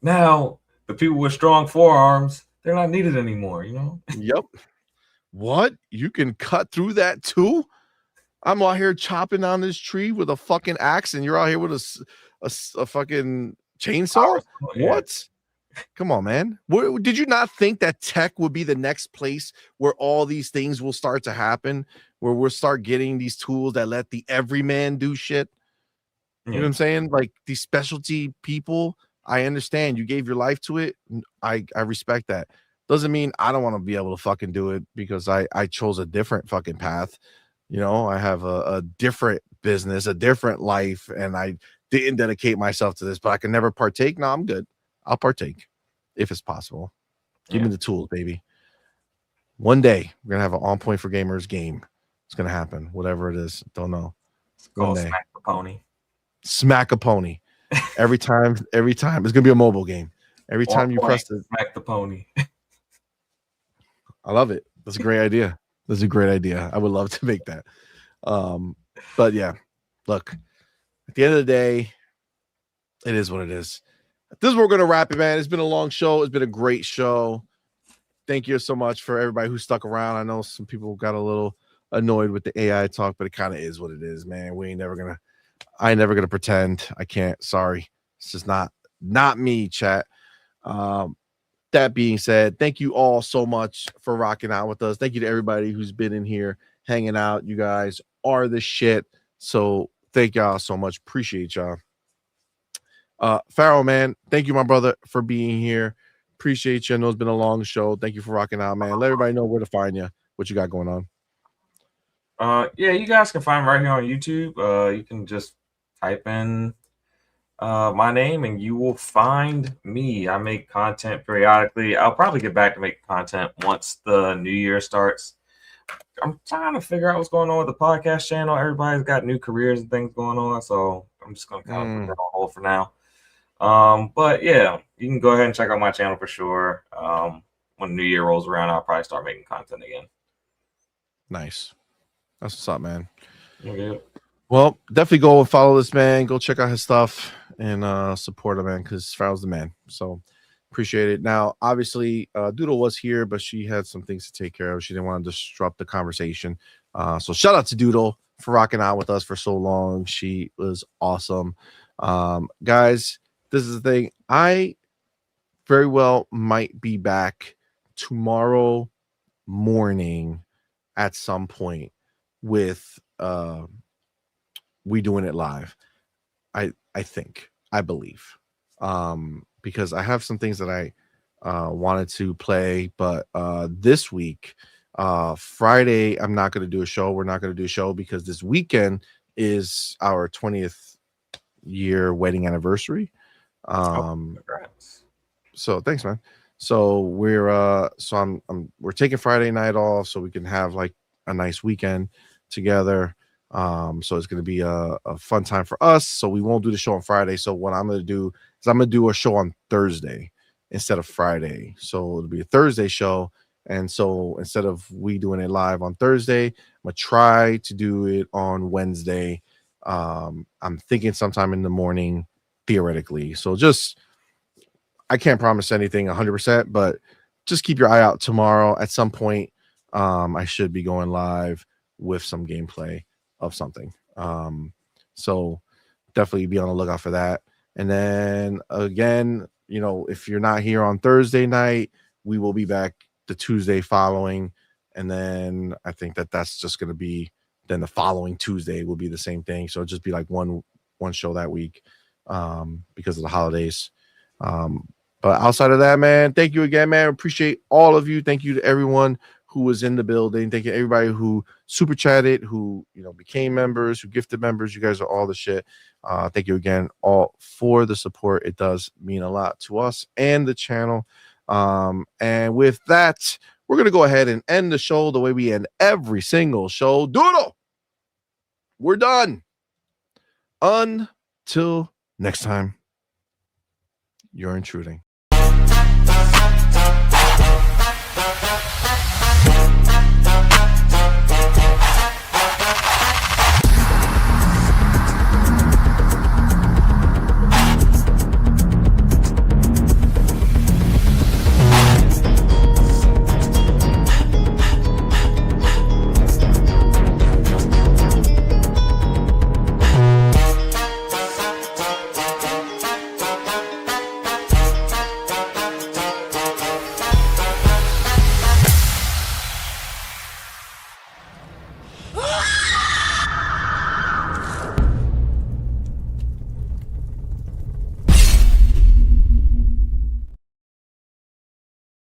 Now the people with strong forearms, they're not needed anymore. Yep. What? You can cut through that too? I'm out here chopping on this tree with a fucking axe, and you're out here with a fucking chainsaw? Yeah. What? Come on, man. Did you not think that tech would be the next place where all these things will start to happen, where we'll start getting these tools that let the everyman do shit? You know what I'm saying? Like these specialty people, I understand you gave your life to it. I respect that. Doesn't mean I don't want to be able to fucking do it because I chose a different fucking path. I have a different business, a different life, and I didn't dedicate myself to this, but I can never partake. No, I'm good. I'll partake if it's possible. Give me the tools, baby. One day we're gonna have an On Point for Gamers game. It's gonna happen, whatever it is. Don't know. One day. Smack a pony. Smack a pony. Every time. It's gonna be a mobile game. Every time you press it, smack the pony. I love it. That's a great idea. I would love to make that. But yeah, look, at the end of the day, it is what it is. This is where we're going to wrap it, man. It's been a long show. It's been a great show. Thank you so much for everybody who stuck around. I know some people got a little annoyed with the AI talk, but it kind of is what it is, man. I ain't never going to pretend. I can't. Sorry. It's just not me, chat. That being said, thank you all so much for rocking out with us. Thank you to everybody who's been in here hanging out. You guys are the shit. So thank y'all so much. Appreciate y'all. Farrell, man, thank you, my brother, for being here. Appreciate you. I know it's been a long show. Thank you for rocking out, man. Let everybody know where to find you, what you got going on. Yeah, you guys can find me right here on YouTube. You can just type in my name and you will find me. I make content periodically. I'll probably get back to making content once the new year starts. I'm trying to figure out what's going on with the podcast channel. Everybody's got new careers and things going on, so I'm just gonna kind of put that on hold for now. But yeah, you can go ahead and check out my channel for sure. When the new year rolls around, I'll probably start making content again. Nice. That's what's up, man. Okay. Well, definitely go and follow this man. Go check out his stuff and support him, man, because Farrell's the man. So appreciate it. Now, obviously, Doodle was here, but she had some things to take care of. She didn't want to disrupt the conversation. So shout out to Doodle for rocking out with us for so long. She was awesome. Guys, this is the thing. I very well might be back tomorrow morning at some point with we doing it live. I believe because I have some things that I wanted to play, but this week Friday I'm not going to do a show. We're not going to do a show because this weekend is our 20th year wedding anniversary. So thanks, man. So we're taking Friday night off so we can have like a nice weekend together. So it's going to be a fun time for us. So we won't do the show on Friday. So what I'm going to do is I'm going to do a show on Thursday instead of Friday. So it'll be a Thursday show. And so instead of we doing it live on Thursday, I'm going to try to do it on Wednesday. I'm thinking sometime in the morning, theoretically. So I can't promise anything 100%, but just keep your eye out tomorrow at some point. I should be going live with some gameplay of something. So definitely be on the lookout for that. And then again, if you're not here on Thursday night, we will be back the Tuesday following. And then I think that's just going to be, then the following Tuesday will be the same thing. So it'll just be like one show that week because of the holidays. But outside of that, man, thank you again, man. Appreciate all of you. Thank you to everyone who was in the building. Thank you to everybody who super chatted, who became members, who gifted members. You guys are all the shit. Thank you again all for the support. It does mean a lot to us and the channel. And with that, we're gonna go ahead and end the show the way we end every single show. Doodle, we're done. Until next time, you're intruding.